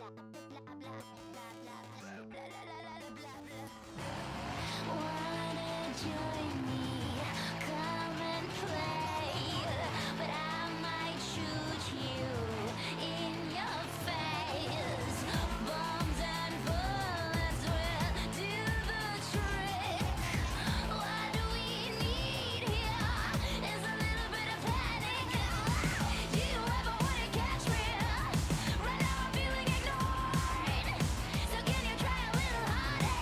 Wanna join me? Come and play, but I might shoot you in your face. Bombs and bullets will do the trick. What we need here is a little bit of panic. Do you ever wanna catch me? Right now I'm feeling ignored. So can you try a little harder?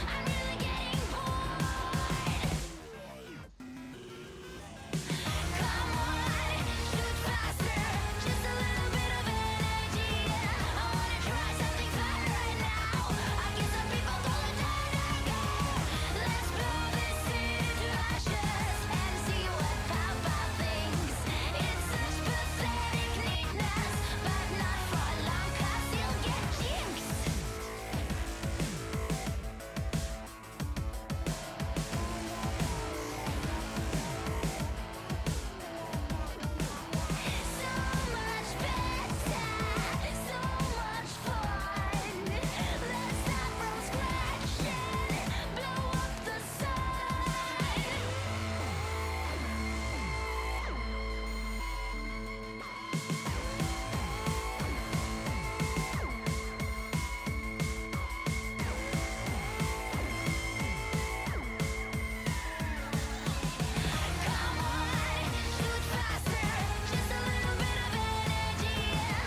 I'm really getting bored. Come on, shoot faster. Just a little bit of energy. I wanna try something fun right now. I guess some people call it dynamite. Let's blow this city to ashes and see what pop out thinks. It's such pathetic neatness, but not for long 'cause you'll get jinxed. So much better, so much fun. Let's start from scratch and blow up the sun. Come on, shoot faster. Just a little bit of energy.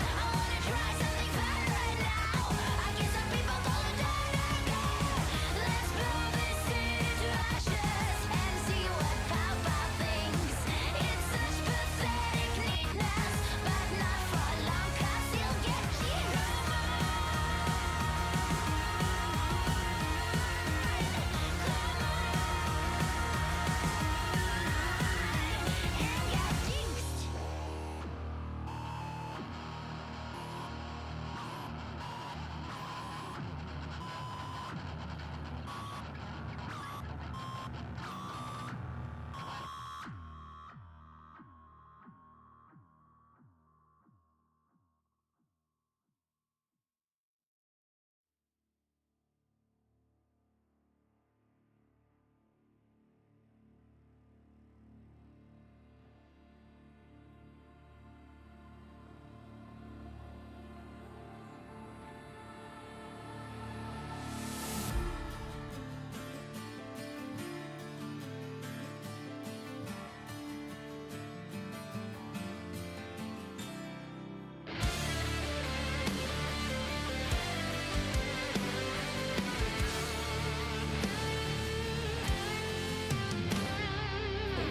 I wanna try something fun right now. I guess some people call it dynamite. Let's blow this city to ashes and see what pop out thinks. It's such pathetic neatness, but not for long 'cause you'll get jinxed. And get jinxed.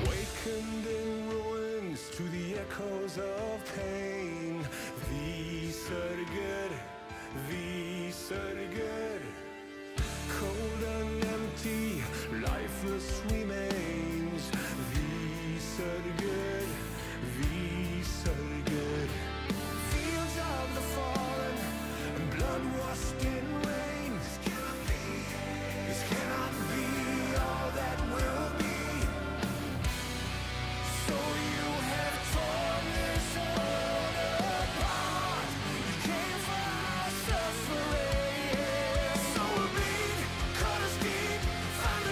Awakened in ruins to the echoes of pain. These are good, these are good. Cold and empty, lifeless remains. These are good, these are good. Fields of the fallen, blood-washed in rain. This cannot be all that will be. So you have torn this world apart. You came for our suffering. So we'll bleed, cut us deep, find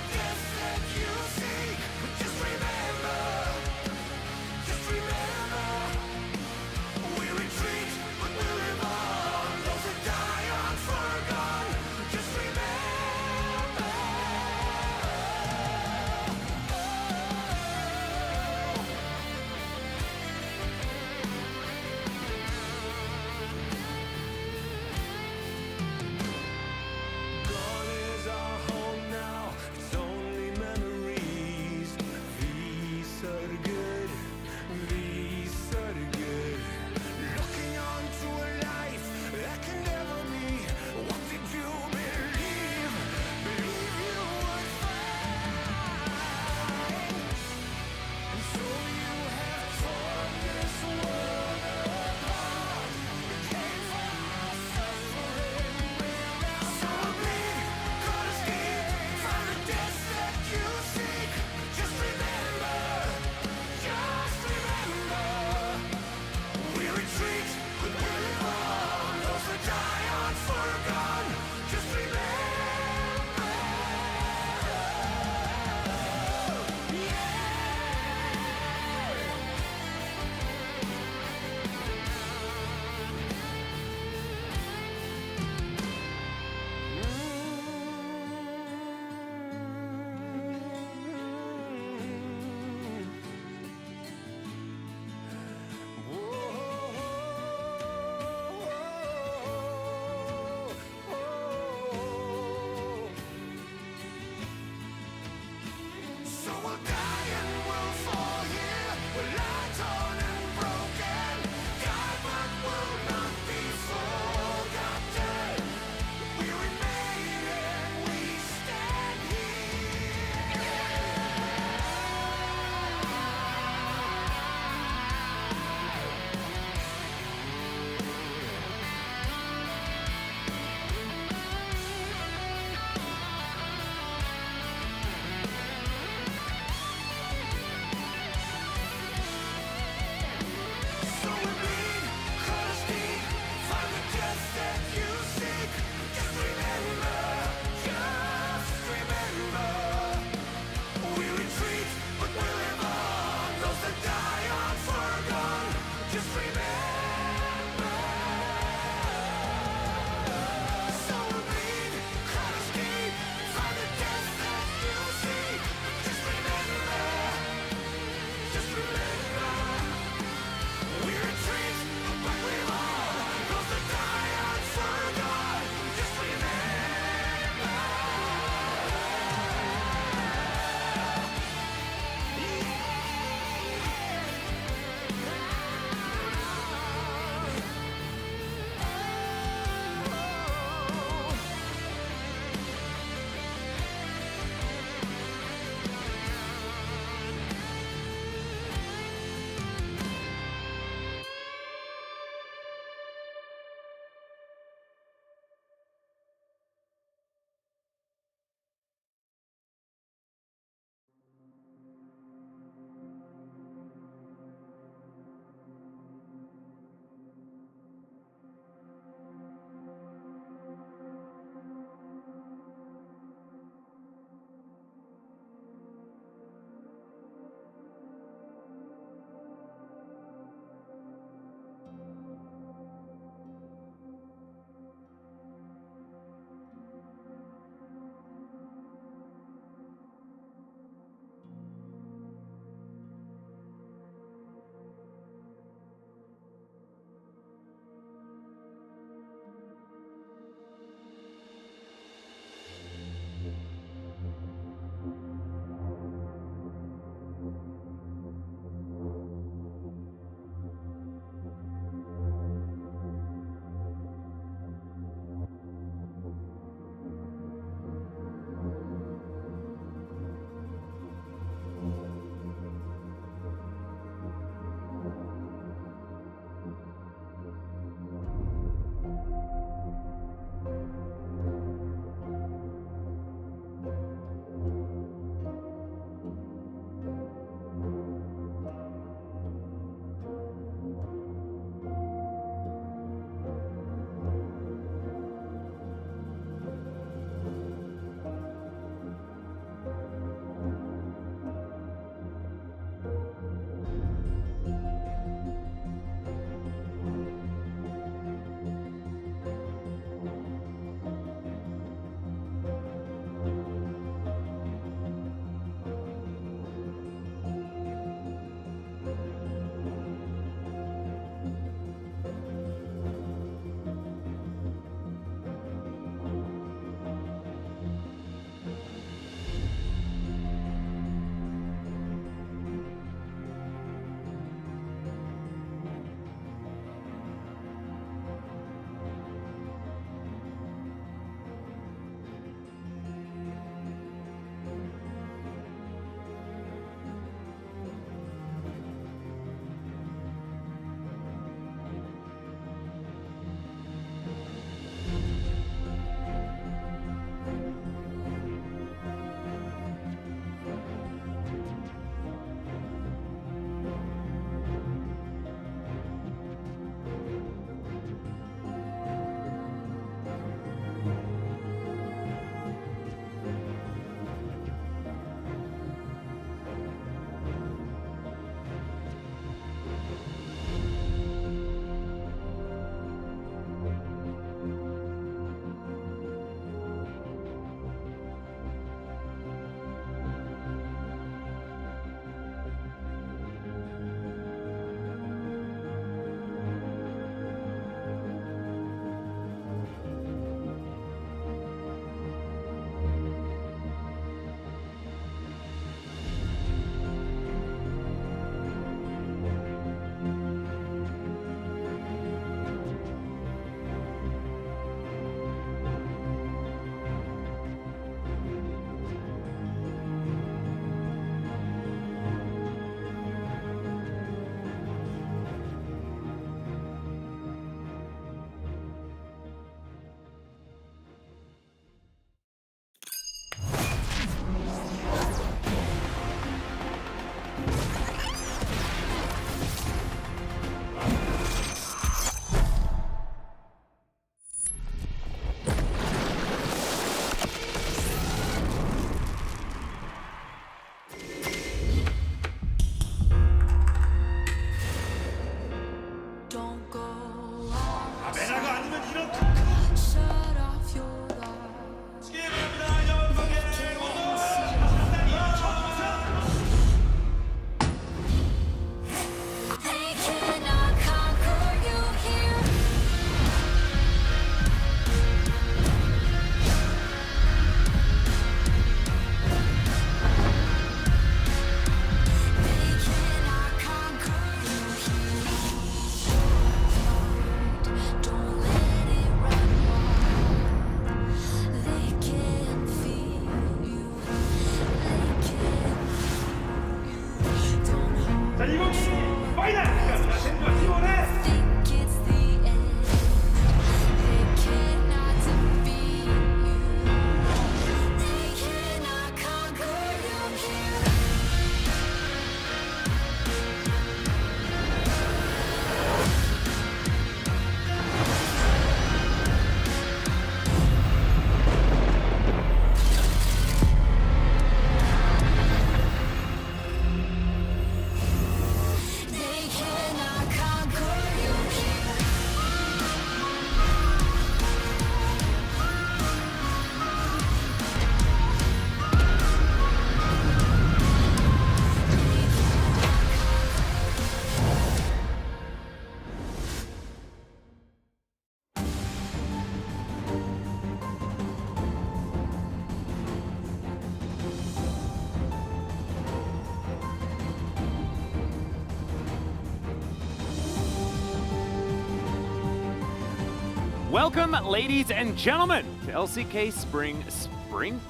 Welcome, ladies and gentlemen, to LCK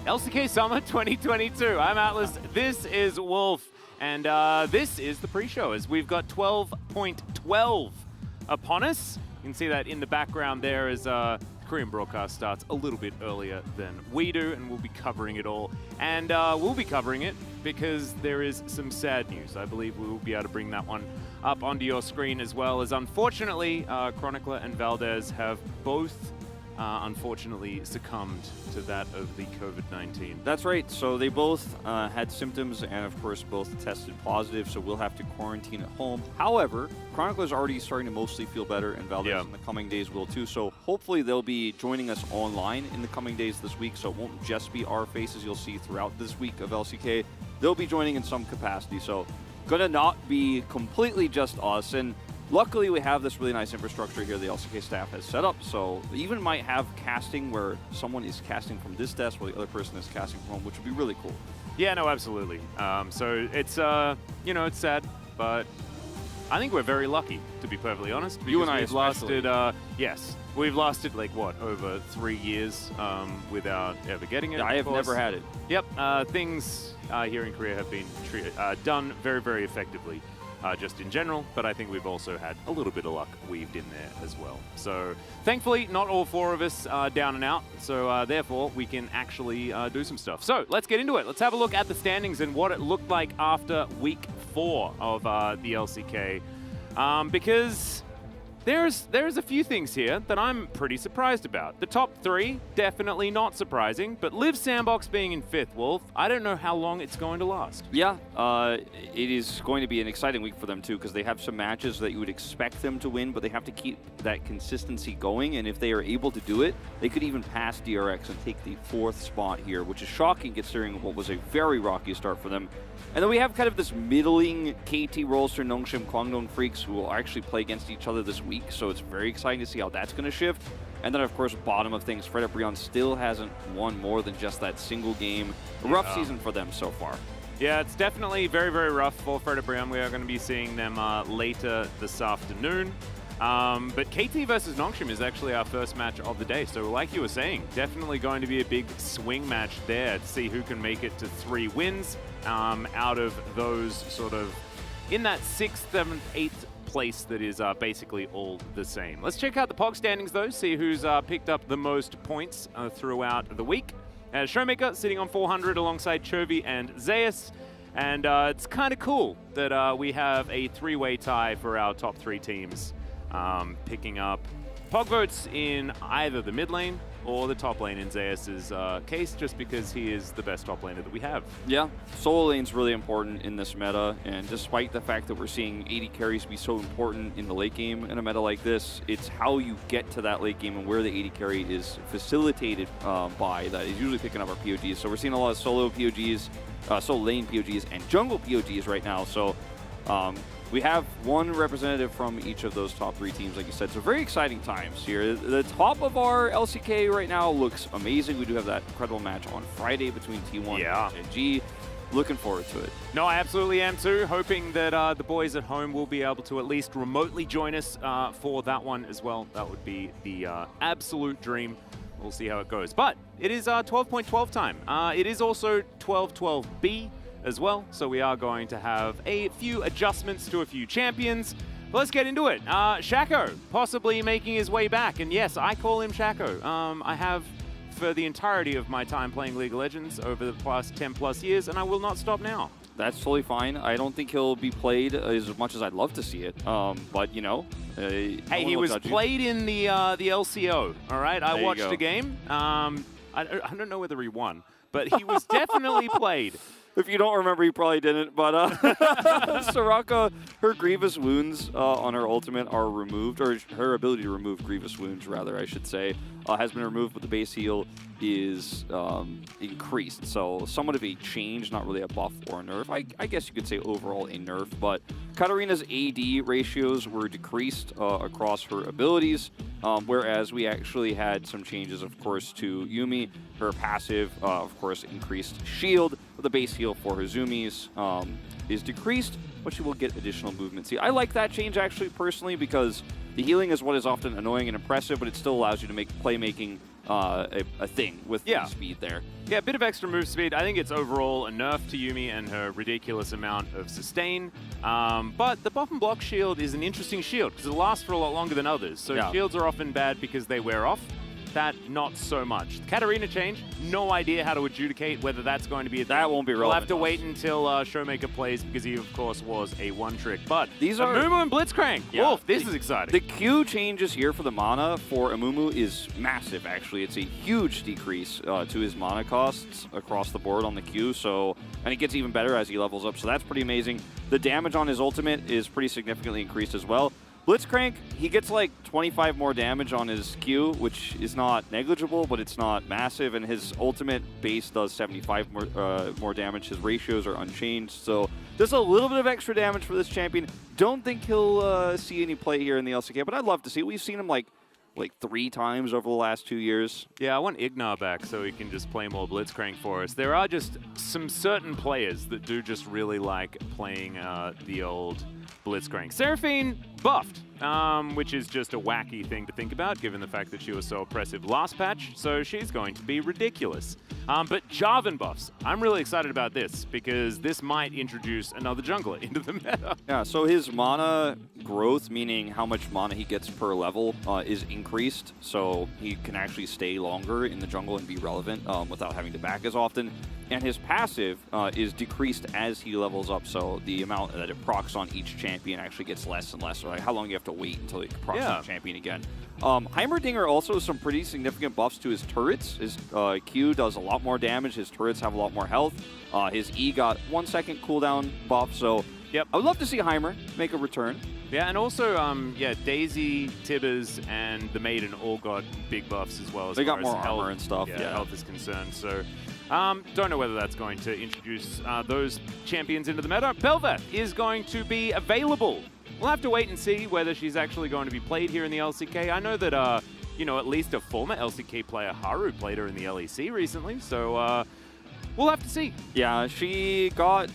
LCK Summer 2022. I'm Atlas, this is Wolf, and this is the pre-show as we've got 12.12 upon us. You can see that in the background there as Korean broadcast starts a little bit earlier than we do, and we'll be covering it all. And we'll be covering it because there is some sad news. I believe we will be able to bring that one up onto your screen, as well as, unfortunately, Chronicler and Valdez have both unfortunately succumbed to that of the COVID-19. That's right. So they both had symptoms and, of course, both tested positive, so we'll have to quarantine at home. However, Chronicler's already starting to mostly feel better, and Valdez in the coming days will too. So hopefully they'll be joining us online in the coming days this week, so it won't just be our faces you'll see throughout this week of LCK. They'll be joining in some capacity, so gonna not be completely just us. And luckily, we have this really nice infrastructure here the LCK staff has set up, so we even might have casting where someone is casting from this desk while the other person is casting from home, which would be really cool. Yeah, no, absolutely. So it's, you know, it's sad, but I think we're very lucky, to be perfectly honest. You and I we've lasted, yes, we've lasted like, what, over 3 years without ever getting it. Yeah, I have never had it. Yep, things here in Korea have been done very, very effectively. Just in general, but I think we've also had a little bit of luck weaved in there as well. So thankfully, not all 4 of us are down and out, so therefore we can actually do some stuff. So let's get into it. Let's have a look at the standings and what it looked like after week 4 of the LCK, because there's a few things here that I'm pretty surprised about. The top 3, definitely not surprising, but Live Sandbox being in 5th, Wolf, I don't know how long it's going to last. Yeah, it is going to be an exciting week for them too, because they have some matches that you would expect them to win, but they have to keep that consistency going, and if they are able to do it, they could even pass DRX and take the 4th spot here, which is shocking considering what was a very rocky start for them. And then we have kind of this middling KT Rolster, Nongshim, Kwangdong Freaks who will actually play against each other this week, so it's very exciting to see how that's going to shift. And then, of course, bottom of things, Fred Brion still hasn't won more than just that single game. A rough season for them so far. Yeah, it's definitely very, very rough for Fred Brion. We are going to be seeing them later this afternoon. But KT versus Nongshim is actually our first match of the day. So like you were saying, definitely going to be a big swing match there to see who can make it to 3 wins out of those sort of in that 6th, 7th, 8th place that is basically all the same. Let's check out the POG standings though, see who's picked up the most points throughout the week. Showmaker sitting on 400 alongside Chovy and Zeus. And it's kind of cool that we have a 3-way tie for our top 3 teams. Picking up POG votes in either the mid lane or the top lane in Zeus's case, just because he is the best top laner that we have. Yeah, solo lane's really important in this meta, and despite the fact that we're seeing AD carries be so important in the late game in a meta like this, it's how you get to that late game and where the AD carry is facilitated by that is usually picking up our POGs. So we're seeing a lot of solo POGs, solo lane POGs, and jungle POGs right now. So we have one representative from each of those top 3 teams, like you said. So very exciting times here. The top of our LCK right now looks amazing. We do have that incredible match on Friday between T1 and G. Looking forward to it. No, I absolutely am too. Hoping that the boys at home will be able to at least remotely join us for that one as well. That would be the absolute dream. We'll see how it goes. But it is 12.12 time. It is also 12.12B. as well, so we are going to have a few adjustments to a few champions. Let's get into it. Shaco possibly making his way back, and yes, I call him Shaco. I have for the entirety of my time playing League of Legends over the past 10+ years, and I will not stop now. That's totally fine. I don't think he'll be played as much as I'd love to see it, but you know. Hey, he was played in the LCO, all right? I watched the game. I don't know whether he won, but he was definitely played. If you don't remember, you probably didn't, but Soraka, her grievous wounds on her ultimate are removed, or her ability to remove grievous wounds, rather, I should say, has been removed, but the base heal is increased. So somewhat of a change, not really a buff or a nerf. I guess you could say overall a nerf, but Katarina's AD ratios were decreased across her abilities, whereas we actually had some changes, of course, to Yumi. Her passive, of course, increased shield, but the base heal for her Zumis is decreased, but she will get additional movement. See, I like that change, actually, personally, because The healing is what is often annoying and impressive, but it still allows you to make playmaking a thing with the speed there. Yeah, a bit of extra move speed. I think it's overall a nerf to Yuumi and her ridiculous amount of sustain. But the bottom block shield is an interesting shield because it lasts for a lot longer than others. So shields are often bad because they wear off. That, not so much. The Katarina change, no idea how to adjudicate whether that's going to be a thing. That won't be relevant. We'll have to wait until Showmaker plays because he, of course, was a one-trick. But these are Amumu and Blitzcrank. Yeah, Wolf, this is exciting. The Q changes here for the mana for Amumu is massive, actually. It's a huge decrease to his mana costs across the board on the Q, and it gets even better as he levels up, so that's pretty amazing. The damage on his ultimate is pretty significantly increased as well. Blitzcrank, he gets like 25 more damage on his Q, which is not negligible, but it's not massive, and his ultimate base does 75 more damage. His ratios are unchanged, so just a little bit of extra damage for this champion. Don't think he'll see any play here in the LCK, but I'd love to see it. We've seen him like 3 times over the last 2 years. Yeah, I want Ignar back so he can just play more Blitzcrank for us. There are just some certain players that do just really like playing the old Blitzcrank. Seraphine buffed, which is just a wacky thing to think about given the fact that she was so oppressive last patch, so she's going to be ridiculous. But Jarvan buffs, I'm really excited about this because this might introduce another jungler into the meta. Yeah, so his mana growth, meaning how much mana he gets per level, is increased, so he can actually stay longer in the jungle and be relevant without having to back as often. And his passive is decreased as he levels up, so the amount that it procs on each champion actually gets less and less, so like how long you have to wait until it procs on the champion again. Heimerdinger also has some pretty significant buffs to his turrets. His Q does a lot more damage, his turrets have a lot more health. His E got 1 second cooldown buff, so I would love to see Heimer make a return. Yeah, and also, Daisy, Tibbers, and the Maiden all got big buffs as well. As they got more health, armor and stuff. Yeah, health is concerned. So, don't know whether that's going to introduce those champions into the meta. Bel'Veth is going to be available. We'll have to wait and see whether she's actually going to be played here in the LCK. I know that, at least a former LCK player, Haru, played her in the LEC recently. So, we'll have to see. Yeah, she got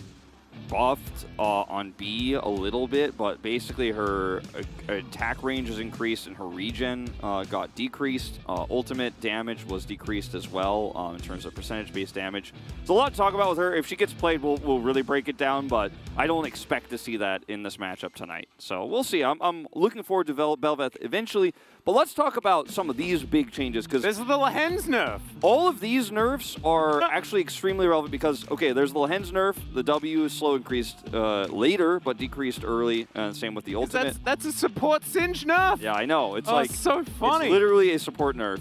buffed on B a little bit, but basically her attack range is increased and her regen got decreased. Ultimate damage was decreased as well in terms of percentage-based damage. There's a lot to talk about with her. If she gets played, we'll really break it down, but I don't expect to see that in this matchup tonight. So we'll see. I'm looking forward to Bel'Veth eventually, but let's talk about some of these big changes, because there's the Lehends nerf. All of these nerfs are actually extremely relevant because, okay, there's the Lehends nerf. The W is slow increased later, but decreased early, and same with the ultimate. That's a support Singe nerf. Yeah, I know. It's so funny. It's literally a support nerf.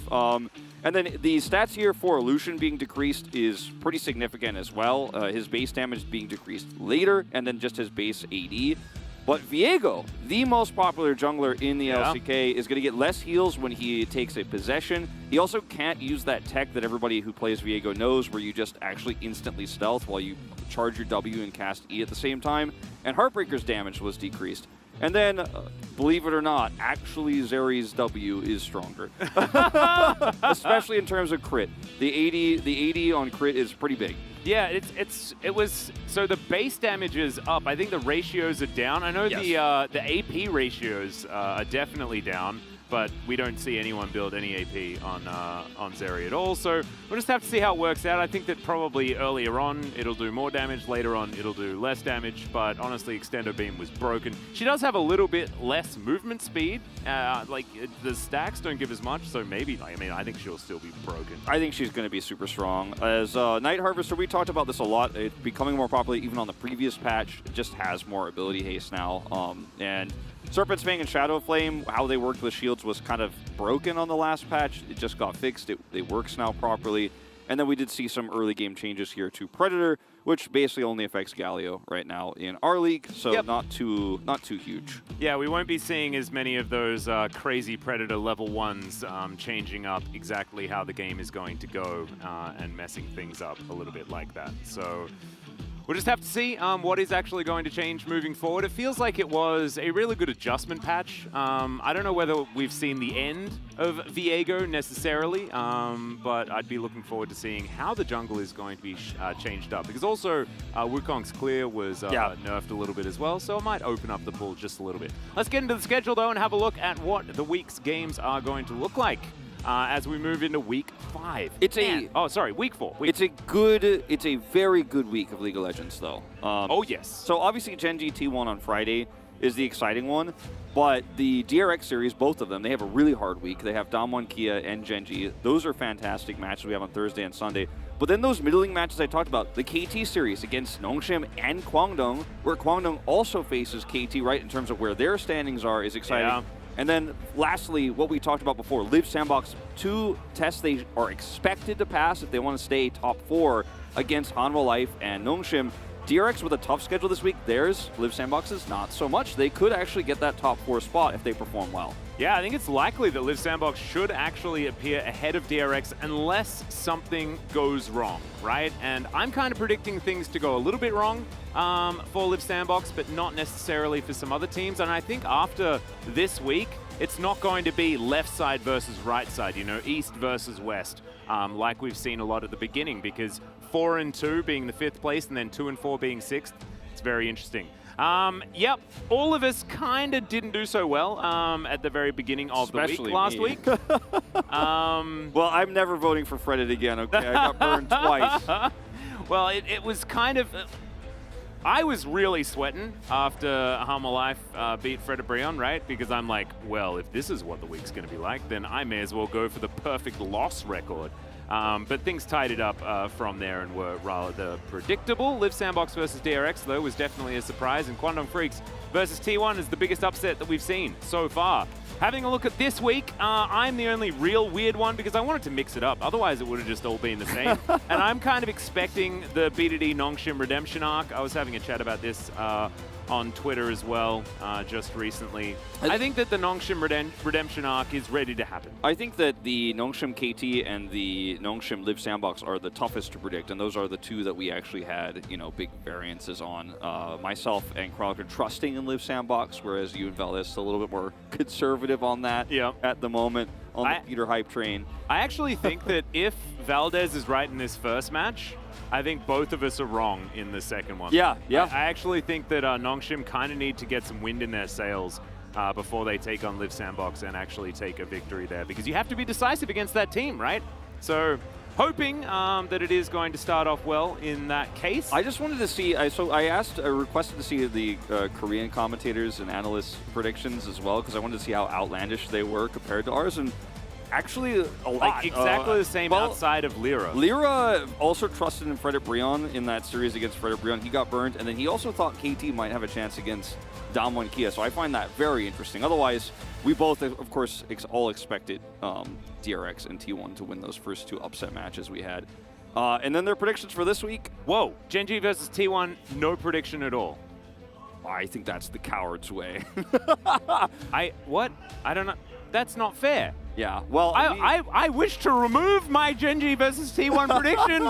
And then the stats here for Lucian being decreased is pretty significant as well. His base damage being decreased later, and then just his base AD. But Viego, the most popular jungler in the LCK, is going to get less heals when he takes a possession. He also can't use that tech that everybody who plays Viego knows, where you just actually instantly stealth while you charge your W and cast E at the same time. And Heartbreaker's damage was decreased. And then, believe it or not, actually Zeri's W is stronger, especially in terms of crit. The 80 on crit is pretty big. Yeah, it was so the base damage is up. I think the ratios are down. I know the AP ratios are definitely down, but we don't see anyone build any AP on Zeri at all. So we'll just have to see how it works out. I think that probably earlier on it'll do more damage, later on it'll do less damage, but honestly Extendo Beam was broken. She does have a little bit less movement speed. The stacks don't give as much, so maybe, I think she'll still be broken. I think she's going to be super strong. As Night Harvester, we talked about this a lot. It's becoming more popular even on the previous patch. It just has more ability haste now. And Serpent's Fang and Shadow Flame, how they worked with shields was kind of broken on the last patch. It just got fixed. It works now properly. And then we did see some early game changes here to Predator, which basically only affects Galio right now in our league, so not too huge. Yeah, we won't be seeing as many of those crazy Predator level 1s changing up exactly how the game is going to go and messing things up a little bit like that. So We'll just have to see what is actually going to change moving forward. It feels like it was a really good adjustment patch. I don't know whether we've seen the end of Viego necessarily, but I'd be looking forward to seeing how the jungle is going to be changed up. Because also, Wukong's clear was nerfed a little bit as well, so it might open up the pool just a little bit. Let's get into the schedule, though, and have a look at what the week's games are going to look like. As we move into week 5. Week 4. It's a very good week of League of Legends, though. Oh, yes. So obviously Gen.G T1 on Friday is the exciting one, but the DRX series, both of them, they have a really hard week. They have Damwon, Kia, and Gen.G. Those are fantastic matches we have on Thursday and Sunday. But then those middling matches I talked about, the KT series against Nongshim and Kwangdong, where Kwangdong also faces KT, right, in terms of where their standings are, is exciting. Yeah. And then lastly, what we talked about before, Live Sandbox, 2 tests they are expected to pass if they want to stay top 4 against Hanwha Life and Nongshim. DRX with a tough schedule this week, theirs, Live Sandbox's, not so much. They could actually get that top 4 spot if they perform well. Yeah, I think it's likely that Live Sandbox should actually appear ahead of DRX unless something goes wrong, right? And I'm kind of predicting things to go a little bit wrong for Live Sandbox, but not necessarily for some other teams. And I think after this week, it's not going to be left side versus right side, you know, east versus west, like we've seen a lot at the beginning, because 4 and 2 being the 5th place and then 2 and 4 being 6th, it's very interesting. Yep, all of us kind of didn't do so well at the very beginning of the week last week. Well, I'm never voting for Fredit again, okay? I got burned twice. Well, it was kind of... I was really sweating after Hanwha Life beat Fredit Brion, right? Because I'm like, well, if this is what the week's going to be like, then I may as well go for the perfect loss record. But things tied it up from there and were rather predictable. Live Sandbox versus DRX, though, was definitely a surprise, and Kwangdong Freaks versus T1 is the biggest upset that we've seen so far. Having a look at this week, I'm the only real weird one because I wanted to mix it up. Otherwise, it would have just all been the same. And I'm kind of expecting the BDD Nongshim Redemption arc. I was having a chat about this on Twitter as well just recently. I think that the Nongshim Redemption arc is ready to happen. I think that the Nongshim KT and the Nongshim Live Sandbox are the toughest to predict, and those are the 2 that we actually had, you know, big variances on. Myself and Chronicler trusting in Live Sandbox, whereas you and Valdez a little bit more conservative on that at the moment on the Peter hype train. I actually think that if Valdez is right in this first match, I think both of us are wrong in the second one. Yeah. I actually think that Nongshim kind of need to get some wind in their sails before they take on Live Sandbox and actually take a victory there, because you have to be decisive against that team, right? So hoping that it is going to start off well in that case. I just wanted to see, I requested to see the Korean commentators and analysts' predictions as well, because I wanted to see how outlandish they were compared to ours, and actually a lot. Like exactly the same outside of Lyra. Lyra also trusted in Fredit Brion in that series against Fredit Brion. He got burned, and then he also thought KT might have a chance against Damwon Kia, so I find that very interesting. Otherwise, we both, of course, all expected DRX and T1 to win those first 2 upset matches we had. And then their predictions for this week. Whoa, Gen.G versus T1, no prediction at all. I think that's the coward's way. What? I don't know. That's not fair. Yeah, well, I wish to remove my Gen.G versus T1 prediction.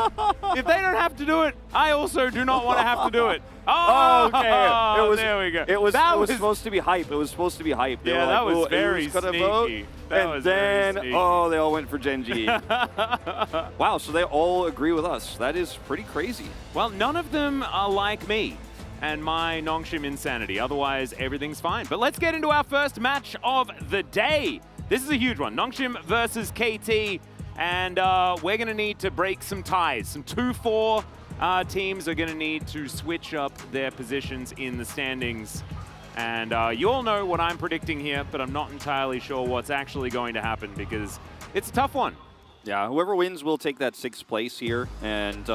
If they don't have to do it, I also do not want to have to do it. Oh, okay. There we go. It was supposed to be hype. It was supposed to be hype. They yeah, were that like, was very sneaky. And then, they all went for Gen.G. Wow, so they all agree with us. That is pretty crazy. Well, none of them are like me and my Nongshim insanity. Otherwise, everything's fine. But let's get into our first match of the day. This is a huge one. Nongshim versus KT. And we're going to need to break some ties. Some 2-4 teams are going to need to switch up their positions in the standings. And you all know what I'm predicting here, but I'm not entirely sure what's actually going to happen because it's a tough one. Yeah, whoever wins will take that 6th place here. And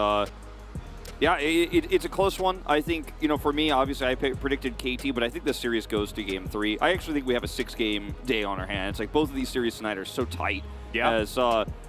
yeah, it's a close one. I think, you know, for me, obviously I predicted KT, but I think the series goes to Game 3. I actually think we have a 6-game day on our hands. Like, both of these series tonight are so tight. Yeah. As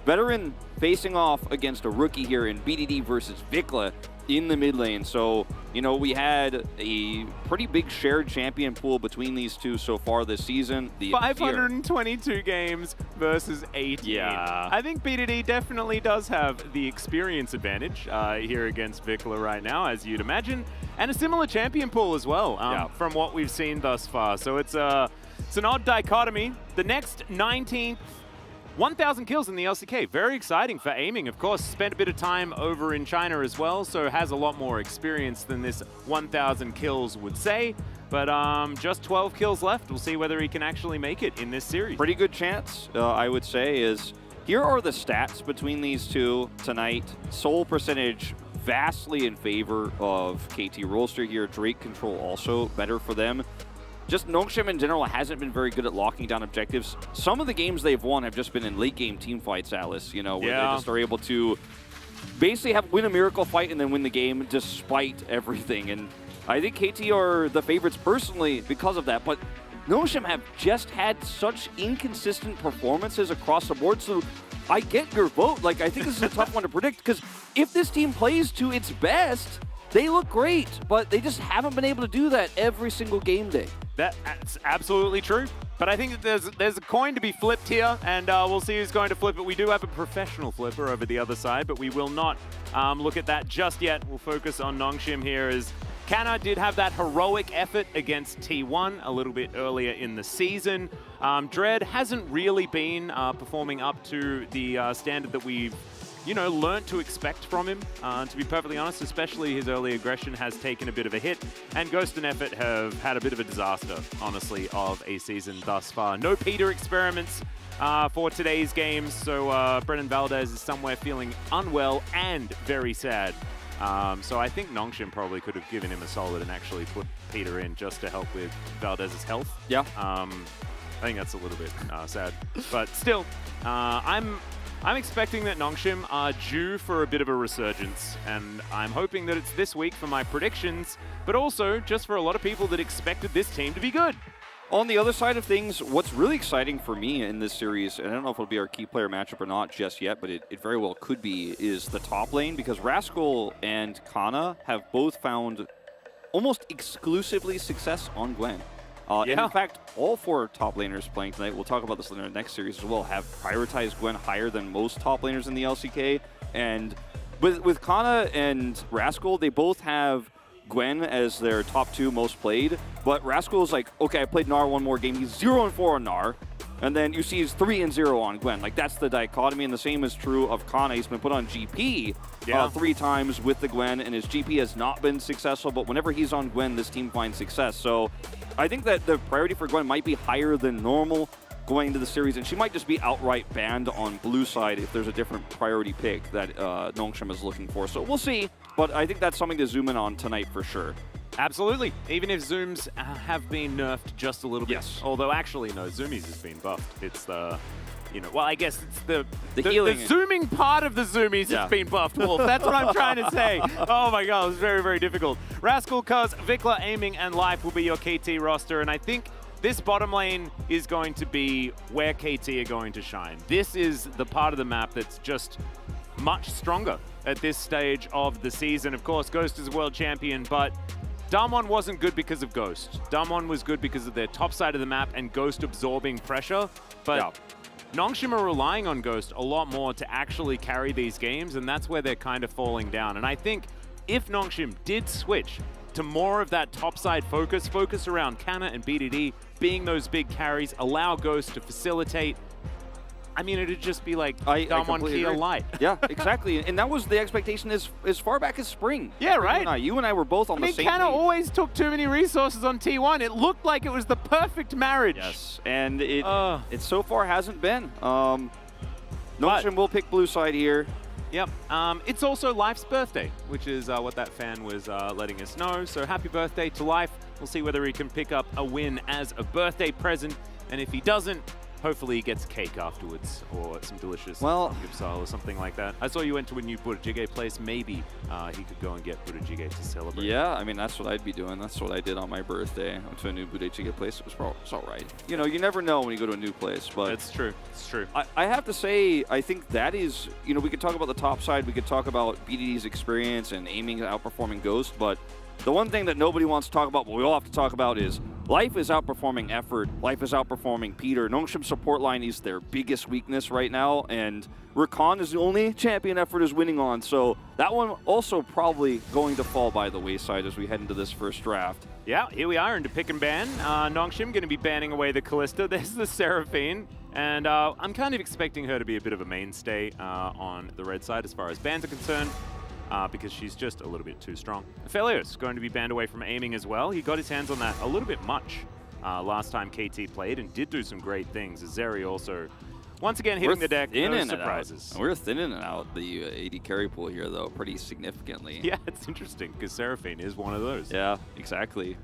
Veteran facing off against a rookie here in BDD versus Vikla. in the mid lane. So, you know, we had a pretty big shared champion pool between these two so far this season. The 522 games versus 18. Yeah. I think BDD definitely does have the experience advantage here against Vikla right now, as you'd imagine, and a similar champion pool as well from what we've seen thus far. So it's an odd dichotomy. The next 19th 1,000 kills in the LCK. Very exciting for aiming, of course. Spent a bit of time over in China as well, so has a lot more experience than this 1,000 kills would say. But just 12 kills left. We'll see whether he can actually make it in this series. Pretty good chance, I would say, is here are the stats between these two tonight. Soul percentage vastly in favor of KT Rolster here. Drake control also better for them. Just Nongshim in general hasn't been very good at locking down objectives. Some of the games they've won have just been in late game team fights, Alice, you know, where they just are able to basically win a miracle fight and then win the game despite everything. And I think KT are the favorites personally because of that. But Nongshim have just had such inconsistent performances across the board. So I get your vote. Like, I think this is a tough one to predict because if this team plays to its best, they look great, but they just haven't been able to do that every single game day. That's absolutely true. But I think that there's a coin to be flipped here, and we'll see who's going to flip it. We do have a professional flipper over the other side, but we will not look at that just yet. We'll focus on Nongshim here as Kana did have that heroic effort against T1 a little bit earlier in the season. Dread hasn't really been performing up to the standard that we've learned to expect from him, to be perfectly honest. Especially his early aggression has taken a bit of a hit, and Ghost and Effort have had a bit of a disaster, honestly, of a season thus far. No Peter experiments for today's games, so Brennan Valdez is somewhere feeling unwell and very sad. So I think Nongshim probably could have given him a solid and actually put Peter in just to help with Valdez's health. Yeah. I think that's a little bit sad, but still, I'm expecting that Nongshim are due for a bit of a resurgence, and I'm hoping that it's this week for my predictions, but also just for a lot of people that expected this team to be good. On the other side of things, what's really exciting for me in this series, and I don't know if it'll be our key player matchup or not just yet, but it very well could be, is the top lane, because Rascal and Kana have both found almost exclusively success on Gwen. And in fact, all four top laners playing tonight, we'll talk about this in our next series as well, have prioritized Gwen higher than most top laners in the LCK. And with Kana and Rascal, they both have Gwen as their top two most played. But Rascal is like, okay, I played Gnar one more game. He's 0-4 on Gnar. And then you see he's 3-0 on Gwen. Like, that's the dichotomy, and the same is true of Kana. He's been put on GP 3 times with the Gwen, and his GP has not been successful, but whenever he's on Gwen, this team finds success. So I think that the priority for Gwen might be higher than normal going into the series, and she might just be outright banned on blue side if there's a different priority pick that Nongshim is looking for. So we'll see, but I think that's something to zoom in on tonight for sure. Absolutely. Even if Zooms have been nerfed just a little bit. Yes. Although actually, no, Zoomies has been buffed. It's the, well, I guess it's the healing. The zooming part of the Zoomies has been buffed, Wolf. That's what I'm trying to say. Oh my god, it's very, very difficult. Rascal, Cuz, Vikla, Aiming, and Life will be your KT roster, and I think this bottom lane is going to be where KT are going to shine. This is the part of the map that's just much stronger at this stage of the season. Of course, Ghost is a world champion, but Damwon wasn't good because of Ghost. Damwon was good because of their top side of the map and Ghost absorbing pressure. But Nongshim are relying on Ghost a lot more to actually carry these games, and that's where they're kind of falling down. And I think if Nongshim did switch to more of that top side focus around Kana and BDD being those big carries, allow Ghost to facilitate, I mean, it'd just be like Damwon Kia Light. Yeah, exactly. And that was the expectation as far back as spring. Yeah, right. You and I were both on the same Kana page. Always took too many resources on T1. It looked like it was the perfect marriage. Yes, and it so far hasn't been. Nongshim will pick blue side here. Yep. It's also Life's birthday, which is what that fan was letting us know. So happy birthday to Life. We'll see whether he can pick up a win as a birthday present. And if he doesn't, Hopefully he gets cake afterwards, or some delicious Well- gipsal or something like that. I saw you went to a new Buttigieg place. Maybe he could go and get Buttigieg to celebrate. Yeah, I mean, that's what I'd be doing. That's what I did on my birthday. I went to a new Buttigieg place. It was all right. You know, you never know when you go to a new place, but It's true. It's true. I have to say, I think that is, you know, we could talk about the top side. We could talk about BDD's experience and aiming outperforming Ghost, but the one thing that nobody wants to talk about, but we all have to talk about, is life is outperforming effort. Life is outperforming Peter. Nongshim's support line is their biggest weakness right now, and Rakan is the only champion effort is winning on. So that one also probably going to fall by the wayside as we head into this first draft. Yeah, here we are into pick and ban. Nongshim going to be banning away the Callista. There's the Seraphine. And I'm kind of expecting her to be a bit of a mainstay on the red side as far as bans are concerned. Because she's just a little bit too strong. Aphelios going to be banned away from aiming as well. He got his hands on that a little bit much last time KT played and did do some great things. Zeri also, once again, hitting the deck. No surprises. We're thinning out the AD carry pool here, though, pretty significantly. Yeah, it's interesting because Seraphine is one of those. Yeah, exactly.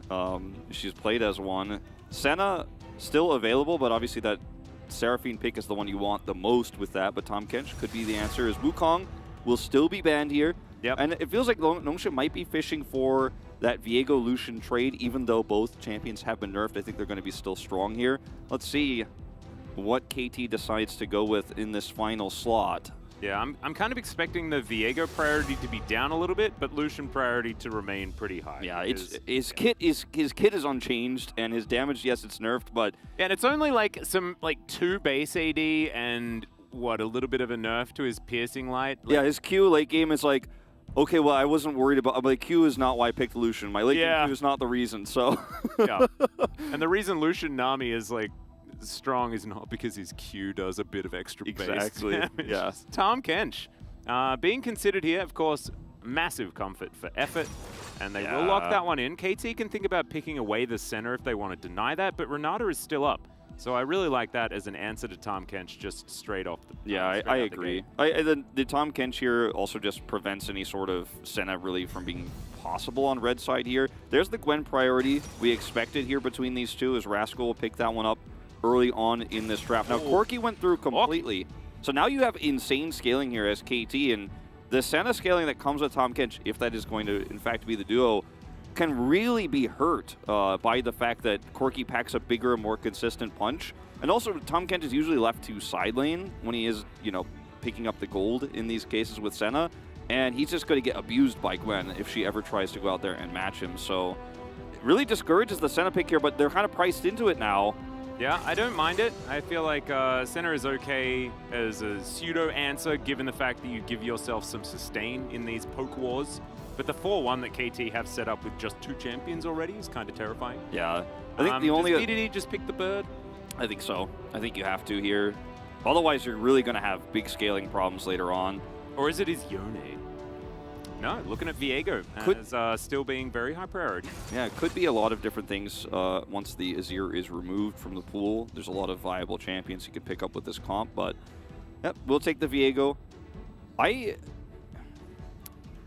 She's played as one. Senna still available, but obviously that Seraphine pick is the one you want the most with that. But Tahm Kench could be the answer. As Wukong will still be banned here. Yep. And it feels like Nongshim might be fishing for that Viego-Lucian trade, even though both champions have been nerfed. I think they're going to be still strong here. Let's see what KT decides to go with in this final slot. Yeah, I'm kind of expecting the Viego priority to be down a little bit, but Lucian priority to remain pretty high. Yeah, his kit is unchanged, and his damage, yes, it's nerfed, but and it's only like some 2 base AD and what, a little bit of a nerf to his piercing light. Yeah, his Q late game is like, okay, well, I wasn't worried about, but Q is not why I picked Lucian. My late game Q is not the reason, so. Yeah. And the reason Lucian Nami is like strong is not because his Q does a bit of extra base damage. Yeah. Tahm Kench being considered here, of course, massive comfort for effort, and they will lock that one in. KT can think about picking away the center if they want to deny that, but Renata is still up. So I really like that as an answer to Tahm Kench just straight off the Yeah, I agree. The Tahm Kench here also just prevents any sort of Senna really from being possible on red side here. There's the Gwen priority we expected here between these two, as Rascal will pick that one up early on in this draft. Now, Corki went through completely. So now you have insane scaling here as KT, and the Senna scaling that comes with Tahm Kench, if that is going to in fact be the duo, can really be hurt by the fact that Corki packs a bigger and more consistent punch. And also, Tahm Kench is usually left to side lane when he is, you know, picking up the gold in these cases with Senna. And he's just going to get abused by Gwen if she ever tries to go out there and match him. So it really discourages the Senna pick here, but they're kind of priced into it now. Yeah, I don't mind it. I feel like Senna is okay as a pseudo answer, given the fact that you give yourself some sustain in these poke wars. But the 4-1 that KT have set up with just 2 champions already is kind of terrifying. Yeah. I think the only... Does BDD just pick the bird? I think so. I think you have to here. Otherwise, you're really going to have big scaling problems later on. Or is it his Yone? No, looking at Viego as still being very high priority. Yeah, it could be a lot of different things once the Azir is removed from the pool. There's a lot of viable champions you could pick up with this comp, but yep, we'll take the Viego.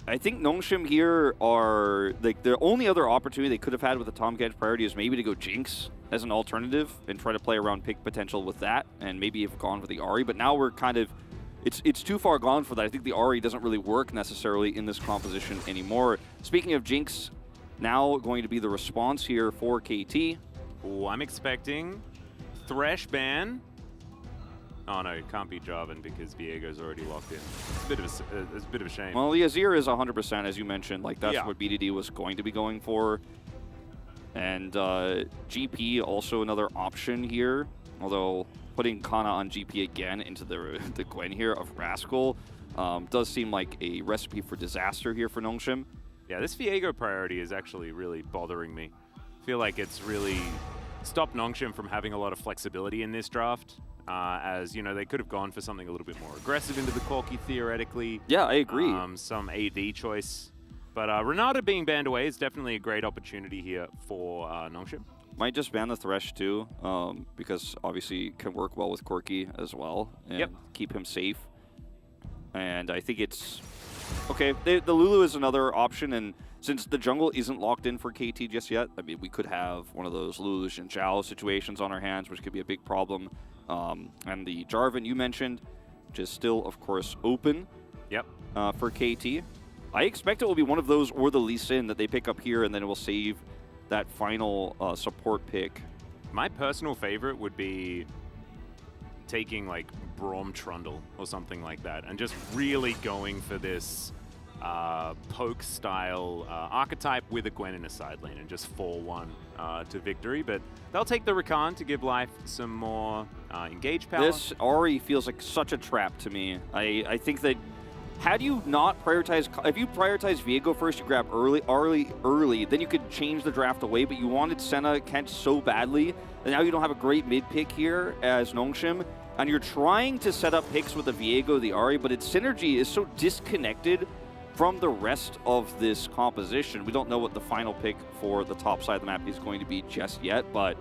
I think Nongshim here are, like, the only other opportunity they could have had with the Tahm Kench priority is maybe to go Jinx as an alternative and try to play around pick potential with that, and maybe have gone for the Ahri. But now we're kind of, it's too far gone for that. I think the Ahri doesn't really work necessarily in this composition anymore. Speaking of Jinx, now going to be the response here for KT. Oh, I'm expecting Thresh ban. Oh no, it can't be Jarvan because Viego's already locked in. It's a bit of a shame. Well, the Azir is 100%, as you mentioned. Like, that's what BDD was going to be going for. And GP also another option here. Although putting Kana on GP again into the Gwen here of Rascal does seem like a recipe for disaster here for Nongshim. Yeah, this Viego priority is actually really bothering me. I feel like it's really stopped Nongshim from having a lot of flexibility in this draft. As, you know, they could have gone for something a little bit more aggressive into the Corki, theoretically. Yeah, I agree. Some AD choice. But Renata being banned away is definitely a great opportunity here for Nongshim. Might just ban the Thresh too, because obviously can work well with Corki as well and keep him safe. And I think it's... Okay, the Lulu is another option, and since the jungle isn't locked in for KT just yet, I mean, we could have one of those Lulu and Zhao situations on our hands, which could be a big problem And the Jarvan you mentioned, which is still, of course, open Yep. for KT. I expect it will be one of those or the Lee Sin that they pick up here, and then it will save that final support pick. My personal favorite would be taking like Braum Trundle or something like that and just really going for this poke style archetype with a Gwen in a side lane and just 4-1 to victory. But they'll take the Rakan to give life some more engage power. This Ahri feels like such a trap to me. I think that had you not prioritized, if you prioritize Viego first, you grab early, then you could change the draft away, but you wanted Senna Kent so badly that now you don't have a great mid pick here as Nongshim, and you're trying to set up picks with the Viego, the Ahri, but its synergy is so disconnected from the rest of this composition. We don't know what the final pick for the top side of the map is going to be just yet, but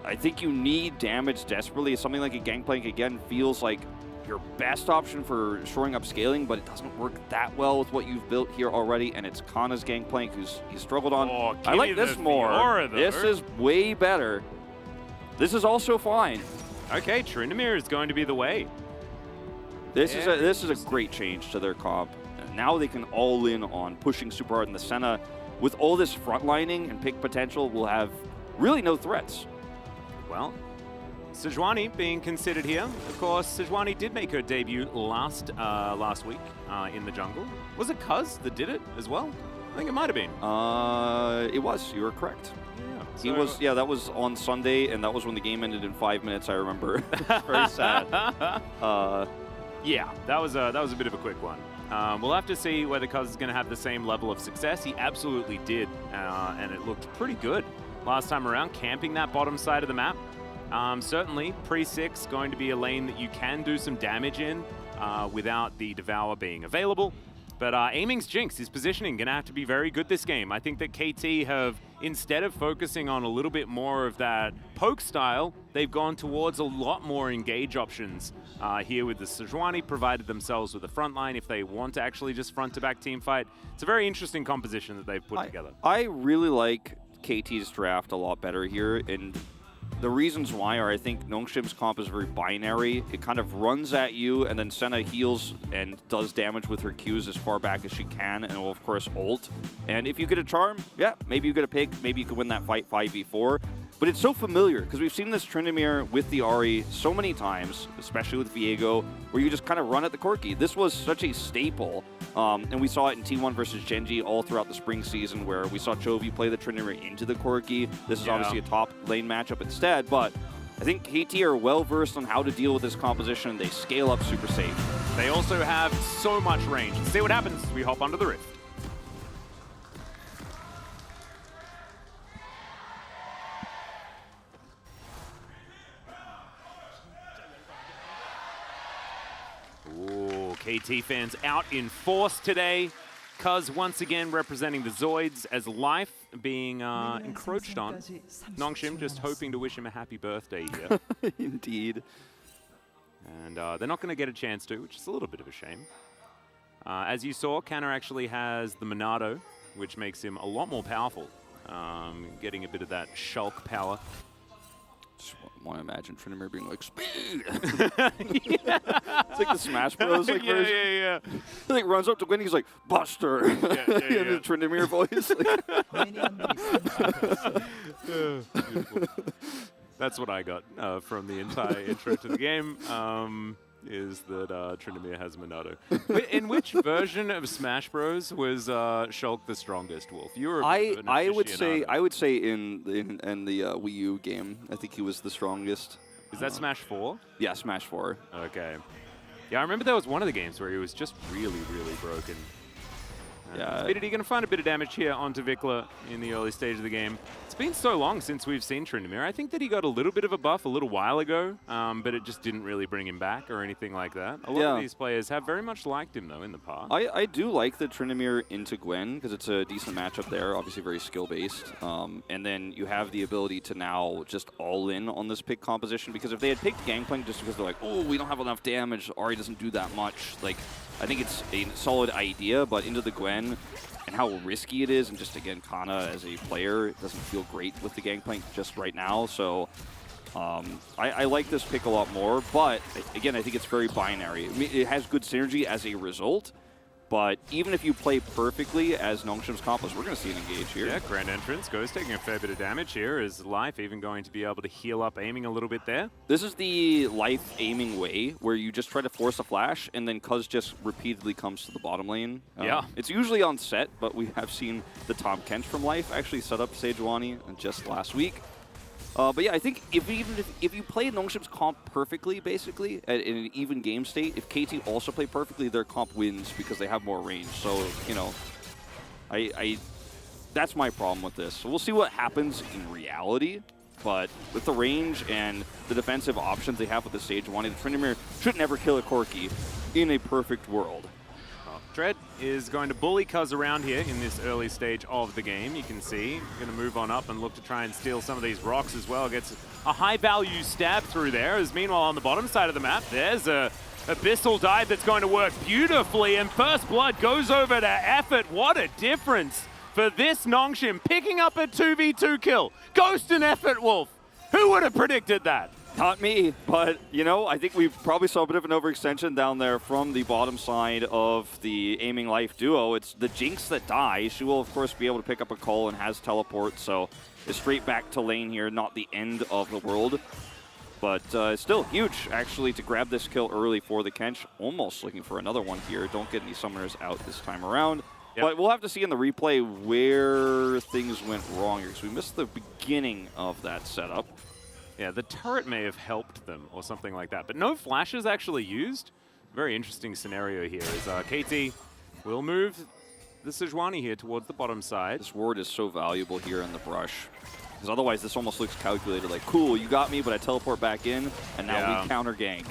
I think you need damage desperately. Something like a Gangplank, again, feels like your best option for shoring up scaling, but it doesn't work that well with what you've built here already, and it's Kana's Gangplank he's struggled on. Oh, I like this more. Fiora, this is way better. This is also fine. Okay, Tryndamere is going to be the way. This is a great change to their comp. And now they can all in on pushing super hard, and the Senna, with all this frontlining and pick potential, will have really no threats. Well, Sejuani being considered here. Of course, Sejuani did make her debut last week in the jungle. Was it Cuz that did it as well? I think it might have been. It was. You were correct. Yeah. He was. Yeah, that was on Sunday, and that was when the game ended in 5 minutes. I remember. Very sad. Yeah, that was a bit of a quick one. We'll have to see whether Cuz is going to have the same level of success. He absolutely did, and it looked pretty good last time around, camping that bottom side of the map. Certainly, pre-6 going to be a lane that you can do some damage in without the Devour being available. But aiming's Jinx, his positioning, going to have to be very good this game. I think that KT have, instead of focusing on a little bit more of that poke style, they've gone towards a lot more engage options here with the Sejuani, provided themselves with a front line if they want to actually just front-to-back team fight. It's a very interesting composition that they've put together. I really like KT's draft a lot better here, and the reasons why are I think Nongshim's comp is very binary. It kind of runs at you, and then Senna heals and does damage with her Qs as far back as she can, and will, of course, ult. And if you get a charm, yeah, maybe you get a pick, maybe you could win that fight 5v4. But it's so familiar, because we've seen this Tryndamere with the Ahri so many times, especially with Viego, where you just kind of run at the Corki. This was such a staple, and we saw it in T1 versus Genji all throughout the spring season, where we saw Chovy play the Tryndamere into the Corki. This is obviously a top lane matchup instead, but I think KT are well-versed on how to deal with this composition. They scale up super safe. They also have so much range. Let's see what happens as we hop onto the Rift. Ooh, KT fans out in force today. Cuz once again representing the Zoids as life being encroached on. Nongshim just hoping to wish him a happy birthday here. Indeed. And they're not going to get a chance to, which is a little bit of a shame. As you saw, Canna actually has the Monado, which makes him a lot more powerful. Getting a bit of that Shulk power. Just want to imagine Tryndamere being like, speed! It's like the Smash Bros. Like version. Yeah. He like runs up to Gwen, he's like, Buster! In the Tryndamere voice. Beautiful. That's what I got from the entire intro to the game, is that Tryndamere has Monado. In which version of Smash Bros. Was Shulk the strongest, Wolf? You were I would say in the Wii U game, I think he was the strongest. Is that Smash 4? Yeah, Smash 4. Okay. Yeah, I remember there was one of the games where he was just really, really broken. Yeah. Speedity going to find a bit of damage here onto Vikla in the early stage of the game. It's been so long since we've seen Tryndamere. I think that he got a little bit of a buff a little while ago, but it just didn't really bring him back or anything like that. A lot of these players have very much liked him, though, in the past. I do like the Tryndamere into Gwen, because it's a decent matchup there, obviously very skill-based. And then you have the ability to now just all in on this pick composition, because if they had picked Gangplank just because they're like, oh, we don't have enough damage, Ahri doesn't do that much, like, I think it's a solid idea, but into the Gwen and how risky it is, and just, again, Kana as a player doesn't feel great with the Gangplank just right now, so I like this pick a lot more, but again, I think it's very binary. I mean, it has good synergy as a result, but even if you play perfectly as Nongshim's Compass, we're going to see an engage here. Yeah, Grand Entrance goes taking a fair bit of damage here. Is Life even going to be able to heal up, aiming a little bit there? This is the Life aiming way where you just try to force a flash, and then Cuz just repeatedly comes to the bottom lane. Yeah. It's usually on set, but we have seen the Tom Kench from Life actually set up Sejuani just last week. But yeah, I think if you play Nongshim's comp perfectly, basically, in an even game state, if KT also play perfectly, their comp wins because they have more range. So, you know, that's my problem with this. So we'll see what happens in reality. But with the range and the defensive options they have with the Sejuani, the Tryndamere should never kill a Corki in a perfect world. Dread is going to bully Cuz around here in this early stage of the game. You can see, going to move on up and look to try and steal some of these rocks as well. Gets a high-value stab through there, as meanwhile on the bottom side of the map, there's a Abyssal dive that's going to work beautifully, and First Blood goes over to Effort. What a difference for this Nongshim, picking up a 2v2 kill. Ghost and Effort Wolf. Who would have predicted that? Not me, but, you know, I think we probably saw a bit of an overextension down there from the bottom side of the Aiming Life duo. It's the Jinx that dies. She will, of course, be able to pick up a call and has teleport, so it's straight back to lane here, not the end of the world. But it's still huge, actually, to grab this kill early for the Kench. Almost looking for another one here. Don't get any summoners out this time around. Yep. But we'll have to see in the replay where things went wrong here, because we missed the beginning of that setup. Yeah, the turret may have helped them or something like that, but no flashes actually used. Very interesting scenario here is KT will move the Sejuani here towards the bottom side. This ward is so valuable here in the brush, because otherwise this almost looks calculated, like, cool, you got me, but I teleport back in, and now we counter gank.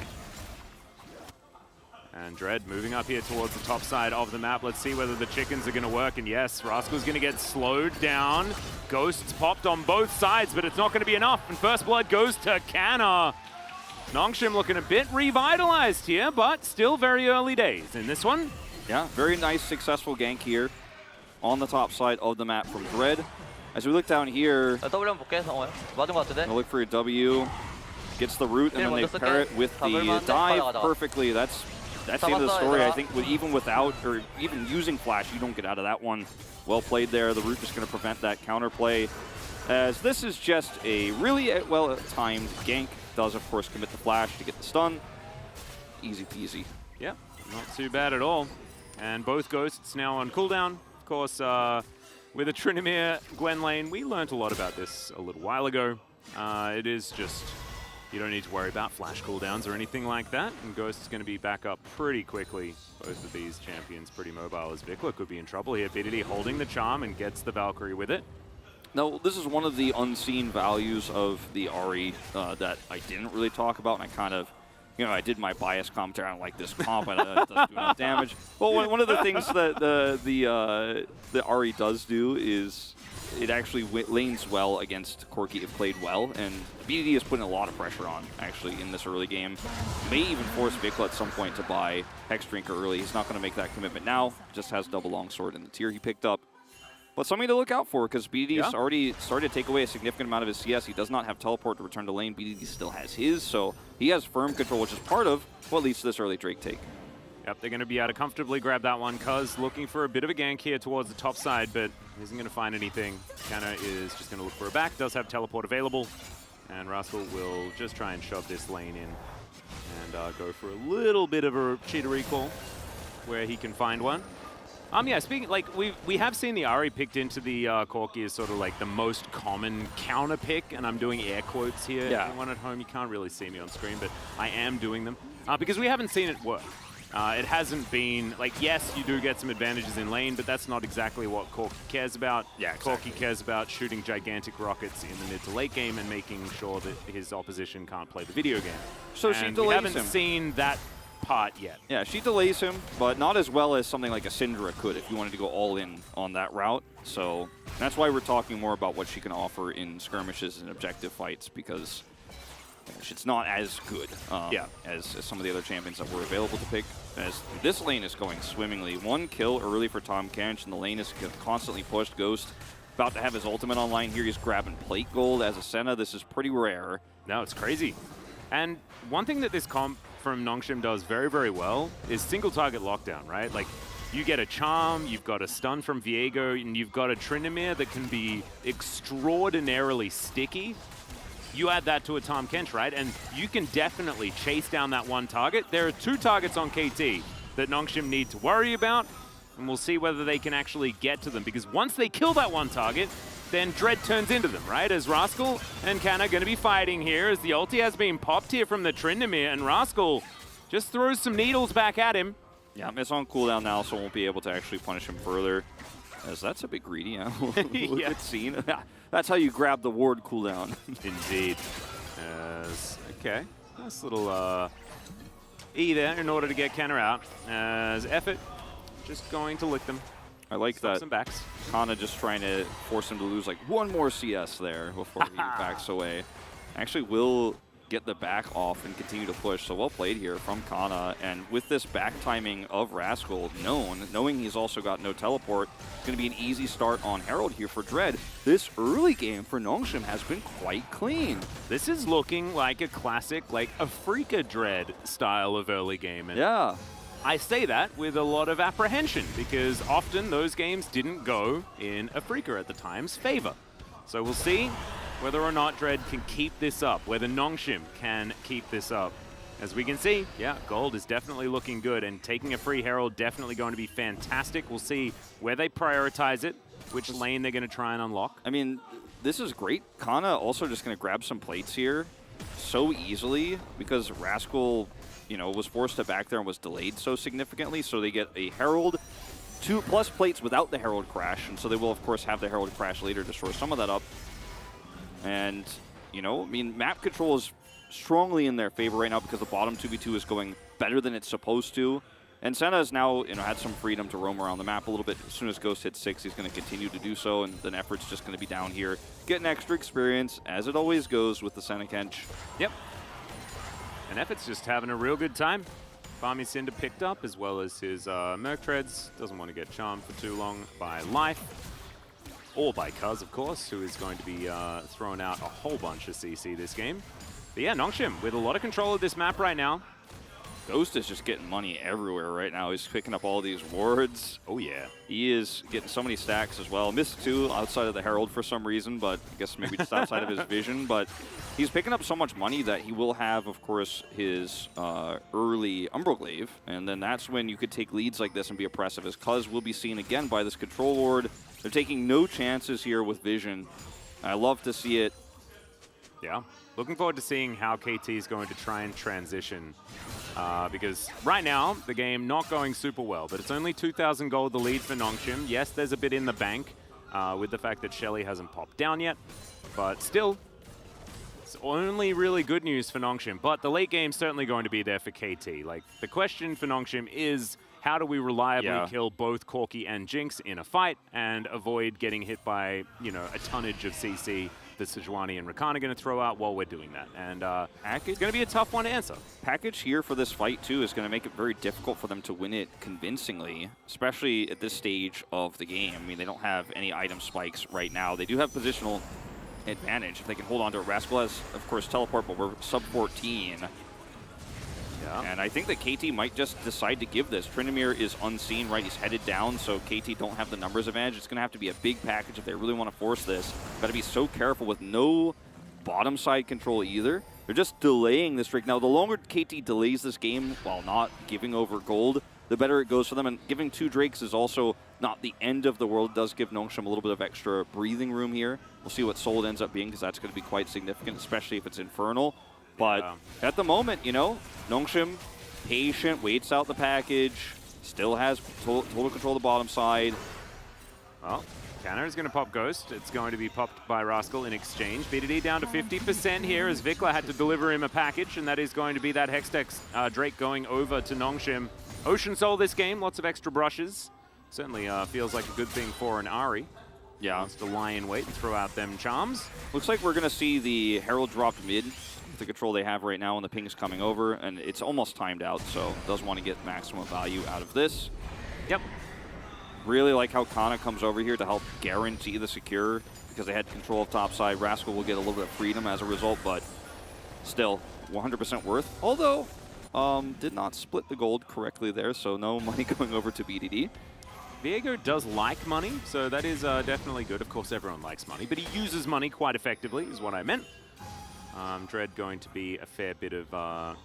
And Dread moving up here towards the top side of the map. Let's see whether the chickens are going to work. And yes, Rascal's going to get slowed down. Ghosts popped on both sides, but it's not going to be enough. And First Blood goes to Canna. Nongshim looking a bit revitalized here, but still very early days in this one. Yeah, very nice, successful gank here on the top side of the map from Dread. As we look down here, W 볼게, 성호야. 맞은 것 같은데? we'll look for a W. Gets the root, and then they pair it with the dive perfectly. That's the end of the story. I think even without, or even using flash, you don't get out of that one. Well played there. The root just going to prevent that counterplay. As this is just a really well-timed gank. Does, of course, commit the flash to get the stun. Easy peasy. Yeah, not too bad at all. And both Ghosts now on cooldown. Of course, with a Tryndamere Gwen lane, we learned a lot about this a little while ago. It is just... You don't need to worry about flash cooldowns or anything like that, and Ghost is going to be back up pretty quickly. Both of these champions pretty mobile, as Vikla could be in trouble here. Biddy holding the charm and gets the Valkyrie with it. Now, this is one of the unseen values of the Ahri that I didn't really talk about, and I kind of, you know, I did my bias commentary on like this comp, and it doesn't do enough damage. Well, one of the things that the Ahri does do is it actually lanes well against Corki if played well, and BDD is putting a lot of pressure on, actually, in this early game. May even force Vikla at some point to buy Hex Drinker early. He's not going to make that commitment now, just has double longsword in the tier he picked up. But something to look out for, because BDD has already started to take away a significant amount of his CS. He does not have teleport to return to lane. BDD still has his, so he has firm control, which is part of what leads to this early Drake take. Yep, they're going to be able to comfortably grab that one. Cuz looking for a bit of a gank here towards the top side, but isn't going to find anything. Canna is just going to look for a back. Does have teleport available. And Rascal will just try and shove this lane in and go for a little bit of a cheater recall where he can find one. Yeah, speaking, like, we have seen the Ahri picked into the Corki as sort of like the most common counter pick, and I'm doing air quotes here. Yeah. Everyone at home, you can't really see me on screen, but I am doing them because we haven't seen it work. It hasn't been, like, yes, you do get some advantages in lane, but that's not exactly what Corki cares about. Yeah, exactly. Corki cares about shooting gigantic rockets in the mid to late game and making sure that his opposition can't play the video game. So she delays we haven't him. seen that part yet. Yeah, she delays him, but not as well as something like a Syndra could if you wanted to go all in on that route. So that's why we're talking more about what she can offer in skirmishes and objective fights, because it's not as good as some of the other champions that were available to pick. As this lane is going swimmingly. One kill early for Tom Kench, and the lane is constantly pushed. Ghost about to have his ultimate online here. He's grabbing plate gold as a Senna. This is pretty rare. No, it's crazy. And one thing that this comp from Nongshim does very, very well is single target lockdown, right? Like, you get a charm, you've got a stun from Viego, and you've got a Tryndamere that can be extraordinarily sticky. You add that to a Tahm Kench, right? And you can definitely chase down that one target. There are 2 targets on KT that Nongshim need to worry about, and we'll see whether they can actually get to them, because once they kill that one target, then Dread turns into them, right? As Rascal and Kana going to be fighting here, as the ulti has been popped here from the Tryndamere, and Rascal just throws some needles back at him. Yeah, it's on cooldown now, so won't be able to actually punish him further. As that's a bit greedy, yeah. Yeah. Good scene. That's how you grab the ward cooldown. Indeed. Okay, nice little E there in order to get Kenner out. As Effort just going to lick them. I like Stops that. and backs. Kana just trying to force him to lose like one more CS there before he backs away. Actually will get the back off and continue to push. So well played here from Kana. And with this back timing of Rascal knowing he's also got no teleport, it's going to be an easy start on Herald here for Dread. This early game for Nongshim has been quite clean. This is looking like a classic, like a Freaka Dread style of early game. And Yeah. I say that with a lot of apprehension, because often those games didn't go in a Freaka at the time's favor. So we'll see whether or not Dread can keep this up, whether Nongshim can keep this up. As we can see, yeah, gold is definitely looking good, and taking a free Herald definitely going to be fantastic. We'll see where they prioritize it, which lane they're going to try and unlock. I mean, this is great. Kana also just going to grab some plates here so easily because Rascal, you know, was forced to back there and was delayed so significantly. So they get a Herald, 2+ plates without the Herald crash, and so they will, of course, have the Herald crash later to shore some of that up. And, you know, I mean, map control is strongly in their favor right now because the bottom 2v2 is going better than it's supposed to. And Senna has now, you know, had some freedom to roam around the map a little bit. As soon as Ghost hits 6, he's going to continue to do so, and then Effort's just going to be down here, getting extra experience, as it always goes with the Senna Kench. Yep. And Effort's just having a real good time. Farming Cinder picked up, as well as his Merc Treads. Doesn't want to get charmed for too long by Life. Or by Cuz, of course, who is going to be throwing out a whole bunch of CC this game. But yeah, Nongshim with a lot of control of this map right now. Ghost is just getting money everywhere right now. He's picking up all these wards. Oh, yeah. He is getting so many stacks as well. Missed 2 outside of the Herald for some reason, but I guess maybe just outside of his vision. But he's picking up so much money that he will have, of course, his early Umbroglaive. And then that's when you could take leads like this and be oppressive, as Cuz will be seen again by this control ward. They're taking no chances here with vision. I love to see it. Yeah. Looking forward to seeing how KT is going to try and transition. Because right now, the game not going super well, but it's only 2,000 gold the lead for Nongshim. Yes, there's a bit in the bank with the fact that Shelly hasn't popped down yet, but still, it's only really good news for Nongshim. But the late game's certainly going to be there for KT. Like, the question for Nongshim is, how do we reliably kill both Corki and Jinx in a fight and avoid getting hit by, you know, a tonnage of CC that Sejuani and Rakan are going to throw out while we're doing that? And it's going to be a tough one to answer. Package here for this fight, too, is going to make it very difficult for them to win it convincingly, especially at this stage of the game. I mean, they don't have any item spikes right now. They do have positional advantage if they can hold on to it. Rascal has, of course, teleport, but we're sub 14. Yeah. And I think that KT might just decide to give this. Tryndamere is unseen, right? He's headed down, so KT don't have the numbers advantage. It's going to have to be a big package if they really want to force this. Got to be so careful with no bottom side control either. They're just delaying this streak. Now, the longer KT delays this game while not giving over gold, the better it goes for them. And giving 2 Drakes is also not the end of the world. It does give Nongshim a little bit of extra breathing room here. We'll see what Soul ends up being, because that's going to be quite significant, especially if it's Infernal. But at the moment, you know, Nongshim, patient, waits out the package, still has total control of the bottom side. Well, Canner is going to pop Ghost. It's going to be popped by Rascal in exchange. BDD down to 50% here, as Vikla had to deliver him a package, and that is going to be that Hextech Drake going over to Nongshim. Ocean Soul this game, lots of extra brushes. Certainly feels like a good thing for an Ahri. Yeah. Wants to lie in wait and throw out them charms. Looks like we're going to see the Herald dropped mid, the control they have right now, and the ping's coming over, and it's almost timed out, so does want to get maximum value out of this. Yep. Really like how Kana comes over here to help guarantee the secure, because they had control of topside. Rascal will get a little bit of freedom as a result, but still 100% worth. Although, did not split the gold correctly there, so no money going over to BDD. Viego does like money, so that is definitely good. Of course, everyone likes money, but he uses money quite effectively, is what I meant. Dread going to be a fair bit of,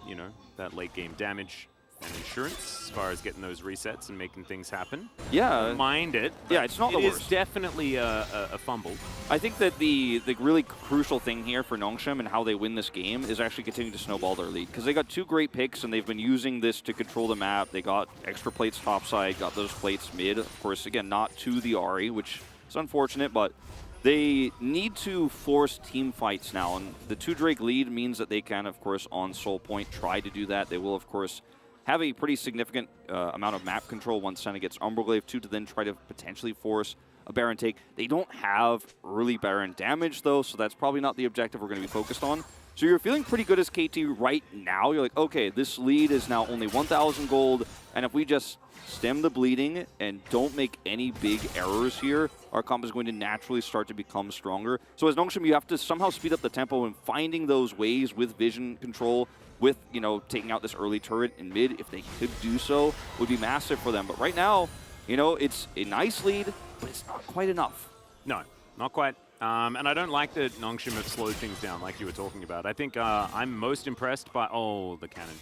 you know, that late game damage and insurance as far as getting those resets and making things happen. Yeah. Don't mind it. Yeah, it's not the worst. It is definitely a fumble. I think that the really crucial thing here for Nongshim and how they win this game is actually continuing to snowball their lead. Because they got 2 great picks, and they've been using this to control the map. They got extra plates topside, got those plates mid. Of course, again, not to the Ahri, which is unfortunate, but they need to force team fights now. And the 2 Drake lead means that they can, of course, on Soul Point, try to do that. They will, of course, have a pretty significant amount of map control once Senna gets Umberglaive 2 to then try to potentially force a Baron take. They don't have early Baron damage, though, so that's probably not the objective we're going to be focused on. So you're feeling pretty good as KT right now. You're like, okay, this lead is now only 1,000 gold, and if we just stem the bleeding and don't make any big errors here, our comp is going to naturally start to become stronger. So as Nongshim, you have to somehow speed up the tempo and finding those ways with vision control, with, you know, taking out this early turret in mid, if they could do so, would be massive for them. But right now, you know, it's a nice lead, but it's not quite enough. No, not quite. And I don't like that Nongshim have slowed things down like you were talking about. I think I'm most impressed by, oh, the cannon.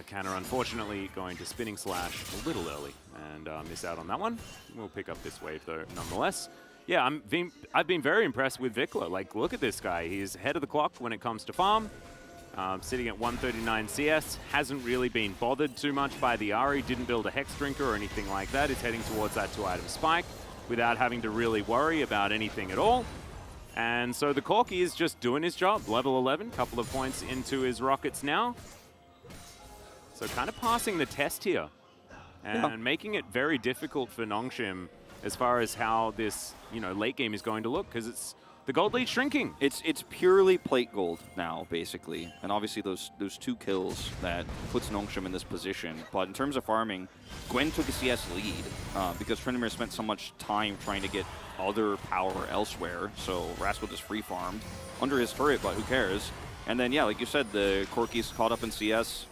Canner unfortunately going to Spinning Slash a little early and miss out on that one. We'll pick up this wave though nonetheless. Yeah, I've been very impressed with Vikla. Like, look at this guy. He's ahead of the clock when it comes to farm. Sitting at 139 CS, hasn't really been bothered too much by the Ahri, didn't build a Hex Drinker or anything like that. Is heading towards that 2-item spike without having to really worry about anything at all. And so the Corki is just doing his job. Level 11, couple of points into his rockets now. So kind of passing the test here and making it very difficult for Nongshim as far as how this, you know, late game is going to look, because it's the gold lead shrinking. It's purely plate gold now, basically. And obviously those 2 kills that puts Nongshim in this position. But in terms of farming, Gwen took a CS lead because Tryndamere spent so much time trying to get other power elsewhere. So Rascal just free farmed under his turret, but who cares? And then, yeah, like you said, the Corki's caught up in CS.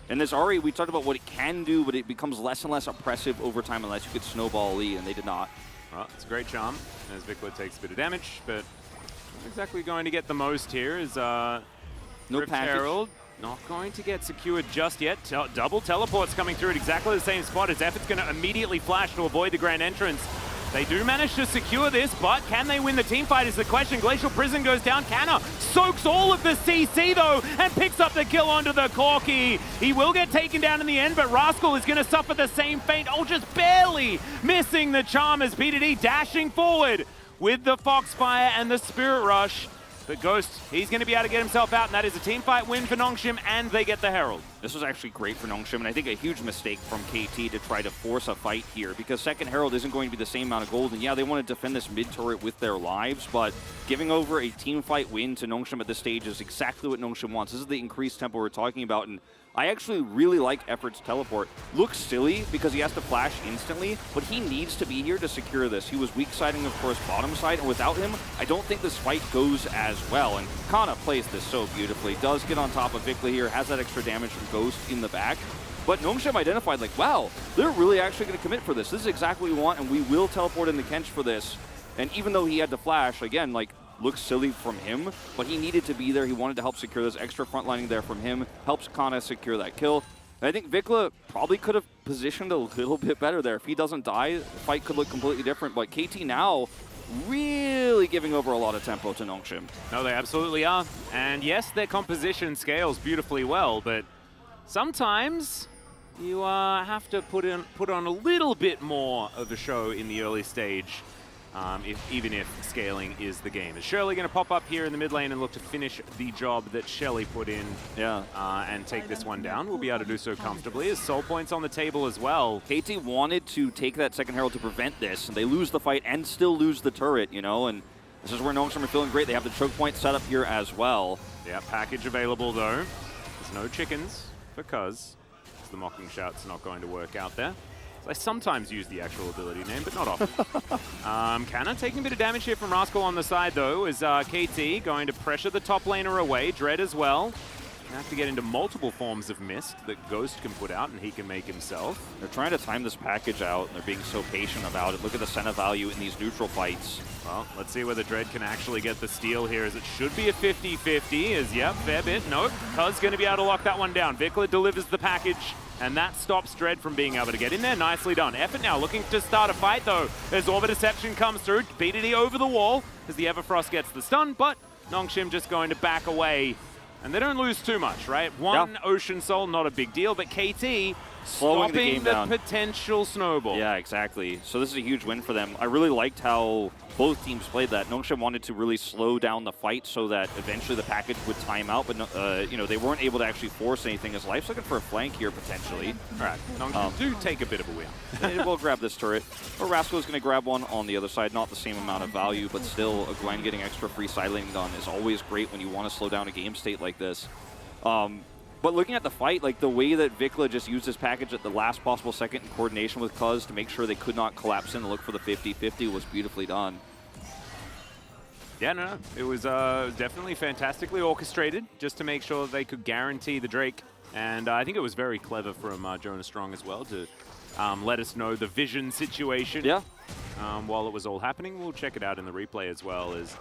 And this Ahri, we talked about what it can do, but it becomes less and less oppressive over time unless you could snowball a lead, and they did not. Well, it's a great charm as Vikla takes a bit of damage, but not exactly going to get the most here is no Rift package. Herald not going to get secured just yet. Double teleports coming through at exactly the same spot as Effort's going to immediately flash to avoid the grand entrance. They do manage to secure this, but can they win the team fight is the question. Glacial Prison goes down. Canna soaks all of the CC though and picks up the kill onto the Corki. He will get taken down in the end, but Rascal is going to suffer the same fate. Oh, just barely missing the charm as PDD dashing forward with the Foxfire and the Spirit Rush. But Ghost, he's going to be able to get himself out, and that is a team fight win for Nongshim, and they get the Herald. This was actually great for Nongshim, and I think a huge mistake from KT to try to force a fight here, because second Herald isn't going to be the same amount of gold, and yeah, they want to defend this mid-turret with their lives, but giving over a team fight win to Nongshim at this stage is exactly what Nongshim wants. This is the increased tempo we're talking about, and I actually really like Effort's teleport. Looks silly because he has to flash instantly, but he needs to be here to secure this. He was weak siding, of course, bottom side, and without him, I don't think this fight goes as well. And Kana plays this so beautifully. Does get on top of Vikla here, has that extra damage from Ghost in the back. But Nongshim identified, like, wow, they're really actually going to commit for this. This is exactly what we want, and we will teleport in the Kench for this. And even though he had to flash, again, like, looks silly from him, but he needed to be there. He wanted to help secure this extra frontlining there from him. Helps Kana secure that kill. And I think Vikla probably could have positioned a little bit better there. If he doesn't die, the fight could look completely different. But KT now really giving over a lot of tempo to Nongshim. No, they absolutely are. And yes, their composition scales beautifully well, but sometimes you have to put on a little bit more of a show in the early stage. Even if scaling is the game. Is Shirley going to pop up here in the mid lane and look to finish the job that Shelly put in and take this one down? We'll be able to do so comfortably as Soul Point's on the table as well. KT wanted to take that second Herald to prevent this, and they lose the fight and still lose the turret, you know, and this is where Nongshim are feeling great. They have the choke point set up here as well. Yeah, package available though. There's no chickens because the Mocking Shout's not going to work out there. I sometimes use the actual ability name, but not often. Canna taking a bit of damage here from Rascal on the side, though, is KT going to pressure the top laner away. Dread as well. Have to get into multiple forms of mist that Ghost can put out and he can make himself. They're trying to time this package out, and they're being so patient about it. Look at the Senna value in these neutral fights. Well, let's see whether Dread can actually get the steal here, as it should be a 50-50, as, yep, fair bit. Nope, Cuz going to be able to lock that one down. Vikla delivers the package, and that stops Dread from being able to get in there. Nicely done. Effort now looking to start a fight, though, as Orbit Deception comes through. BDD over the wall as the Everfrost gets the stun, but Nongshim just going to back away. And they don't lose too much, right? One Ocean Soul, not a big deal, but KT Slowing the stopping game down. potential snowball. Yeah, exactly. So this is a huge win for them. I really liked how both teams played that. Nongshim wanted to really slow down the fight so that eventually the package would time out, but you know, they weren't able to actually force anything, as Life's looking for a flank here potentially. All right, Nongshim do take a bit of a wheel. And we'll grab this turret. Or Rascal is going to grab one on the other side. Not the same amount of value, but still a Gwen getting extra free side laning done is always great when you want to slow down a game state like this. But looking at the fight, like the way that Vikla just used his package at the last possible second in coordination with Cuz to make sure they could not collapse in and look for the 50-50 was beautifully done. Yeah, no. It was definitely fantastically orchestrated just to make sure they could guarantee the Drake. And I think it was very clever from Jonas Strong as well to let us know the vision situation. Yeah. While it was all happening. We'll check it out in the replay as well. As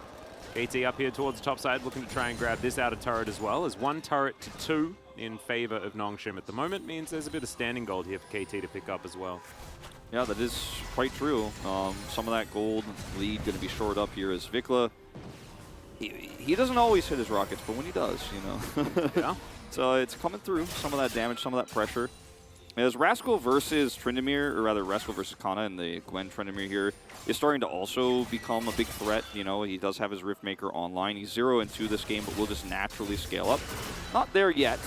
KT up here towards the top side looking to try and grab this outer turret as well. As 1 turret to 2 in favor of Nongshim at the moment means there's a bit of standing gold here for KT to pick up as well. Yeah, that is quite true. Some of that gold lead going to be shored up here as Vikla. He doesn't always hit his rockets, but when he does, you know. Yeah. So it's coming through, some of that damage, some of that pressure. As Rascal versus Tryndamere, or rather Rascal versus Kana and the Gwen Tryndamere here, is starting to also become a big threat. You know, he does have his Riftmaker online. He's 0-2 this game, but will just naturally scale up. Not there yet.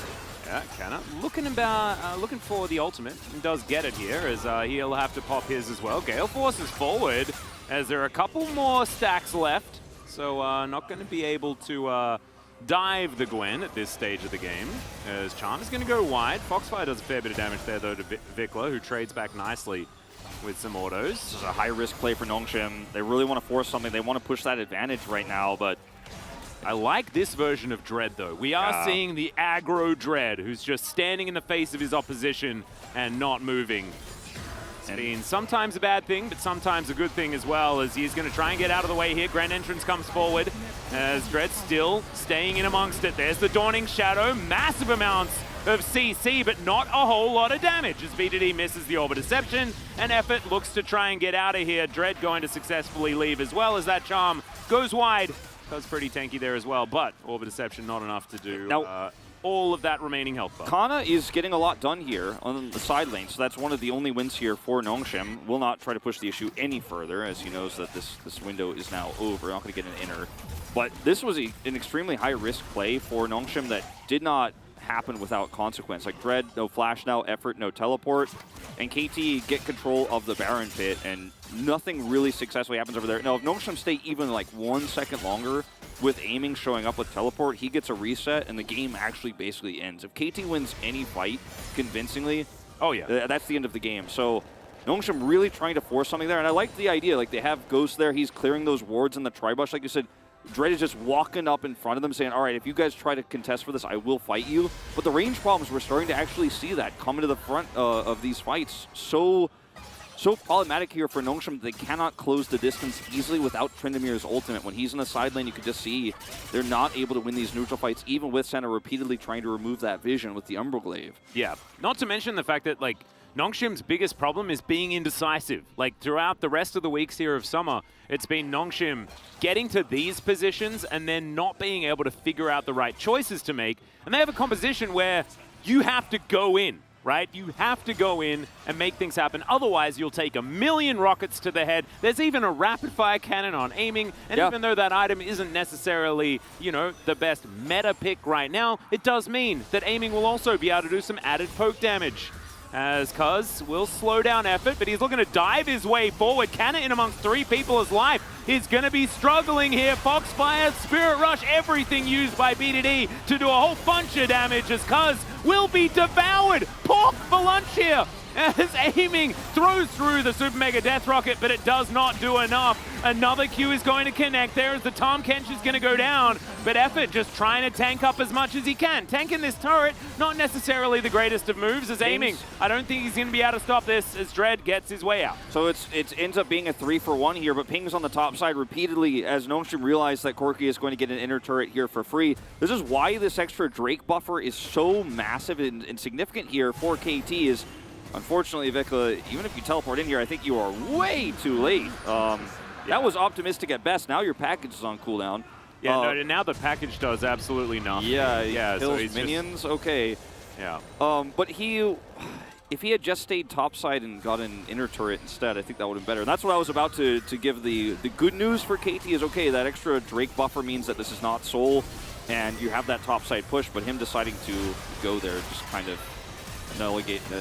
Yeah, Canna looking for the ultimate, and does get it here, as he'll have to pop his as well. Gale forces forward, as there are a couple more stacks left, so not going to be able to dive the Gwen at this stage of the game, as Charm is going to go wide. Foxfire does a fair bit of damage there, though, to Vikla, who trades back nicely with some autos. This is a high-risk play for Nongshim. They really want to force something. They want to push that advantage right now, but I like this version of Dread, though. We are seeing the aggro Dread, who's just standing in the face of his opposition and not moving. It's been sometimes a bad thing, but sometimes a good thing as well, as he's going to try and get out of the way here. Grand Entrance comes forward, as Dread still staying in amongst it. There's the Dawning Shadow, massive amounts of CC, but not a whole lot of damage, as BDD misses the Orbit Deception, and Effort looks to try and get out of here. Dread going to successfully leave as well, as that Charm goes wide. That's pretty tanky there as well, but Orbit Deception not enough to do all of that remaining health bar. Kana is getting a lot done here on the side lane, so that's one of the only wins here for Nongshim. Will not try to push the issue any further, as he knows that this window is now over. Not going to get an inner. But this was an extremely high-risk play for Nongshim that did not happen without consequence. Like Dread, no flash now, Effort, no teleport, and KT get control of the Baron pit, and nothing really successfully happens over there. Now, if Nongshim stay even like 1 second longer with aiming showing up with teleport, he gets a reset, and the game actually basically ends. If KT wins any fight convincingly, oh yeah, that's the end of the game. So Nongshim really trying to force something there, and I like the idea. Like, they have Ghost there, he's clearing those wards in the Tribush, like you said. Dread is just walking up in front of them saying, all right, if you guys try to contest for this, I will fight you. But the range problems, we're starting to actually see that coming to the front of these fights. So problematic here for Nongshim. They cannot close the distance easily without Tryndamere's ultimate. When he's in the side lane, you can just see they're not able to win these neutral fights, even with Senna repeatedly trying to remove that vision with the Umbral Yeah, not to mention the fact that, like, Nongshim's biggest problem is being indecisive. Like, throughout the rest of the weeks here of Summer, it's been Nongshim getting to these positions and then not being able to figure out the right choices to make. And they have a composition where you have to go in, right? You have to go in and make things happen. Otherwise, you'll take 1,000,000 rockets to the head. There's even a rapid-fire cannon on aiming. And even though that item isn't necessarily, you know, the best meta pick right now, it does mean that aiming will also be able to do some added poke damage. As Cuz will slow down Effort, but he's looking to dive his way forward. Canna in amongst 3 people is life. He's going to be struggling here. Foxfire, Spirit Rush, everything used by BDD to do a whole bunch of damage, as Cuz will be devoured. Pork for lunch here. As aiming throws through the Super Mega Death Rocket, but it does not do enough. Another Q is going to connect there as the Tom Kench is going to go down, but Effort just trying to tank up as much as he can. Tanking this turret, not necessarily the greatest of moves as aiming. I don't think he's going to be able to stop this as Dread gets his way out. So it ends up being a 3-for-1 here, but pings on the top side repeatedly as Nongshim realized that Corki is going to get an inner turret here for free. This is why this extra Drake buffer is so massive and significant here for KT is, unfortunately, Vikla, even if you teleport in here, I think you are way too late. That was optimistic at best. Now your package is on cooldown. Yeah, no, now the package does absolutely nothing. Yeah, so kills minions, okay. Yeah. But if he had just stayed topside and got an inner turret instead, I think that would have been better. And that's what I was about to give the good news for KT is, okay, that extra Drake buffer means that this is not Soul, and you have that topside push, but him deciding to go there just kind of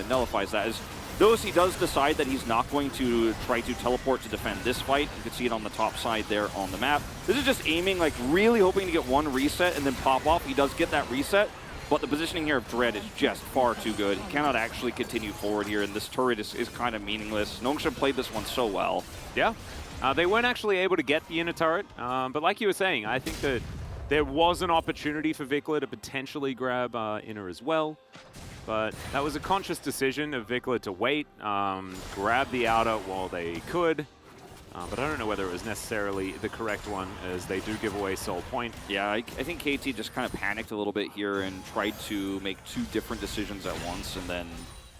nullifies that. Notice he does decide that he's not going to try to teleport to defend this fight. You can see it on the top side there on the map. This is just aiming, like really hoping to get one reset and then pop off. He does get that reset, but the positioning here of Dread is just far too good. He cannot actually continue forward here, and this turret is kind of meaningless. Nongshim played this one so well. Yeah. They weren't actually able to get the inner turret, but like you were saying, I think that there was an opportunity for Vikla to potentially grab inner as well. But that was a conscious decision of Vikla to wait, grab the outer while they could. But I don't know whether it was necessarily the correct one, as they do give away Soul Point. Yeah, I think KT just kind of panicked a little bit here and tried to make two different decisions at once. And then,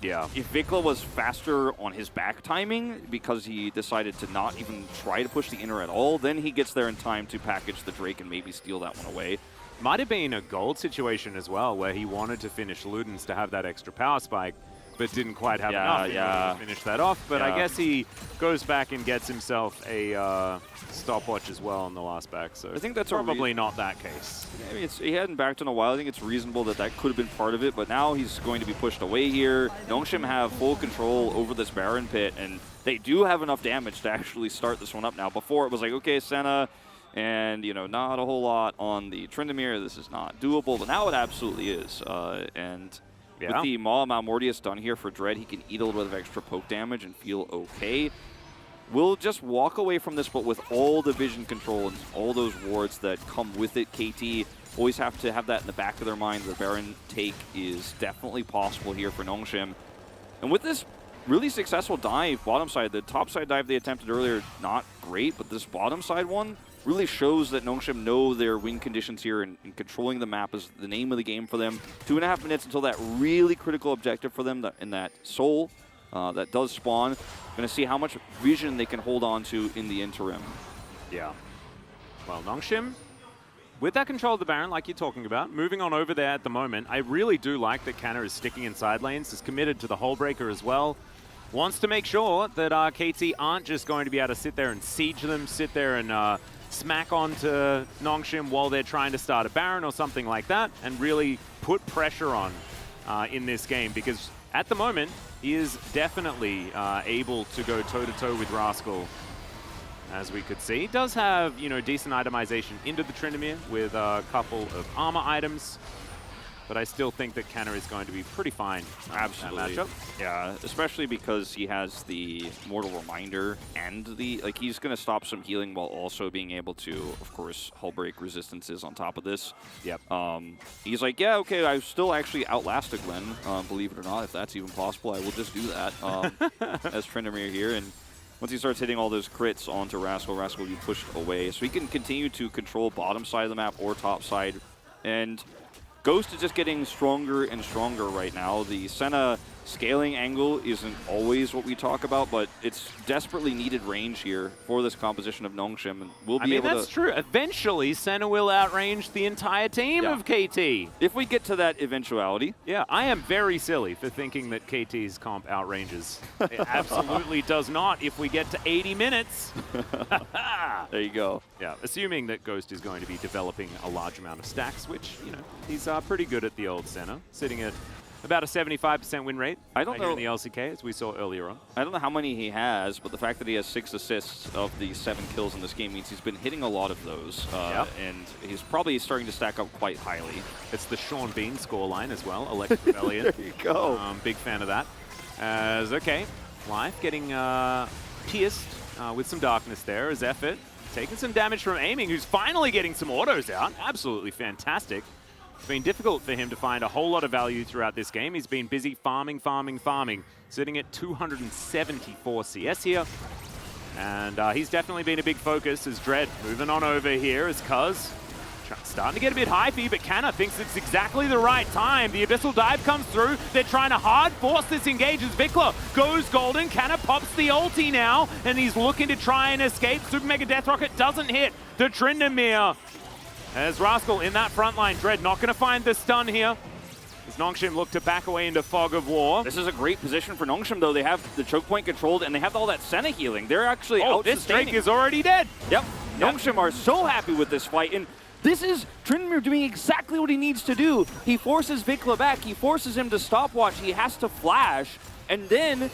yeah, if Vikla was faster on his back timing because he decided to not even try to push the inner at all, then he gets there in time to package the Drake and maybe steal that one away. Might have been a gold situation as well, where he wanted to finish Ludens to have that extra power spike, but didn't quite have enough to finish that off. But I guess he goes back and gets himself a stopwatch as well on the last back. So I think that's probably not that case. I mean, he hadn't backed in a while. I think it's reasonable that that could have been part of it, but now he's going to be pushed away here. Nongshim have full control over this Baron pit, and they do have enough damage to actually start this one up now. Before it was like, okay, Senna, and, you know, not a whole lot on the Tryndamere. This is not doable, but now it absolutely is. With the Maw Malmortius done here for Dread, he can eat a little bit of extra poke damage and feel okay. We'll just walk away from this, but with all the vision control and all those wards that come with it, KT always have to have that in the back of their mind. The Baron take is definitely possible here for Nongshim. And with this really successful dive, bottom side, the top side dive they attempted earlier, not great, but this bottom side one really shows that Nongshim know their win conditions here, and controlling the map is the name of the game for them. 2.5 minutes until that really critical objective for them in that Soul that does spawn. Going to see how much vision they can hold on to in the interim. Yeah. Well, Nongshim, with that control of the Baron, like you're talking about, moving on over there at the moment, I really do like that Canna is sticking in side lanes, is committed to the Hull Breaker as well. Wants to make sure that KT aren't just going to be able to sit there and siege them, sit there and smack onto Nongshim while they're trying to start a Baron or something like that, and really put pressure on in this game, because at the moment he is definitely able to go toe-to-toe with Rascal, as we could see. He does have, you know, decent itemization into the Tryndamere with a couple of armor items, but I still think that Canna is going to be pretty fine in that matchup. Yeah, especially because he has the Mortal Reminder and the, like, he's going to stop some healing while also being able to, of course, hull break resistances on top of this. Yep. He's like, yeah, okay, I still actually outlast a Glenn, believe it or not. If that's even possible, I will just do that as Tryndamere here. And once he starts hitting all those crits onto Rascal, Rascal will be pushed away. So he can continue to control bottom side of the map or top side. And Ghost is just getting stronger and stronger right now. The Senna scaling angle isn't always what we talk about, but it's desperately needed range here for this composition of Nongshim, and we'll be able to... that's true. Eventually, Senna will outrange the entire team of KT. If we get to that eventuality. Yeah, I am very silly for thinking that KT's comp outranges. It absolutely does not if we get to 80 minutes. There you go. Yeah, assuming that Ghost is going to be developing a large amount of stacks, which, you know, he's pretty good at the old Senna, sitting at about a 75% win rate. I don't know in the LCK, as we saw earlier on. I don't know how many he has, but the fact that he has 6 assists of the 7 kills in this game means he's been hitting a lot of those, and he's probably starting to stack up quite highly. It's the Sean Bean scoreline as well, Electric Rebellion. There you go. Big fan of that. As, okay, Life getting pierced with some darkness there as Effort. Taking some damage from Aiming, who's finally getting some autos out. Absolutely fantastic. It's been difficult for him to find a whole lot of value throughout this game. He's been busy farming, sitting at 274 CS here. And he's definitely been a big focus as Dread moving on over here as Cuz starting to get a bit hypey, but Canna thinks it's exactly the right time. The Abyssal Dive comes through. They're trying to hard force this engage as Vikla goes golden. Canna pops the ulti now, and he's looking to try and escape. Super Mega Death Rocket doesn't hit the Tryndamere. As Rascal in that front line. Dread not going to find the stun here. As Nongshim look to back away into Fog of War. This is a great position for Nongshim, though. They have the choke point controlled, and they have all that Senna healing. They're actually out this Drake is already dead. Yep. Nongshim are so happy with this fight, and this is Tryndamere doing exactly what he needs to do. He forces Vikla back. He forces him to stopwatch. He has to flash. And then,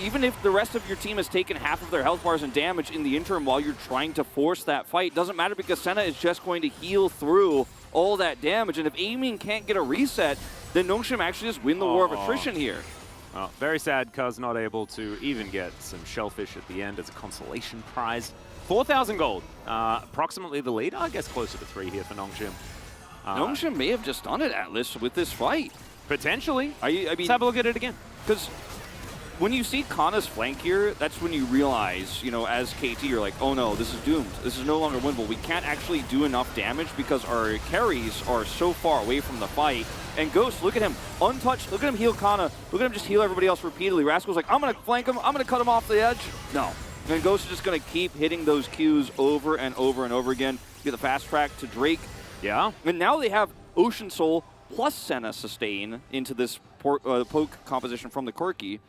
even if the rest of your team has taken half of their health bars and damage in the interim while you're trying to force that fight, doesn't matter because Senna is just going to heal through all that damage. And if Aiming can't get a reset, then Nongshim actually just win the war of attrition here. Well, very sad, Cuz not able to even get some shellfish at the end as a consolation prize. 4,000 gold, approximately the lead. I guess closer to 3 here for Nongshim. Nongshim may have just done it, Atlas, with this fight. Potentially. I mean, let's have a look at it again. Because when you see Kanna's flank here, that's when you realize, you know, as KT, you're like, oh no, this is doomed. This is no longer winnable. We can't actually do enough damage because our carries are so far away from the fight. And Ghost, look at him, untouched. Look at him heal Kanna. Look at him just heal everybody else repeatedly. Rascal's like, I'm going to flank him. I'm going to cut him off the edge. No. And Ghost is just going to keep hitting those Qs over and over and over again. Get the fast track to Drake. Yeah. And now they have Ocean Soul plus Senna sustain into this poke composition from the Corki.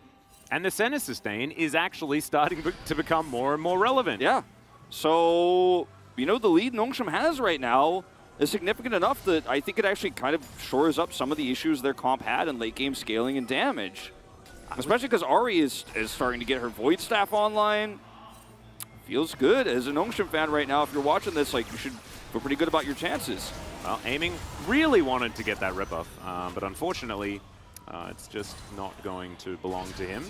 And the Senna sustain is actually starting to become more and more relevant. Yeah. So, you know, the lead Nongshim has right now is significant enough that I think it actually kind of shores up some of the issues their comp had in late game scaling and damage. Especially because Ari is starting to get her Void Staff online. Feels good as a Nongshim fan right now. If you're watching this, like, you should feel pretty good about your chances. Well, Aiming really wanted to get that rebuff, but unfortunately, it's just not going to belong to him.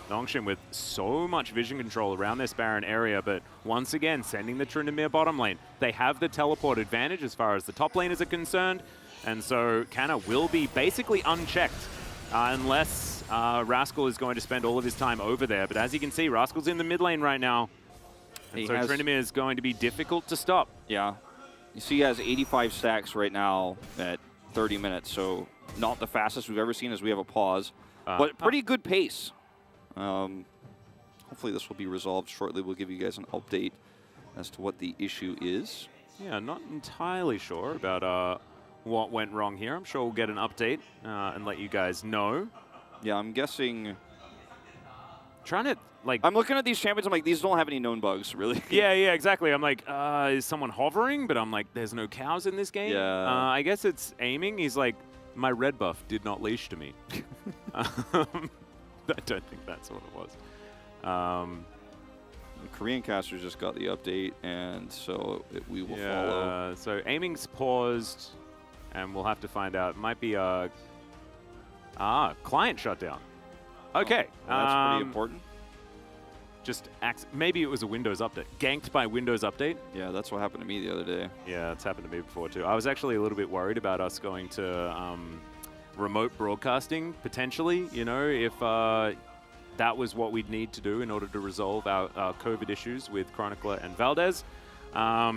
Nongshim with so much vision control around this Baron area, but once again, sending the Tryndamere bottom lane. They have the teleport advantage as far as the top laners are concerned, and so Canna will be basically unchecked unless Rascal is going to spend all of his time over there. But as you can see, Rascal's in the mid lane right now, and so Tryndamere is going to be difficult to stop. Yeah. You see he has 85 stacks right now at 30 minutes, so not the fastest we've ever seen as we have a pause, but pretty good pace. Hopefully this will be resolved shortly. We'll give you guys an update as to what the issue is. Yeah, not entirely sure about what went wrong here. I'm sure we'll get an update and let you guys know. Yeah, I'm guessing... Trying to, like... I'm looking at these champions, I'm like, these don't have any known bugs, really. Yeah, exactly. I'm like, is someone hovering? But I'm like, there's no cows in this game. Yeah. I guess it's Aiming. He's like, my red buff did not leash to me. I don't think that's what it was. The Korean casters just got the update, and so we will follow. So Aiming's paused, and we'll have to find out. It might be a client shutdown. Okay. Well, that's pretty important. Just maybe it was a Windows update. Ganked by Windows update. Yeah, that's what happened to me the other day. Yeah, it's happened to me before too. I was actually a little bit worried about us going to remote broadcasting potentially. You know, if that was what we'd need to do in order to resolve our COVID issues with Chronicler and Valdez.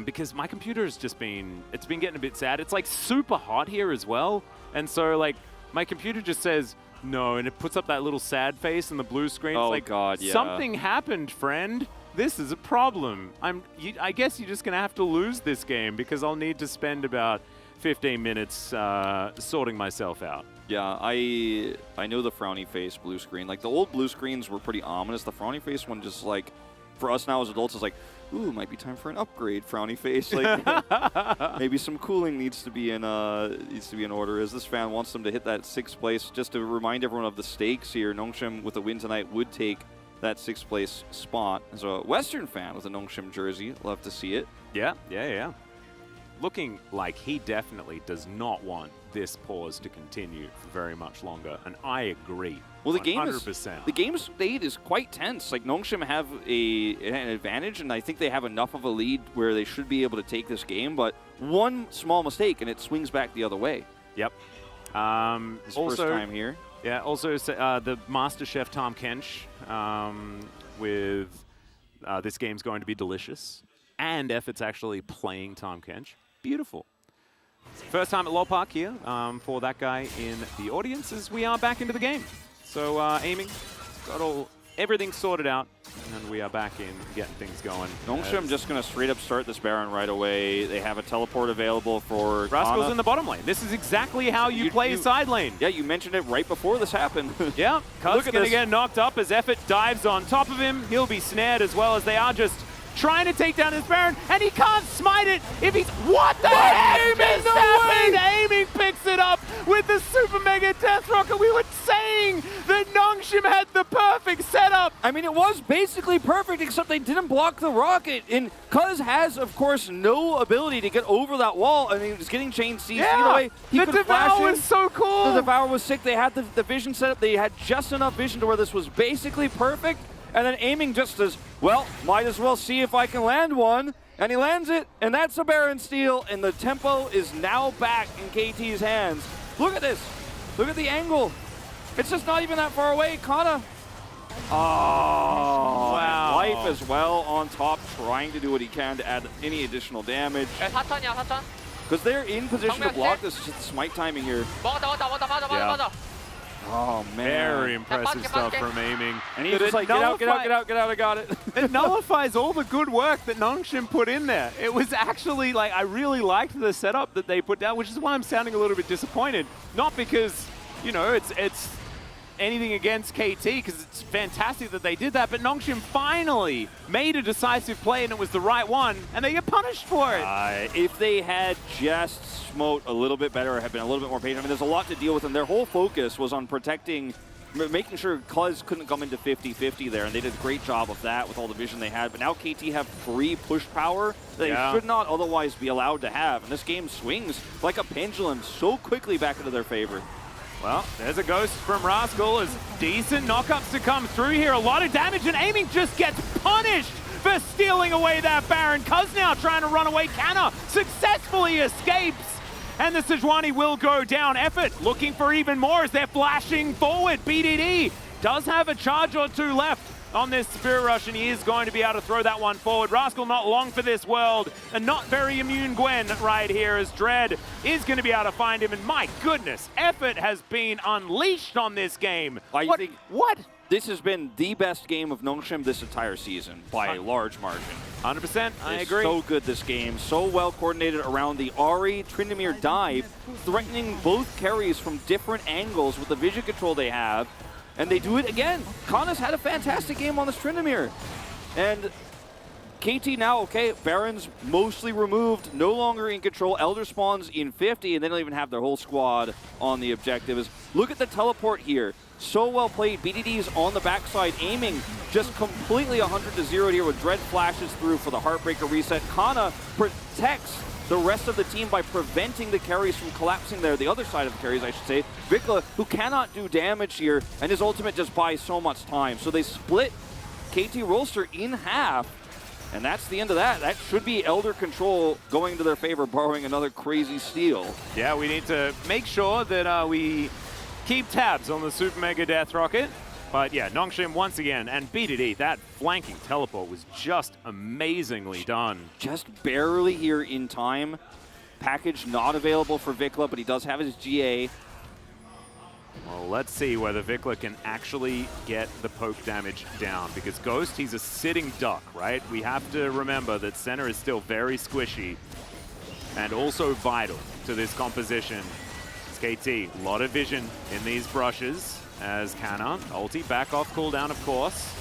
Because my computer has just it's been getting a bit sad. It's like super hot here as well. And so like my computer just says no, and it puts up that little sad face in the blue screen. Oh, it's like, God, yeah. Something happened, friend. This is a problem. I guess you're just going to have to lose this game because I'll need to spend about 15 minutes sorting myself out. Yeah, I know the frowny face blue screen. Like, the old blue screens were pretty ominous. The frowny face one just, like, for us now as adults is like, ooh, might be time for an upgrade, frowny face. Like, maybe some cooling needs to be in order. As this fan wants them to hit that 6th place, just to remind everyone of the stakes here. Nongshim with a win tonight would take that 6th place spot. As a Western fan with a Nongshim jersey, love to see it. Yeah. looking like he definitely does not want this pause to continue for very much longer, and I agree. Well, the 100%. game state is quite tense. Like, Nongshim have an advantage, and I think they have enough of a lead where they should be able to take this game, but one small mistake, and it swings back the other way. Yep. His first time here. Yeah, also the Master Chef Tom Kench with this game's going to be delicious, and Effort's actually playing Tom Kench. Beautiful. First time at Lol Park here for that guy in the audience as we are back into the game. So aiming, got everything sorted out, and we are back in getting things going. Nongshim just going to straight up start this Baron right away. They have a teleport available for Rascal's Kana. in the bottom lane. This is exactly how you play side lane. Yeah, you mentioned it right before this happened. Yeah, Cuz going to this. get knocked up as Effort dives on top of him. He'll be snared as well as they are just trying to take down his Baron, and he can't smite it if he's... What the heck just happened? Aiming picks it up with the Super Mega Death Rocket. We were saying that Nongshim had the perfect setup. I mean, it was basically perfect, except they didn't block the rocket. And Cuz has, of course, no ability to get over that wall. I mean, he was getting chain CC away. The Devour was so cool. The Devour was sick. They had the vision set up. They had just enough vision to where this was basically perfect. And then aiming just as, well, might as well see if I can land one. And he lands it, and that's a Baron steal. And the tempo is now back in KT's hands. Look at this. Look at the angle. It's just not even that far away. Kana. Oh, wow. Life as well on top, trying to do what he can to add any additional damage. 야, 4턴이야, 4턴. Because they're in position to block this smite timing here. 맞아. Oh, man. Very impressive get stuff back. from aiming. And he's just like, get out, I got it. It nullifies all the good work that Nongshim put in there. It was actually, like, I really liked the setup that they put down, which is why I'm sounding a little bit disappointed. Not because, you know, it's anything against KT, because it's fantastic that they did that, but Nongshim finally made a decisive play, and it was the right one, and they get punished for it. If they had just smote a little bit better or had been a little bit more patient, I mean, there's a lot to deal with, and their whole focus was on protecting, making sure Cuz couldn't come into 50-50 there, and they did a great job of that with all the vision they had. But now KT have free push power that they should not otherwise be allowed to have, and this game swings like a pendulum so quickly back into their favor. Well, there's a ghost from Rascal as decent knockups to come through here. A lot of damage, and aiming just gets punished for stealing away that Baron. Cuz now trying to run away. Kana successfully escapes, and the Sejuani will go down. Effort looking for even more as they're flashing forward. BDD does have a charge or two left on this Spirit Rush, and he is going to be able to throw that one forward. Rascal not long for this world, and not very immune Gwen right here as Dread is going to be able to find him, and my goodness, Effort has been unleashed on this game. What? This has been the best game of Nongshim this entire season by a large margin. 100%, I It's agree. so good this game, so well coordinated around the Ahri Tryndamere dive, threatening both carries from different angles with the vision control they have. And they do it again. Kana's had a fantastic game on this Tryndamere. And KT now, okay, Baron's mostly removed, no longer in control. Elder spawns in 50, and they don't even have their whole squad on the objectives. Look at the teleport here. So well played. BDD's on the backside, aiming just completely 100-0 here with Dread flashes through for the Heartbreaker reset. Kana protects the rest of the team by preventing the carries from collapsing there, the other side of the carries, I should say. Vikla, who cannot do damage here, and his ultimate just buys so much time. So they split KT Rolster in half, and that's the end of that. That should be Elder control going into their favor, borrowing another crazy steal. Yeah, we need to make sure that we keep tabs on the Super Mega Death Rocket. But yeah, Nongshim once again, and BDD, that flanking teleport was just amazingly done. Just barely here in time. Package not available for Vikla, but he does have his GA. Well, let's see whether Vikla can actually get the poke damage down, because Ghost, he's a sitting duck, right? We have to remember that center is still very squishy and also vital to this composition. It's KT, a lot of vision in these brushes as Kana, ulti back off cooldown, of course,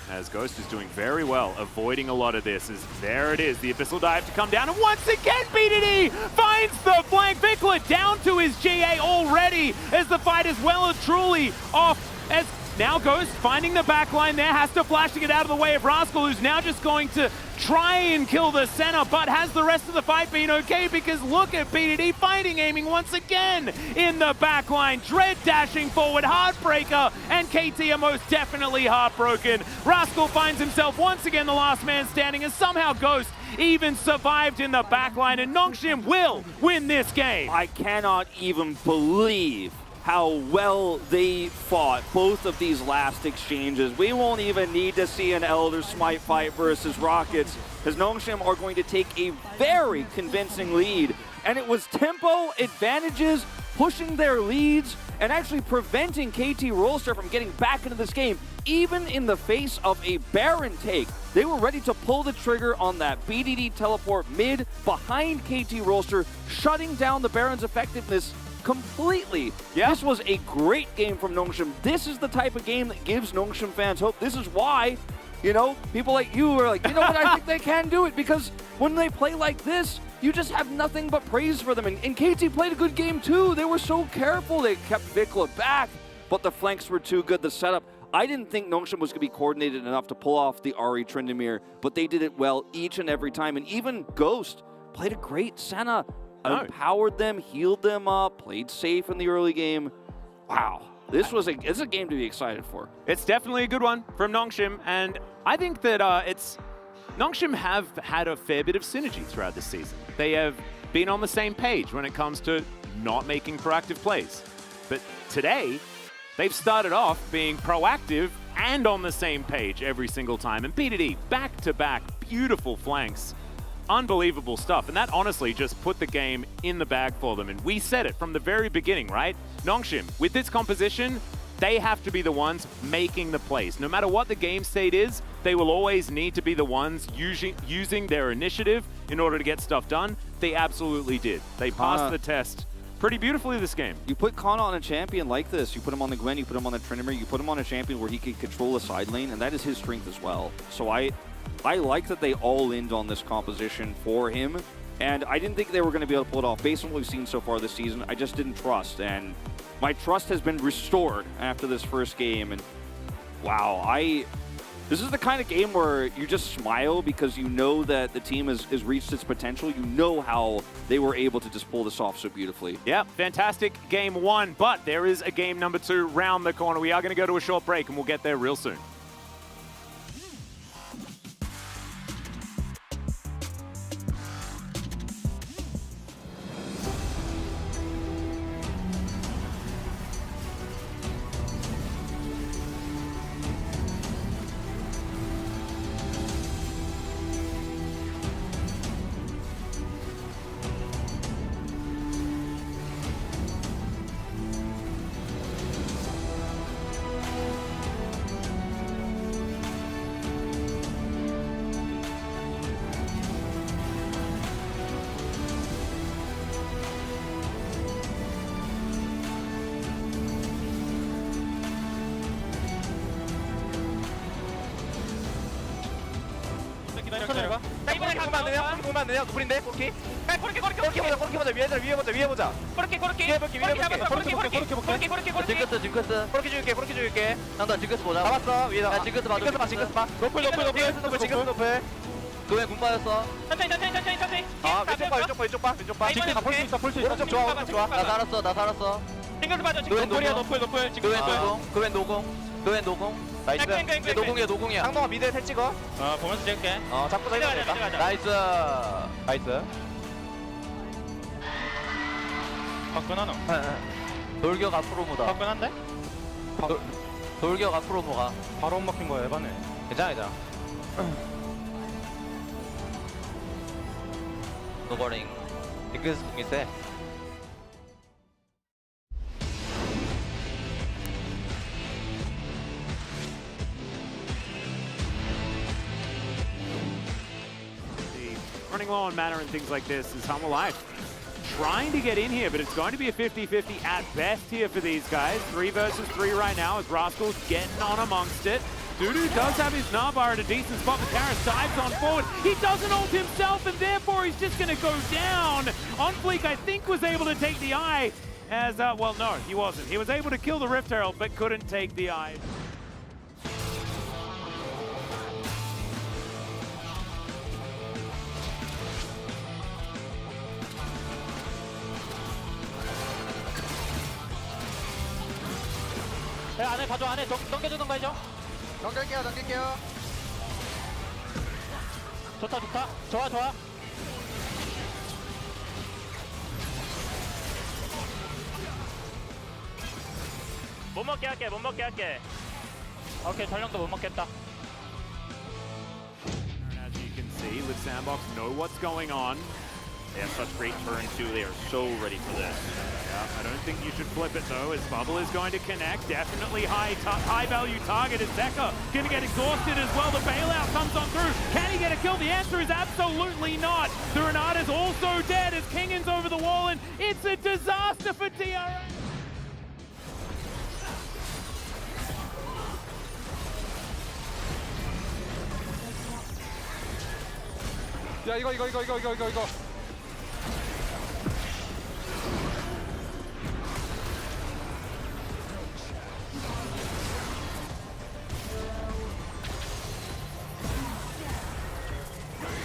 as Ghost is doing very well, avoiding a lot of this. As there it is, the Abyssal Dive to come down, and once again, BDD finds the flank. Vikla down to his GA already, as the fight is well and truly off as now Ghost finding the backline there, has to flash to get out of the way of Rascal, who's now just going to try and kill the center, but has the rest of the fight been okay? Because look at BDD fighting, aiming once again in the backline. Dread dashing forward, Heartbreaker, and KT are most definitely heartbroken. Rascal finds himself once again the last man standing, and somehow Ghost even survived in the backline, and Nongshim will win this game. I cannot even believe how well they fought both of these last exchanges. We won't even need to see an Elder Smite fight versus Rockets, because Nongshim are going to take a very convincing lead. And it was tempo advantages, pushing their leads, and actually preventing KT Rolster from getting back into this game, even in the face of a Baron take. They were ready to pull the trigger on that BDD teleport mid behind KT Rolster, shutting down the Baron's effectiveness completely. Yeah. This was a great game from Nongshim. This is the type of game that gives Nongshim fans hope. This is why, you know, people like you are like, you know what, I think they can do it, because when they play like this, you just have nothing but praise for them. And KT played a good game too. They were so careful. They kept Vikla back, but the flanks were too good. The setup, I didn't think Nongshim was going to be coordinated enough to pull off the Ahri Tryndamere, but they did it well each and every time. And even Ghost played a great Senna. Empowered them, healed them up, played safe in the early game. Wow, this is a game to be excited for. It's definitely a good one from Nongshim, and I think that Nongshim have had a fair bit of synergy throughout this season. They have been on the same page when it comes to not making proactive plays. But today, they've started off being proactive and on the same page every single time. And BDD, back-to-back, beautiful flanks. Unbelievable stuff, and that honestly just put the game in the bag for them. And we said it from the very beginning, right? Nongshim, with this composition, they have to be the ones making the plays. No matter what the game state is, they will always need to be the ones using their initiative in order to get stuff done. They absolutely did. They passed the test pretty beautifully this game. You put Kana on a champion like this, you put him on the Gwen, you put him on the Tryndamere, you put him on a champion where he can control the side lane, and that is his strength as well. So I like that they all in on this composition for him, and I didn't think they were going to be able to pull it off. Based on what we've seen so far this season, I just didn't trust, and my trust has been restored after this first game. And wow, this is the kind of game where you just smile because you know that the team has reached its potential. You know how they were able to just pull this off so beautifully. Yeah, fantastic game one, but there is a game number 2 round the corner. We are going to go to a short break, and we'll get there real soon. 자, 이번에 보면 안 되냐? 보면 안 되냐? 노플인데? 코르키? 코르키 코르키 보자. 위에 보자. 코르키 위에 볼게. 코르키 줄게. 형다 징크스 보자. 잡았어. 위에다가. 야, 징크스 봐. 징크스 봐. 노플. 징크스 노플. 그왜 궁 빠졌어? 천천히 아, 왼쪽 봐. 징크스 다 볼수 있어, 오른쪽 좋아. 나 살았어. 징크스 봐줘 노플이야, 노플 그웬 노공. 나이스. 얘 노공이야. 상동아 미드에 텔 찍어. 보면서 찍을게 잡고 살면 되겠다. 나이스. 화끈하노 돌격 앞으로 모다. 화끈한데? 돌격 앞으로 모가. 바로 못 먹힌 거야 에바네 괜찮아. 노버링. 징크스 궁이 세. Running low on mana and things like this is Humble Life trying to get in here, but it's going to be a 50-50 at best here for these guys. 3 versus 3 right now as Rascal's getting on amongst it. Dudu does have his Nabbar at a decent spot, but Terrace dives on forward. He doesn't ult himself, and therefore he's just going to go down. On Fleek, I think, was able to take the eye. As, well, no, he wasn't. He was able to kill the Rift Herald, but couldn't take the eye. 네, 안에 봐줘, 안에 넘겨주는 거 해줘. 넘길게요. 좋다, 좋다. 좋아, 좋아. 못 먹게 할게. 오케이, 전령도 못 먹겠다. As you can see, Live Sandbox know what's going on. They have such great turn too. They are so ready for this. Yeah, I don't think you should flip it though, as Bubble is going to connect. Definitely high value target. Is Zeka going to get exhausted as well? The bailout comes on through. Can he get a kill? The answer is absolutely not. The Renata's also dead as Kingan's over the wall, and it's a disaster for DRA. 야 이거.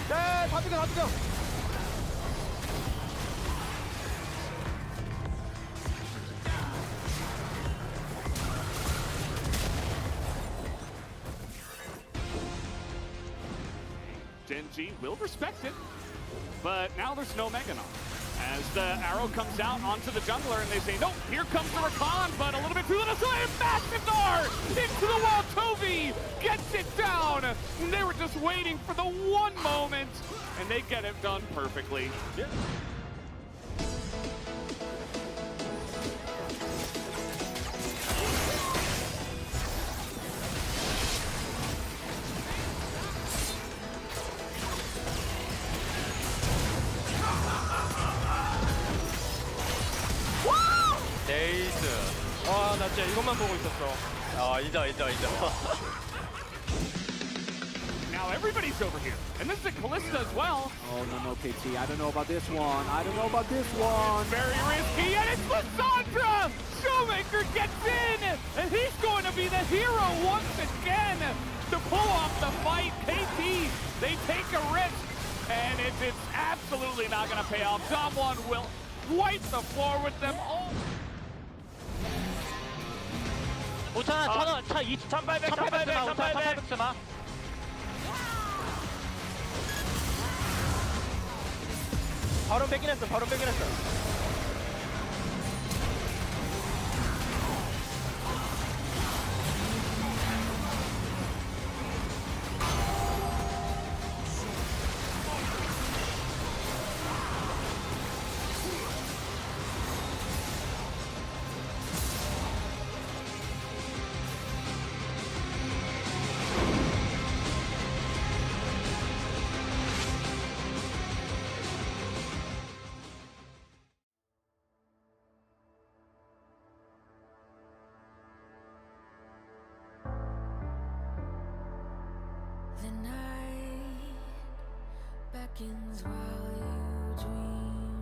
네, 다 죽여. Genji will respect it, but now there's no Meganon. As the arrow comes out onto the jungler and they say, nope, here comes the Rakan, but a little bit too little, so a massive Gnar into the wall. Toby gets it down. And they were just waiting for the one moment, and they get it done perfectly. Yeah. 네이스. 와, 나 진짜 이것만 보고 있었어. 인정. Now everybody's over here, and this is a Kalista as well. Oh, no, KT. I don't know about this one. Very risky, and it's Lissandra! Showmaker gets in, and he's going to be the hero once again to pull off the fight. KT, they take a risk, and it's absolutely not going to pay off. Someone will wipe the floor with them all. 5,000원, 1,000원, 차 1,800 쓰마. 바로 빼긴 했어. The night beckons while you dream.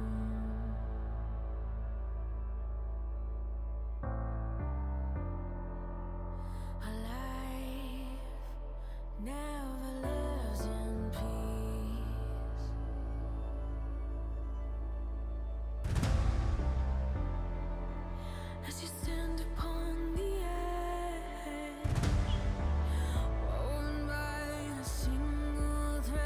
A life never lives in peace. As you stand upon the edge, woven by a single thread,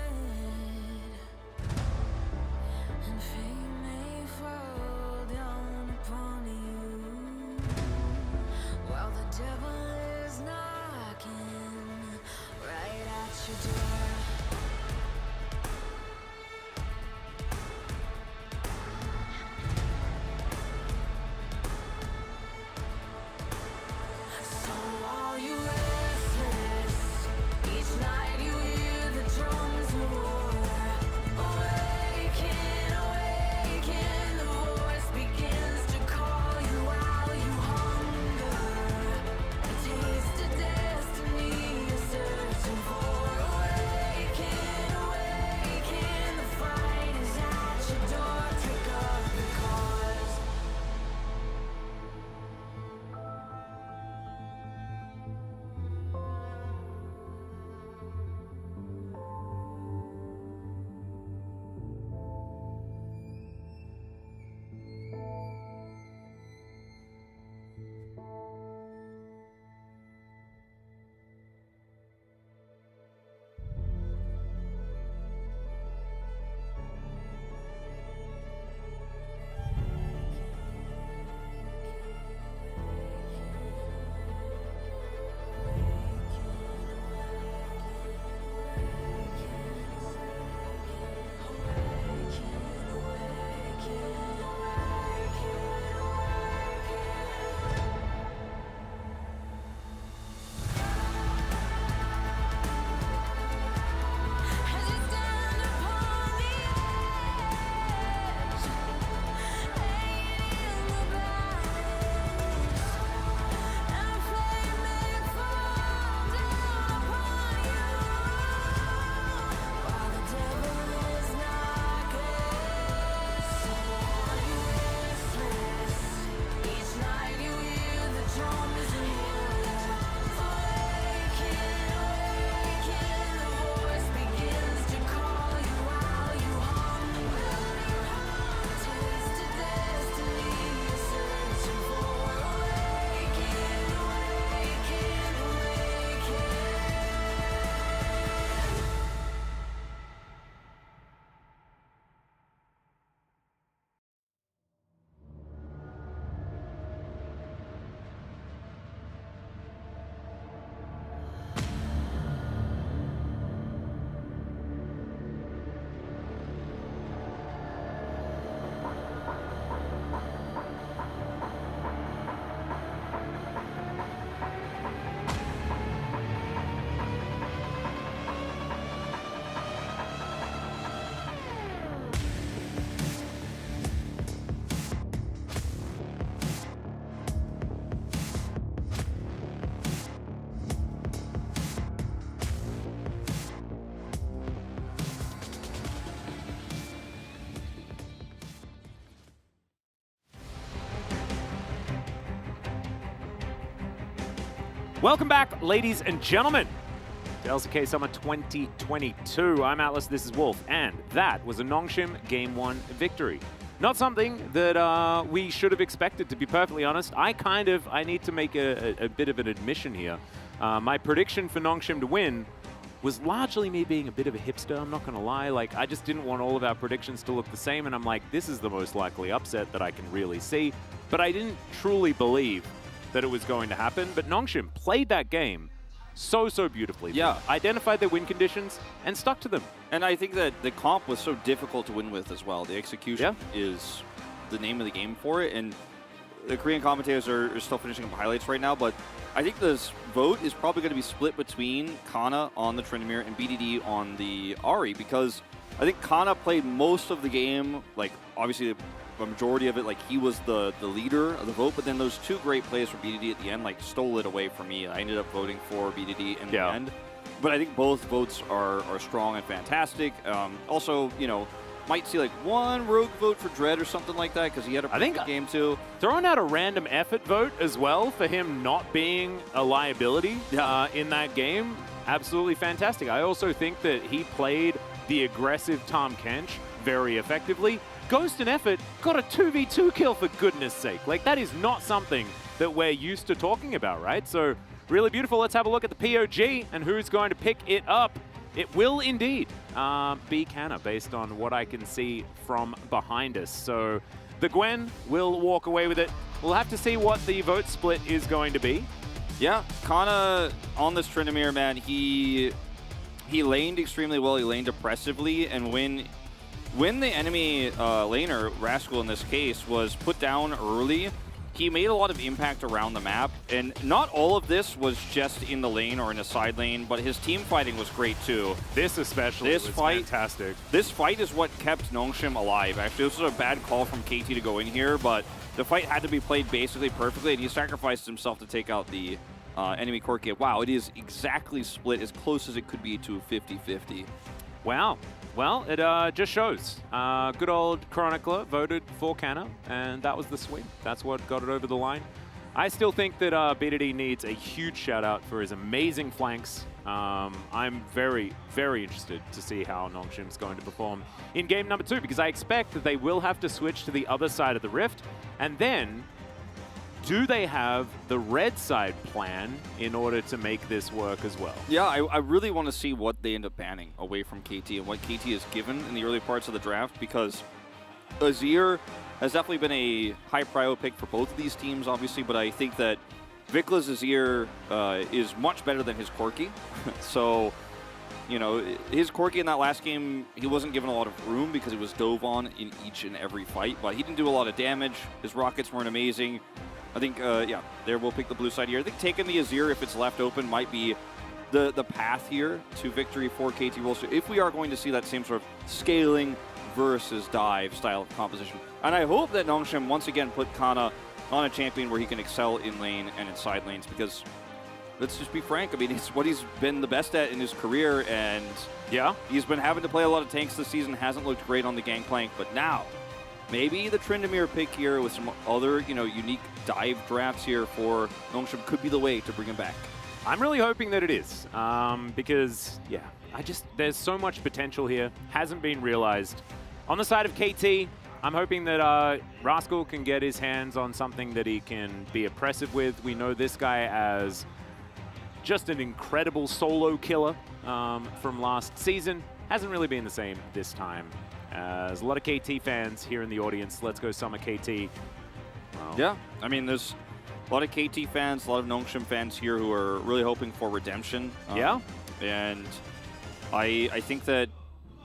Welcome back, ladies and gentlemen, to LCK Summer 2022. I'm Atlas, this is Wolf, and that was a Nongshim Game 1 victory. Not something that we should have expected, to be perfectly honest. I need to make a bit of an admission here. My prediction for Nongshim to win was largely me being a bit of a hipster, I'm not going to lie. Like, I just didn't want all of our predictions to look the same, and I'm like, this is the most likely upset that I can really see. But I didn't truly believe that it was going to happen. But Nongshim played that game so beautifully. Yeah. Identified their win conditions and stuck to them. And I think that the comp was so difficult to win with as well. The execution is the name of the game for it. And the Korean commentators are still finishing up highlights right now, but I think this vote is probably going to be split between Kana on the Tryndamere and BDD on the Ahri, because I think Kana played most of the game, like obviously the majority of it, like he was the leader of the vote, but then those two great plays from BDD at the end like stole it away from me. I ended up voting for BDD in the end. But I think both votes are strong and fantastic. Also, you know, might see like one rogue vote for Dread or something like that, because he had a pretty good game too. Throwing out a random effort vote as well for him not being a liability in that game, absolutely fantastic. I also think that he played the aggressive Tom Kench very effectively. Ghost and Effort got a 2v2 kill, for goodness sake. Like, that is not something that we're used to talking about, right? So really beautiful. Let's have a look at the POG and who's going to pick it up. It will indeed be Kana, based on what I can see from behind us. So the Gwen will walk away with it. We'll have to see what the vote split is going to be. Yeah, Kana on this Tryndamere, man, he laned extremely well. He laned oppressively, and when the enemy laner, Rascal in this case, was put down early, he made a lot of impact around the map. And not all of this was just in the lane or in a side lane, but his team fighting was great too. This especially was fantastic. This fight is what kept Nongshim alive. Actually, this was a bad call from KT to go in here, but the fight had to be played basically perfectly, and he sacrificed himself to take out the enemy Corki. Wow, it is exactly split, as close as it could be to 50-50. Wow. Well, it just shows. Good old Chronicler voted for Kana, and that was the swing. That's what got it over the line. I still think that BDD needs a huge shout-out for his amazing flanks. I'm very interested to see how Nongshim's going to perform in game number 2, because I expect that they will have to switch to the other side of the rift, and then do they have the red side plan in order to make this work as well? Yeah, I really want to see what they end up banning away from KT and what KT is given in the early parts of the draft, because Azir has definitely been a high prio pick for both of these teams, obviously, but I think that Vikla's Azir is much better than his Corki. So, you know, his Corki in that last game, he wasn't given a lot of room because he was dove on in each and every fight, but he didn't do a lot of damage. His rockets weren't amazing. I think, yeah, there we'll pick the blue side here. I think taking the Azir, if it's left open, might be the path here to victory for KT Rolster, if we are going to see that same sort of scaling versus dive style of composition. And I hope that Nongshim once again put Kana on a champion where he can excel in lane and in side lanes, because let's just be frank, I mean, it's what he's been the best at in his career, and yeah, he's been having to play a lot of tanks this season, hasn't looked great on the Gangplank, but now maybe the Tryndamere pick here with some other, you know, unique dive drafts here for Nongshim could be the way to bring him back. I'm really hoping that it is, because, yeah, there's so much potential here, hasn't been realized. On the side of KT, I'm hoping that Rascal can get his hands on something that he can be oppressive with. We know this guy as just an incredible solo killer from last season. Hasn't really been the same this time. There's a lot of KT fans here in the audience. Let's go Summer KT. Well, yeah, I mean, there's a lot of KT fans, a lot of Nongshim fans here who are really hoping for redemption. Yeah. And I think that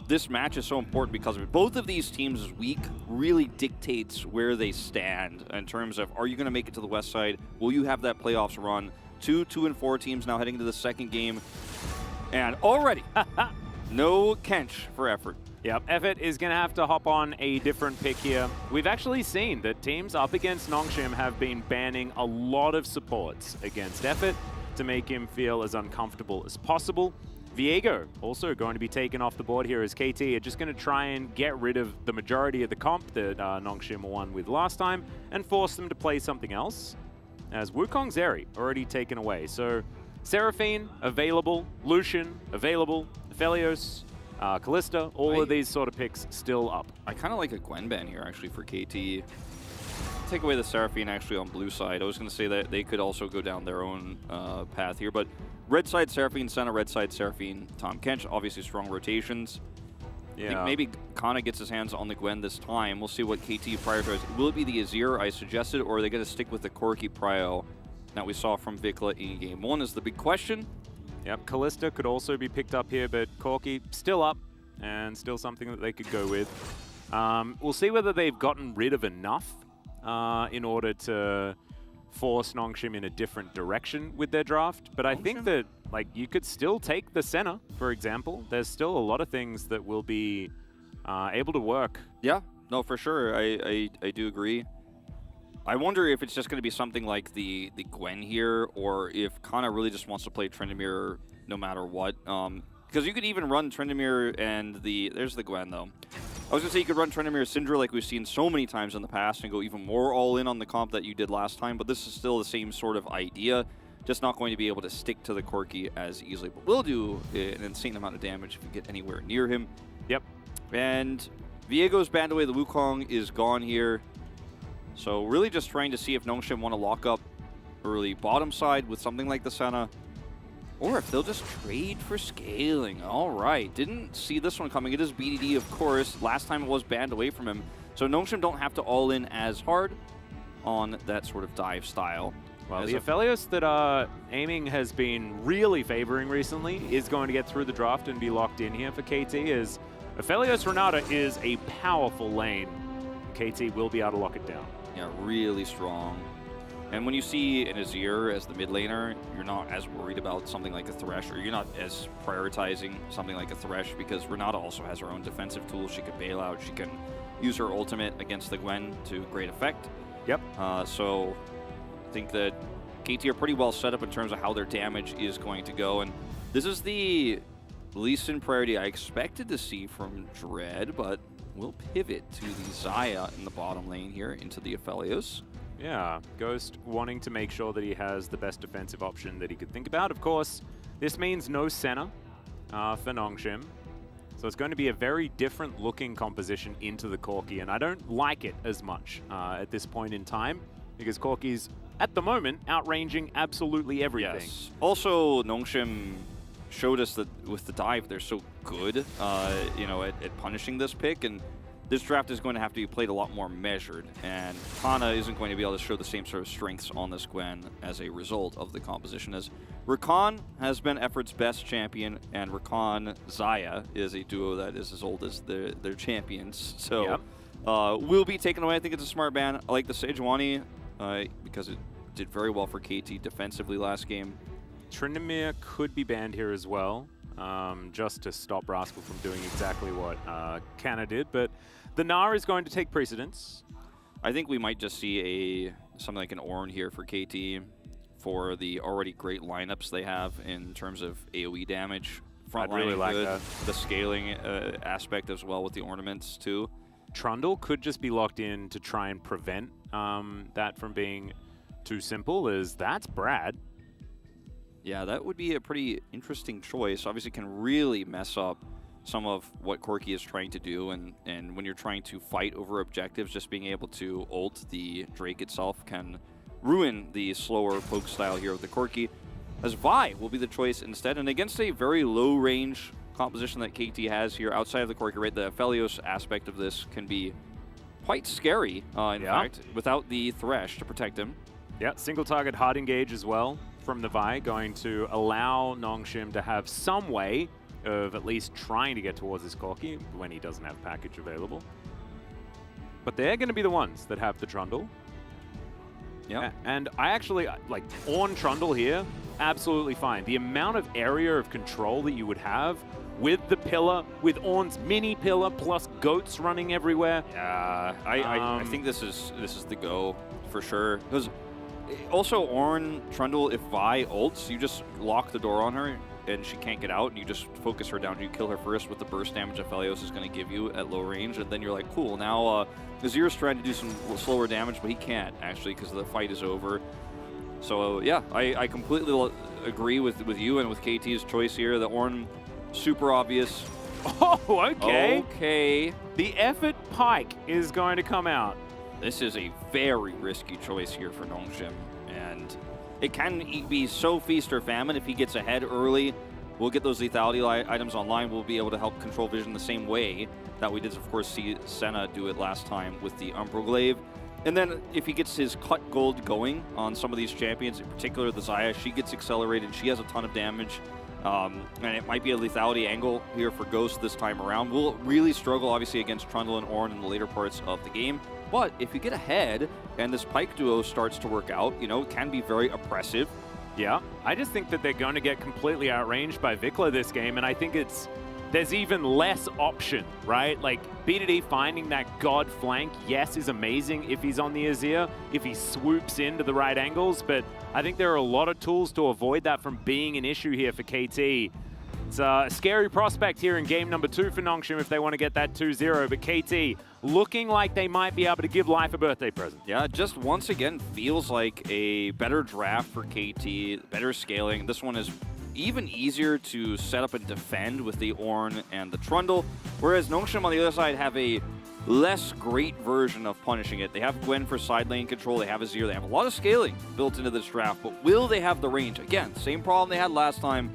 this match is so important because both of these teams' week really dictates where they stand in terms of, are you going to make it to the west side? Will you have that playoffs run? 2-4 teams now heading to the second game. And already, no Kench for Effort. Yep, Effort is going to have to hop on a different pick here. We've actually seen that teams up against Nongshim have been banning a lot of supports against Effort to make him feel as uncomfortable as possible. Viego also going to be taken off the board here as KT are just going to try and get rid of the majority of the comp that Nongshim won with last time and force them to play something else. as Wukong's Zeri already taken away. So Seraphine available, Lucian available, Aphelios, Callista, all of these sort of picks still up. I kind of like a Gwen ban here, actually, for KT. Take away the Seraphine, actually, on blue side. I was going to say that they could also go down their own path here, but red side Seraphine, center red side Seraphine, Tom Kench, obviously strong rotations. Yeah. I think maybe Kana gets his hands on the Gwen this time. We'll see what KT prioritizes. Will it be the Azir I suggested, or are they going to stick with the Corki prio that we saw from Vikla in Game 1 is the big question. Yep, Callista could also be picked up here, but Corki still up and still something that they could go with. We'll see whether they've gotten rid of enough in order to force Nongshim in a different direction with their draft. But I think that you could still take the Senna, for example. There's still a lot of things that will be able to work. Yeah, no, for sure. I do agree. I wonder if it's just going to be something like the Gwen here, or if Kana really just wants to play Tryndamere no matter what. Because you could even run Tryndamere and there's the Gwen, though. I was going to say you could run Tryndamere Syndra like we've seen so many times in the past and go even more all-in on the comp that you did last time, but this is still the same sort of idea, just not going to be able to stick to the Corki as easily, but will do an insane amount of damage if you get anywhere near him. Yep. And Viego's banned away. The Wukong is gone here. So really just trying to see if Nongshim want to lock up early bottom side with something like the Senna, or if they'll just trade for scaling. All right, didn't see this one coming. It is BDD, of course. Last time it was banned away from him. So Nongshim don't have to all in as hard on that sort of dive style. Well, the Aphelios that aiming has been really favoring recently is going to get through the draft and be locked in here for KT, as Aphelios Renata is a powerful lane. KT will be able to lock it down. Yeah, really strong. And when you see an Azir as the mid laner, you're not as worried about something like a Thresh, or you're not as prioritizing something like a Thresh, because Renata also has her own defensive tools. She can bail out, she can use her ultimate against the Gwen to great effect. Yep. So I think that KT are pretty well set up in terms of how their damage is going to go. And this is the least in priority I expected to see from Dread, but we'll pivot to the Xayah in the bottom lane here into the Aphelios. Yeah, Ghost wanting to make sure that he has the best defensive option that he could think about. Of course, this means no Senna for Nongshim. So it's going to be a very different looking composition into the Corki, and I don't like it as much at this point in time, because Corki's, at the moment, outranging absolutely everything. Yes. Also, Nongshim showed us that with the dive, they're so good, you know, at punishing this pick, and this draft is going to have to be played a lot more measured, and Kana isn't going to be able to show the same sort of strengths on this Gwen as a result of the composition, as Rakan has been Effort's best champion, and Rakan Xayah is a duo that is as old as their champions. So yep. Will be taken away. I think it's a smart ban. I like the Sejuani because it did very well for KT defensively last game. Tryndamere could be banned here as well, just to stop Rascal from doing exactly what Kana did, but the Gnar is going to take precedence. I think we might just see something like an Ornn here for KT for the already great lineups they have in terms of AoE damage. Front really like good, that. the scaling aspect as well with the ornaments too. Trundle could just be locked in to try and prevent that from being too simple, as that's Brad. Yeah, that would be a pretty interesting choice. Obviously can really mess up some of what Corki is trying to do, and when you're trying to fight over objectives, just being able to ult the Drake itself can ruin the slower poke style here of the Corki, as Vi will be the choice instead, and against a very low range composition that KT has here outside of the Corki, right? The Aphelios aspect of this can be quite scary, in fact, without the Thresh to protect him. Yeah, single target hard engage as well from the Vi, going to allow Nongshim to have some way of at least trying to get towards this Corki when he doesn't have package available. But they're going to be the ones that have the Trundle. Yeah. And I actually, like, Ornn Trundle here, absolutely fine. The amount of area of control that you would have with the pillar, with Ornn's mini pillar, plus goats running everywhere. Yeah, I think this is the go for sure. Because also Ornn Trundle, if Vi ults, you just lock the door on her and she can't get out, and you just focus her down. You kill her first with the burst damage Aphelios is going to give you at low range, and then you're like, cool, now Azir's trying to do some slower damage, but he can't actually because the fight is over. So yeah, I completely agree with you and with KT's choice here. The Ornn, super obvious. Oh, okay. Okay. The effort Pike is going to come out. This is a very risky choice here for Nongshim, and it can be so feast or famine. If he gets ahead early, we'll get those lethality items online. We'll be able to help control vision the same way that we did, of course, see Senna do it last time with the Umbroglaive. And then if he gets his cut gold going on some of these champions, in particular the Xayah, she gets accelerated. She has a ton of damage. And it might be a lethality angle here for Ghost this time around. We'll really struggle, obviously, against Trundle and Ornn in the later parts of the game. But if you get ahead and this Pike duo starts to work out, you know, it can be very oppressive. Yeah, I just think that they're going to get completely outranged by Vikla this game, and I think there's even less option, right? Like, BDD finding that God flank, yes, is amazing if he's on the Azir, if he swoops into the right angles, but I think there are a lot of tools to avoid that from being an issue here for KT. It's a scary prospect here in game number 2 for Nongshim if they want to get that 2-0, but KT looking like they might be able to give life a birthday present. Yeah, just once again feels like a better draft for KT, better scaling. This one is even easier to set up and defend with the Ornn and the Trundle, whereas Nongshim on the other side have a less great version of punishing it. They have Gwen for side lane control, they have Azir, they have a lot of scaling built into this draft, but will they have the range? Again, same problem they had last time,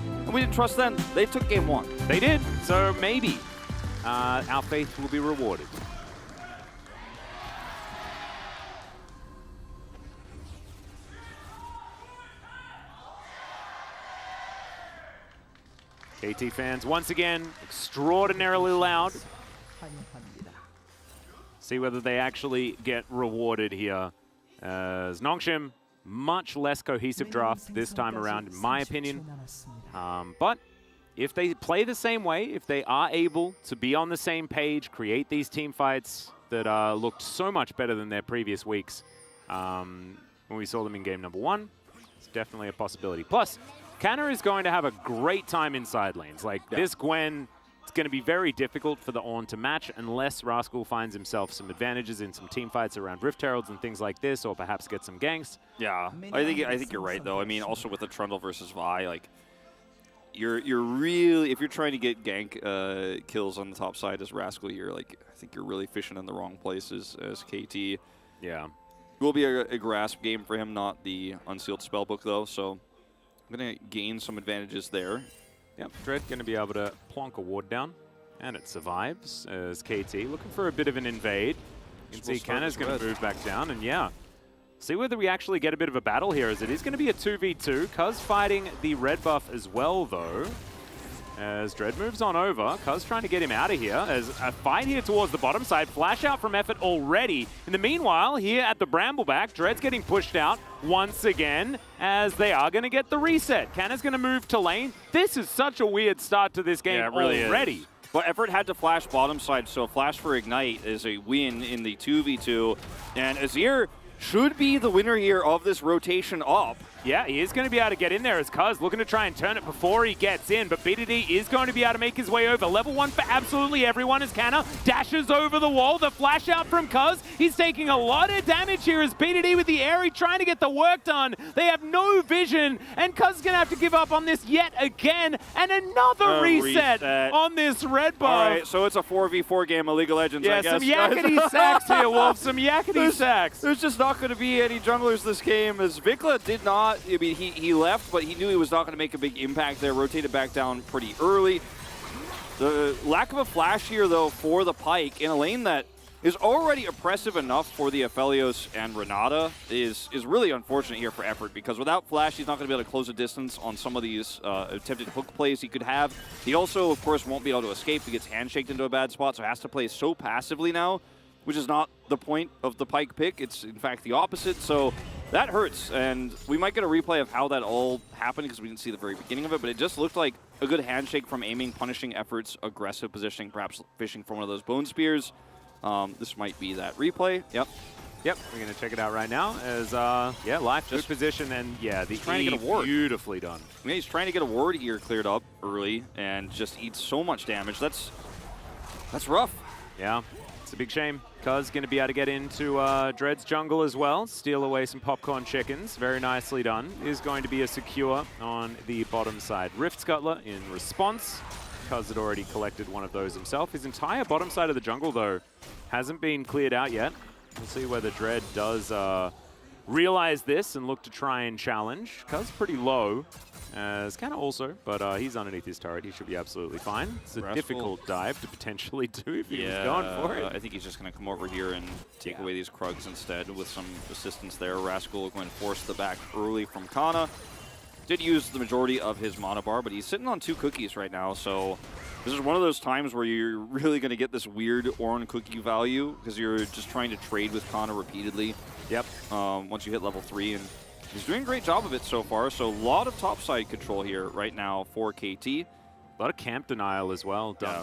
and we didn't trust them. They took game 1. They did, so maybe our faith will be rewarded. KT fans, once again, extraordinarily loud. See whether they actually get rewarded here. As Nongshim, much less cohesive draft this time around, in my opinion. But if they play the same way, if they are able to be on the same page, create these team fights that looked so much better than their previous weeks when we saw them in game number 1, it's definitely a possibility. Plus, Canna is going to have a great time in side lanes. Like, this Gwen, it's going to be very difficult for the Ornn to match unless Rascal finds himself some advantages in some team fights around Rift Heralds and things like this, or perhaps get some ganks. Yeah, I think you're right, though. I mean, also with the Trundle versus Vi, like, you're really, if you're trying to get gank kills on the top side as Rascal, I think you're really fishing in the wrong places as KT. Yeah. It will be a grasp game for him, not the Unsealed Spellbook, though, so I'm going to gain some advantages there. Yep, Dread going to be able to plonk a ward down, and it survives as KT looking for a bit of an invade. You can see Canna's going to move back down, and yeah, see whether we actually get a bit of a battle here, as it is going to be a 2v2. Cuz fighting the red buff as well, though. As Dread moves on over, Cuz trying to get him out of here. As a fight here towards the bottom side, flash out from Effort already. In the meanwhile, here at the Brambleback, Dread's getting pushed out once again, as they are going to get the reset. Canna's going to move to lane. This is such a weird start to this game already. Well, Effort had to flash bottom side, so flash for Ignite is a win in the 2v2. And Azir should be the winner here of this rotation up. Yeah, he is going to be able to get in there as Cuz looking to try and turn it before he gets in, but BDD is going to be able to make his way over. Level 1 for absolutely everyone as Canna dashes over the wall. The flash out from Cuz. He's taking a lot of damage here as BDD with the Airy trying to get the work done. They have no vision, and Cuz is going to have to give up on this yet again, and another reset on this red buff. All right, so it's a 4v4 game of League of Legends, yeah, I guess. Some yakety sacks here, Wolf. Some yakety sacks. There's just not going to be any junglers this game, as Vikla did not. I mean, he left, but he knew he was not going to make a big impact there. Rotated back down pretty early. The lack of a flash here, though, for the Pyke in a lane that is already oppressive enough for the Aphelios and Renata is really unfortunate here for Effort, because without flash, he's not going to be able to close a distance on some of these attempted hook plays he could have. He also, of course, won't be able to escape. He gets handshaked into a bad spot, so has to play so passively now, which is not the point of the Pyke pick. It's, in fact, the opposite. So that hurts, and we might get a replay of how that all happened because we didn't see the very beginning of it, but it just looked like a good handshake from aiming, punishing Effort's aggressive positioning, perhaps fishing for one of those bone spears. This might be that replay. Yep, we're going to check it out right now as, yeah, life, good position, and yeah, the trying to get a ward. Beautifully done. Yeah, he's trying to get a ward here cleared up early and just eats so much damage. That's rough. Yeah. It's a big shame. Cuz going to be able to get into Dread's jungle as well. Steal away some popcorn chickens. Very nicely done. Is going to be a secure on the bottom side. Rift Scuttler in response. Cuz had already collected one of those himself. His entire bottom side of the jungle, though, hasn't been cleared out yet. We'll see whether Dread does realize this and look to try and challenge. Cuz pretty low. As Canna also, but he's underneath his turret. He should be absolutely fine. It's a difficult dive to potentially do if he was going for it. I think he's just going to come over here and take away these Krugs instead with some assistance there. Rascal going to force the back early from Kana. Did use the majority of his mana bar, but he's sitting on 2 cookies right now, so this is one of those times where you're really going to get this weird Oran cookie value because you're just trying to trade with Kana repeatedly. Yep. Once you hit level 3, and he's doing a great job of it so far, so a lot of topside control here right now for KT. A lot of camp denial as well done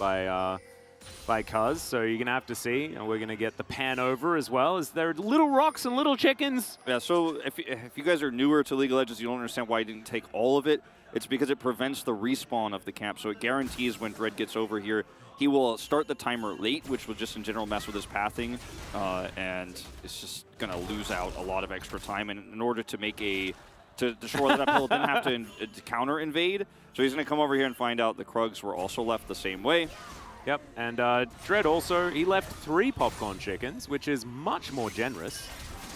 by Cuz, so you're going to have to see, and we're going to get the pan over as well. Is there little rocks and little chickens? Yeah, so if you guys are newer to League of Legends, you don't understand why he didn't take all of it. It's because it prevents the respawn of the camp, so it guarantees when Dread gets over here, he will start the timer late, which will just in general mess with his pathing, and it's just going to lose out a lot of extra time. And in order to make to shore that uphill, didn't have to counter invade. So he's going to come over here and find out the Krugs were also left the same way. Yep, and Dread also, he left 3 popcorn chickens, which is much more generous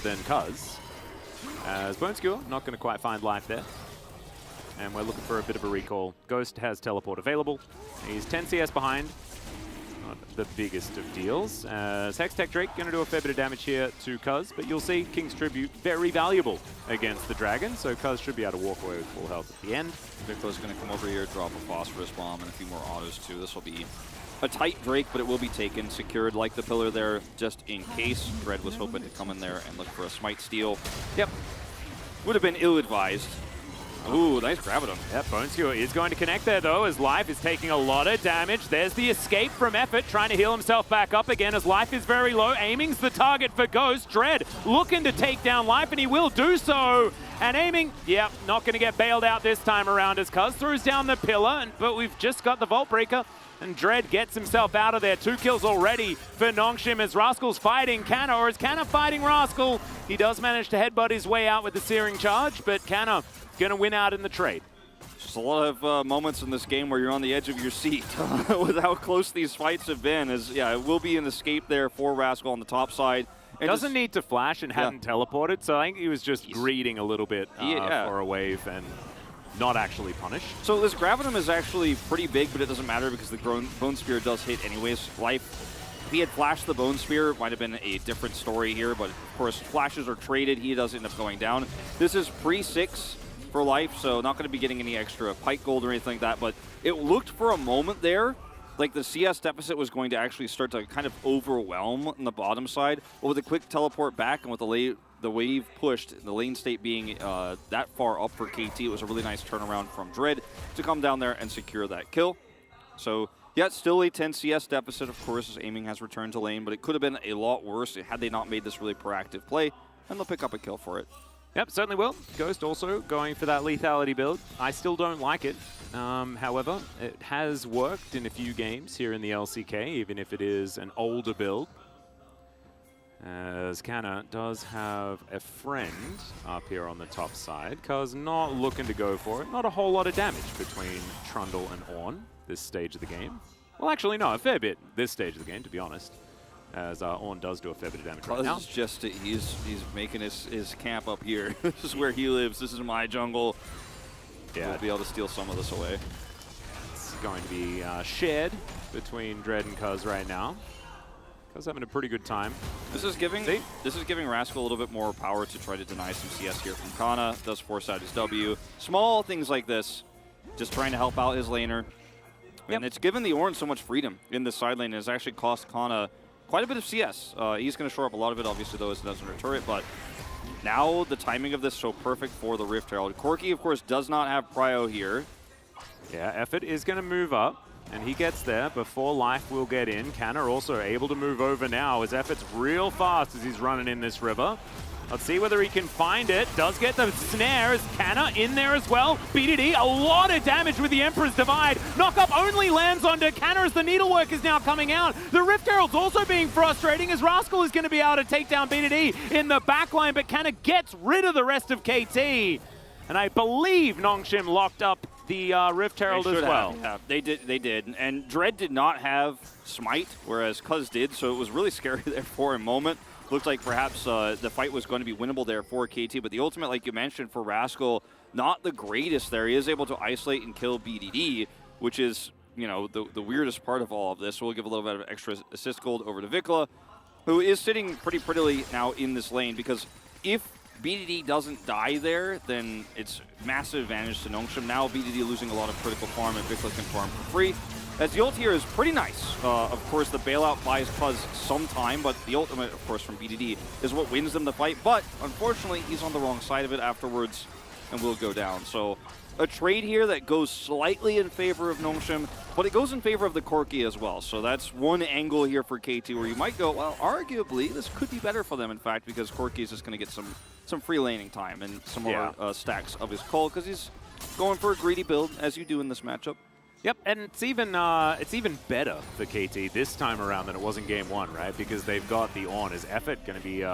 than Cuz. As Bone Skewer, not going to quite find life there. And we're looking for a bit of a recall. Ghost has teleport available. He's 10 CS behind. Not the biggest of deals. As Hextech Drake going to do a fair bit of damage here to Cuz, but you'll see King's Tribute very valuable against the Dragon, so Cuz should be able to walk away with full health at the end. Victor's going to come over here, drop a Phosphorus Bomb, and a few more autos too. This will be a tight Drake, but it will be taken, secured like the pillar there, just in case. Dread was hoping to come in there and look for a Smite steal. Yep. Would have been ill-advised. Ooh, nice grab at him. Yep, Bone Skewer is going to connect there, though, as Life is taking a lot of damage. There's the escape from Effort, trying to heal himself back up again as Life is very low. Aiming's the target for Ghost. Dread looking to take down Life, and he will do so. And Aiming, yep, not going to get bailed out this time around as Cuz throws down the pillar, but we've just got the Vault Breaker. And Dread gets himself out of there. 2 kills already for Nongshim as Rascal's fighting Canna, or is Canna fighting Rascal? He does manage to headbutt his way out with the Searing Charge, but Canna going to win out in the trade. Just a lot of moments in this game where you're on the edge of your seat with how close these fights have been. As yeah, it will be an escape there for Rascal on the top side. And doesn't need to flash and hadn't teleported, so I think he was just greeding a little bit for a wave and not actually punished. So this Gravitum is actually pretty big, but it doesn't matter because the Bone Spear does hit anyways. Life, if he had flashed the Bone Spear, it might have been a different story here, but of course flashes are traded. He does end up going down. This is pre-6 for Life, so not going to be getting any extra Pike Gold or anything like that, but it looked for a moment there like the CS deficit was going to actually start to kind of overwhelm on the bottom side. But with a quick teleport back and with the wave pushed, the lane state being that far up for KT, it was a really nice turnaround from Dread to come down there and secure that kill. So, yeah, still a 10 CS deficit, of course, as Aiming has returned to lane, but it could have been a lot worse had they not made this really proactive play, and they'll pick up a kill for it. Yep, certainly will. Ghost also going for that lethality build. I still don't like it. However, it has worked in a few games here in the LCK, even if it is an older build. As Canna does have a friend up here on the top side, Cuz not looking to go for it. Not a whole lot of damage between Trundle and Ornn this stage of the game. Well, actually, no, a fair bit this stage of the game, to be honest. As Ornn does do a fair bit of damage right now. This is just, he's making his camp up here. This is where he lives. This is my jungle. Yeah, we'll be able to steal some of this away. It's going to be shared between Dread and Cuz right now. Cuz having a pretty good time. This is giving Rascal a little bit more power to try to deny some CS here from Kana. Does force out his W. Small things like this, just trying to help out his laner. And it's given the Ornn so much freedom in the side lane. It's actually cost Kana quite a bit of CS. He's going to shore up a lot of it, obviously, though, as it does under turret, but now the timing of this is so perfect for the Rift Herald. Corki, of course, does not have prio here. Yeah, Effort is going to move up, and he gets there before Life will get in. Canna also able to move over now as Effort's real fast as he's running in this river. Let's see whether he can find it. Does get the snares. Canna in there as well. BDD, a lot of damage with the Emperor's Divide. Knock-up only lands onto Canna as the Needlework is now coming out. The Rift Herald's also being frustrating as Rascal is going to be able to take down BDD in the backline, but Canna gets rid of the rest of KT. And I believe Nongshim locked up the Rift Herald as well. Yeah, they did. And Dread did not have Smite, whereas Cuz did, so it was really scary there for a moment. Looked like perhaps the fight was going to be winnable there for KT, but the ultimate, like you mentioned, for Rascal, not the greatest there. He is able to isolate and kill BDD, which is, you know, the weirdest part of all of this. So we'll give a little bit of extra assist gold over to Vikla, who is sitting pretty prettily now in this lane, because if BDD doesn't die there, then it's massive advantage to Nongshim. Now BDD losing a lot of critical farm, and Vikla can farm for free. As the ult here is pretty nice. Of course, the bailout buys Cuz some time, but the ultimate, of course, from BDD is what wins them the fight. But unfortunately, he's on the wrong side of it afterwards and will go down. So a trade here that goes slightly in favor of Nongshim, but it goes in favor of the Corki as well. So that's one angle here for KT where you might go, well, arguably, this could be better for them, in fact, because Corki is just going to get some free laning time and some more stacks of his call, because he's going for a greedy build, as you do in this matchup. Yep, and it's even better for KT this time around than it was in game one, right? Because they've got the on. Is Effort going to be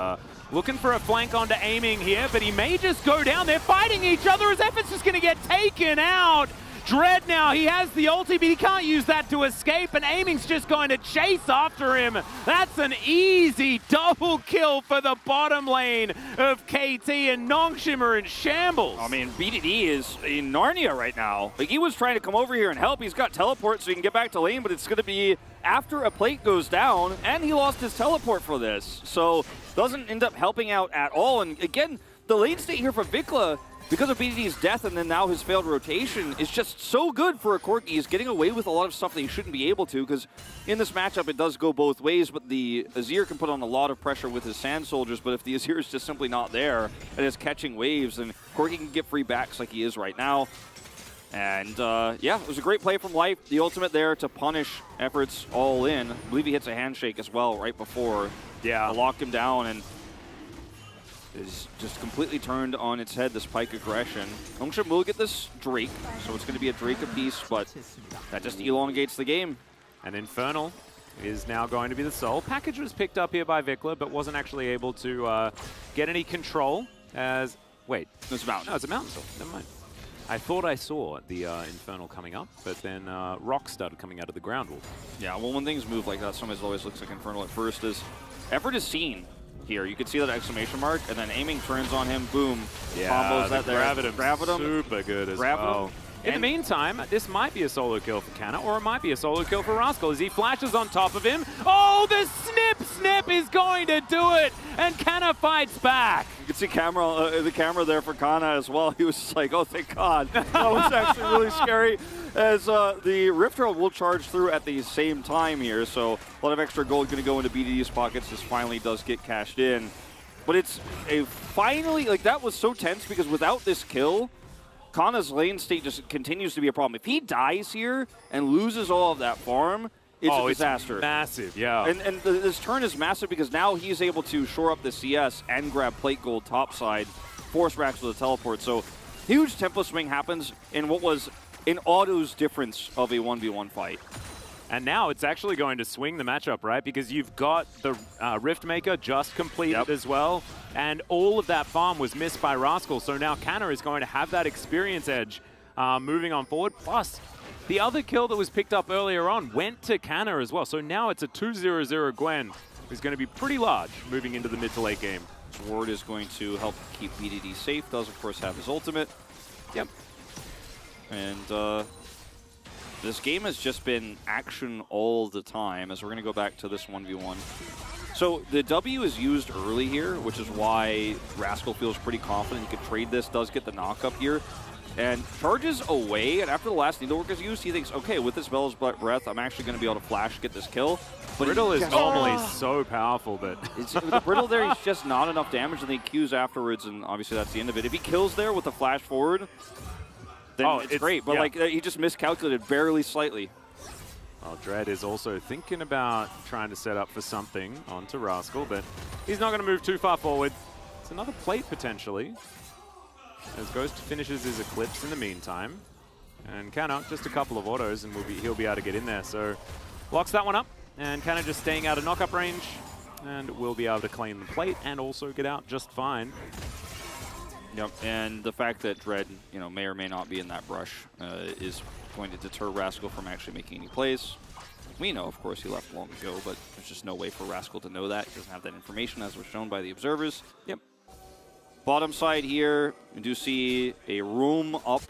looking for a flank onto aiming here, but he may just go down. They're fighting each other as Effort's just going to get taken out. Dread now, he has the ulti, but he can't use that to escape, and Aiming's just going to chase after him. That's an easy double kill for the bottom lane of KT, and Nongshim are in shambles. I mean, BDD is in Narnia right now. Like, he was trying to come over here and help. He's got teleport so he can get back to lane, but it's going to be after a plate goes down, and he lost his teleport for this. So, doesn't end up helping out at all. And again, the lane state here for Vikla, because of BDD's death and then now his failed rotation, is just so good for a Corki. He's getting away with a lot of stuff that he shouldn't be able to, because in this matchup it does go both ways, but the Azir can put on a lot of pressure with his Sand Soldiers, but if the Azir is just simply not there and is catching waves, then Corki can get free backs like he is right now. And yeah, it was a great play from Life. The ultimate there to punish Efforts all in. I believe he hits a handshake as well right before. Yeah. Locked him down, and is just completely turned on its head, this Pike aggression. Nongshim will get this Drake, so it's going to be a Drake apiece, but that just elongates the game. And Infernal is now going to be the soul. Package was picked up here by Vikla, but wasn't actually able to get any control as... Wait. It's a mountain. No, it's a mountain soul. Never mind. I thought I saw the Infernal coming up, but then Rock started coming out of the ground wolf. Yeah, well, when things move like that, sometimes it always looks like Infernal at first. Effort is seen here. You can see that exclamation mark, and then Aiming turns on him, boom, combos that there. Gravitum, super good as well. In the meantime, this might be a solo kill for Canna, or it might be a solo kill for Rascal as he flashes on top of him. Oh, the snip is going to do it, and Canna fights back. You can see the camera there for Kana as well. He was just like, oh, thank God. That was actually really scary, as the Rift Herald will charge through at the same time here, so a lot of extra gold going to go into BDD's pockets. This finally does get cashed in. But it's a finally, like, that was so tense, because without this kill, Kana's lane state just continues to be a problem. If he dies here and loses all of that farm, it's a disaster. It's massive, yeah. And this turn is massive because now he's able to shore up the CS and grab plate gold topside, force racks with a teleport. So huge tempo swing happens in what was an auto's difference of a 1v1 fight. And now it's actually going to swing the matchup, right? Because you've got the Rift Maker just completed as well, and all of that farm was missed by Rascal, so now Canna is going to have that experience edge moving on forward. Plus, the other kill that was picked up earlier on went to Canna as well, so now it's a 2-0-0 Gwen, who's going to be pretty large moving into the mid to late game. Ward is going to help keep BDD safe, does of course have his ultimate. Yep. And this game has just been action all the time, as we're going to go back to this 1v1. So the W is used early here, which is why Rascal feels pretty confident he could trade this, does get the knock-up here, and charges away, and after the last Needlework is used, he thinks, okay, with this Bell's Breath, I'm actually going to be able to flash, get this kill. But Brittle is normally so powerful, but... With the Brittle there, he's just not enough damage, and the Qs afterwards, and obviously that's the end of it. If he kills there with a flash forward, then it's great, but like he just miscalculated barely slightly. Well, Dread is also thinking about trying to set up for something onto Rascal, but he's not going to move too far forward. It's another plate potentially. As Ghost finishes his Eclipse in the meantime. And Canna, just a couple of autos and he'll be able to get in there. So blocks that one up. And Canna just staying out of knock-up range. And will be able to claim the plate and also get out just fine. Yep, and the fact that Dread, may or may not be in that brush is going to deter Rascal from actually making any plays. We know, of course, he left long ago, but there's just no way for Rascal to know that. He doesn't have that information, as was shown by the observers. Yep. Bottom side here, we do see a room up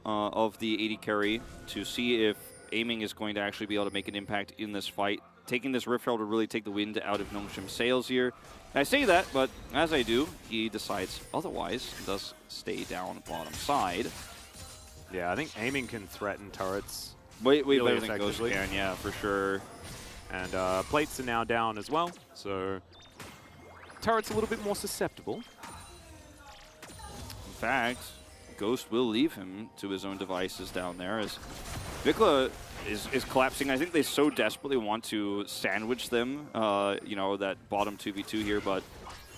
of the 80 carry to see if aiming is going to actually be able to make an impact in this fight. Taking this Rift Herald would really take the wind out of Nongshim's sails here. I say that, but as I do, he decides otherwise. He does stay down bottom side. Yeah, I think aiming can threaten turrets. Way really better than Ghost can, yeah, for sure. And plates are now down as well, so turret's a little bit more susceptible. In fact, Ghost will leave him to his own devices down there as Vikla is collapsing. I think they so desperately want to sandwich them, that bottom 2v2 here, but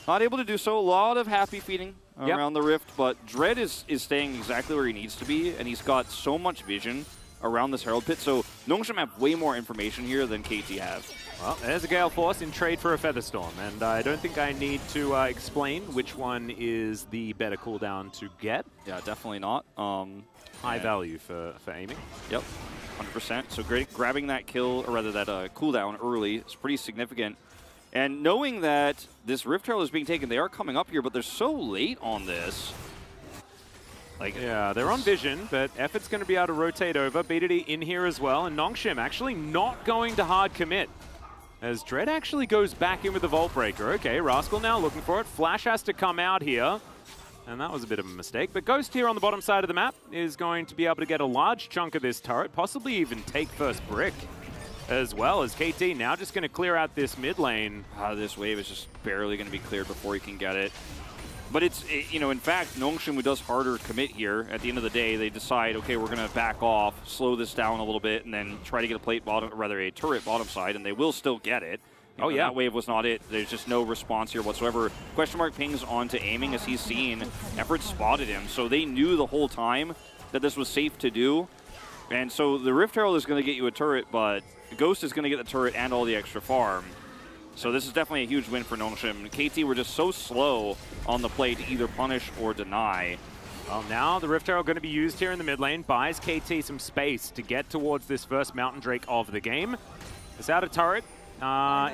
not able to do so. A lot of happy feeding around the Rift, but Dread is staying exactly where he needs to be, and he's got so much vision around this Herald Pit, so Nongshim have way more information here than KT have. Well, there's a Gale Force in trade for a Featherstorm, and I don't think I need to explain which one is the better cooldown to get. Yeah, definitely not. High value for aiming. Yep, 100%. So great, grabbing that kill, or rather that cooldown early is pretty significant. And knowing that this Rift Herald is being taken, they are coming up here, but they're so late on this. Yeah, they're on vision, but Effort's going to be able to rotate over. BDD in here as well, and Nongshim actually not going to hard commit. As Dread actually goes back in with the Vault Breaker. Okay, Rascal now looking for it. Flash has to come out here. And that was a bit of a mistake. But Ghost here on the bottom side of the map is going to be able to get a large chunk of this turret, possibly even take first brick as well, as KT now just going to clear out this mid lane. This wave is just barely going to be cleared before he can get it. But in fact, Nongshim, who does harder commit here, at the end of the day, they decide, okay, we're going to back off, slow this down a little bit, and then try to get a plate bottom, or rather a turret bottom side, and they will still get it. Oh yeah, that wave was not it. There's just no response here whatsoever. Question mark pings onto aiming as he's seen. Effort spotted him, so they knew the whole time that this was safe to do. And so the Rift Herald is going to get you a turret, but Ghost is going to get the turret and all the extra farm. So this is definitely a huge win for Nongshim. KT were just so slow on the play to either punish or deny. Well, now the Rift Herald going to be used here in the mid lane. Buys KT some space to get towards this first Mountain Drake of the game. This outer turret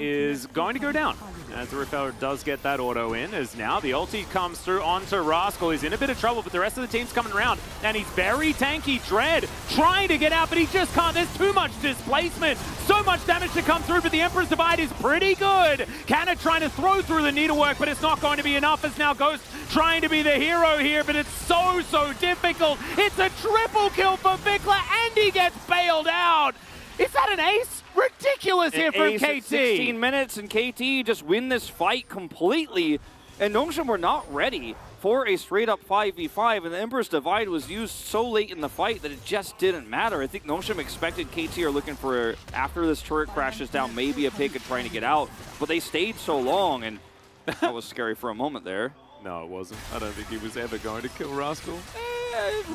is going to go down, as the Rift Herald does get that auto in, as now the ulti comes through onto Rascal. He's in a bit of trouble, but the rest of the team's coming around, and he's very tanky. Dread trying to get out, but he just can't. There's too much displacement. So much damage to come through, but the Emperor's Divide is pretty good. Canna trying to throw through the needlework, but it's not going to be enough, as now Ghost trying to be the hero here, but it's so difficult. It's a triple kill for Vikla, and he gets bailed out. Is that an ace? Ridiculous here from KT. 16 minutes, and KT just win this fight completely. And Nongshim were not ready for a straight-up 5v5, and the Emperor's Divide was used so late in the fight that it just didn't matter. I think Nongshim expected KT are looking for, after this turret crashes down, maybe a pick and trying to get out, but they stayed so long, and that was scary for a moment there. No, it wasn't. I don't think he was ever going to kill Rascal.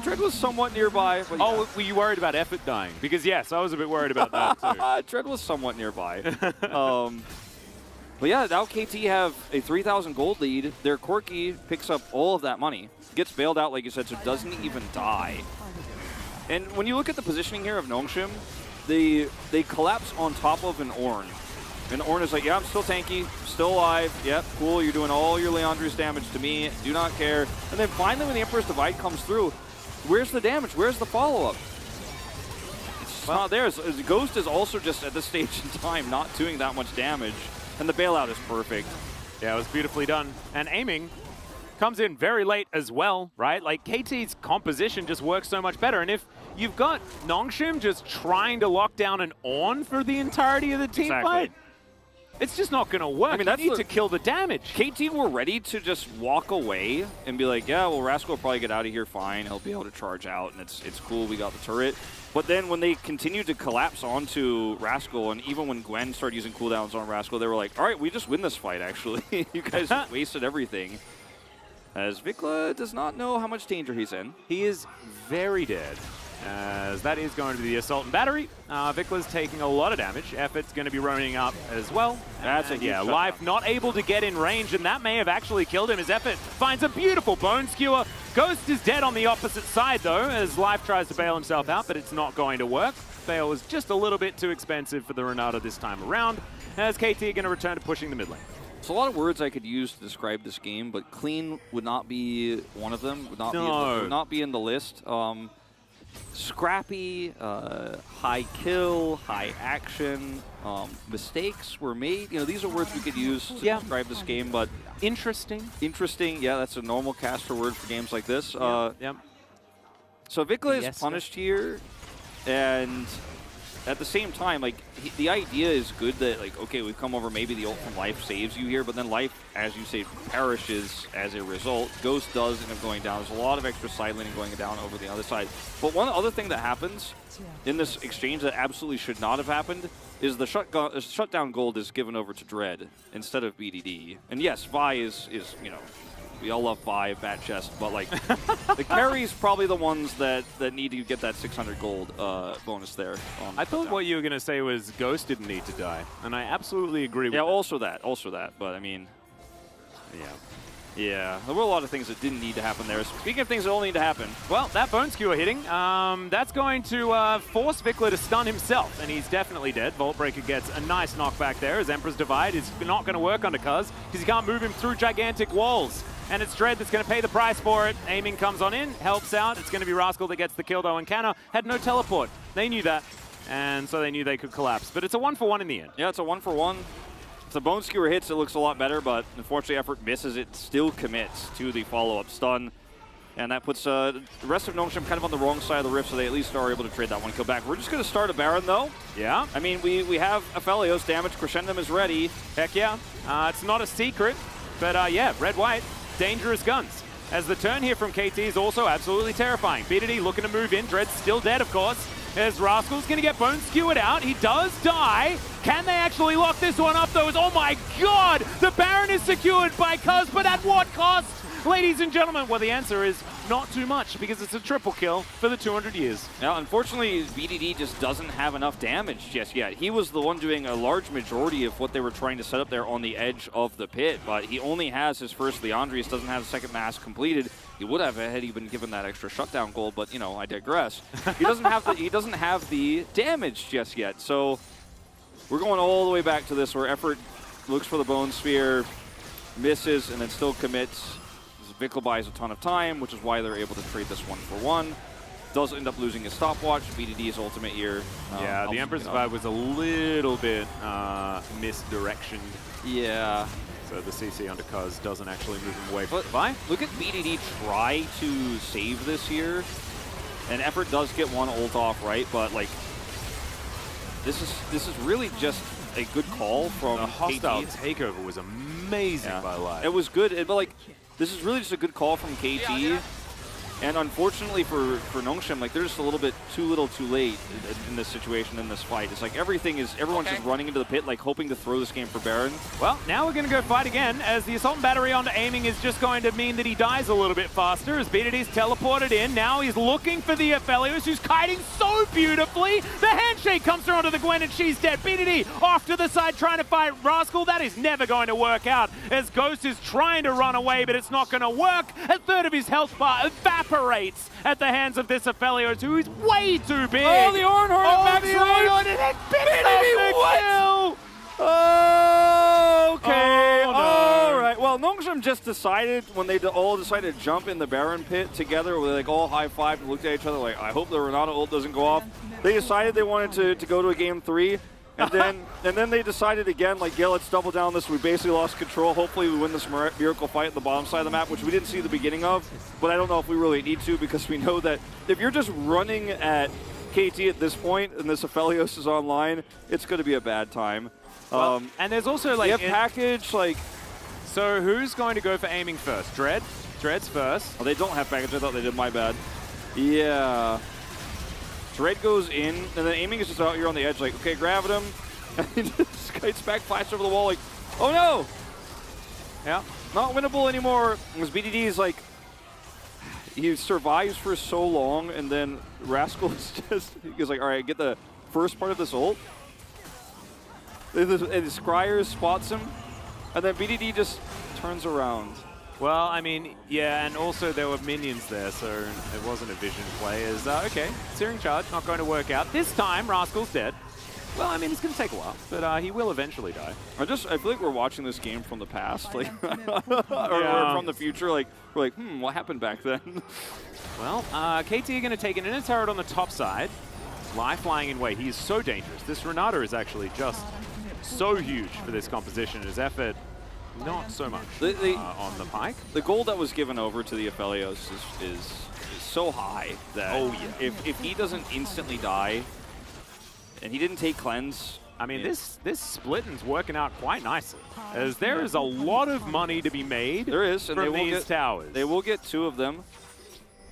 Dread was somewhat nearby. But oh, were you worried about Effort dying? Because yes, I was a bit worried about that too. Dread was somewhat nearby. But yeah, now KT have a 3,000 gold lead. Their Corki picks up all of that money. Gets bailed out, like you said, so doesn't even die. And when you look at the positioning here of Nongshim, they collapse on top of an Ornn. And Ornn is like, yeah, I'm still tanky, still alive, yep, cool, you're doing all your Leandri's damage to me, do not care. And then finally when the Emperor's Divide comes through, where's the damage? Where's the follow-up? It's not there. So Ghost is also just at this stage in time not doing that much damage. And the bailout is perfect. Yeah, it was beautifully done. And aiming comes in very late as well, right? Like, KT's composition just works so much better. And if you've got Nongshim just trying to lock down an Ornn for the entirety of the team fight, it's just not going to work. I mean, you need to kill the damage. KT were ready to just walk away and be like, yeah, well, Rascal will probably get out of here fine. He'll be able to charge out, and it's cool. We got the turret. But then when they continued to collapse onto Rascal, and even when Gwen started using cooldowns on Rascal, they were like, all right, we just win this fight, actually. You guys just wasted everything. as Vikla does not know how much danger he's in. He is very dead, as that is going to be the Assault and Battery. Vikla's taking a lot of damage. Effort's going to be roaming up as well. That's a And huge yeah, shutdown. Life not able to get in range, and that may have actually killed him. His Effort finds a beautiful Bone Skewer. Ghost is dead on the opposite side, though, as Life tries to bail himself out, but it's not going to work. Bail was just a little bit too expensive for the Renata this time around, as KT are going to return to pushing the mid lane. There's a lot of words I could use to describe this game, but clean would not be one of them. Would not be in the list. Scrappy, high kill, high action, mistakes were made. You know, these are words we could use to describe this game, but Interesting. interesting, yeah, that's a normal caster word for games like this. Yep. So Vikla is Yes, punished here, and at the same time, like, the idea is good that, like, okay, we've come over, maybe the ult from Life saves you here, but then Life, as you say, perishes as a result. Ghost does end up going down. There's a lot of extra side laning going down over the other side. But one other thing that happens in this exchange that absolutely should not have happened is the shutdown gold is given over to Dread instead of BDD. And yes, Vi is you know, we all love Vi, Bat Chest, but like the carries probably the ones that need to get that 600 gold bonus there. I thought what you were going to say was Ghost didn't need to die, and I absolutely agree with Yeah, that. also that. But I mean, Yeah. yeah, there were a lot of things that didn't need to happen there. Speaking of things that only need to happen, Well, that Bone Skewer hitting, that's going to force Vikla to stun himself, and he's definitely dead. Vault Breaker gets a nice knockback there, as Emperor's Divide is not going to work under Cuz, because he can't move him through gigantic walls. And it's Dread that's going to pay the price for it. Aiming comes on in, helps out. It's going to be Rascal that gets the kill, though, and Canna had no teleport. They knew that, and so they knew they could collapse. But it's a 1-for-1 in the end. yeah, it's a 1-for-1. If the Bone Skewer hits, it looks a lot better, but unfortunately Effort misses it, still commits to the follow-up stun. And that puts the rest of Nongshim kind of on the wrong side of the rift, so they at least are able to trade that one kill back. We're just going to start a Baron, though. Yeah. I mean, we have Aphelios, damage Crescendum is ready. Heck yeah. It's not a secret, but yeah, red-white, dangerous guns. As the turn here from KT is also absolutely terrifying. BDD looking to move in. Dread's still dead, of course. As Rascal's going to get Bone Skewered out. He does die. Can they actually lock this one up, though? Oh my god! The Baron is secured by Cuz, but at what cost? Ladies and gentlemen, well, the answer is not too much, because it's a triple kill for the 200 years. Now, unfortunately, BDD just doesn't have enough damage just yet. He was the one doing a large majority of what they were trying to set up there on the edge of the pit, but he only has his first Leandrius, doesn't have the second mask completed. He would have had he been given that extra shutdown gold, but, you know, I digress. He doesn't have the damage just yet, so we're going all the way back to this where Effort looks for the Bone Sphere, misses, and then still commits. Vikla buys a ton of time, which is why they're able to trade this 1-for-1. Does end up losing his stopwatch. BDD's ultimate here. Yeah, the Emperor's Divide was a little bit misdirectioned. Yeah. So the CC under Cuz doesn't actually move him away from But the Vi. look at BDD try to save this here. And Effort does get one ult off, right? But like, this is really just a good call from The hostile KT. takeover was amazing by Live. It was good, but like, this is really just a good call from KT. And unfortunately for Nongshim, like, they're just a little bit too little too late in this situation, in this fight. It's like everyone's just running into the pit, like, hoping to throw this game for Baron. Well, now we're going to go fight again, as the Assault and Battery onto Aiming is just going to mean that he dies a little bit faster, as BDD's teleported in. Now he's looking for the Aphelios, who's kiting so beautifully. The handshake comes through onto the Gwen, and she's dead. BDD off to the side trying to fight Rascal. That is never going to work out, as Ghost is trying to run away, but it's not going to work. A third of his health bar evaporates at the hands of this Aphelios, who is way too big. Oh, the Ornhorn Oh, the Ornhorn, and it picks up the kill! Okay, Oh, no. all right. Well, Nongshim just decided, when they all decided to jump in the Baron pit together, where they like all high-fived and looked at each other like, I hope the Renata ult doesn't go off. They decided they wanted to go to a game 3. And then they decided again, like, yeah, let's double down this. We basically lost control. Hopefully we win this miracle fight at the bottom side of the map, which we didn't see the beginning of. But I don't know if we really need to, because we know that if you're just running at KT at this point and this Aphelios is online, it's going to be a bad time. Well, and there's also, like... package, like... So who's going to go for Aiming first? Dread? Dread's first. Oh, they don't have package. I thought they did. My bad. Yeah. Dread goes in, and then Aiming is just out here on the edge, like, okay, grab him. And he just kites back, flash over the wall, like, oh no! Yeah. Not winnable anymore. Because BDD is like, he survives for so long, and then Rascal is just, he's like, all right, get the first part of this ult. And Scryer spots him, and then BDD just turns around. Well, I mean, yeah, and also there were minions there, so it wasn't a vision play. Okay, Searing Charge, not going to work out. This time, Rascal's dead. Well, I mean, it's going to take a while, but he will eventually die. I feel like we're watching this game from the past, like, or from the future. Like, we're like, what happened back then? Well, KT are going to take an inner turret on the top side. Life flying in way. He is so dangerous. This Renata is actually just so huge for this composition. His effort, not so much on the pike. The goal that was given over to the Aphelios is so high that if he doesn't instantly die, and he didn't take cleanse. I mean, this splitting's working out quite nicely, as there is a lot of money to be made. There is, and from they will these towers. They will get 2 of them,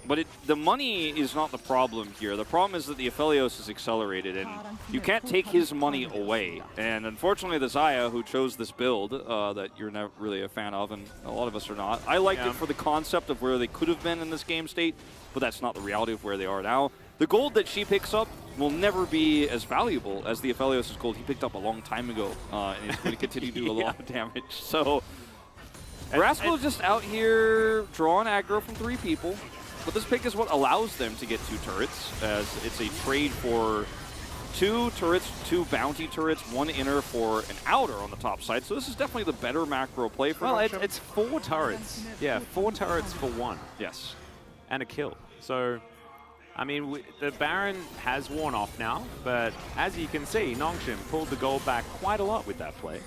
but the money is not the problem here. The problem is that the Aphelios is accelerated, and you can't take his money away. And unfortunately, the Xayah, who chose this build that you're not really a fan of, and a lot of us are not. I liked it for the concept of where they could have been in this game state, but that's not the reality of where they are now. The gold that she picks up will never be as valuable as the Aphelios' gold he picked up a long time ago, and he's going to continue to do a lot of damage. So, Rascal is just out here drawing aggro from 3 people, but this pick is what allows them to get 2 turrets, as it's a trade for 2 turrets, 2 bounty turrets, 1 inner for an outer on the top side. So this is definitely the better macro play for Well, it's 4 turrets. Yeah, 4 turrets for 1. Yes. And a kill. So, I mean, the Baron has worn off now, but as you can see, Nongshim pulled the gold back quite a lot with that play.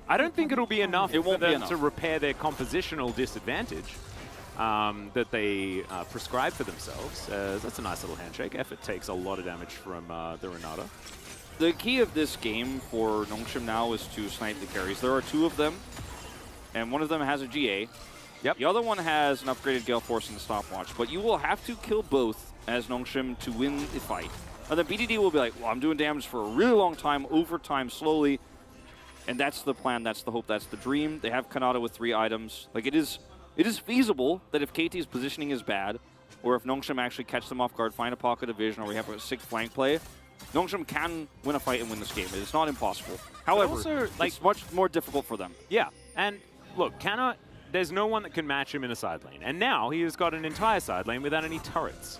I don't think it'll be enough for them to repair their compositional disadvantage that they prescribe for themselves. That's a nice little handshake. Effort takes a lot of damage from the Renata. The key of this game for Nongshim now is to snipe the carries. There are 2 of them, and one of them has a GA. Yep. The other one has an upgraded Gale Force and a stopwatch, but you will have to kill both as Nongshim to win the fight. And then BDD will be like, well, I'm doing damage for a really long time, over time, slowly. And that's the plan, that's the hope, that's the dream. They have Kanata with 3 items. Like, it is feasible that if KT's positioning is bad, or if Nongshim actually catch them off guard, find a pocket of vision, or we have a 6th flank play, Nongshim can win a fight and win this game. It's not impossible. However, also, like, it's much more difficult for them. Yeah, and look, there's no one that can match him in a side lane. And now he has got an entire side lane without any turrets.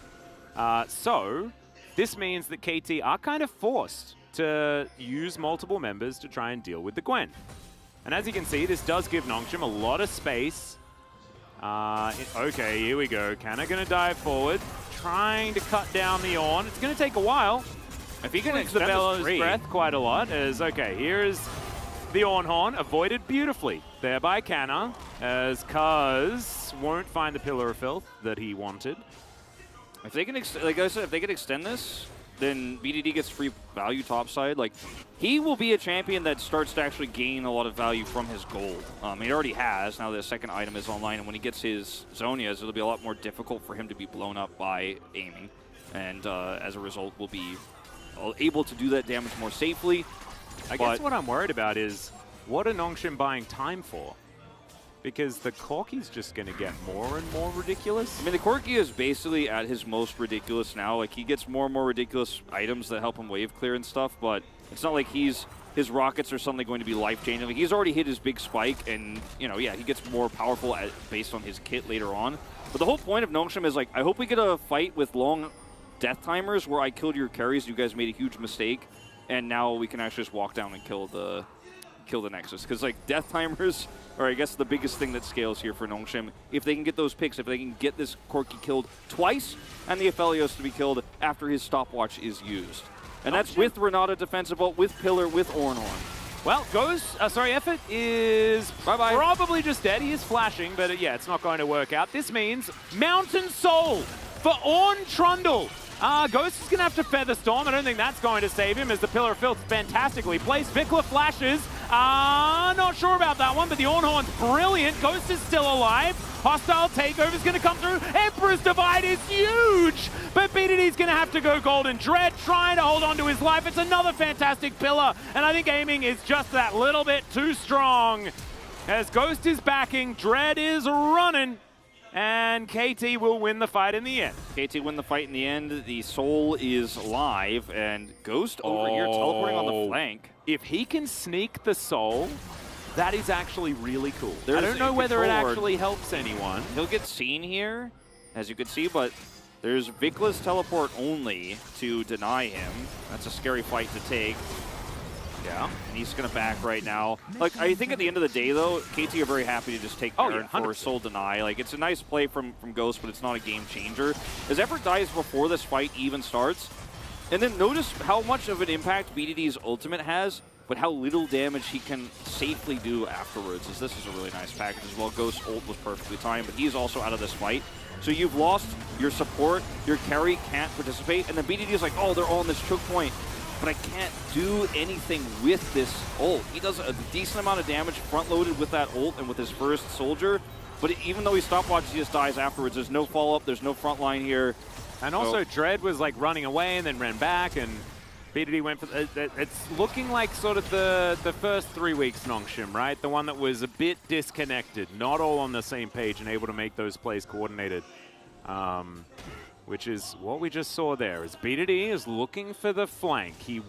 So this means that KT are kind of forced to use multiple members to try and deal with the Gwen. And as you can see, this does give Nongshim a lot of space. Okay, here we go. Kana going to dive forward, trying to cut down the Ornn. It's going to take a while. If he can Extends the Bellow's breath quite a lot. Okay, here is the Ornn Horn, avoided beautifully there by Kana, as Kaz won't find the Pillar of Filth that he wanted. If they can, like I said, if they can extend this, then BDD gets free value topside. Like, he will be a champion that starts to actually gain a lot of value from his gold. He already has. Now the 2nd item is online, and when he gets his Zonias, it'll be a lot more difficult for him to be blown up by aiming. And as a result, will be able to do that damage more safely. I guess what I'm worried about is, what are Nongshim buying time for? Because the Corki's just going to get more and more ridiculous. I mean, the Corki is basically at his most ridiculous now. Like, he gets more and more ridiculous items that help him wave clear and stuff, but it's not like his rockets are suddenly going to be life-changing. Like, he's already hit his big spike, and, you know, yeah, he gets more powerful based on his kit later on. But the whole point of Nongshim is, like, I hope we get a fight with long death timers where I killed your carries, you guys made a huge mistake, and now we can actually just walk down and kill the Nexus. Because, like, death timers are, I guess, the biggest thing that scales here for Nongshim. If they can get those picks, if they can get this Corki killed twice, and the Aphelios to be killed after his stopwatch is used. And that's with Renata defensive ult, with Pillar, with Ornn. Well, Effort is probably just dead. He is flashing, but yeah, it's not going to work out. This means Mountain Soul for Ornn Trundle. Ghost is going to have to Feather Storm. I don't think that's going to save him, as the Pillar of Filth fantastically placed. Vikla flashes. Not sure about that one, but the Ornn Horn's brilliant. Ghost is still alive. Hostile takeover is going to come through. Emperor's Divide is huge, but BDD's going to have to go Golden Dread, trying to hold on to his life. It's another fantastic Pillar, and I think aiming is just that little bit too strong. As Ghost is backing, Dread is running, and KT will win the fight in the end. KT win the fight in the end. The Soul is live, and Ghost over here teleporting on the flank. If he can sneak the Soul, that is actually really cool. I There's don't know a whether it control actually helps anyone. He'll get seen here, as you can see, but there's Vicla's teleport only to deny him. That's a scary fight to take. Yeah, and he's going to back right now. Like, I think at the end of the day, though, KT are very happy to just take Baron for Soul Deny. Like, it's a nice play from Ghost, but it's not a game changer. His effort dies before this fight even starts. And then notice how much of an impact BDD's ultimate has, but how little damage he can safely do afterwards. As this is a really nice package as well. Ghost's ult was perfectly timed, but he's also out of this fight. So you've lost your support, your carry can't participate, and then BDD is like, oh, they're all on this choke point, but I can't do anything with this ult. He does a decent amount of damage front-loaded with that ult and with his first soldier, but even though he stopwatches, he just dies afterwards. There's no follow-up, there's no front line here. And also Dread was like running away and then ran back, and BDD went for it's looking like sort of the first 3 weeks Nongshim, right? The one that was a bit disconnected, not all on the same page and able to make those plays coordinated. Which is what we just saw there, as BDD is looking for the flank. He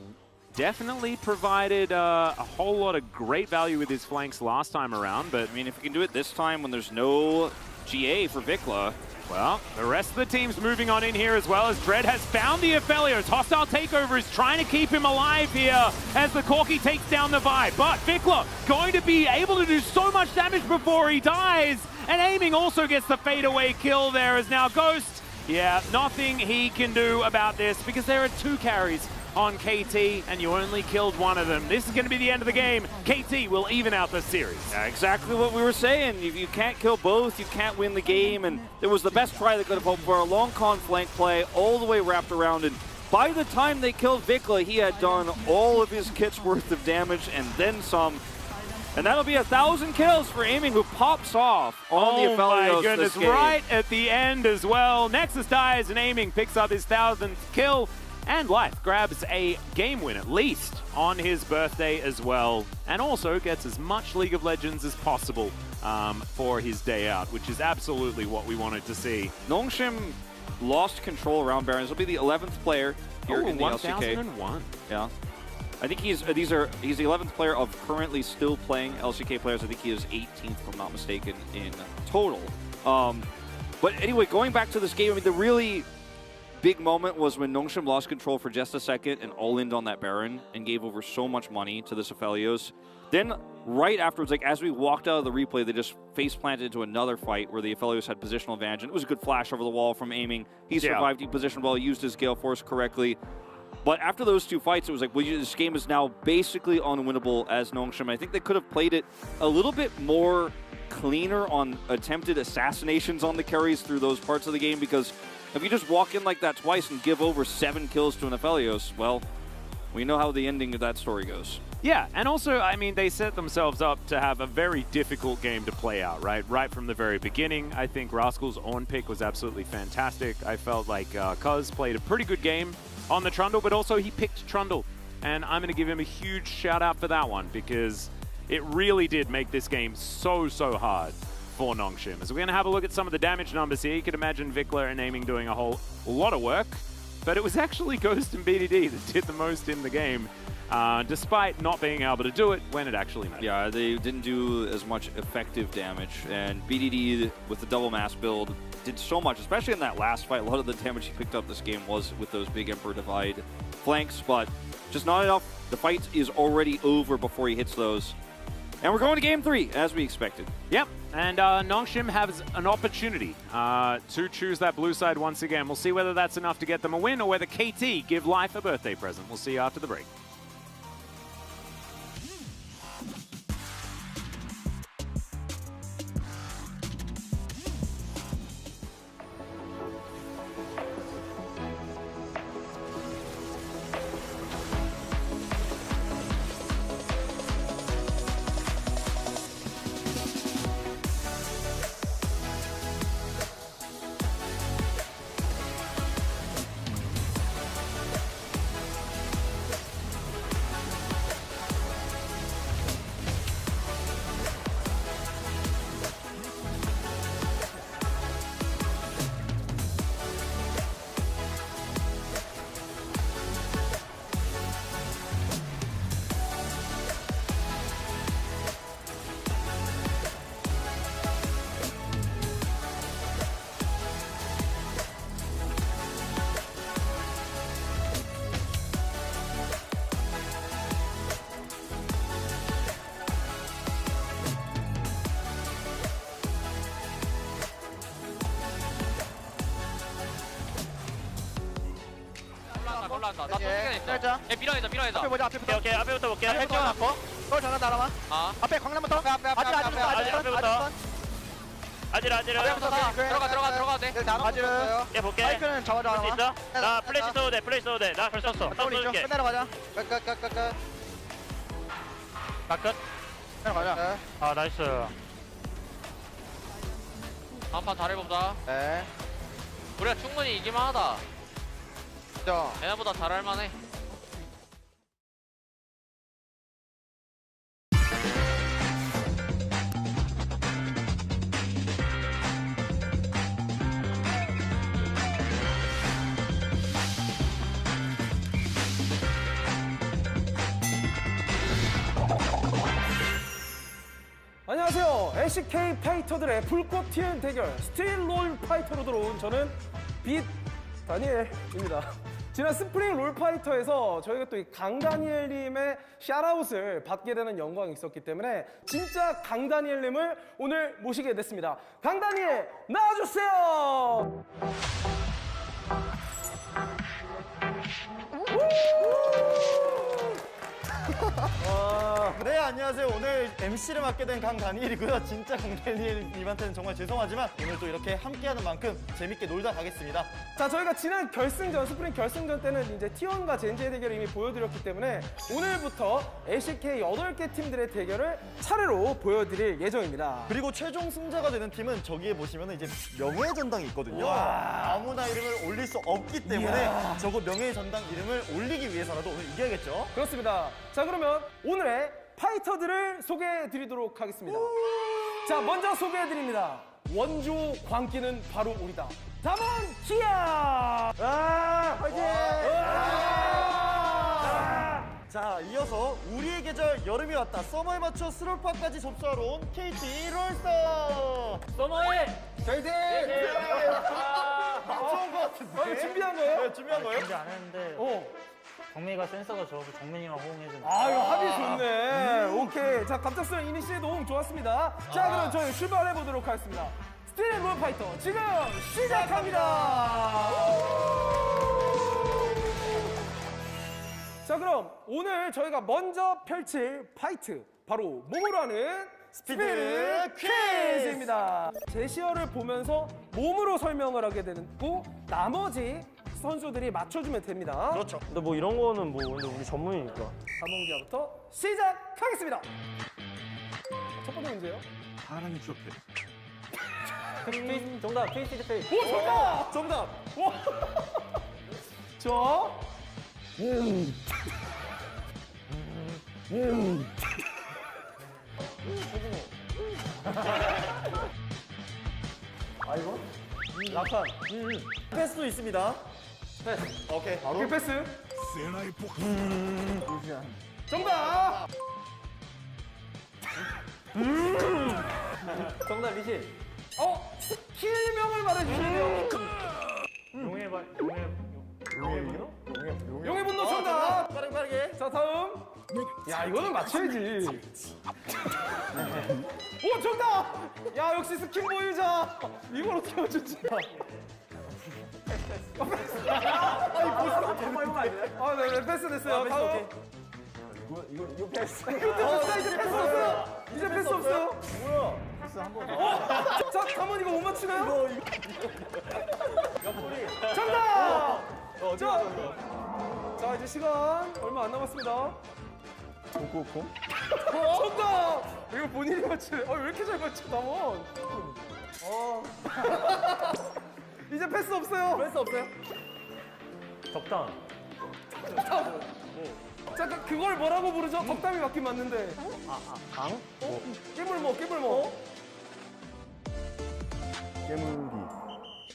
definitely provided a whole lot of great value with his flanks last time around, but I mean, if he can do it this time when there's no GA for Vicla. Well, the rest of the team's moving on in here as well, as Dread has found the Aphelios. Hostile Takeover is trying to keep him alive here as the Corki takes down the Vi. But Vicla going to be able to do so much damage before he dies. And Aiming also gets the fadeaway kill there, as now Ghost, yeah, nothing he can do about this because there are 2 carries on KT, and you only killed one of them. This is going to be the end of the game. KT will even out the series. Yeah, exactly what we were saying. If you can't kill both, you can't win the game, and it was the best try they could have hoped for. A long con flank play all the way wrapped around, and by the time they killed Vicla, he had done all of his kit's worth of damage and then some. And that'll be 1,000 kills for Aiming, who pops off on the Aphelios. Oh my goodness, this game. right at the end as well. Nexus dies and Aiming picks up his 1,000th kill. And Life grabs a game win, at least, on his birthday as well. And also gets as much League of Legends as possible for his day out, which is absolutely what we wanted to see. Nongshim lost control around Baron. This will be the 11th player here in the LCK. 1001. Yeah. I think he's the 11th player of currently still playing LCK players. I think he is 18th, if I'm not mistaken, in total. But anyway, going back to this game, I mean, the really big moment was when Nongshim lost control for just a second and all-in'd on that Baron and gave over so much money to this Aphelios. Then right afterwards, like as we walked out of the replay, they just face-planted into another fight where the Aphelios had positional advantage. And it was a good flash over the wall from Aiming. He survived, he positioned well, used his Gale Force correctly. But after those 2 fights, it was like, well, this game is now basically unwinnable as Nongshim. I think they could have played it a little bit more cleaner on attempted assassinations on the carries through those parts of the game, because if you just walk in like that twice and give over 7 kills to an Aphelios, well, we know how the ending of that story goes. Yeah, and also, I mean, they set themselves up to have a very difficult game to play out, right? Right from the very beginning. I think Rascal's on pick was absolutely fantastic. I felt like Cuz played a pretty good game on the Trundle, but also he picked Trundle. And I'm going to give him a huge shout out for that one, because it really did make this game so hard for Nongshim. So we're going to have a look at some of the damage numbers here. You could imagine Vicla and Aiming doing a whole lot of work, but it was actually Ghost and BDD that did the most in the game, despite not being able to do it when it actually mattered. Yeah, they didn't do as much effective damage, and BDD with the double mass build did so much, especially in that last fight. A lot of the damage he picked up this game was with those big Emperor Divide flanks, but just not enough. The fight is already over before he hits those. And we're going to game 3, as we expected. Yep, and Nongshim has an opportunity to choose that blue side once again. We'll see whether that's enough to get them a win, or whether KT give Life a birthday present. We'll see you after the break. 올라간다. 나 예, 쏘게 있어. 살짝. 얘 밀어내자, 밀어내자. 앞에 보자, 앞에부터. 오케이 앞에부터 볼게. 앞에부터 해놨고. 또 전화 날아와. 아, 앞에 광란부터. 앞에, 앞에, 앞에부터. 아지라 앞에부터. 들어가 돼. 아지르. 얘 볼게. 마이크는 잡아줘. 할수 있어? 나 플래시 써도 돼. 나 벌써 썼어. 나 좀 쏠게. 끝내러 가자. 끝. 나 끝. 끝내러 가자. 아 나이스. 다음 판 잘해보자. 네. 우리가 충분히 이길만하다. 자. 얘네보다 잘할만해. 안녕하세요. LCK 파이터들의 불꽃 튀는 대결 스틸 롤 파이터로 들어온 저는 빛 다니엘입니다. 지난 스프링 롤 파이터에서 저희가 또 이 강다니엘님의 샤라웃을 받게 되는 영광이 있었기 때문에 진짜 강다니엘님을 오늘 모시게 됐습니다. 강다니엘 나와주세요. 네, 안녕하세요. 오늘 MC를 맡게 된 강다니엘이고요. 진짜 강다니엘님한테는 정말 죄송하지만 오늘 또 이렇게 함께하는 만큼 재밌게 놀다 가겠습니다. 자, 저희가 지난 결승전, 스프링 결승전 때는 이제 T1과 젠지의 대결을 이미 보여드렸기 때문에 오늘부터 LCK 8개 팀들의 대결을 차례로 보여드릴 예정입니다. 그리고 최종 승자가 되는 팀은 저기에 보시면 이제 명예의 전당이 있거든요. 아무나 이름을 올릴 수 없기 때문에 저거 명예의 전당 이름을 올리기 위해서라도 오늘 이겨야겠죠. 그렇습니다. 자, 그러면 오늘의 파이터들을 소개해드리도록 하겠습니다. 자, 먼저 소개해드립니다. 원조 광기는 바로 우리다. 담원 기아! 화이팅! 자, 이어서 우리의 계절 여름이 왔다. 서머에 맞춰 스롤파까지 접수하러 온 KT 롤스터. 서머에 화이팅! 좋은 것 같은데. 준비한 거예요? 네, 준비한 거예요? 준비 안 했는데 정민이가 센서가 좋아서 정민이랑 호응해주는. 아, 이거 합이 좋네. 오케이. 자, 갑작스러운 이니시의 도움 좋았습니다. 자, 그럼 저희 출발해보도록 하겠습니다. 스틸 롤 파이터 지금 시작합니다. 자, 그럼 오늘 저희가 먼저 펼칠 파이트 바로 몸으로 하는 스피드 퀴즈입니다. 제시어를 보면서 몸으로 설명을 하게 되고 나머지 선수들이 맞춰주면 됩니다. 그렇죠. 근데 뭐 이런 거는 뭐 근데 우리 전문이니까. 담원기아부터 시작하겠습니다. 첫 번째 문제요. 정답. 트위스트 페이스. 오, 정답! 정답. 와. 저. 라칸. 패스도 있습니다. 패스. 오케이. 오케이, 패스. 정답! 정답 리신. 스킬명을 말해주세요. 용의 용의 분노 정답! 빠르게. 자, 다음. 야, 이거는 맞춰야지. 오, 정답! 야, 역시 스킬 보유자. 이걸 어떻게 맞췄지? 아, 네, 패스 됐어요. 다음. 이거 패스. 이제 패스 없어요. 이제 패스 없어요. 뭐야? 패스 한 번. 자, 담원 이거 못 맞추나요? 정답! 자, 이제 시간 얼마 안 남았습니다. 정답! 이거 본인이 맞추네. 왜 이렇게 잘 맞춰, 담원? 이제 패스 없어요. 패스 없어요? 적당. 잠깐, 그걸 뭐라고 부르죠? 덕담이 맞긴 맞는데. 강? 깨물모.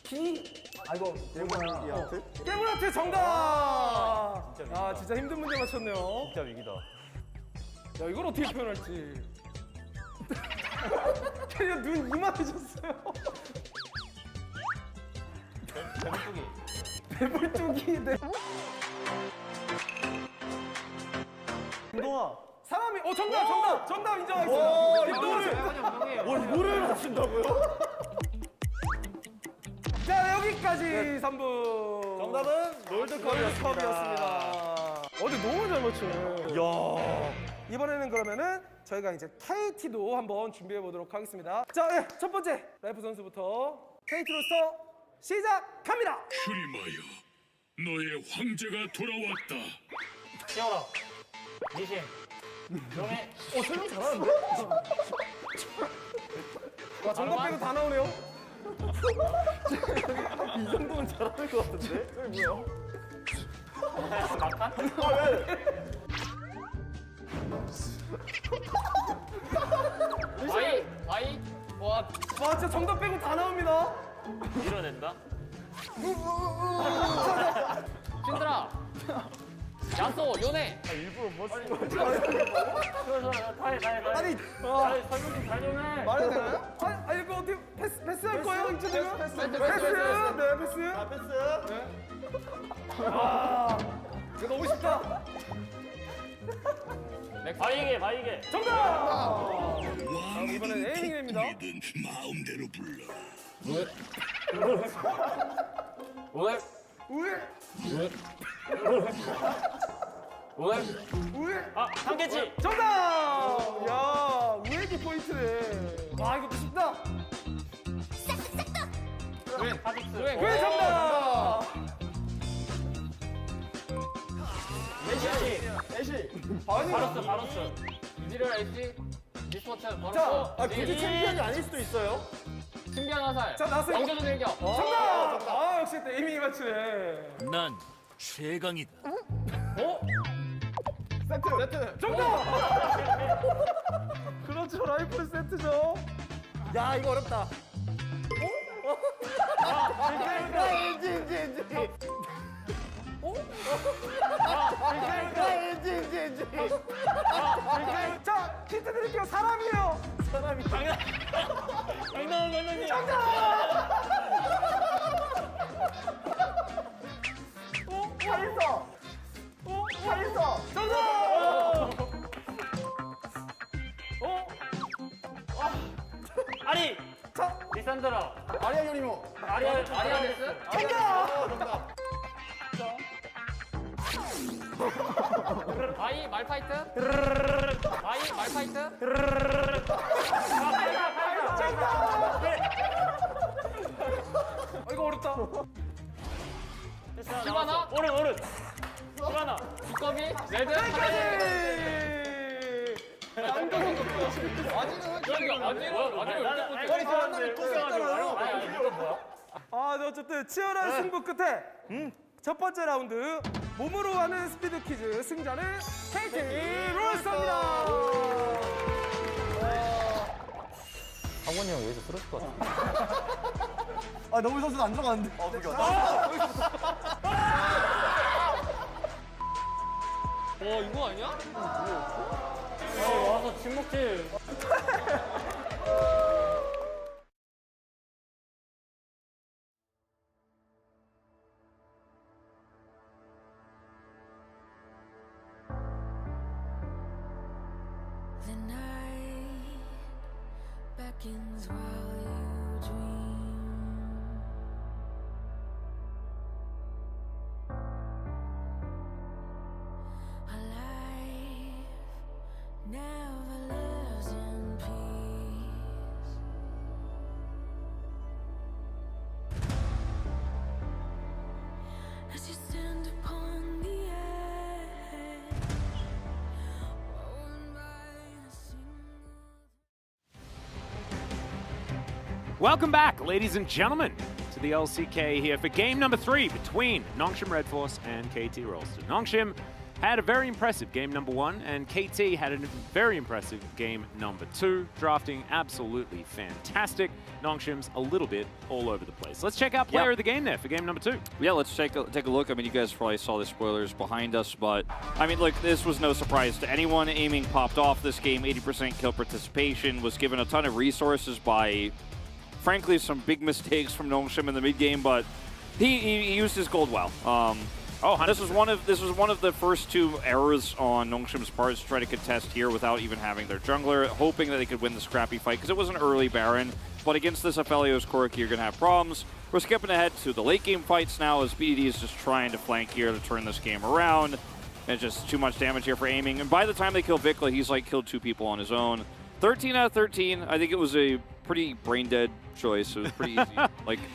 기? 아이고, 깨물이한테? 깨물한테 정답! 진짜 힘든 문제 맞췄네요. 진짜 위기다. 야, 이걸 어떻게 표현할지. 그냥 눈 이만해졌어요. 배불뚝이. 네. 운동아. 사람이, 정답 인정하겠습니다. 이거를 맞춘다고요? 자, 여기까지 3분. 정답은 롤드컵이었습니다. 근데 너무 잘 맞추네. 이야. 이번에는 그러면은 저희가 이제 KT도 한번 준비해 보도록 하겠습니다. 자, 예, 첫 번째 라이프 선수부터 KT 로스터 시작합니다. 프리마여, 너의 황제가 돌아왔다. 시원아. 니신. 설명 잘하는데? 와, 정답 빼고 다 나오네요. 이 정도면 잘하는 것 같은데? 저기 뭐야? 바이. 와, 진짜 정답 빼고 다 나옵니다. 밀어낸다. 신들아. 야소 요네. 아니, 설명 좀 잘 좀 해. 말해도 되나요? 아니 이거 어떻게 패스할 거예요? 이쯤 되면? 패스. 네, 패스. 자, 패스. 아, 이거 너무 쉽다. 바이게. 정답! 이번엔 에이밍입니다. 마음대로 불러. 한계치. 정답! 야, 우에기 포인트네. 와, 이것도 쉽다. 왜 정답! 바로스. 이지를 AC. 미스포츠. 자, 굳이 챔피언이 아닐 수도 있어요. 신기한 화살. 자, 나왔어요. 정교준 일격. 정답! 아, 역시 또 에이밍이 맞추네. 난 최강이다. 세트. 정답! 그렇죠, 라이플 세트죠. 야, 이거 어렵다. 엔지. 자, 힌트 드릴게요. 사람이에요. 강남님. 잘했어. 정답! 아리. 자, 리산드라. 아리아 요리모. 아리아데스. 정답! 바이 말파이트. 바이 말파이트. 이거 어렵다. 시바나. 오른. 시바나. 두꺼비. 레드. 아, 네, 어쨌든 치열한 승부 끝에 첫 번째 라운드 몸으로 하는 스피드 퀴즈 승자는 KT 로스터입니다. 강원이 형 여기서 쓰러질 것 같아. 아, 너무 선수는 안 들어가는데. 그게 이거 아니야? 와서 침묵질. The night beckons while you dream. A life never lives in peace. As you stand upon the edge, woven by a single. Welcome back, ladies and gentlemen, to the LCK here for game number 3 between Nongshim Red Force and KT Rolston. Nongshim had a very impressive game number 1, and KT had a very impressive game number 2, drafting absolutely fantastic. Nongshim's a little bit all over the place. Let's check out player of the game there for game number 2. Yeah, let's take a look. I mean, you guys probably saw the spoilers behind us, but I mean, look, this was no surprise to anyone. Aiming popped off this game, 80% kill participation, was given a ton of resources by, frankly, some big mistakes from Nongshim in the mid game, but he used his gold well. This was one of the first 2 errors on Nongshim's part to try to contest here without even having their jungler, hoping that they could win the scrappy fight because it was an early Baron. But against this Aphelios Koriki, you're going to have problems. we're skipping ahead to the late game fights now as BDD is just trying to flank here to turn this game around. And it's just too much damage here for aiming. And by the time they kill Vikla, he's like killed 2 people on his own. 13 out of 13. I think it was a pretty brain dead choice. It was pretty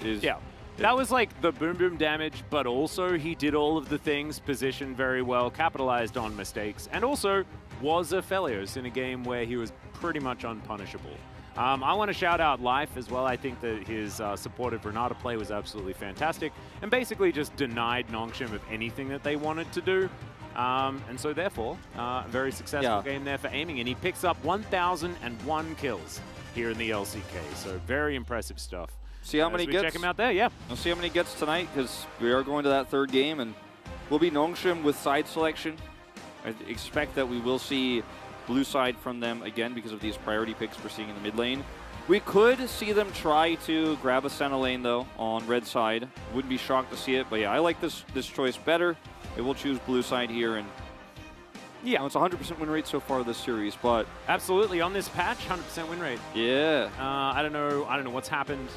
easy. Yeah. That was like the boom boom damage, but also he did all of the things, positioned very well, capitalized on mistakes, and also was a Felios in a game where he was pretty much unpunishable. I want to shout out Life as well. I think that his supportive Renata play was absolutely fantastic and basically just denied Nongshim of anything that they wanted to do. And so therefore, a very successful game there for aiming, and he picks up 1,001 kills here in the LCK. So very impressive stuff. See how many he gets. Check him out there, yeah. We'll see how many he gets tonight because we are going to that 3rd game, and we'll be Nongshim with side selection. I expect that we will see blue side from them again because of these priority picks we're seeing in the mid lane. We could see them try to grab a center lane though on red side. Wouldn't be shocked to see it, but yeah, I like this choice better. They will choose blue side here, and yeah, it's 100% win rate so far this series, but absolutely on this patch, 100% win rate. Yeah. I don't know what's happened,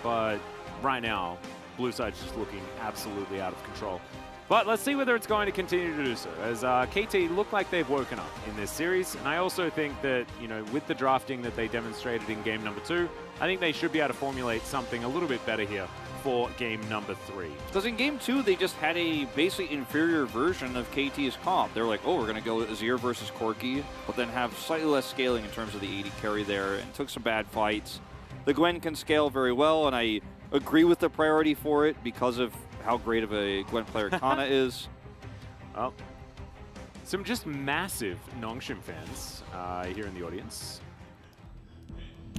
but right now, blue side's just looking absolutely out of control. But let's see whether it's going to continue to do so, as KT look like they've woken up in this series. And I also think that, you know, with the drafting that they demonstrated in game number 2, I think they should be able to formulate something a little bit better here for game number 3. Because in game 2, they just had a basically inferior version of KT's comp. They were like, oh, we're going to go Azir versus Corki, but then have slightly less scaling in terms of the AD carry there, and took some bad fights. The Gwen can scale very well, and I agree with the priority for it because of how great of a Gwen player Kana is. Well, some just massive Nongshim fans here in the audience.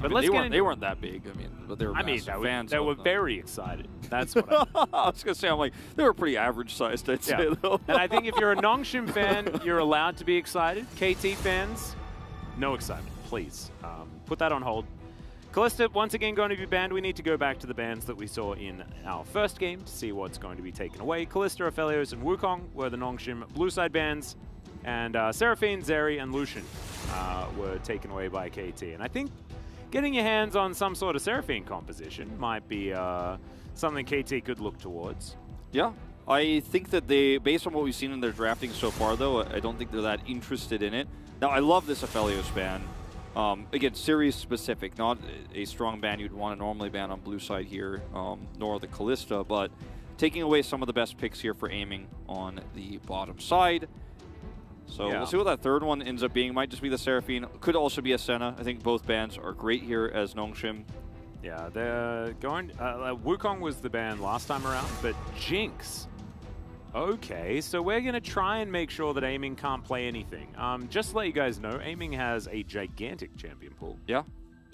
But I mean, they weren't that big. I mean, but they were fans. They were very excited. That's what I mean. I was going to say, I'm like, they were pretty average sized, I'd say, though. And I think if you're a Nongshim fan, you're allowed to be excited. KT fans, no excitement, please. Put that on hold. Kalista, once again, going to be banned. We need to go back to the bans that we saw in our first game to see what's going to be taken away. Kalista, Aphelios, and Wukong were the Nongshim blue side bans, and Seraphine, Zeri, and Lucian were taken away by KT. And I think getting your hands on some sort of Seraphine composition might be something KT could look towards. Yeah, I think that they, based on what we've seen in their drafting so far, though, I don't think they're that interested in it. Now, I love this Aphelios ban. Again, series specific, not a strong ban you'd want to normally ban on blue side here, nor the Kalista, but taking away some of the best picks here for aiming on the bottom side. So we'll see what that 3rd one ends up being. Might just be the Seraphine. Could also be a Senna. I think both bans are great here as Nongshim. Yeah, they're going... Wukong was the ban last time around, but Jinx... Okay, so we're going to try and make sure that aiming can't play anything. Just to let you guys know, aiming has a gigantic champion pool. Yeah.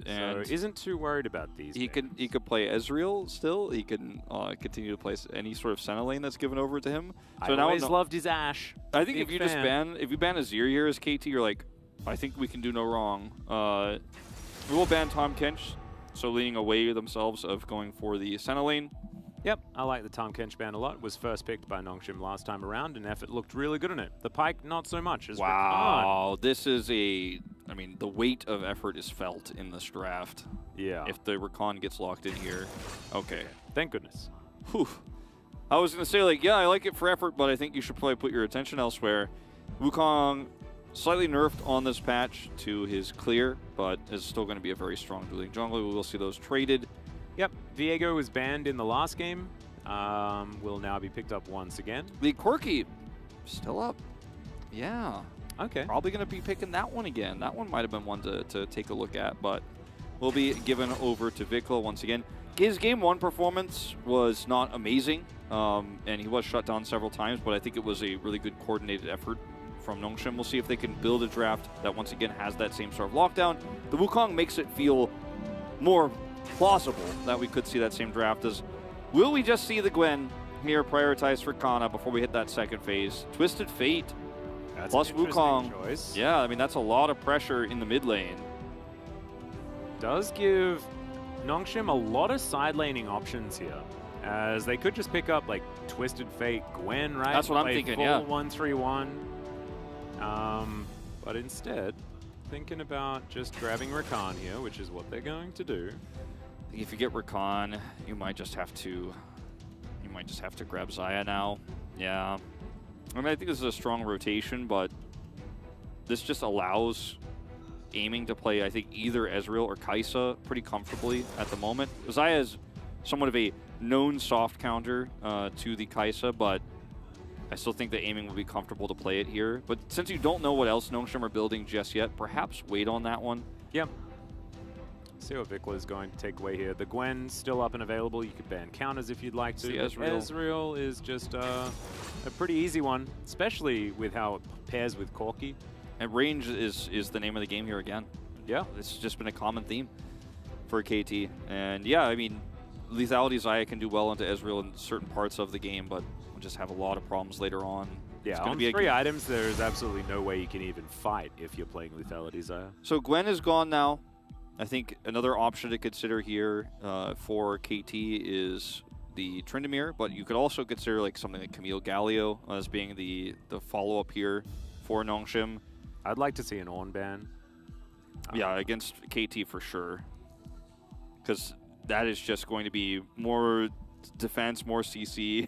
And so isn't too worried about these. He could play Ezreal still. He can continue to play any sort of center lane that's given over to him. So I always loved his Ashe. I think if you ban Azir here as KT, you're like, I think we can do no wrong. We will ban Tahm Kench, so leaning away themselves of going for the center lane. Yep, I like the Tahm Kench ban a lot. Was first picked by Nongshim last time around, and effort looked really good on it. The Pyke, not so much. Wow, this is a... I mean, the weight of effort is felt in this draft. Yeah. If the Rakan gets locked in here. Okay. Thank goodness. Whew. I was going to say, like, yeah, I like it for effort, but I think you should probably put your attention elsewhere. Wukong slightly nerfed on this patch to his clear, but is still going to be a very strong dueling jungler. We will see those traded. Yep, Viego was banned in the last game. Will now be picked up once again. The Corki, still up. Yeah. Okay. Probably going to be picking that one again. That one might have been one to take a look at, but will be given over to Vikla once again. His Game 1 performance was not amazing, and he was shut down several times, but I think it was a really good coordinated effort from Nongshim. We'll see if they can build a draft that once again has that same sort of lockdown. The Wukong makes it feel more plausible that we could see that same draft. Will we just see the Gwen here prioritized for Kana before we hit that second phase? Twisted Fate plus Wukong. Choice. Yeah, I mean, that's a lot of pressure in the mid lane. Does give Nongshim a lot of side laning options here, as they could just pick up like Twisted Fate, Gwen, right? That's what I'm thinking, full yeah. 1-3-1. But instead, thinking about just grabbing Rakan here, which is what they're going to do. If you get Rakan, you might just have to grab Xayah now. Yeah. I mean, I think this is a strong rotation, but this just allows aiming to play, I think, either Ezreal or Kai'Sa pretty comfortably at the moment. Xayah is somewhat of a known soft counter to the Kai'Sa, but I still think that aiming would be comfortable to play it here. But since you don't know what else Nongshim are building just yet, perhaps wait on that one. Yep. See what Vikla is going to take away here. The Gwen's still up and available. You could ban counters if you'd like to. Ezreal is just a pretty easy one, especially with how it pairs with Corki. And range is the name of the game here again. Yeah. It's just been a common theme for KT. And yeah, I mean, lethality Xayah can do well into Ezreal in certain parts of the game, but we'll just have a lot of problems later on. Yeah, on 3 items, there's absolutely no way you can even fight if you're playing lethality Xayah. So Gwen is gone now. I think another option to consider here for KT is the Tryndamere, but you could also consider like something like Camille Galio as being the follow-up here for Nongshim. I'd like to see an Ornn ban. Yeah, against KT for sure. Because that is just going to be more defense, more CC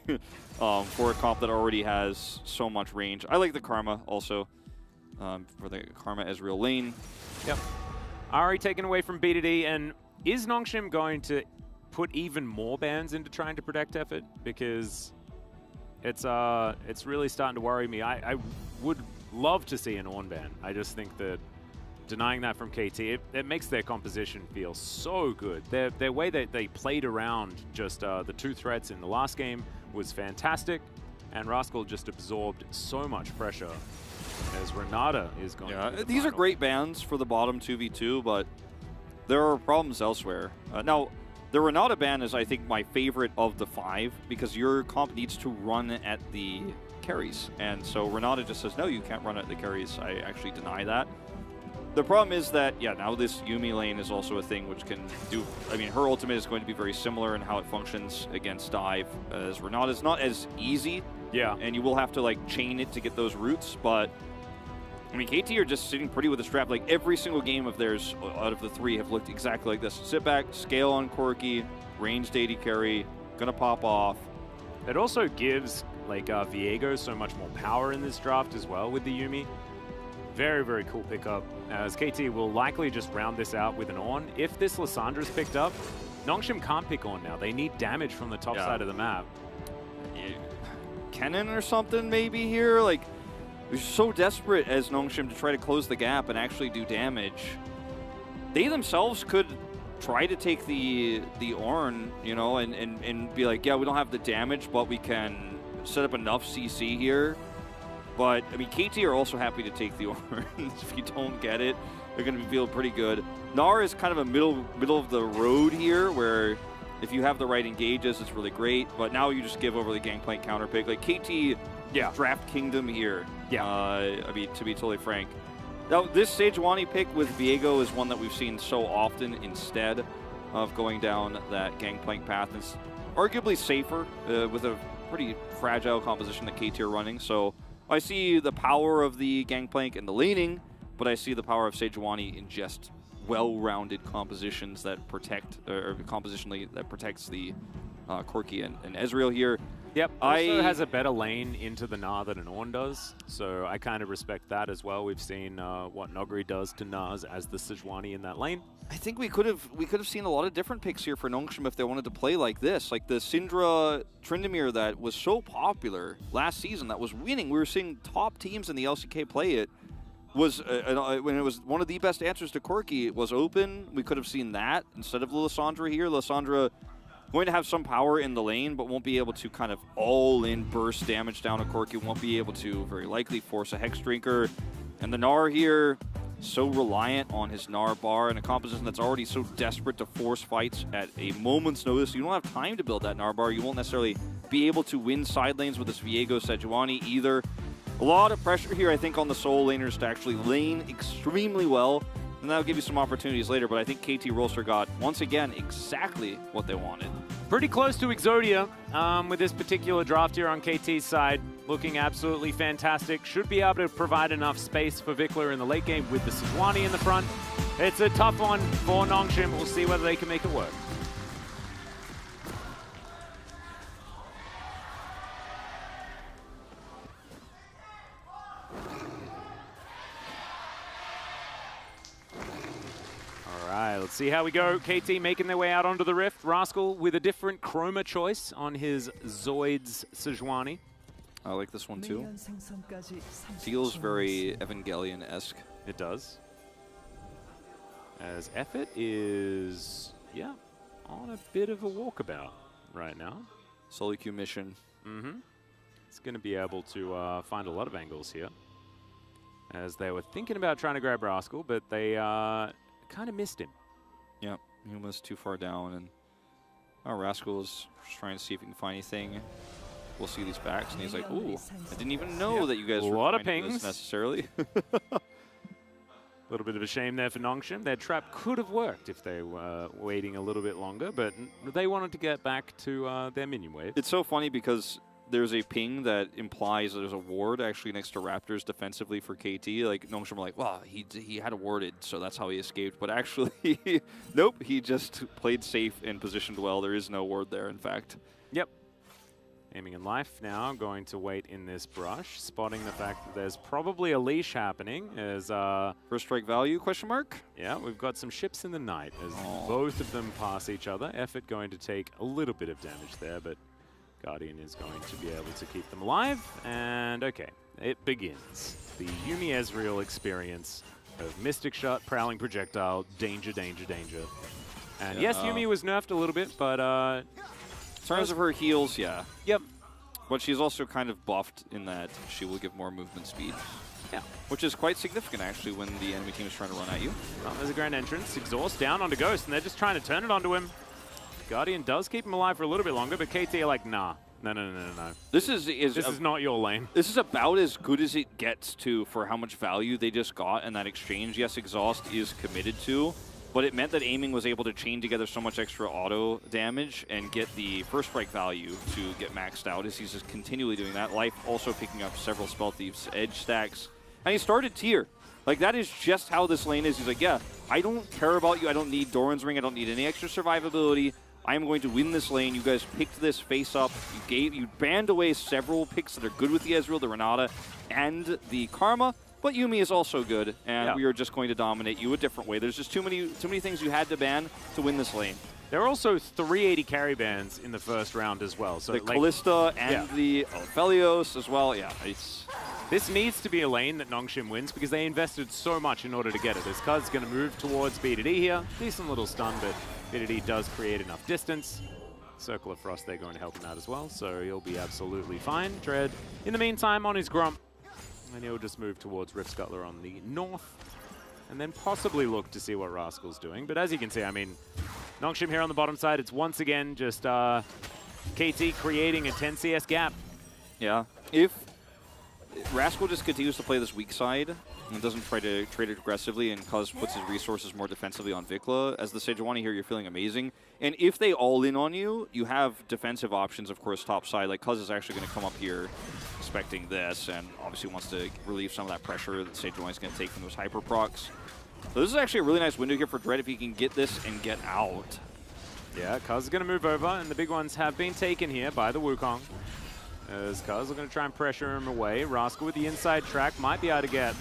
for a comp that already has so much range. I like the Karma also for the Karma Ezreal lane. Yep. Ahri taken away from B2D, and is Nongshim going to put even more bans into trying to protect effort? Because it's really starting to worry me. I would love to see an Ornn ban. I just think that denying that from KT, it makes their composition feel so good. Their way that they played around just the 2 threats in the last game was fantastic, and Rascal just absorbed so much pressure as Renata is going. Yeah, these are great bans for the bottom 2v2, but there are problems elsewhere. Now, the Renata ban is, I think, my favorite of the 5 because your comp needs to run at the carries. And so Renata just says, no, you can't run at the carries. I actually deny that. The problem is that, yeah, now this Yuumi lane is also a thing which can do, I mean, her ultimate is going to be very similar in how it functions against dive, as Renata's not as easy. Yeah. And you will have to, like, chain it to get those roots, but I mean, KT are just sitting pretty with a strap. Like, every single game of theirs out of the 3 have looked exactly like this. Sit back, scale on Corki, ranged AD carry, gonna pop off. It also gives, like, Viego so much more power in this draft as well with the Yuumi. Very, very cool pickup, as KT will likely just round this out with an Ornn. If this Lyssandra's picked up, Nongshim can't pick Ornn now. They need damage from the top side of the map. Kennen or something maybe here? Like, they're so desperate as Nongshim to try to close the gap and actually do damage. They themselves could try to take the Ornn, you know, and be like, yeah, we don't have the damage, but we can set up enough CC here. But, I mean, KT are also happy to take the Ornn. If you don't get it, they're going to feel pretty good. Gnar is kind of a middle of the road here, where if you have the right engages, it's really great. But now you just give over the Gangplank counter pick. Like, KT draft Kingdom here. Yeah. I mean, to be totally frank. Now, this Sejuani pick with Viego is one that we've seen so often instead of going down that Gangplank path. It's arguably safer with a pretty fragile composition that KT are running. So I see the power of the Gangplank and the laning, but I see the power of Sejuani in just well-rounded compositions that protect, or compositionally that protects the Corki and Ezreal here. Yep, also has a better lane into the Gnar than an Ornn does, so I kind of respect that as well. We've seen what Nogri does to Gnars as the Sejuani in that lane. I think we could have seen a lot of different picks here for Nongshim if they wanted to play like this. Like the Syndra Tryndamere that was so popular last season, that was winning. We were seeing top teams in the LCK play it. Was when it was one of the best answers to Corki. It was open. We could have seen that instead of Lysandra here. Lysandra going to have some power in the lane, but won't be able to kind of all-in burst damage down a Corki. Won't be able to very likely force a Hex Drinker. And the Gnar here, so reliant on his Gnar bar in a composition that's already so desperate to force fights at a moment's notice. You don't have time to build that Gnar bar. You won't necessarily be able to win side lanes with this Viego Sejuani either. A lot of pressure here, I think, on the Soul laners to actually lane extremely well. And that'll give you some opportunities later, but I think KT Rolster got, once again, exactly what they wanted. Pretty close to Exodia with this particular draft here on KT's side. Looking absolutely fantastic. Should be able to provide enough space for Vikla in the late game with the Sejuani in the front. It's a tough one for Nongshim. We'll see whether they can make it work. let's see how we go. KT making their way out onto the Rift. Rascal with a different chroma choice on his Zoids Sejuani. I like this one too. Feels very Evangelion-esque. It does. As Effort is, yeah, on a bit of a walkabout right now. Solo queue mission. It's going to be able to find a lot of angles here. As they were thinking about trying to grab Rascal, but they kind of missed him. Yeah, he was too far down, and Rascal is just trying to see if he can find anything. We'll see these backs, and he's like, "Ooh, I didn't even know that you guys were lot of trying to do pings this necessarily." A little bit of a shame there for Nongshim. Their trap could have worked if they were waiting a little bit longer, but they wanted to get back to their minion wave. It's so funny because there's a ping that implies that there's a ward actually next to Raptors defensively for KT. Like, Nongshim were like, wow, he had a warded, so that's how he escaped. But actually, nope, he just played safe and positioned well. There is no ward there, in fact. Yep. Aiming in life now, going to wait in this brush, spotting the fact that there's probably a leash happening as... First strike value, question mark? Yeah, we've got some ships in the night as both of them pass each other. Effort going to take a little bit of damage there, but Guardian is going to be able to keep them alive. And okay, it begins. The Yuumi Ezreal experience of Mystic Shot, Prowling Projectile, danger, danger, danger. And yes, Yuumi was nerfed a little bit, but... in terms of her heals, yeah. Yep. But she's also kind of buffed in that she will give more movement speed. Yeah. Which is quite significant, actually, when the enemy team is trying to run at you. Well, there's a grand entrance. Exhaust down onto Ghost, and they're just trying to turn it onto him. Guardian does keep him alive for a little bit longer, but KT are like, nah. No. This is not your lane. This is about as good as it gets to for how much value they just got in that exchange. Yes, Exhaust is committed to, but it meant that aiming was able to chain together so much extra auto damage and get the first strike value to get maxed out as he's just continually doing that. Life also picking up several Spell Thieves edge stacks. And he started tier. Like, that is just how this lane is. He's like, yeah, I don't care about you. I don't need Doran's Ring. I don't need any extra survivability. I am going to win this lane. You guys picked this face up. You banned away several picks that are good with the Ezreal, the Renata, and the Karma. But Yuumi is also good, and we are just going to dominate you a different way. There's just too many things you had to ban to win this lane. There are also 380 carry bans in the first round as well. So the Callista and the Aphelios as well. Yeah, this needs to be a lane that Nongshim wins because they invested so much in order to get it. As Kuz going to move towards B2D here. Decent little stun, but B2D does create enough distance. Circle of Frost, they're going to help him out as well, so he'll be absolutely fine. Dread, in the meantime, on his Grump. And he'll just move towards Rift Scuttler on the north, and then possibly look to see what Rascal's doing. But as you can see, I mean, Nongshim here on the bottom side, it's once again just KT creating a 10 CS gap. Yeah. If Rascal just continues to play this weak side and doesn't try to trade it aggressively, and Kuz puts his resources more defensively on Vikla, as the Sejuani here, you're feeling amazing. And if they all in on you, you have defensive options, of course, top side. Like, Kuz is actually going to come up here expecting this, and obviously wants to relieve some of that pressure that Sejuani is going to take from those hyper procs. So this is actually a really nice window here for Dread if he can get this and get out. Yeah, Kuz is going to move over, and the big ones have been taken here by the Wukong. As Kuz are going to try and pressure him away. Rascal with the inside track might be able to get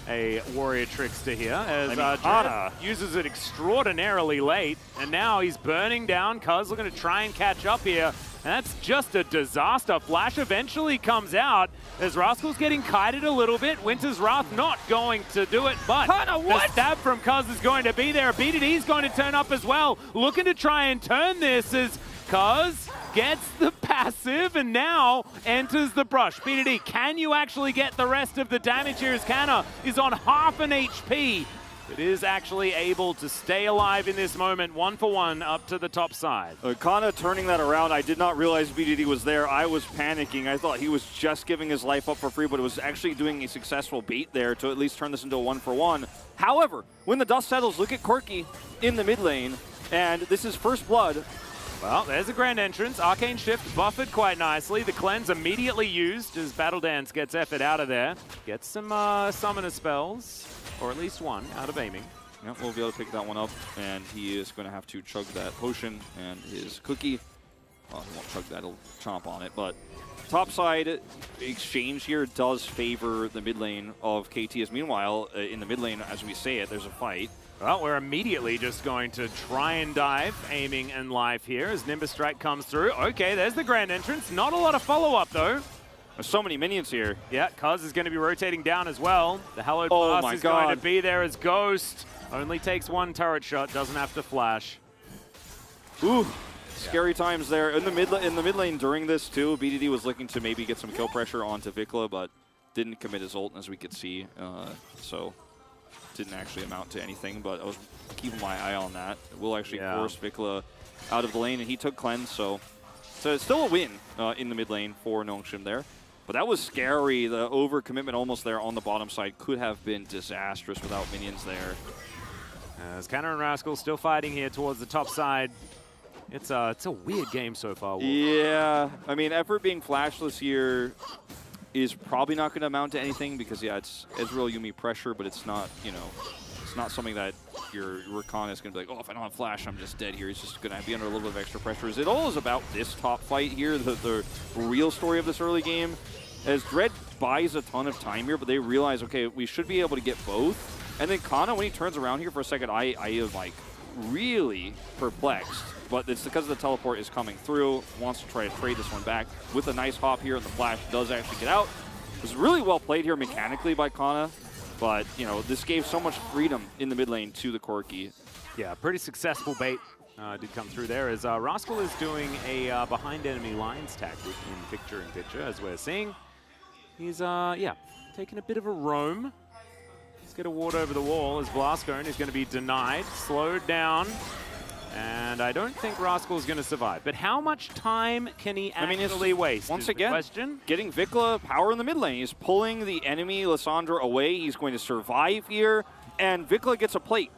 a Warrior Trickster here, as Dread uses it extraordinarily late, and now he's burning down. Kuz looking to try and catch up here. And that's just a disaster. Flash eventually comes out as Rascal's getting kited a little bit. Winter's Wrath not going to do it, but the stab from Kuz is going to be there. BDD is going to turn up as well, looking to try and turn this as Kuz gets the passive and now enters the brush. BDD, can you actually get the rest of the damage here as Canna is on half an HP? It is actually able to stay alive in this moment, 1-for-1 up to the top side. Kana turning that around, I did not realize BDD was there. I was panicking. I thought he was just giving his life up for free, but it was actually doing a successful bait there to at least turn this into a 1-for-1. However, when the dust settles, look at Corki in the mid lane, and this is first blood. Well, there's a grand entrance. Arcane Shift buffered quite nicely. The cleanse immediately used as Battle Dance gets effort out of there. Gets some summoner spells, or at least one, out of aiming. Yep, we'll be able to pick that one up, and he is going to have to chug that potion and his cookie. Well, he won't chug that, he'll chomp on it, but top side exchange here does favor the mid lane of KT, as meanwhile, in the mid lane, as we say it, there's a fight. Well, we're immediately just going to try and dive, aiming and live here as Nimbus Strike comes through. Okay, there's the grand entrance. Not a lot of follow-up, though. There's so many minions here. Yeah, Cuz is going to be rotating down as well. The Hallowed Oh Pass my is God. going to be there as Ghost. Only takes one turret shot, doesn't have to flash. Ooh, scary times there. In the mid lane during this, too, BDD was looking to maybe get some kill pressure onto Vikla, but didn't commit his ult, as we could see. So didn't actually amount to anything, but I was keeping my eye on that. It will actually force Vikla out of the lane, and he took cleanse, so it's still a win in the mid lane for Nongshim there. But that was scary. The overcommitment almost there on the bottom side could have been disastrous without minions there. As Cannon and Rascal still fighting here towards the top side. It's a weird game so far, Wolf. Yeah, I mean, effort being flashless here is probably not going to amount to anything because, yeah, it's Ezreal Yuumi pressure, but it's not, you know, it's not something that your Rakan is going to be like, oh, if I don't have flash, I'm just dead here. He's just going to be under a little bit of extra pressure. It all is about this top fight here, the real story of this early game. As Dread buys a ton of time here, but they realize, okay, we should be able to get both. And then Kana, when he turns around here for a second, I am, like, really perplexed. But it's because the teleport is coming through, wants to try to trade this one back with a nice hop here, and the flash does actually get out. It was really well played here mechanically by Kana, but, you know, this gave so much freedom in the mid lane to the Corki. Yeah, pretty successful bait did come through there as Rascal is doing a behind enemy lines tactic in picture-in-picture, as we're seeing. He's, yeah, taking a bit of a roam. He's going to ward over the wall as Blastcone is going to be denied, slowed down. And I don't think Rascal is going to survive. But how much time can he actually waste? Once again, getting Vikla power in the mid lane. He's pulling the enemy Lissandra away. He's going to survive here. And Vikla gets a plate.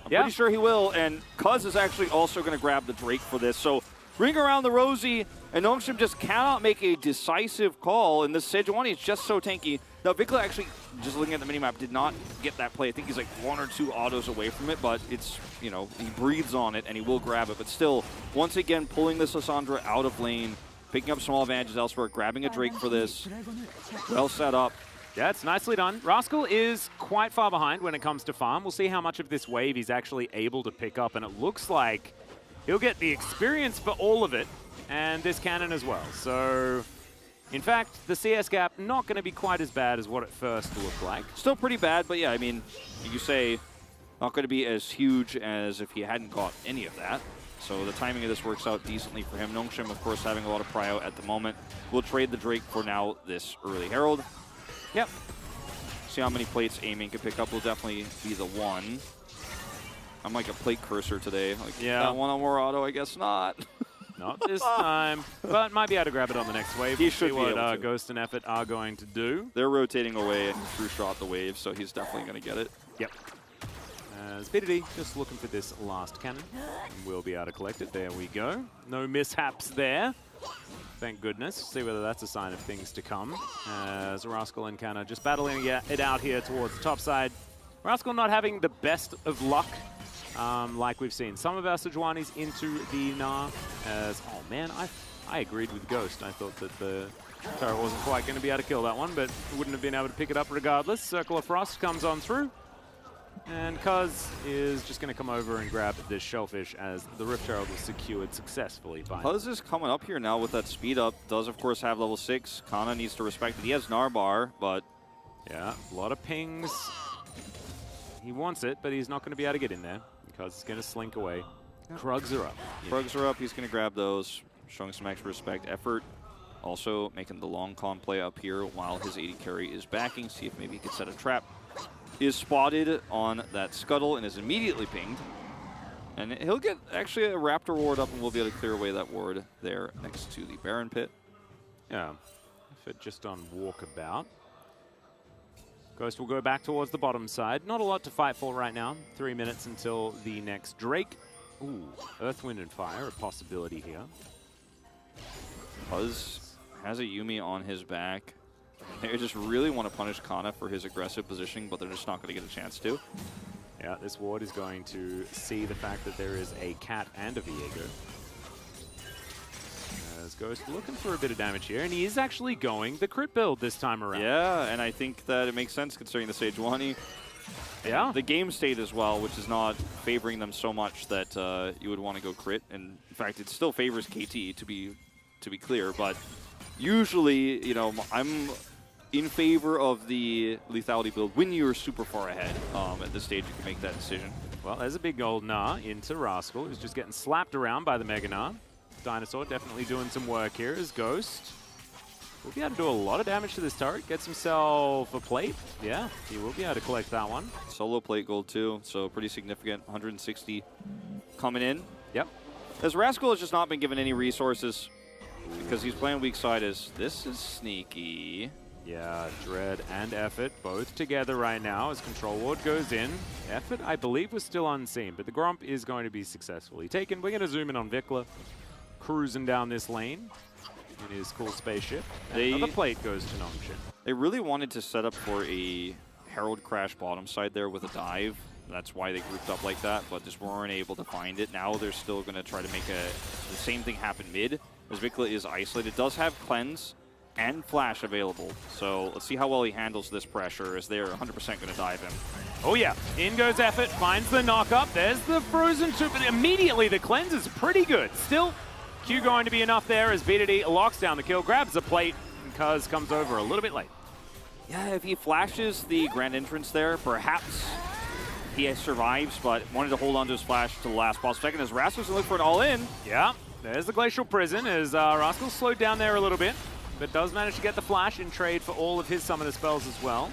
I'm pretty sure he will. And Cuz is actually also going to grab the Drake for this. So ring around the rosy. And Nongshim just cannot make a decisive call. And this Sejuani is just so tanky. Now, Vikla actually, just looking at the minimap, did not get that play. I think he's like 1 or 2 autos away from it, but it's, you know, he breathes on it and he will grab it. But still, once again, pulling this Lissandra out of lane, picking up small advantages elsewhere, grabbing a Drake for this. Well set up. Yeah, it's nicely done. Rascal is quite far behind when it comes to farm. We'll see how much of this wave he's actually able to pick up, and it looks like he'll get the experience for all of it, and this cannon as well. So, in fact, the CS gap not going to be quite as bad as what it first looked like. Still pretty bad, but yeah, I mean, you say not going to be as huge as if he hadn't caught any of that. So the timing of this works out decently for him. Nongshim, of course, having a lot of prio at the moment. We'll trade the Drake for now this early Herald. Yep. See how many plates aiming can pick up will definitely be the one. I'm like a plate cursor today. Like, that one on more auto, I guess not. Not this time, but might be able to grab it on the next wave. He should see be what able to. Ghost and Effort are going to do. They're rotating away and true shot the wave, so he's definitely going to get it. Yep. As BDD just looking for this last cannon. And we'll be able to collect it. There we go. No mishaps there. Thank goodness. See whether that's a sign of things to come. As Rascal and Canna just battling it out here towards the top side. Rascal not having the best of luck. Like we've seen some of our Sejuani's into the Gnar. As, oh man, I agreed with Ghost. I thought that the turret wasn't quite going to be able to kill that one, but wouldn't have been able to pick it up regardless. Circle of Frost comes on through. And Cuz is just going to come over and grab this Shellfish as the Rift Herald was secured successfully by Cuz is coming up here now with that speed up. Does, of course, have level 6. Kana needs to respect it. He has Narbar, but... yeah, a lot of pings. He wants it, but he's not going to be able to get in there because he's going to slink away. Krugs are up. Krugs are up. He's going to grab those, showing some extra respect. Effort also making the long con play up here while his AD carry is backing. See if maybe he can set a trap. Is spotted on that scuttle and is immediately pinged. And he'll get actually a Raptor ward up, and we'll be able to clear away that ward there next to the Baron pit. Yeah, Effort just on walkabout. Ghost will go back towards the bottom side. Not a lot to fight for right now. 3 minutes until the next Drake. Ooh, Earth, Wind, and Fire, a possibility here. Buzz has a Yuumi on his back. They just really want to punish Kana for his aggressive positioning, but they're just not going to get a chance to. Yeah, this ward is going to see the fact that there is a Cat and a Viego. As Ghost looking for a bit of damage here, and he is actually going the crit build this time around. Yeah, and I think that it makes sense considering the Sejuani. Yeah. The game state as well, which is not favoring them so much that you would want to go crit. And in fact, it still favors KT to be clear. But usually, you know, I'm in favor of the lethality build when you're super far ahead. At this stage, you can make that decision. Well, there's a big old Gnar into Rascal, who's just getting slapped around by the Mega Gnar. Dinosaur definitely doing some work here as Ghost. Will be able to do a lot of damage to this turret. Gets himself a plate. Yeah, he will be able to collect that one. Solo plate gold too, so pretty significant. 160 coming in. Yep. As Rascal has just not been given any resources because he's playing weak side. This is sneaky. Yeah, Dread and Effort both together right now as Control Ward goes in. Effort, I believe, was still unseen, but the Gromp is going to be successfully taken. We're going to zoom in on Vikla, cruising down this lane in his cool spaceship. And another plate goes to Nongshim. They really wanted to set up for a Herald Crash bottom side there with a dive. That's why they grouped up like that, but just weren't able to find it. Now they're still going to try to make the same thing happen mid, as Vikla is isolated. Does have Cleanse and Flash available, so let's see how well he handles this pressure, as they're 100% going to dive him. Oh yeah, in goes Effort, finds the knock-up. There's the Frozen Soup, and immediately the Cleanse is pretty good. Still, Q going to be enough there as BDD locks down the kill, grabs the plate, and Cuz comes over a little bit late. Yeah, if he flashes the Grand Entrance there, perhaps he survives, but wanted to hold on to his flash to the last possible second as Rascal's going to look for an all-in. Yeah, there's the Glacial Prison as Rascal slowed down there a little bit, but does manage to get the flash in trade for all of his summoner spells as well.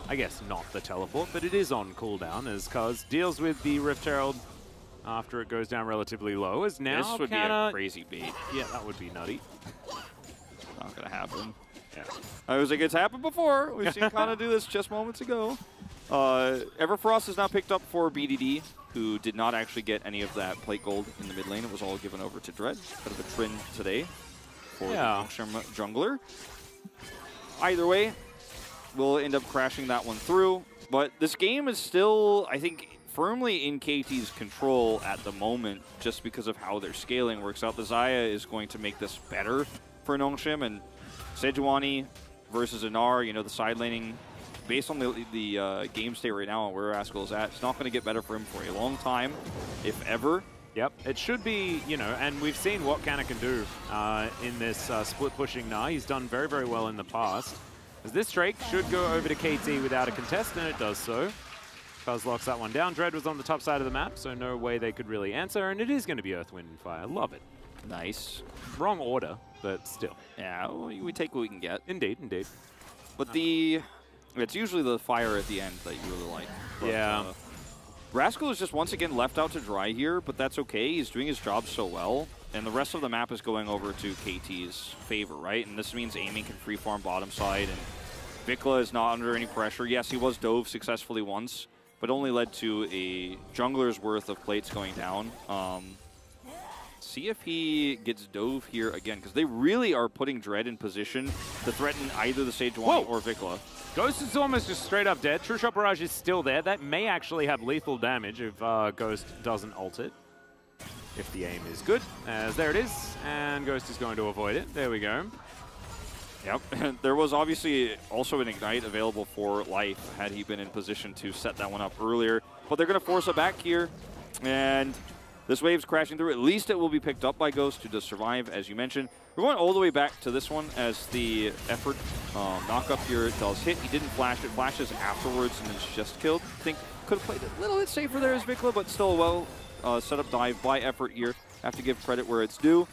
I guess not the teleport, but it is on cooldown as Cuz deals with the Rift Herald after it goes down relatively low. As now this would be a crazy bait. Yeah, that would be nutty. Not going to happen. Yeah. I was like, it's happened before. We've seen Kana do this just moments ago. Everfrost is now picked up for BDD, who did not actually get any of that plate gold in the mid lane. It was all given over to Dread. Bit of a trend today for the Nongshim jungler. Either way, we'll end up crashing that one through. But this game is still, I think, firmly in KT's control at the moment, just because of how their scaling works out. The Xayah is going to make this better for Nongshim, and Sejuani versus Gnar, you know, the side laning, based on the game state right now and where Rascal is at, it's not going to get better for him for a long time, if ever. Yep, it should be, you know, and we've seen what Kana can do in this split pushing Gnar. He's done very, very well in the past. As this Drake should go over to KT without a contest, and it does so. Cuz locks that one down. Dread was on the top side of the map, so no way they could really answer, and it is going to be Earth, Wind, and Fire. Love it. Nice. Wrong order, but still. Yeah, we take what we can get. Indeed, indeed. But it's usually the fire at the end that you really like. But, yeah. Rascal is just once again left out to dry here, but that's okay. He's doing his job so well, and the rest of the map is going over to KT's favor, right? And this means aiming can free farm bottom side, and Vikla is not under any pressure. Yes, he was dove successfully once, but only led to a jungler's worth of plates going down. See if he gets dove here again, because they really are putting Dread in position to threaten either the Sejuani or Vikla. Ghost is almost just straight up dead. True Shot Barrage is still there. That may actually have lethal damage if Ghost doesn't ult it. If the aim is good, as there it is, and Ghost is going to avoid it. There we go. Yep, and there was obviously also an Ignite available for Life had he been in position to set that one up earlier. But they're going to force it back here, and this wave's crashing through. At least it will be picked up by Ghost, who does survive, as you mentioned. We're going all the way back to this one as the effort knock-up here does hit. He didn't flash it. Flashes afterwards and is just killed. I think could have played a little bit safer there as Vikla, but still a well set up dive by effort here. Have to give credit where it's due.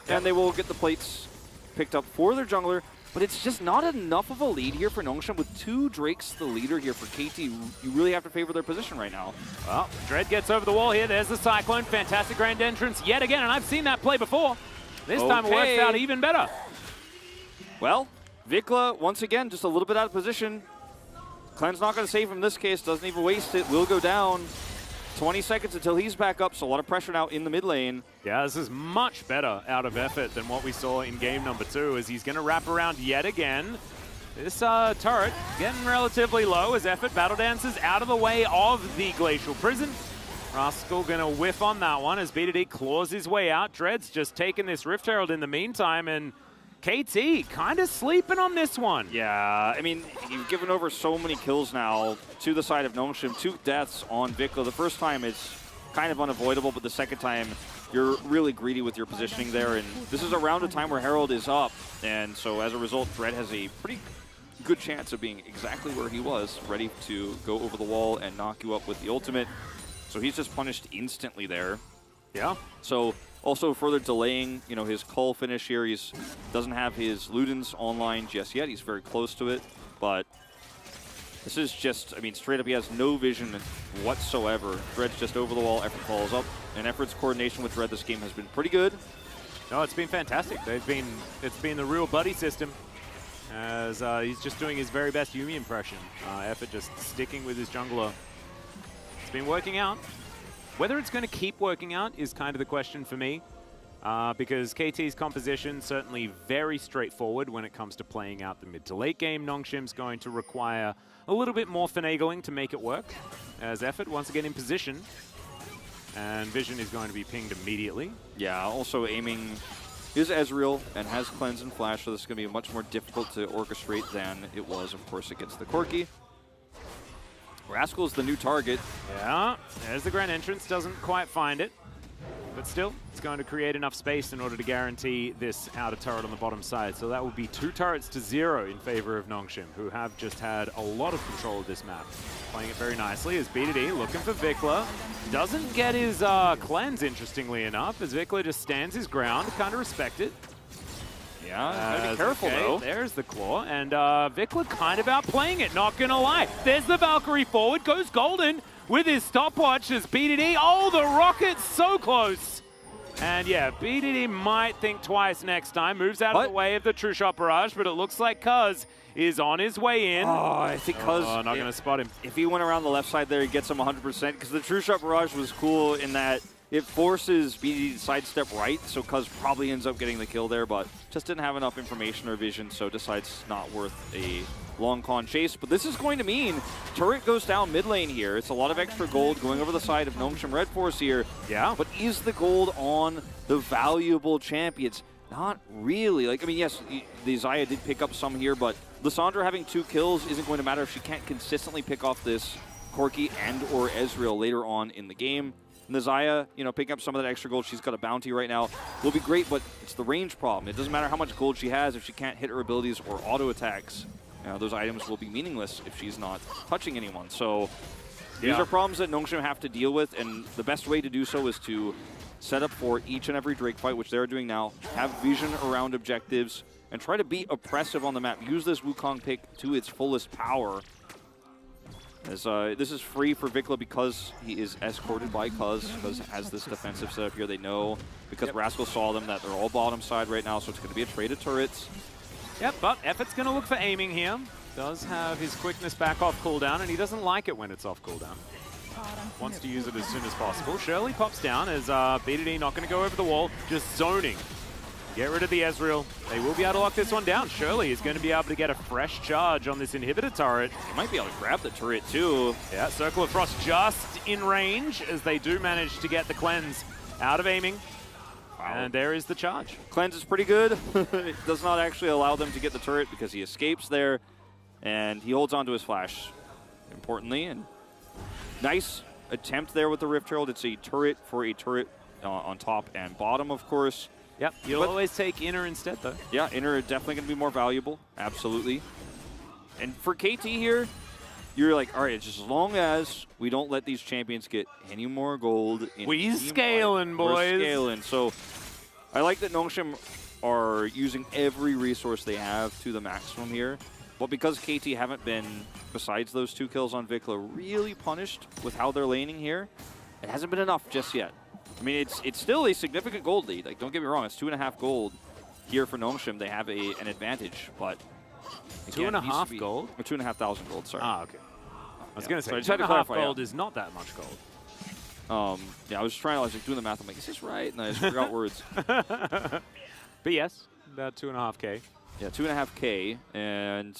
And they will get the plates picked up for their jungler. But it's just not enough of a lead here for Nongshim. With two Drakes the leader here for KT, you really have to favor their position right now. Well, Dread gets over the wall here. There's the Cyclone. Fantastic Grand Entrance yet again, and I've seen that play before. This time it works out even better. Well, Vikla, once again, just a little bit out of position. Clean's not going to save him in this case. Doesn't even waste it. Will go down. 20 seconds until he's back up, so a lot of pressure now in the mid lane. Yeah, this is much better out of effort than what we saw in game number 2, as he's going to wrap around yet again. This turret getting relatively low as effort battle dances out of the way of the Glacial Prison. Rascal gonna whiff on that one as B2D claws his way out. Dread's just taking this Rift Herald in the meantime, and KT kind of sleeping on this one. Yeah, I mean, you've given over so many kills now to the side of Nongshim. 2 deaths on Vikla. The first time it's kind of unavoidable, but the second time you're really greedy with your positioning there. And this is around a time where Herald is up, and so as a result, Dread has a pretty good chance of being exactly where he was, ready to go over the wall and knock you up with the ultimate. So he's just punished instantly there. Yeah. So also further delaying, you know, his cull finish here. He doesn't have his Ludens online just yet. He's very close to it, but this is just, I mean, straight up, he has no vision whatsoever. Dread's just over the wall. Effort falls up, and Effort's coordination with Dread this game has been pretty good. No, it's been fantastic. It's been the real buddy system, as he's just doing his very best Yuumi impression. Effort just sticking with his jungler. It's been working out. Whether it's going to keep working out is kind of the question for me, because KT's composition certainly very straightforward when it comes to playing out the mid to late game. Nongshim's going to require a little bit more finagling to make it work, as Effort once again in position, and Vision is going to be pinged immediately. Yeah, also aiming is Ezreal and has Cleanse and Flash, so this is going to be much more difficult to orchestrate than it was, of course, against the Corki. Rascal's the new target. Yeah, there's the Grand Entrance, doesn't quite find it. But still, it's going to create enough space in order to guarantee this outer turret on the bottom side. So that would be 2 turrets to 0 in favor of Nongshim, who have just had a lot of control of this map. Playing it very nicely as B2D looking for Vikla. Doesn't get his cleanse, interestingly enough, as Vikla just stands his ground, kind of respect it. Yeah, gotta be careful though. There's the claw, and Vikla kind of outplaying it, not gonna lie. There's the Valkyrie forward, goes Golden with his stopwatch as B2D. Oh, the rocket's so close. And yeah, B2D might think twice next time. Moves out of the way of the True Shot Barrage, but it looks like Cuz is on his way in. Oh, I think Cuz not gonna spot him. If he went around the left side there, he gets him 100%, because the True Shot Barrage was cool in that it forces BD to sidestep right, so Cuz probably ends up getting the kill there, but just didn't have enough information or vision, so decides not worth a long con chase. But this is going to mean turret goes down mid lane here. It's a lot of extra gold going over the side of Nongshim Red Force here. Yeah. But is the gold on the valuable champions? Not really. Like, I mean, yes, the Xayah did pick up some here, but Lissandra having 2 kills isn't going to matter if she can't consistently pick off this Corki and or Ezreal later on in the game. And the Xayah, you know, picking up some of that extra gold, she's got a bounty right now, will be great, but it's the range problem. It doesn't matter how much gold she has if she can't hit her abilities or auto attacks. Those items will be meaningless if she's not touching anyone. So these are problems that Nongshim have to deal with, and the best way to do so is to set up for each and every Drake fight, which they're doing now, have vision around objectives, and try to be oppressive on the map. Use this Wukong pick to its fullest power. As this is free for Vikla because he is escorted by Cuz. Cuz has this defensive setup here. They know, because Rascal saw them, that they're all bottom side right now, so it's going to be a trade of turrets. Yep, but Effort's going to look for aiming here. Does have his quickness back off cooldown, and he doesn't like it when it's off cooldown. Wants to use it as soon as possible. Shirley pops down as B2D not going to go over the wall, just zoning. Get rid of the Ezreal. They will be able to lock this one down. Shirley is going to be able to get a fresh charge on this inhibitor turret. He might be able to grab the turret too. Yeah, Circle of Frost just in range as they do manage to get the cleanse out of aiming. Wow. And there is the charge. Cleanse is pretty good. It does not actually allow them to get the turret because he escapes there. And he holds on to his flash, importantly. And nice attempt there with the Rift Herald. It's a turret for a turret on top and bottom, of course. Yep, you'll always take inner instead, though. Yeah, inner is definitely going to be more valuable. Absolutely. And for KT here, you're like, all right, just as long as we don't let these champions get any more gold. We scaling, boys. We're scaling. So I like that Nongshim are using every resource they have to the maximum here. But because KT haven't been, besides those 2 kills on Vikla, really punished with how they're laning here, it hasn't been enough just yet. I mean, it's still a significant gold lead. Like, don't get me wrong, it's 2.5 gold here for Nongshim. They have an advantage, but again, 2.5 gold? Or 2,500 gold. Sorry. Ah, okay. I was going to say, so I just had to 2.5 clarify, gold is not that much gold. Yeah, I was like doing the math. I'm like, is this right? And I just forgot words. But yes, about 2.5K. Yeah, 2.5K, and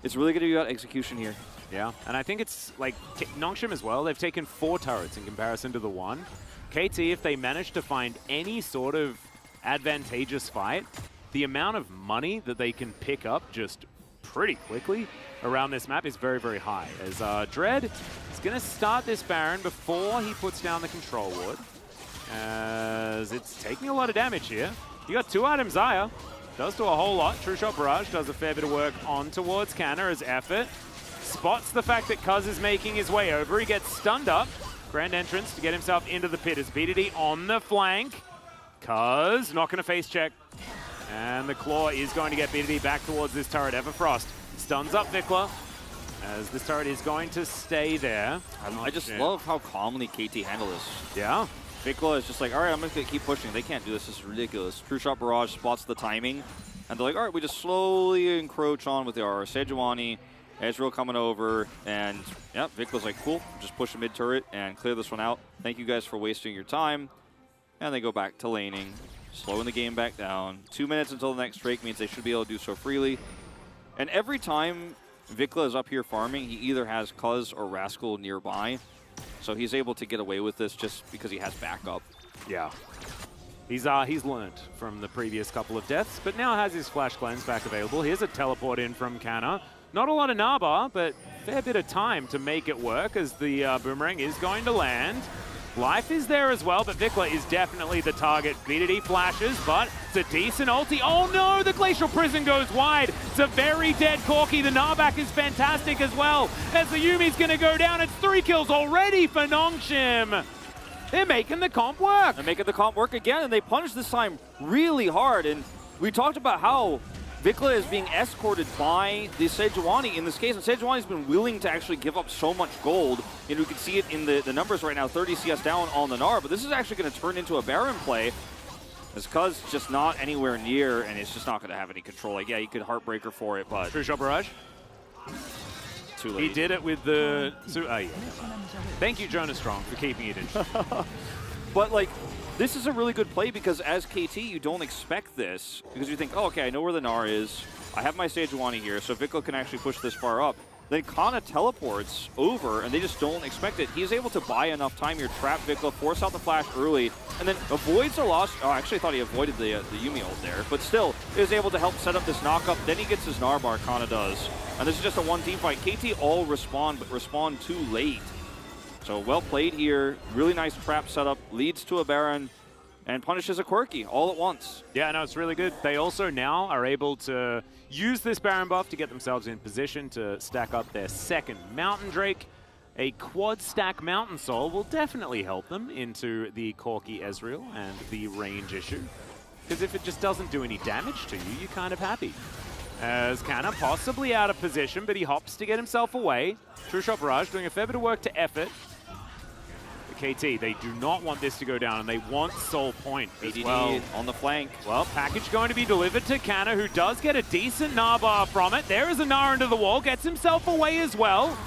It's really going to be about execution here. Yeah, and I think it's like Nongshim as well. They've taken 4 turrets in comparison to the 1. KT, if they manage to find any sort of advantageous fight, the amount of money that they can pick up just pretty quickly around this map is very, very high. As Dread is going to start this Baron before he puts down the control ward, as it's taking a lot of damage here. You got 2 items Zaya. Does do a whole lot. True Shot Barrage does a fair bit of work on towards Canna as Effort spots the fact that Cuz is making his way over. He gets stunned up. Grand entrance to get himself into the pit as BDD on the flank. Cuz not going to face check. And the Claw is going to get BDD back towards this turret. Everfrost stuns up Vikla as this turret is going to stay there. I just love how calmly KT handle this. Yeah. Vikla is just like, all right, I'm just going to keep pushing. They can't do this. This is ridiculous. True Shot Barrage spots the timing. And they're like, all right, we just slowly encroach on with our Sejuani. Ezreal coming over. And, yeah, Vikla's like, cool. Just push a mid-turret and clear this one out. Thank you guys for wasting your time. And they go back to laning, slowing the game back down. 2 minutes until the next Drake means they should be able to do so freely. And every time Vikla is up here farming, he either has Cuz or Rascal nearby. So he's able to get away with this just because he has backup. Yeah. He's learned from the previous couple of deaths, but now has his Flash Cleanse back available. Here's a teleport in from Canna. Not a lot of Naba, but fair bit of time to make it work as the boomerang is going to land. Life is there as well, but Vikla is definitely the target. BDD flashes, but it's a decent ulti. Oh no, the Glacial Prison goes wide. It's a very dead Corki. The Narbak is fantastic as well. As the Yumi's going to go down, it's 3 kills already for Nongshim. They're making the comp work. They're making the comp work again, and they punish this time really hard. And we talked about how Vikla is being escorted by the Sejuani in this case, and Sejuani's been willing to actually give up so much gold. And we can see it in the numbers right now, 30 CS down on the Gnar, but this is actually going to turn into a Baron play. As Cuz just not anywhere near, and it's just not going to have any control. Like, yeah, you could Heartbreaker for it, but... True Shot Barrage. Too late. He did it with the... yeah. Thank you, Jonas Strong, for keeping it in. But, like, this is a really good play because as KT, you don't expect this because you think, oh, okay, I know where the Gnar is. I have my Sejuani here, so Vikla can actually push this far up. Then Kana teleports over, and they just don't expect it. He's able to buy enough time here, trap Vikla, force out the flash early, and then avoids a loss. Oh, I actually thought he avoided the Yuumi ult there, but still is able to help set up this knockup. Then he gets his Gnar bar, Kana does. And this is just a one-team fight. KT all respond, but respond too late. So well played here. Really nice trap setup. Leads to a Baron and punishes a Quirky all at once. Yeah, no, it's really good. They also now are able to use this Baron buff to get themselves in position to stack up their second Mountain Drake. A quad stack Mountain Soul will definitely help them into the Corki Ezreal and the range issue. Because if it just doesn't do any damage to you, you're kind of happy. As Canna possibly out of position, but he hops to get himself away. True Shot Barrage doing a fair bit of work to Effort. KT, they do not want this to go down, and they want Soul Point as well. On the flank. Well, package going to be delivered to Canna, who does get a decent Gnar bar from it. There is a Gnar into the wall, gets himself away as well.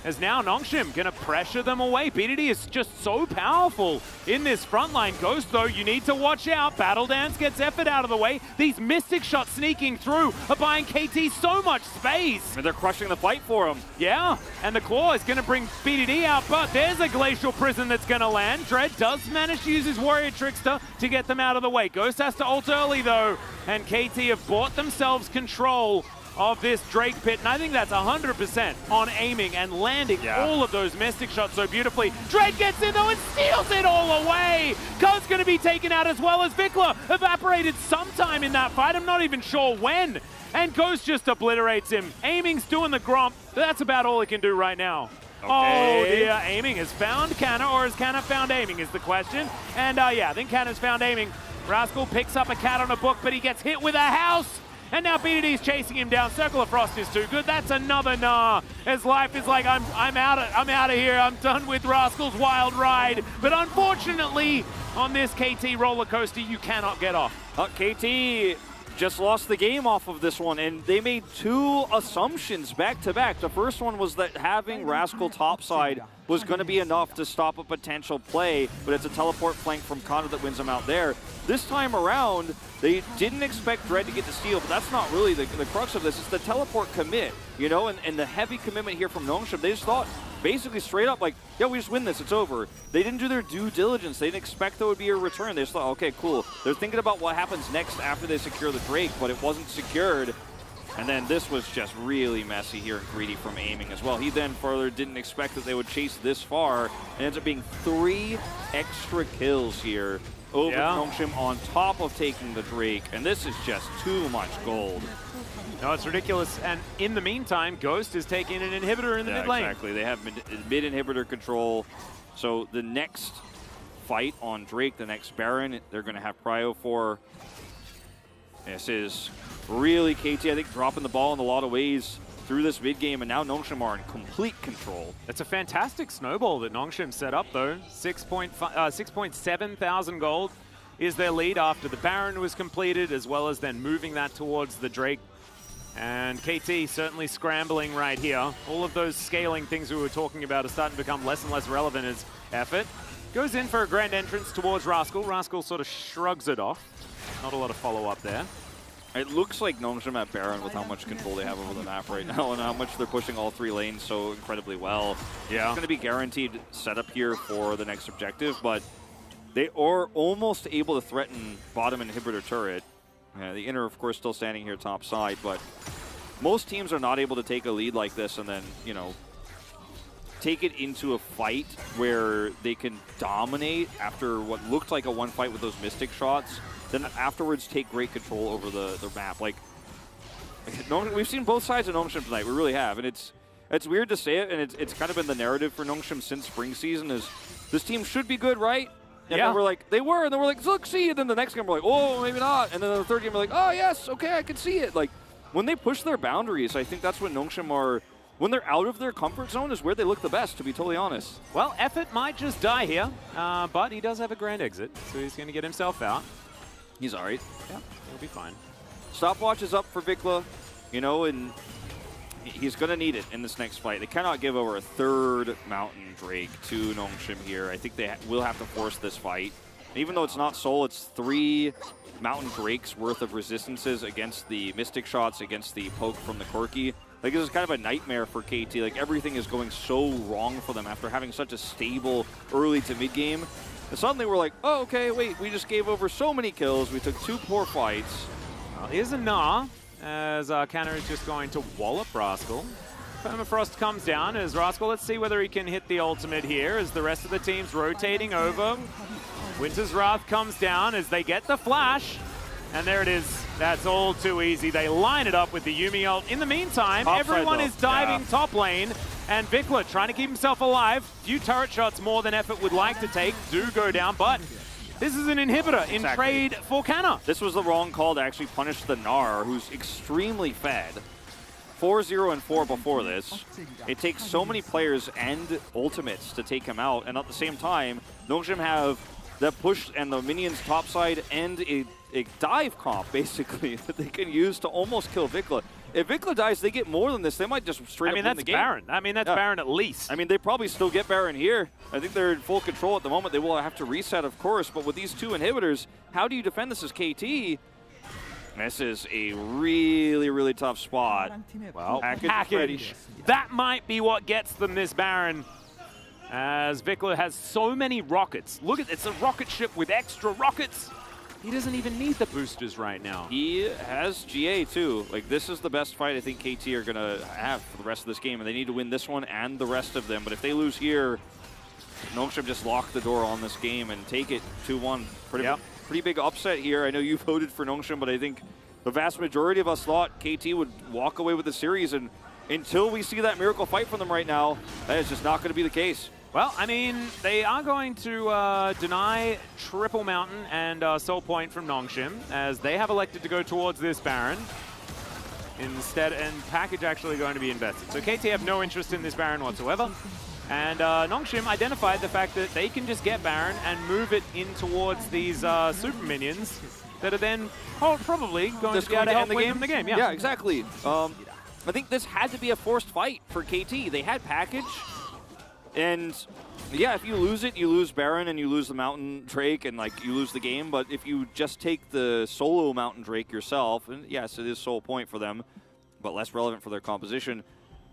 As now Nongshim going to pressure them away. BDD is just so powerful in this front line. Ghost, though, you need to watch out. Battle Dance gets Effort out of the way. These Mystic shots sneaking through are buying KT so much space. And they're crushing the fight for him. Yeah, and the Claw is going to bring BDD out, but there's a Glacial Prison that's going to land. Dread does manage to use his Warrior Trickster to get them out of the way. Ghost has to ult early, though, and KT have bought themselves control of this Drake pit, and I think that's 100% on aiming and landing all of those Mystic shots so beautifully. Dread gets in though and steals it all away! Cuz going to be taken out as well as Vikla evaporated sometime in that fight, I'm not even sure when. And Ghost just obliterates him. Aiming's doing the gromp, but that's about all he can do right now. Okay. Oh dear, Aiming has found Canna, or has Canna found Aiming is the question. And yeah, I think Canna's found Aiming. Rascal picks up a cat on a book, but he gets hit with a house. And now BDD's chasing him down. Circle of Frost is too good. That's another Gnar. As Life is like, I'm out of here. I'm done with Rascal's wild ride. But unfortunately, on this KT roller coaster, you cannot get off. KT just lost the game off of this one, and they made 2 assumptions back to back. The first one was that having Rascal topside was going to be enough to stop a potential play, but it's a teleport flank from Kana that wins them out there. This time around, they didn't expect Dread to get the steal, but that's not really the crux of this. It's the teleport commit, you know, and the heavy commitment here from Nongshim. They just thought, basically straight up, like, yeah, we just win this, it's over. They didn't do their due diligence. They didn't expect there would be a return. They just thought, okay, cool. They're thinking about what happens next after they secure the Drake, but it wasn't secured. And then this was just really messy here and greedy from aiming as well. He then further didn't expect that they would chase this far. It ends up being 3 extra kills here over Nongshim on top of taking the Drake. And this is just too much gold. No, it's ridiculous. And in the meantime, Ghost is taking an inhibitor in the mid lane. Exactly. They have mid inhibitor control. So the next fight on Drake, the next Baron, they're going to have prio for. This is really KT, I think, dropping the ball in a lot of ways through this mid game, and now Nongshim are in complete control. It's a fantastic snowball that Nongshim set up, though. 6.7 thousand gold is their lead after the Baron was completed, as well as then moving that towards the Drake. And KT certainly scrambling right here. All of those scaling things we were talking about are starting to become less and less relevant as effort. Goes in for a grand entrance towards Rascal. Rascal sort of shrugs it off. Not a lot of follow-up there. It looks like Nongshim at Baron with how much control they have over the map right now and how much they're pushing all 3 lanes so incredibly well. Yeah. It's going to be guaranteed setup here for the next objective, but they are almost able to threaten bottom inhibitor turret. The inner, of course, still standing here top side, but most teams are not able to take a lead like this and then, you know, take it into a fight where they can dominate after what looked like a one fight with those Mystic shots, then afterwards take great control over the map. Like, we've seen both sides of Nongshim tonight, we really have, and it's weird to say it, and it's kind of been the narrative for Nongshim since spring season is this team should be good, right? And then we're like, they were, and then we're like, look, see, and then the next game we're like, oh, maybe not, and then the third game we're like, oh, yes, okay, I can see it. Like, when they push their boundaries, I think that's when Nongshim are, when they're out of their comfort zone is where they look the best, to be totally honest. Well, Effort might just die here, but he does have a grand exit, so he's going to get himself out. He's all right. Yeah, he'll be fine. Stopwatch is up for Vikla, you know, and he's going to need it in this next fight. They cannot give over a third Mountain Drake to Nongshim here. I think they will have to force this fight. And even though it's not Soul, it's 3 Mountain Drakes worth of resistances against the Mystic shots, against the poke from the Corki. Like, this is kind of a nightmare for KT. Like, everything is going so wrong for them after having such a stable early to mid game. And suddenly we're like, oh, okay, wait, we just gave over so many kills. We took 2 poor fights. Well, here's a Gnar, as Canna is just going to wallop Rascal. Permafrost comes down as Rascal. Let's see whether he can hit the ultimate here as the rest of the team's rotating over. Winter's Wrath comes down as they get the flash. And there it is. That's all too easy. They line it up with the Yuumi ult. In the meantime, everyone is diving top lane. And Vikla trying to keep himself alive. Few turret shots more than Effort would like to take do go down, but this is an inhibitor in trade for Canna. This was the wrong call to actually punish the Gnar, who's extremely fed. 4-0 and 4 before this. It takes so many players and ultimates to take him out, and at the same time, Nongshim have the push and the minions topside and a dive comp, basically, that they can use to almost kill Vikla. If Vikla dies, they get more than this. They might just straight up win the game. Baron. I mean, that's Baron at least. I mean, they probably still get Baron here. I think they're in full control at the moment. They will have to reset, of course, but with these 2 inhibitors, how do you defend this as KT? This is a really, really tough spot. Well, package. That might be what gets them this Baron, as Vikla has so many rockets. Look at it's a rocket ship with extra rockets. He doesn't even need the boosters right now. He has GA too. Like, this is the best fight I think KT are going to have for the rest of this game, and they need to win this one and the rest of them. But if they lose here, Nongshim just lock the door on this game and take it 2-1. Pretty big upset here. I know you voted for Nongshim, but I think the vast majority of us thought KT would walk away with the series, and until we see that miracle fight from them right now, that is just not going to be the case. Well, I mean, they are going to deny Triple Mountain and Soul Point from Nongshim, as they have elected to go towards this Baron instead, and package actually going to be invested. So KT have no interest in this Baron whatsoever, and Nongshim identified the fact that they can just get Baron and move it in towards these super minions that are then probably going to be able to help win the game. Yeah, exactly. I think this had to be a forced fight for KT. They had package. And yeah, if you lose it, you lose Baron and you lose the Mountain Drake and like you lose the game. But if you just take the solo Mountain Drake yourself, and yes, it is sole point for them, but less relevant for their composition,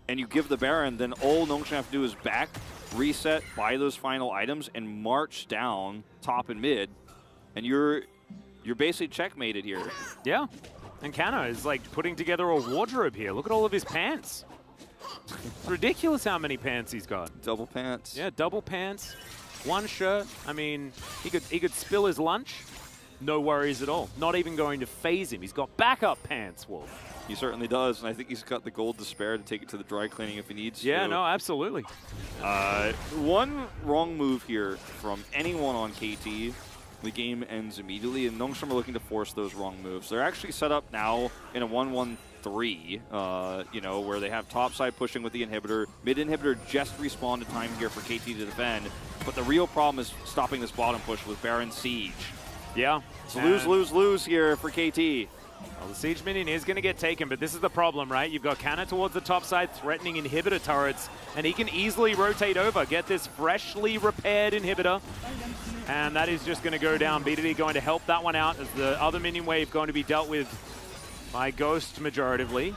and you give the Baron, then all Nongshim have to do is back, reset, buy those final items, and march down top and mid, and you're basically checkmated here. Yeah. And Kana is like putting together a wardrobe here. Look at all of his pants. It's ridiculous how many pants he's got. Double pants. Yeah, double pants, one shirt. I mean, he could spill his lunch. No worries at all. Not even going to phase him. He's got backup pants, Wolf. He certainly does, and I think he's got the gold to spare to take it to the dry cleaning if he needs to. Yeah, no, absolutely. One wrong move here from anyone on KT, the game ends immediately, and Nongshim are looking to force those wrong moves. They're actually set up now in a 1-1-3, you know, where they have top side pushing with the inhibitor. Mid inhibitor just respawned in time here for KT to defend, but the real problem is stopping this bottom push with Baron Siege. Yeah. It's lose here for KT. Well, the Siege minion is going to get taken, but this is the problem, right? You've got Kana towards the top side threatening inhibitor turrets, and he can easily rotate over, get this freshly repaired inhibitor, and that is just going to go down. BDD going to help that one out as the other minion wave going to be dealt with by Ghost majoritively.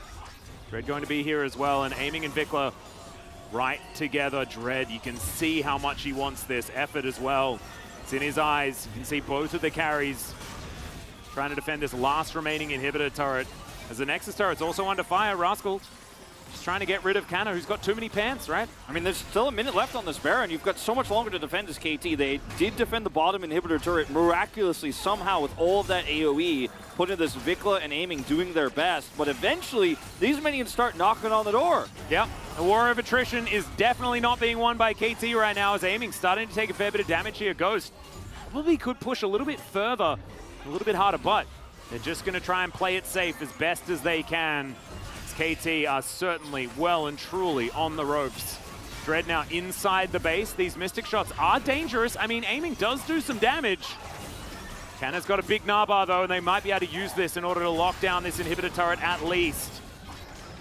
Dread going to be here as well, and Aiming and Vikla right together. Dread, you can see how much he wants this effort as well. It's in his eyes. You can see both of the carries trying to defend this last remaining inhibitor turret. As the Nexus turret's also under fire, Rascal just trying to get rid of Kana, who's got too many pants, right? I mean, there's still a minute left on this Baron. You've got so much longer to defend as KT. They did defend the bottom inhibitor turret miraculously somehow with all of that AoE, putting this Vikla and Aiming doing their best. But eventually, these minions start knocking on the door. Yep. The war of attrition is definitely not being won by KT right now as Aiming starting to take a fair bit of damage here. Ghost probably could push a little bit further, a little bit harder, but they're just going to try and play it safe as best as they can. KT are certainly well and truly on the ropes. Dread now inside the base. These Mystic shots are dangerous. I mean, Aiming does do some damage. Kana's got a big Narbar though, and they might be able to use this in order to lock down this inhibitor turret at least.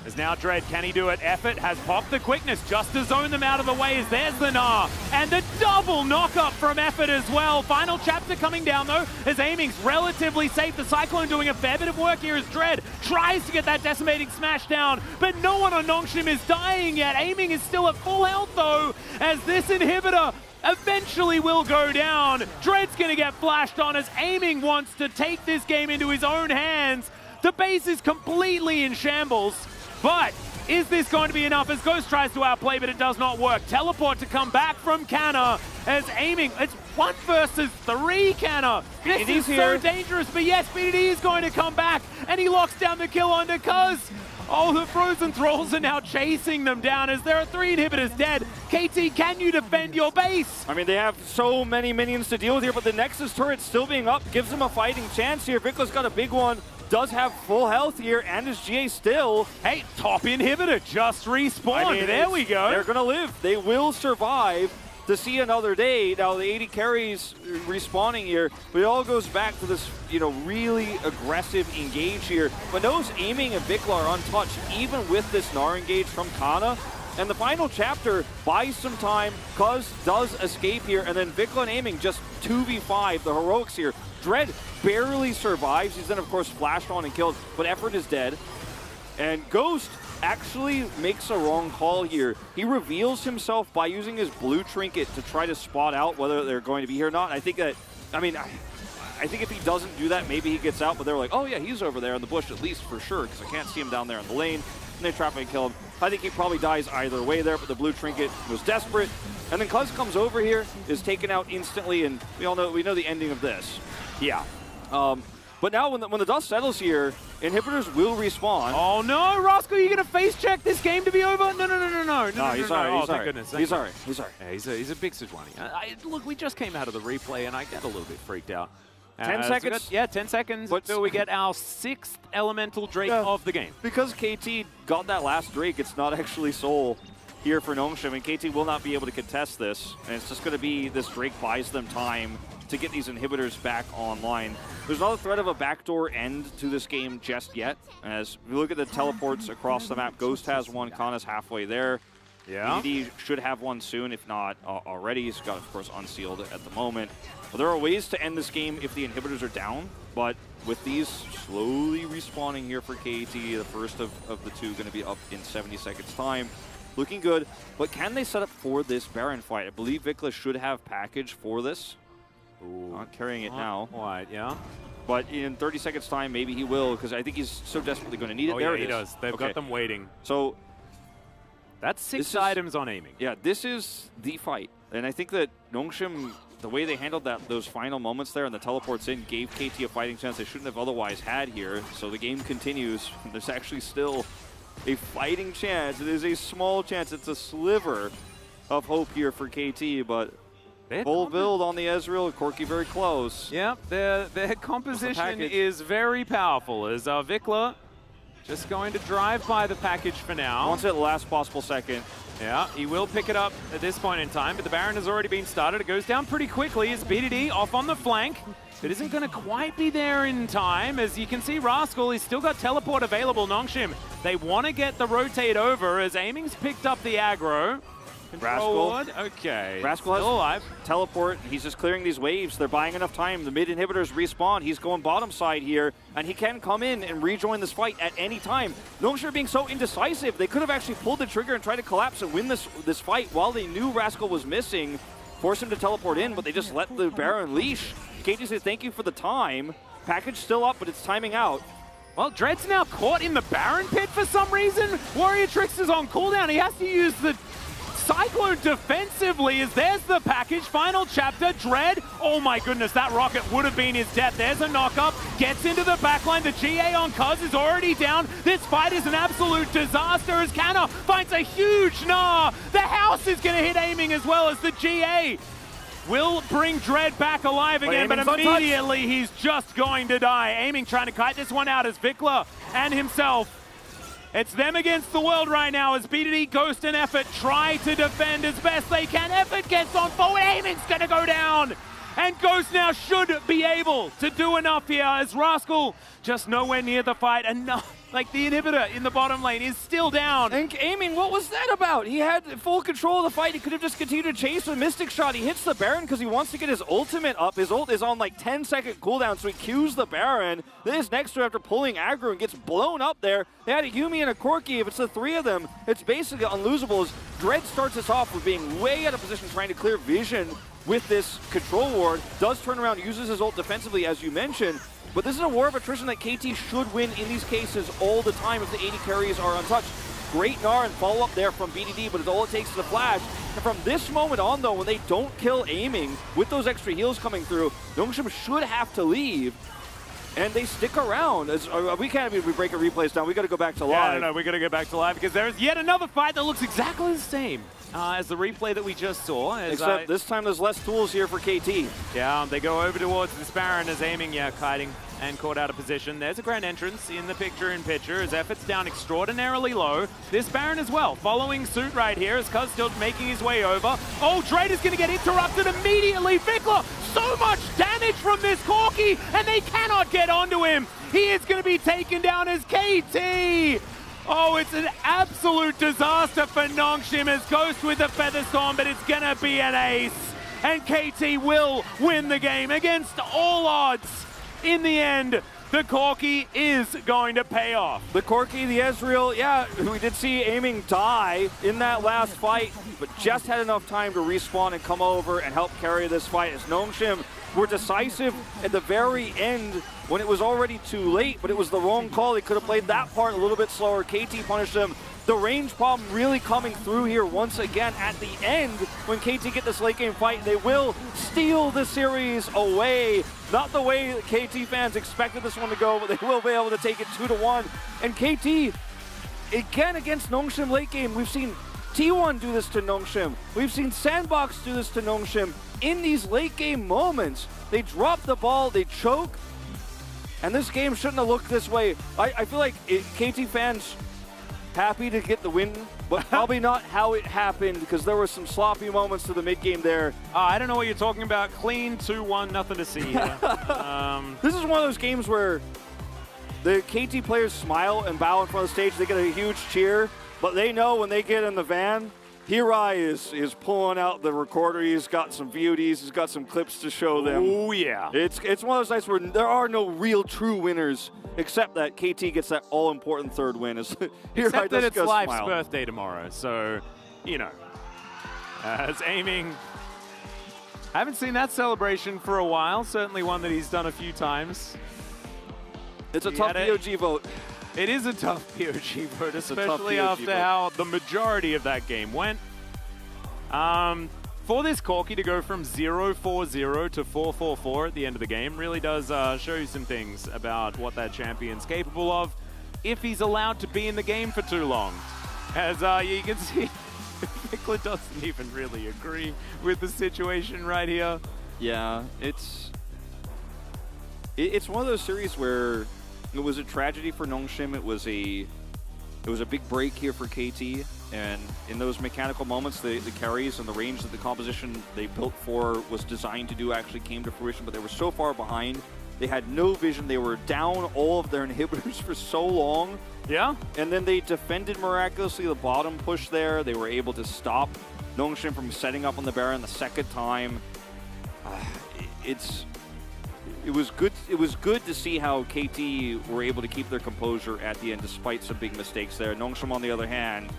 As now Dread, can he do it? Effort has popped the quickness just to zone them out of the way as there's the Gnar. And the double knock-up from Effort as well. Final chapter coming down though, as Aiming's relatively safe. The Cyclone doing a fair bit of work here as Dread tries to get that decimating smash down, but no one on Nongshim is dying yet. Aiming is still at full health though, as this inhibitor eventually will go down. Dread's gonna get flashed on as Aiming wants to take this game into his own hands. The base is completely in shambles. But is this going to be enough as Ghost tries to outplay, but it does not work. Teleport to come back from Kana as Aiming. It's 1 versus 3, Kana. This is so dangerous, but yes, BDD is going to come back, and he locks down the kill on Cuz. Oh, the Frozen Thralls are now chasing them down as there are 3 inhibitors dead. KT, can you defend your base? I mean, they have so many minions to deal with here, but the Nexus turret still being up gives them a fighting chance here. Vikla's got a big one. Does have full health here, and his GA still. Hey, top inhibitor just respawned. I mean, there we go. They're going to live. They will survive to see another day. Now, the 80 carries respawning here, but it all goes back to this, you know, really aggressive engage here. But those Aiming and Vikla are untouched, even with this Gnar engage from Kana. And the final chapter buys some time. Cuz does escape here, and then Vikla and Aiming just 2v5 the heroics here. Dread barely survives. He's then, of course, flashed on and killed, but Effort is dead. And Ghost actually makes a wrong call here. He reveals himself by using his blue trinket to try to spot out whether they're going to be here or not. I think that, I mean, I think if he doesn't do that, maybe he gets out, but they're like, oh yeah, he's over there in the bush at least for sure, because I can't see him down there in the lane. And they trap and kill him. I think he probably dies either way there, but the blue trinket was desperate. And then Cuz comes over here, is taken out instantly, and we know the ending of this. Yeah. But now when the dust settles here, inhibitors will respawn. Oh no, Roscoe, you're gonna face check this game to be over? No. He's sorry. Oh, He's thank sorry. goodness. He's sorry. Yeah, he's a big Sejuani. Look, we just came out of the replay and I get a little bit freaked out. 10 seconds? 10 seconds until we get our 6th elemental Drake of the game. Because KT got that last Drake, it's not actually Soul here for Nongshim, and KT will not be able to contest this. And it's just going to be this Drake buys them time to get these inhibitors back online. There's not a threat of a backdoor end to this game just yet. As we look at the teleports across the map, Ghost has one, Kana's halfway there. Yeah. BDD should have one soon, if not already. He's got, of course, unsealed at the moment. Well, there are ways to end this game if the inhibitors are down, but with these slowly respawning here for KT, the first of the two going to be up in 70 seconds time. Looking good, but can they set up for this Baron fight? I believe Vikla should have package for this. Ooh. Not carrying it now. Quite, yeah. But in 30 seconds time, maybe he will, because I think he's so desperately going to need it. Oh, There yeah, it he is. does. They've Okay. got them waiting. So That's six this is- items on aiming. yeah, this is the fight. And I think that Nongshim, the way they handled those final moments there and the teleports in, gave KT a fighting chance they shouldn't have otherwise had here. So the game continues. There's actually still a fighting chance. It is a small chance. It's a sliver of hope here for KT, but full build on the Ezreal. Corki very close. Yeah, their composition package. is very powerful as Vikla just going to drive by the package for now. Wants it at the last possible second. Yeah, he will pick it up at this point in time, but the Baron has already been started. It goes down pretty quickly as BDD off on the flank. It isn't going to quite be there in time. As you can see, Rascal, he's still got teleport available. Nongshim, they want to get the rotate over as Aiming's picked up the aggro. Rascal. Forward. Okay. Rascal has still alive. teleport. He's just clearing these waves. They're buying enough time. The mid inhibitors respawn. He's going bottom side here, and he can come in and rejoin this fight at any time. Nongshim being so indecisive, they could have actually pulled the trigger and tried to collapse and win this fight while they knew Rascal was missing. Force him to teleport in, but they just let the Baron leash. KT says thank you for the time. Package still up, but it's timing out. Well, Dread's now caught in the Baron pit for some reason. Warrior Trickster's on cooldown. He has to use the Cyclone defensively as there's the package. Final chapter, Dread. Oh my goodness, that rocket would have been his death. There's a knock-up, gets into the backline. The GA on Cuz is already down. This fight is an absolute disaster as Canna finds a huge gnar. The house is going to hit Aiming as well as the GA will bring Dread back alive again, but Aiming's immediately he's just going to die. Aiming trying to kite this one out as Vikla and himself. It's them against the world right now as BDD, Ghost, and Effort try to defend as best they can. Effort gets on forward, Aiming's gonna go down. And Ghost now should be able to do enough here as Rascal just nowhere near the fight. And no, like the inhibitor in the bottom lane is still down. And Aiming, what was that about? He had full control of the fight. He could have just continued to chase a Mystic Shot. He hits the Baron because he wants to get his ultimate up. His ult is on like 10-second cooldown, so he cues the Baron. Then his next to after pulling aggro and gets blown up there. They had a Yumi and a Corki. If it's the three of them, it's basically unlosable. As Dread starts us off with being way out of position, trying to clear vision with this control ward. Does turn around, uses his ult defensively, as you mentioned. But this is a war of attrition that KT should win in these cases all the time if the 80 carries are untouched. Great Gnar and follow up there from BDD, but it's all it takes is a flash. And from this moment on, though, when they don't kill Aiming with those extra heals coming through, Nongshim should have to leave. And they stick around. As we can't even break a replays down. We got to go back to live. No, we got to go back to live because there's yet another fight that looks exactly the same as the replay that we just saw. Except this time there's less tools here for KT. Yeah, they go over towards this Baron as Aiming, kiting and caught out of position. There's a grand entrance in the picture-in-picture as Effort's down extraordinarily low. This Baron as well, following suit right here as Cuz still making his way over. Oh, Drade is going to get interrupted immediately. Vikla, so much damage from this Corki, and they cannot get onto him. He is going to be taken down as KT. Oh, it's an absolute disaster for Nongshim as Ghost with the Featherstorm, but it's going to be an ace. And KT will win the game against all odds. In the end, the Corki is going to pay off. The Corki, the Ezreal, yeah, we did see Aiming die in that last fight, but just had enough time to respawn and come over and help carry this fight as Nongshim were decisive at the very end when it was already too late, but it was the wrong call. They could have played that part a little bit slower. KT punished them. The range problem really coming through here once again at the end when KT get this late game fight. They will steal the series away. Not the way KT fans expected this one to go, but they will be able to take it 2-1. And KT, again against Nongshim late game, we've seen T1 do this to Nongshim. We've seen Sandbox do this to Nongshim. In these late game moments, they drop the ball, they choke, and this game shouldn't have looked this way. I feel like KT fans happy to get the win, but probably not how it happened because there were some sloppy moments to the mid game there. I don't know what you're talking about. Clean 2-1, nothing to see here. This is one of those games where the KT players smile and bow in front of the stage. They get a huge cheer, but they know when they get in the van, Hirai is pulling out the recorder. He's got some beauties. He's got some clips to show them. Oh, yeah. It's one of those nights where there are no real true winners, except that KT gets that all-important third win. Except that it's Life's birthday tomorrow, so, you know. As aiming... I haven't seen that celebration for a while. Certainly one that he's done a few times. It's a tough POG vote. It is a tough POG vote, especially POG after vote. how the majority of that game went. For this Corki to go from 0-4-0 to 4-4-4 at the end of the game really does show you some things about what that champion's capable of if he's allowed to be in the game for too long. As you can see, Mikla doesn't even really agree with the situation right here. Yeah, it's one of those series where it was a tragedy for Nongshim. It was a big break here for KT, and in those mechanical moments, the carries and the range that the composition they built for was designed to do actually came to fruition, but they were so far behind. They had no vision. They were down all of their inhibitors for so long. Yeah. And then they defended miraculously the bottom push there. They were able to stop Nongshim from setting up on the Baron the second time. It was good to see how KT were able to keep their composure at the end despite some big mistakes there. Nongshim, on the other hand,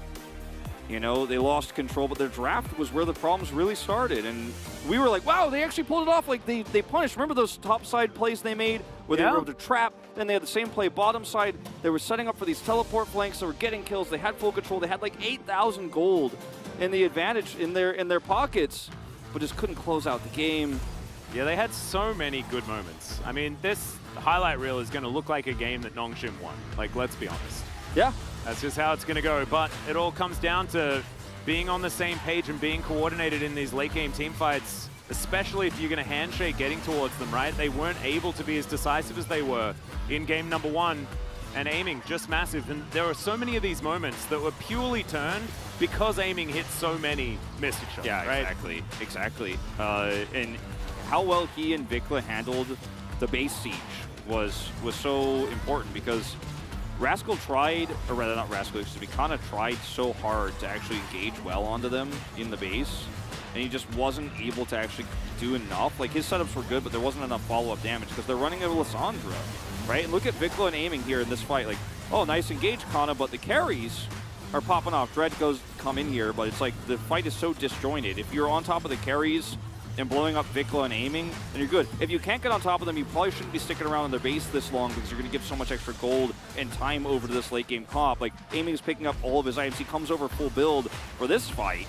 you know, they lost control, but their draft was where the problems really started. And we were like, wow, they actually pulled it off. Like, they punished. Remember those top side plays they made where they were able to trap? Then they had the same play bottom side. They were setting up for these teleport flanks. They were getting kills. They had full control. They had like 8,000 gold in the advantage in their pockets, but just couldn't close out the game. Yeah, they had so many good moments. I mean, this highlight reel is going to look like a game that Nongshim won. Like, let's be honest. Yeah. That's just how it's going to go. But it all comes down to being on the same page and being coordinated in these late game team fights, especially if you're going to handshake getting towards them, right? They weren't able to be as decisive as they were in game number one, and aiming just massive. And there were so many of these moments that were purely turned because aiming hit so many mystic shots, right? Exactly. And how well he and Vikla handled the base siege was so important, because Rascal tried, or rather not Rascal, excuse me, Kana tried so hard to actually engage well onto them in the base, and he just wasn't able to actually do enough. Like, his setups were good, but there wasn't enough follow-up damage because they're running a Lissandra, right? And look at Vikla and aiming here in this fight. Like, oh, nice engage, Kana, but the carries are popping off. Dread come in here, but it's like the fight is so disjointed. If you're on top of the carries and blowing up Vikla and aiming, then you're good. If you can't get on top of them, you probably shouldn't be sticking around in their base this long, because you're going to give so much extra gold and time over to this late game comp. Like, aiming is picking up all of his items. He comes over full build for this fight.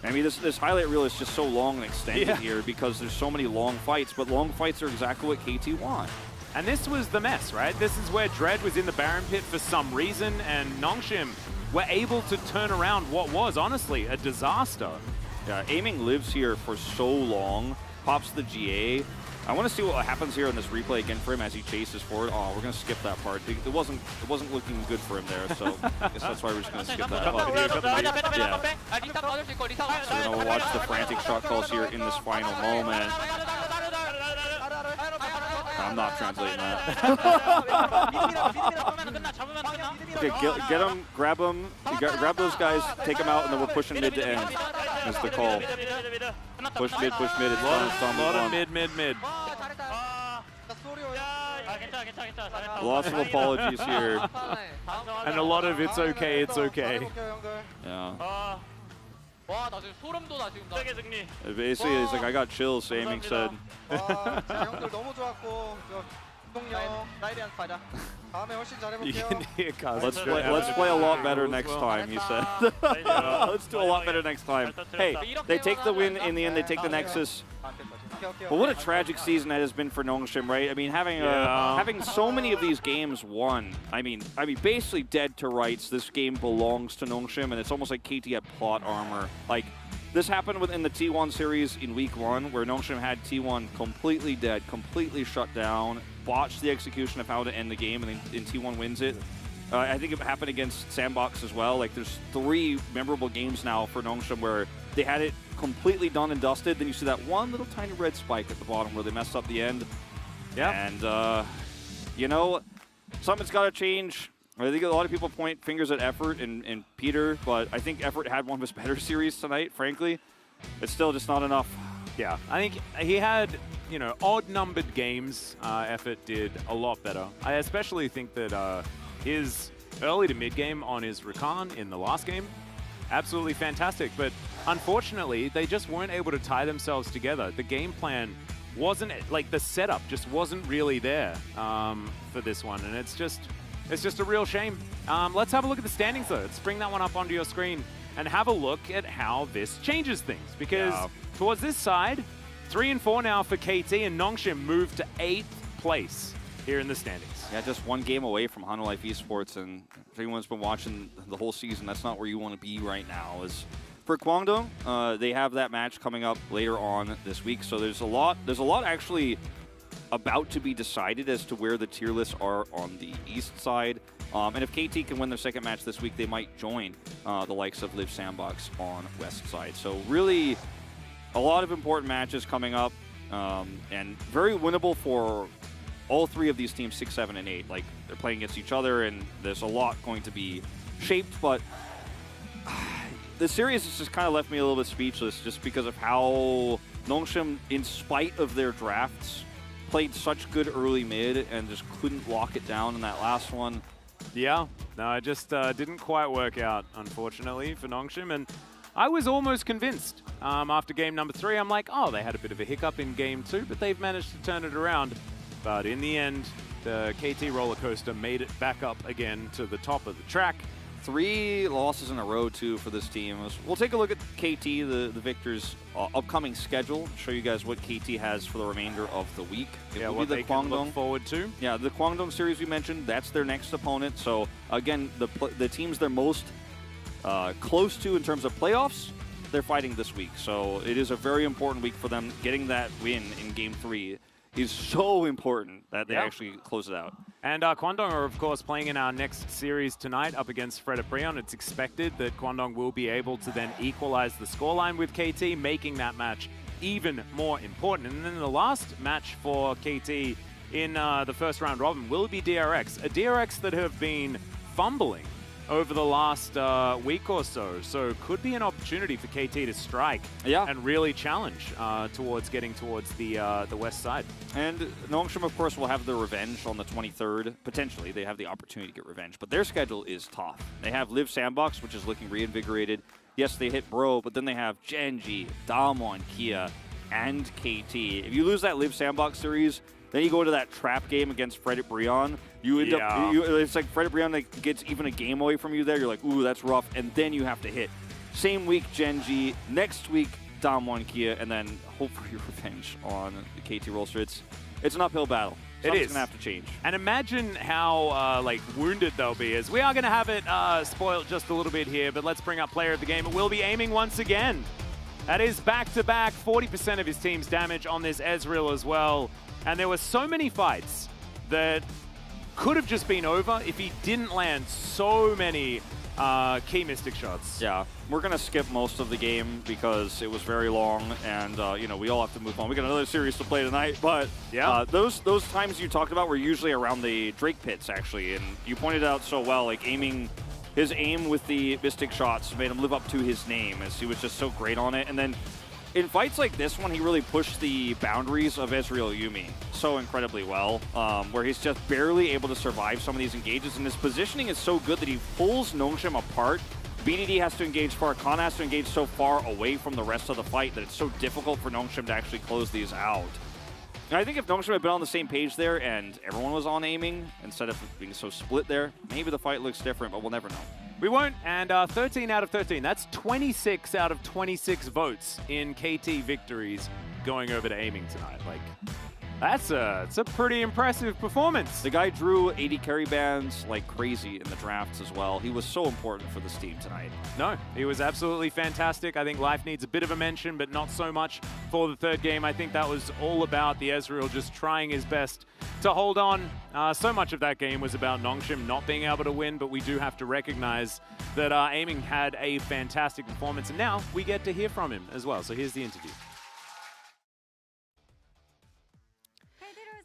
I mean, this highlight reel is just so long and extended here because there's so many long fights, but long fights are exactly what KT want. And this was the mess, right? This is where Dread was in the Baron pit for some reason, and Nongshim were able to turn around what was, honestly, a disaster. Yeah, aiming lives here for so long, pops the GA. I want to see what happens here in this replay again for him as he chases forward. Oh, we're going to skip that part. It wasn't looking good for him there, so I guess that's why we're just going to skip that. Yeah. So we're going to watch the frantic shot calls here in this final moment. I'm not translating that. Okay, get him, grab those guys, take them out, and then we're pushing mid to end. Is the call. Push mid, it's done. A lot of mid. Lots of apologies here. And a lot of it's okay. Yeah. 와, 나 지금 소름 돋아 지금 나. 세계 승리. Basically, it's like I got chills. Aiming said. 형들 너무 좋았고 동료 나이리안 가자. 다음에 훨씬 잘해볼게요. Let's play a lot better next time, he said. Let's do a lot better next time. Hey, they take the win in the end. They take the Nexus. But what a tragic season that has been for Nongshim, right? I mean, having so many of these games won. I mean, basically dead to rights. This game belongs to Nongshim, and it's almost like KT had plot armor. Like, this happened within the T1 series in week 1, where Nongshim had T1 completely dead, completely shut down, botched the execution of how to end the game, and then T1 wins it. I think it happened against Sandbox as well. Like, there's 3 memorable games now for Nongshim where they had it completely done and dusted. Then you see that one little tiny red spike at the bottom where they messed up the end. Yeah. And, you know, something's got to change. I think a lot of people point fingers at Effort and Peter, but I think Effort had one of his better series tonight, frankly. It's still just not enough. Yeah, I think he had, odd-numbered games. Effort did a lot better. I especially think that his early to mid-game on his Rakan in the last game, absolutely fantastic. But unfortunately, they just weren't able to tie themselves together. The game plan wasn't, like, the setup just wasn't really there for this one. And it's just a real shame. Let's have a look at the standings, though. Let's bring that one up onto your screen and have a look at how this changes things. Because towards this side, 3 and 4 now for KT, and Nongshim moved to 8th place here in the standings. Yeah, just one game away from Hana Life Esports, and if anyone's been watching the whole season, that's not where you want to be right now. As for Kwangdong, they have that match coming up later on this week, so there's a lot actually about to be decided as to where the tier lists are on the east side. And if KT can win their second match this week, they might join the likes of Live Sandbox on west side. So really a lot of important matches coming up, and very winnable for all three of these teams, 6, 7, and 8. Like, they're playing against each other, and there's a lot going to be shaped, but the series has just kind of left me a little bit speechless just because of how Nongshim, in spite of their drafts, played such good early mid and just couldn't lock it down in that last one. Yeah, no, it just didn't quite work out, unfortunately, for Nongshim. And I was almost convinced after game number 3. I'm like, oh, they had a bit of a hiccup in game 2, but they've managed to turn it around. But in the end, the KT roller coaster made it back up again to the top of the track. 3 losses in a row, too, for this team. We'll take a look at KT, the Victor's upcoming schedule, show you guys what KT has for the remainder of the week. Yeah, what they can look forward to. Yeah, the Kwangdong series we mentioned, that's their next opponent. So, again, the teams they're most close to in terms of playoffs, they're fighting this week. So it is a very important week for them. Getting that win in Game 3 is so important that they actually close it out. And Kwangdong are, of course, playing in our next series tonight up against Fred Brion. It's expected that Kwangdong will be able to then equalize the scoreline with KT, making that match even more important. And then the last match for KT in the first round robin will be DRX, a DRX that have been fumbling over the last week or so. So could be an opportunity for KT to strike and really challenge towards getting towards the west side. And Nongshim, of course, will have their revenge on the 23rd. Potentially, they have the opportunity to get revenge, but their schedule is tough. They have Live Sandbox, which is looking reinvigorated. Yes, they hit Bro, but then they have Genji, Damwon, Kia, and KT. If you lose that Live Sandbox series, then you go to that trap game against Fred Brion. You end up, it's like Fred Brion like, gets even a game away from you there. You're like, ooh, that's rough. And then you have to hit. Same week, Genji. Next week, Damwon, Kia. And then hope for your revenge on the KT roster. It's an uphill battle. Something's going to have to change. And imagine how wounded they'll be. As we are going to have it spoiled just a little bit here. But let's bring up player of the game. It will be aiming once again. That is back-to-back. 40% of his team's damage on this Ezreal as well. And there were so many fights that could have just been over if he didn't land so many key Mystic shots. Yeah, we're going to skip most of the game because it was very long, and we all have to move on. We got another series to play tonight, but those times you talked about were usually around the Drake pits, actually, and you pointed out so well, like his aim with the Mystic shots made him live up to his name, as he was just so great on it, and then in fights like this one, he really pushed the boundaries of Ezreal Yuumi so incredibly well, where he's just barely able to survive some of these engages, and his positioning is so good that he pulls Nongshim apart. BDD has to engage far, Kana has to engage so far away from the rest of the fight that it's so difficult for Nongshim to actually close these out. And I think if Nongshim had been on the same page there and everyone was on aiming, instead of being so split there, maybe the fight looks different, but we'll never know. We won't, and 13 out of 13. That's 26 out of 26 votes in KT victories going over to aiming tonight. Like, it's a pretty impressive performance. The guy drew 80 carry bans like crazy in the drafts as well. He was so important for this team tonight. No, he was absolutely fantastic. I think Life needs a bit of a mention, but not so much for the third game. I think that was all about the Ezreal just trying his best to hold on. So much of that game was about Nongshim not being able to win, but we do have to recognize that aiming had a fantastic performance, and now we get to hear from him as well. So here's the interview.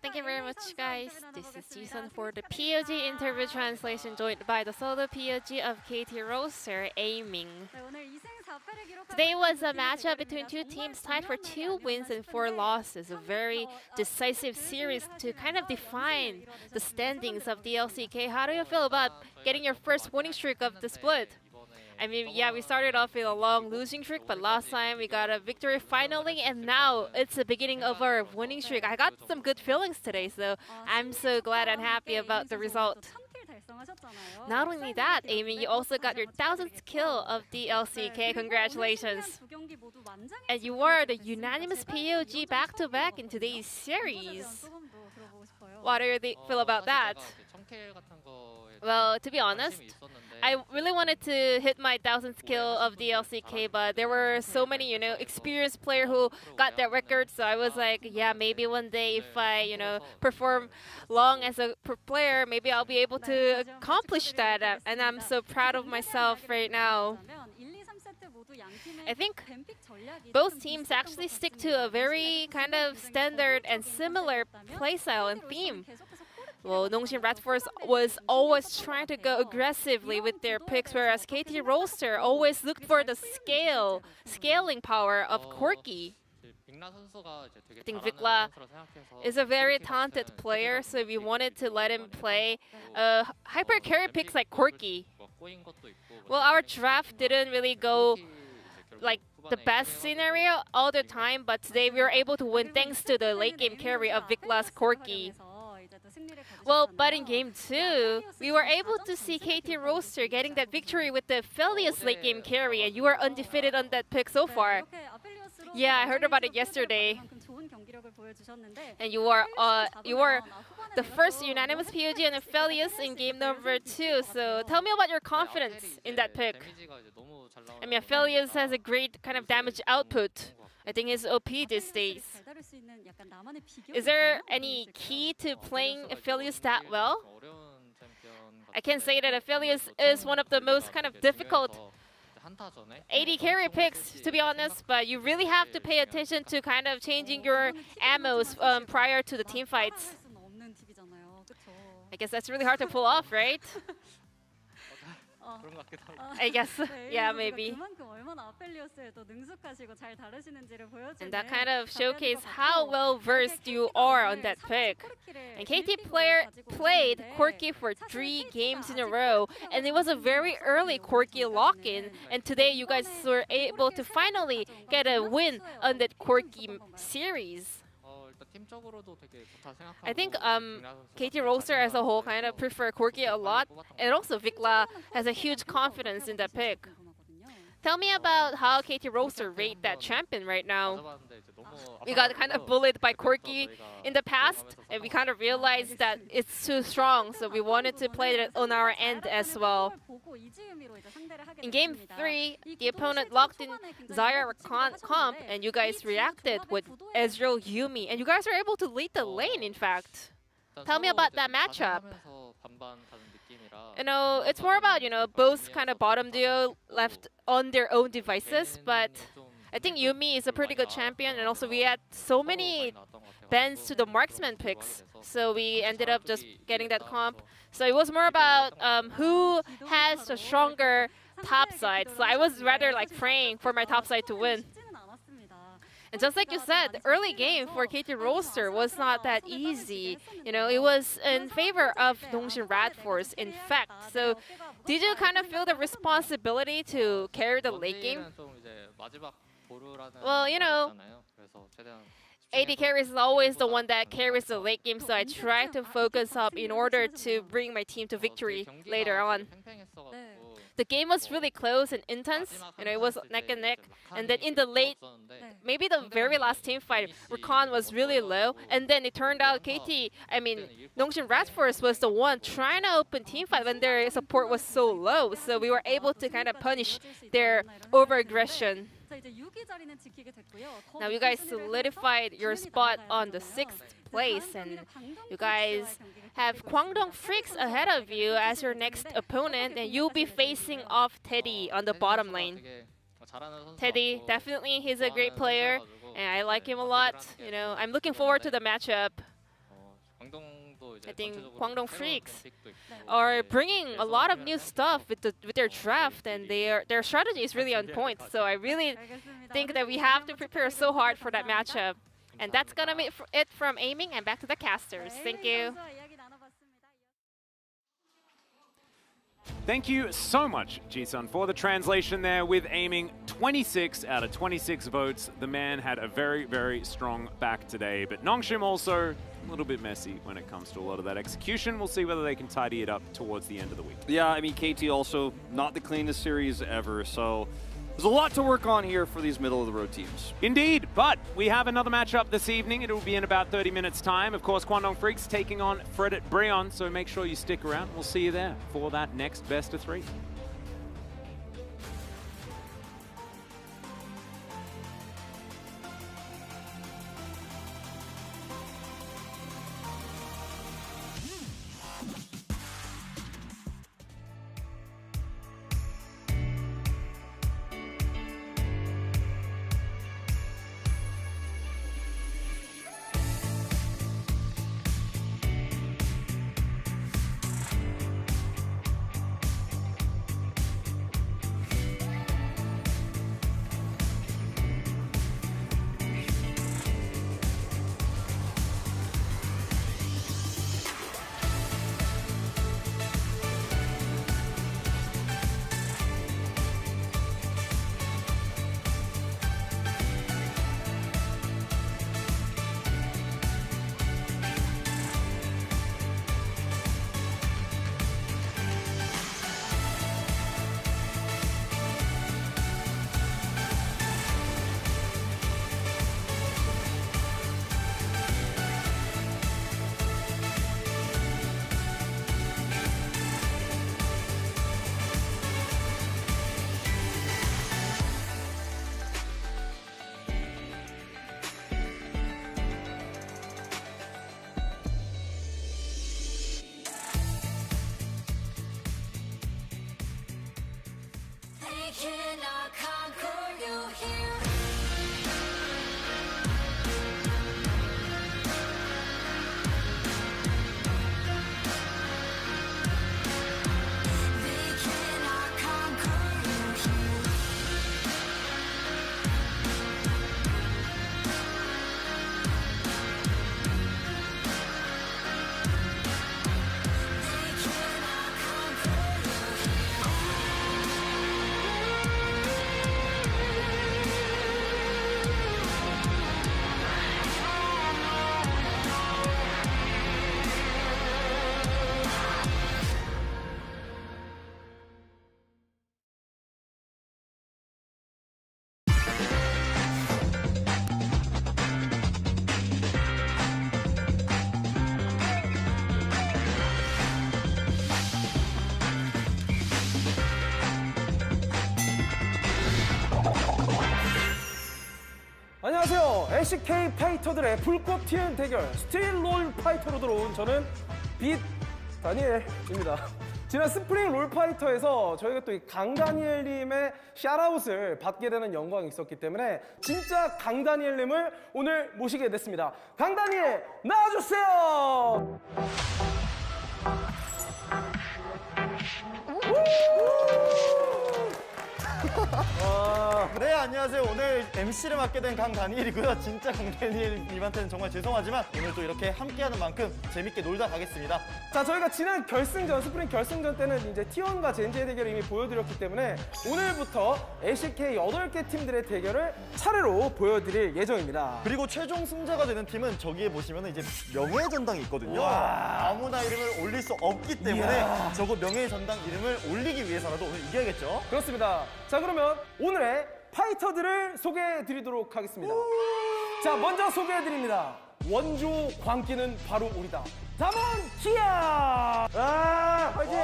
Thank Thank you very much, guys. This is Jisun for the POG interview translation, joined by the solo POG of KT Roaster, Aiming. Today was a matchup between two teams tied for 2 wins and 4 losses. A very decisive series to kind of define the standings of the LCK. How do you feel about getting your first winning streak of the split? I mean, yeah, we started off with a long losing streak, but last time we got a victory finally, and now it's the beginning of our winning streak. I got some good feelings today, so I'm so glad and happy about the result. Not only that, Amy, you also got your 1000th kill of the LCK. Congratulations. And you were the unanimous POG back-to-back in today's series. What do you feel about that? Well, to be honest, I really wanted to hit my 1000th kill of the LCK, but there were so many, experienced players who got that record. So I was like, yeah, maybe one day if I, perform long as a pro player, maybe I'll be able to accomplish that. And I'm so proud of myself right now. I think both teams actually stick to a very kind of standard and similar playstyle and theme. Well, Nongshim Red Force was always trying to go aggressively with their picks, whereas KT Roaster always looked for the scaling power of Corki. I think Vikla is a very talented player, so we wanted to let him play hyper carry picks like Corki. Well, our draft didn't really go like the best scenario all the time, but today we were able to win thanks to the late game carry of Vikla's Corki. Well, but in Game 2, we were able to see KT Roaster getting that victory with the Felius late game carry, and you are undefeated on that pick so far. Yeah, I heard about it yesterday. And you were the first unanimous POG on Felius in game number 2. So tell me about your confidence in that pick. I mean, Felius has a great kind of damage output. I think he's OP these days. Is there any key to playing Aphelios that well? I can say that Aphelios is one of the most kind of difficult AD carry picks, to be honest, but you really have to pay attention to kind of changing your ammos prior to the team fights. I guess that's really hard to pull off, right? I guess, yeah, maybe. And that kind of showcased how well versed you are on that pick. And KT player played Corki for 3 games in a row, and it was a very early Corki lock-in. And today you guys were able to finally get a win on that Corki series. I think KT Roaster as a whole kind of prefer Corki a lot, and also Vikla has a huge confidence in that pick. Tell me about how KT Roaster rate that champion right now. We got kind of bullied by Corki in the past, and we kind of realized that it's too strong, so we wanted to play it on our end as well. In Game 3, the opponent locked in Zyra comp, and you guys reacted with Ezreal Yumi, and you guys were able to lead the lane, in fact. Tell me about that matchup. It's more about, both kind of bottom duo left on their own devices, but I think Yumi is a pretty good champion, and also we had so many bans to the marksman picks, so we ended up just getting that comp. So it was more about who has the stronger top side. So I was rather like praying for my top side to win. And just like you said, the early game for KT Roaster was not that easy. It was in favor of Nongshim Red Force, in fact. So did you kind of feel the responsibility to carry the late game? Well, AD carry is always the one that carries the late game, so I try to focus up in order to bring my team to victory later on. The game was really close and intense, it was neck and neck. And then in the late, maybe the very last team fight, Rakan was really low, and then it turned out Nongshim Red Force was the one trying to open team fight when their support was so low, so we were able to kind of punish their over-aggression. Now you guys solidified your spot on the 6th place, and you guys have Kwangdong Freaks ahead of you as your next opponent, and you'll be facing off Teddy on the bottom lane. Teddy, definitely, he's a great player, and I like him a lot. I'm looking forward to the matchup. I think Guangdong Freaks are bringing a lot of new stuff with their draft, and their strategy is really on point. So I really think that we have to prepare so hard for that matchup. And that's gonna be it from aiming, and back to the casters. Thank you. Thank you so much, Jisun, for the translation there with aiming 26 out of 26 votes. The man had a very, very strong back today, but Nongshim also a little bit messy when it comes to a lot of that execution. We'll see whether they can tidy it up towards the end of the week. Yeah, I mean, KT also not the cleanest series ever, so there's a lot to work on here for these middle-of-the-road teams. Indeed, but we have another matchup this evening. It will be in about 30 minutes' time. Of course, Guangdong Freaks taking on Fredit Breon, so make sure you stick around. We'll see you there for that next best of 3. cannot conquer you here. They cannot conquer you here. They cannot conquer you here. 안녕하세요. LCK 파이터들의 불꽃 튀는 대결 스틸 롤 파이터로 들어온 저는 빛 다니엘입니다. 지난 스프링 롤 파이터에서 저희가 또 이 강다니엘님의 샤라웃을 받게 되는 영광이 있었기 때문에 진짜 강다니엘님을 오늘 모시게 됐습니다. 강다니엘 나와주세요. 네, 안녕하세요. 오늘 MC를 맡게 된 강다니엘이고요. 진짜 강다니엘님한테는 정말 죄송하지만 오늘 또 이렇게 함께하는 만큼 재밌게 놀다 가겠습니다. 자, 저희가 지난 결승전, 스프링 결승전 때는 이제 T1과 젠지의 대결을 이미 보여드렸기 때문에 오늘부터 LCK 8개 팀들의 대결을 차례로 보여드릴 예정입니다. 그리고 최종 승자가 되는 팀은 저기에 보시면 이제 명예의 전당이 있거든요. 아무나 이름을 올릴 수 없기 때문에 저거 명예의 전당 이름을 올리기 위해서라도 오늘 이겨야겠죠. 그렇습니다. 자, 그러면 오늘의 파이터들을 소개해드리도록 하겠습니다. 자, 먼저 소개해드립니다. 원조 광기는 바로 우리다. 담원 키아! 화이팅!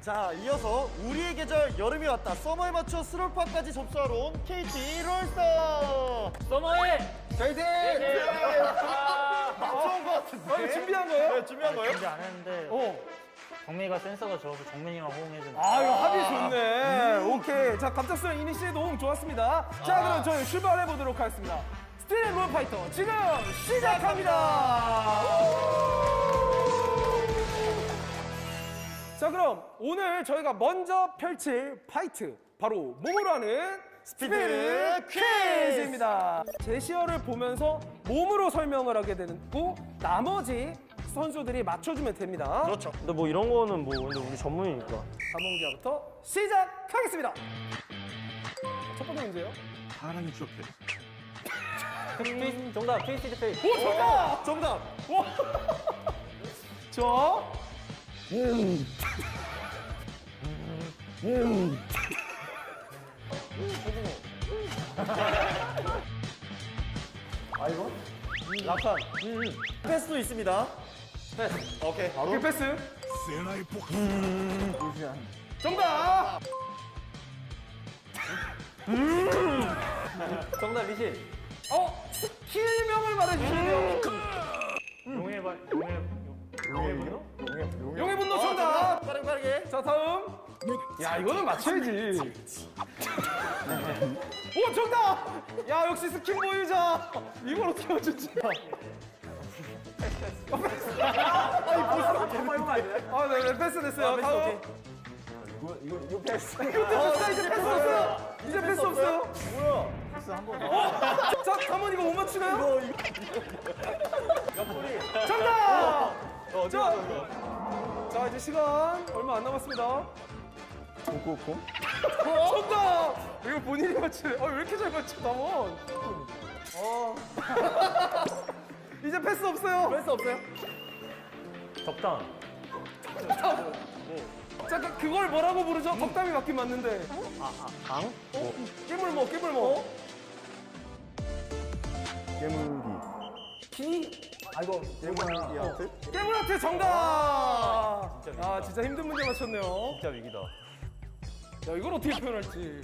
자, 이어서 우리의 계절 여름이 왔다. 서머에 맞춰 스롤파까지 접수하러 온 KT 롤스터! 서머에 화이팅! 맞춰온 것 같은데? 준비한 거예요? 네, 준비한 거예요? 준비 안 했는데 정민이가 센서가 좋아서 정민이만 호응해주는. 아, 이거 합이 좋네. 오케이. 자, 갑작스러운 이니시의 도움 좋았습니다. 자, 그럼 저희 출발해보도록 하겠습니다. 스틸 롤파이터 지금 시작합니다. 자, 그럼 오늘 저희가 먼저 펼칠 파이트 바로 몸으로 하는 스피드 퀴즈입니다. 제시어를 보면서 몸으로 설명을 하게 되고 나머지 선수들이 맞춰주면 됩니다. 그렇죠. 근데 뭐 이런 거는 뭐 근데 우리 전문이니까. 가몽기아부터 시작하겠습니다. 첫 번째 문제요. 사랑이 추억해. 정답. 트위스티드 페이스. 오, 정답! 정답. 와. 저. 아 이거? 라칸. 패스도 있습니다. 패스. 오케이. 바로. 오케이, 패스. 정답! 정답 리신. 스킬명을 말해주시면 용의 용의 분노 정답! 빠르게. 자, 다음. 야, 이거는 맞춰야지. 오, 정답! 야, 역시 스킨 보유자. 이걸 어떻게 맞췄지? 아니, 벌써 이거 아니네? 아, 네, 패스 됐어요. 다음. 이거 패스. 이제 패스 없어요. 이제 패스 없어요. 뭐야? 패스 한 번. 자, 가만 이거 못 맞추나요? 옆구리. 정답! 자, 자, 이제 시간 얼마 안 남았습니다. 콩콩콩. 정답! 이거 본인이 맞추네. 왜 이렇게 잘 맞춰, 남원? 이제 패스 없어요. 패스 없어요? 덕담. 잠깐, 그걸 뭐라고 부르죠? 덕담이 맞긴 맞는데. 강? 깨물모. 깨물기. 기? 이거 깨물기 아트? 깨물하트 정답! 아, 진짜 힘든 문제 맞췄네요. 진짜 위기다. 야, 이걸 어떻게 표현할지.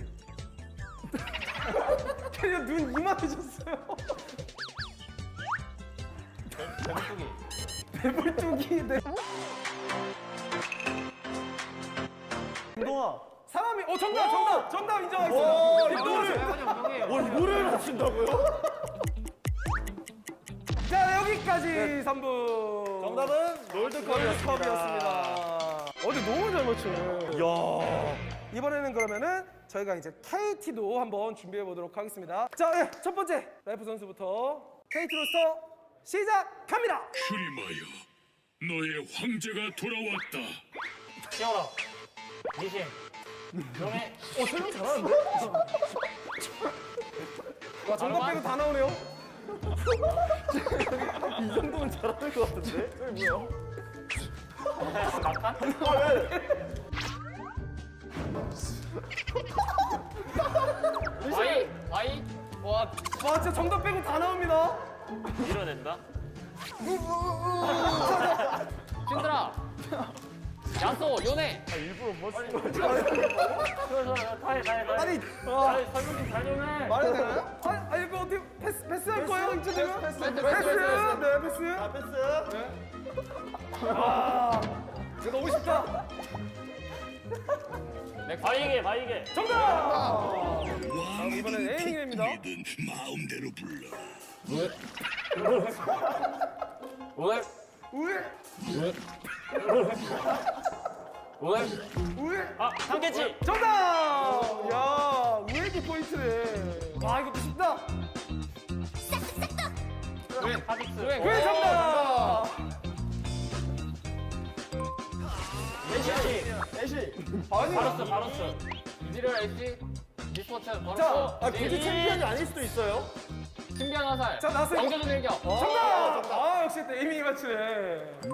캐리어 눈 이만해졌어요. 배불뚝이. 네. 운동화. 사람이, 정답 인정하겠습니다. 이거를 맞춘다고요? 자, 여기까지 3분. 정답은 롤드컵이었습니다. 어제 너무 잘 맞추네. 이야. 이번에는 그러면은 저희가 이제 KT도 한번 준비해 보도록 하겠습니다. 자, 첫 번째 라이프 선수부터 KT 로스터 시작합니다. 슈리마여, 너의 황제가 돌아왔다. 뛰어라. 리신. 용의. 설명 잘하는데? 와, 정답 빼고 다 나오네요. 이 정도면 잘하는 것 같은데? 저기 뭐야? 막판? 바이 와, 진짜 정답 빼고 다 나옵니다. 밀어낸다. 신드라 야소 요네 일부러 뭐 쓰는 거야? 다해. 아니, 설명 좀 잘 좀 해. 말해도 되나요? 아니, 이거 어떻게 패스할 거예요? 이쯤 되면? 패스. 네, 패스. 아, 패스. 아, 이거 너무 쉽다. 바이게. 정답! 이번엔 에이밍입니다. 마음대로 불러. 우에? 한계치. 정답! 야, 우에기 포인트네. 와, 이것도 쉽다. 하직스. 우에 정답! 애쉬. 아니, 바로스. 미들 LC 미스포츠 자, 바로 굳이 챔피언이 아닐 수도 있어요. 신비한 화살 자, 나왔어요. 영재준 일격 정답! 아, 역시 또 에이밍이 맞추네.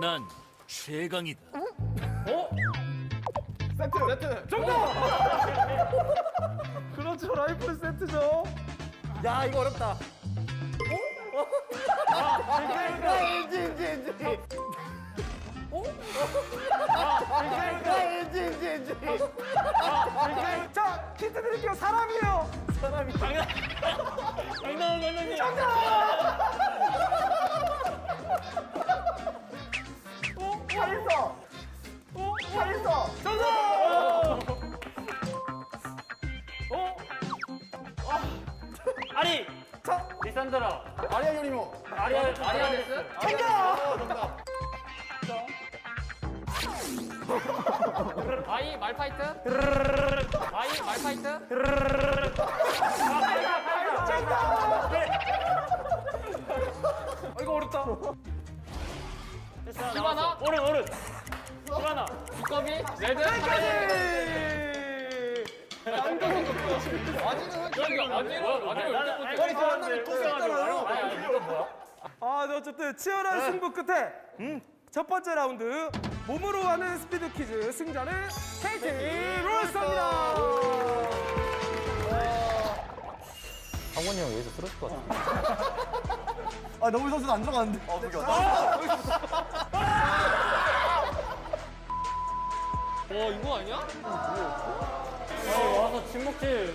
난 최강이다. 세트! 정답! 그렇죠, 라이프 세트죠. 야, 이거 어렵다. 엔지. 자, 힌트 드릴게요. 사람이에요. 장난님. 잘했어. 정답! 아리. 자, 리산드라. 아리아 요리모. 아리아데스. 정답. 바이 말파이트. 바이 말파이트. 이거 어렵다. 시바나. 오른. 시바나. 두꺼비. 레드. 네, 어쨌든 치열한 승부 끝에 첫 번째 라운드 몸으로 하는 스피드 퀴즈 승자는 KT 롤스터입니다. 상원이 형 여기서 쓰러질 것 같아. 아 너무 선수 안 들어가는데. 그게 이거 아니야? 와서 침묵질.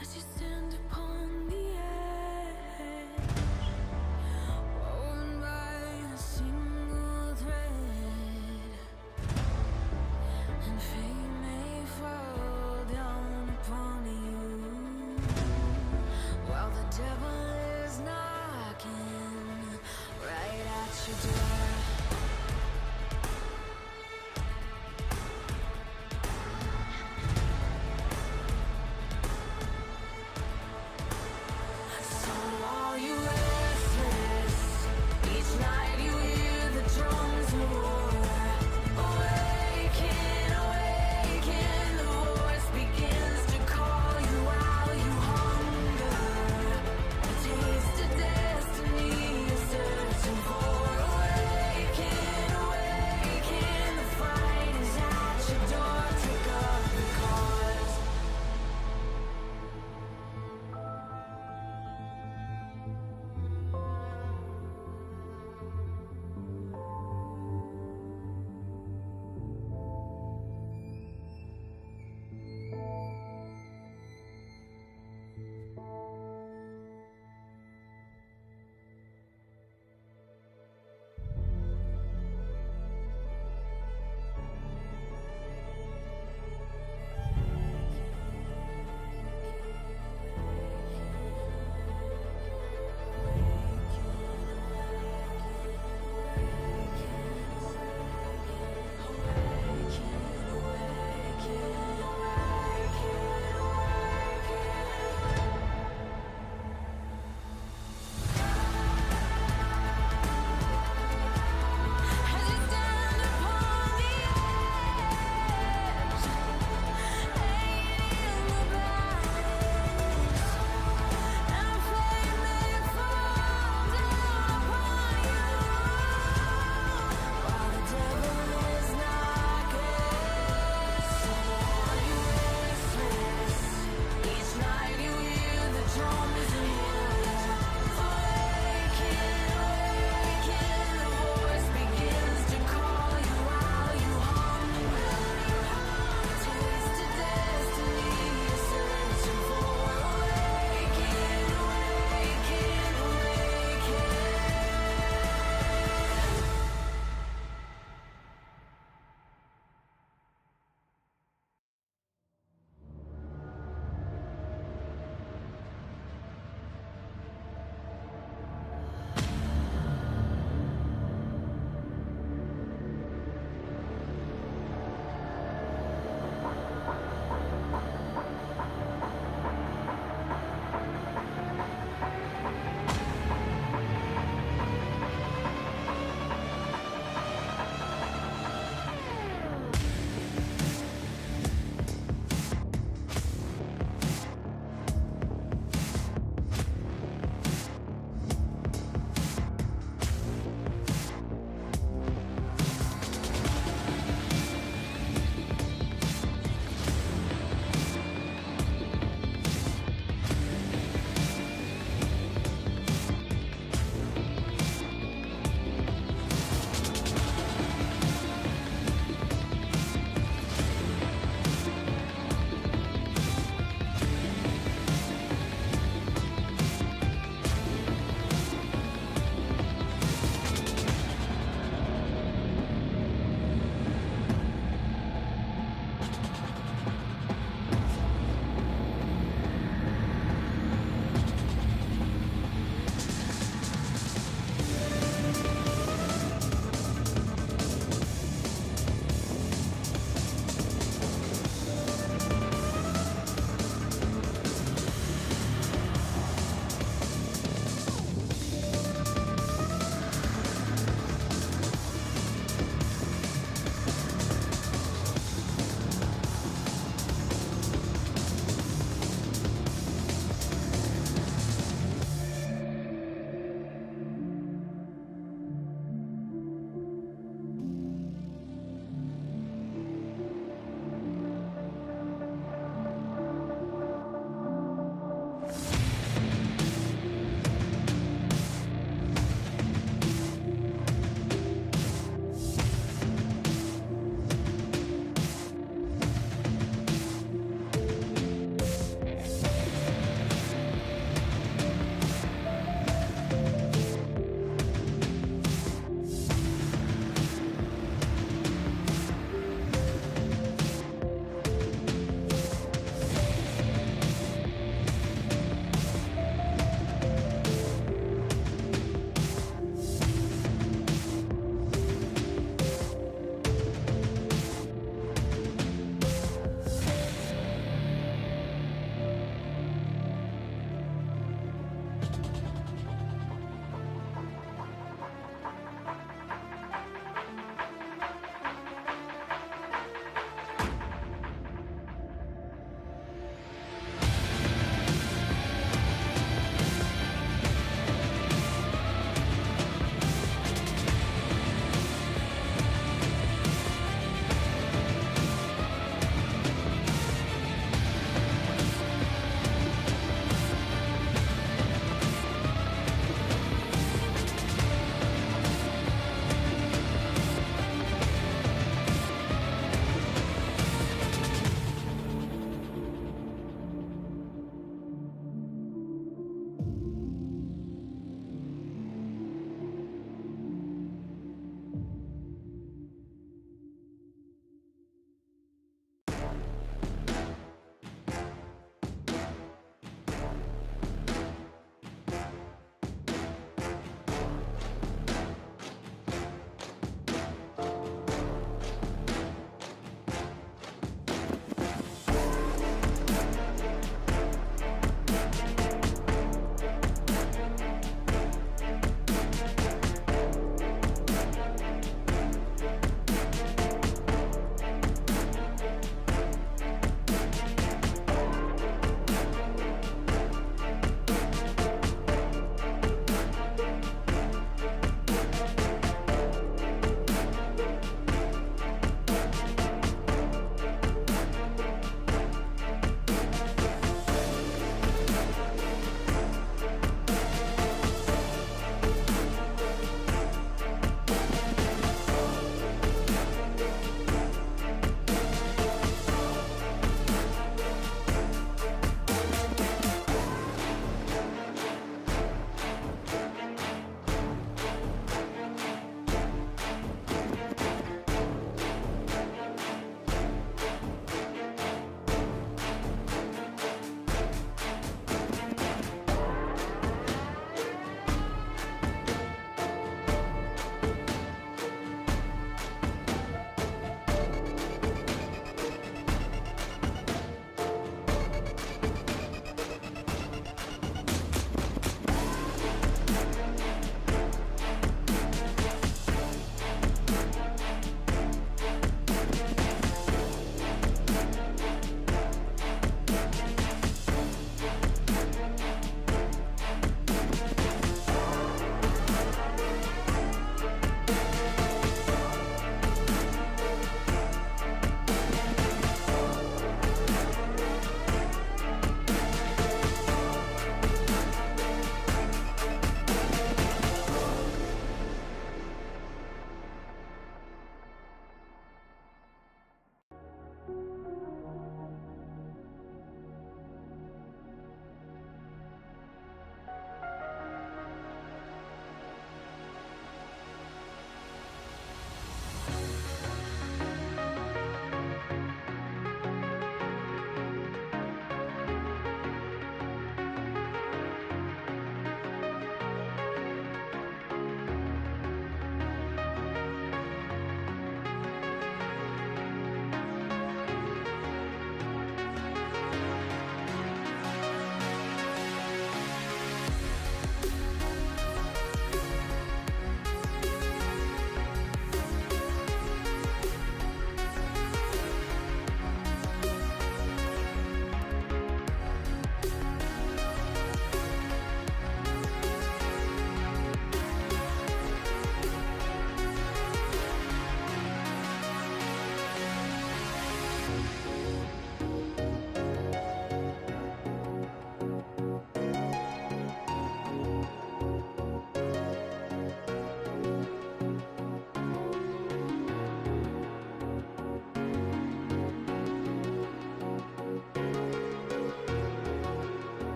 As you stand upon the edge, woven by a single thread, and fate may fall down upon you, while the devil is knocking right at your door. So are you restless? Each night you hear the drums roar. Awaken, awaken, the voice begins to call you while you hunger. A taste of destiny you're searching for. Awaken, awaken, the fight is at your door. Take up the cause.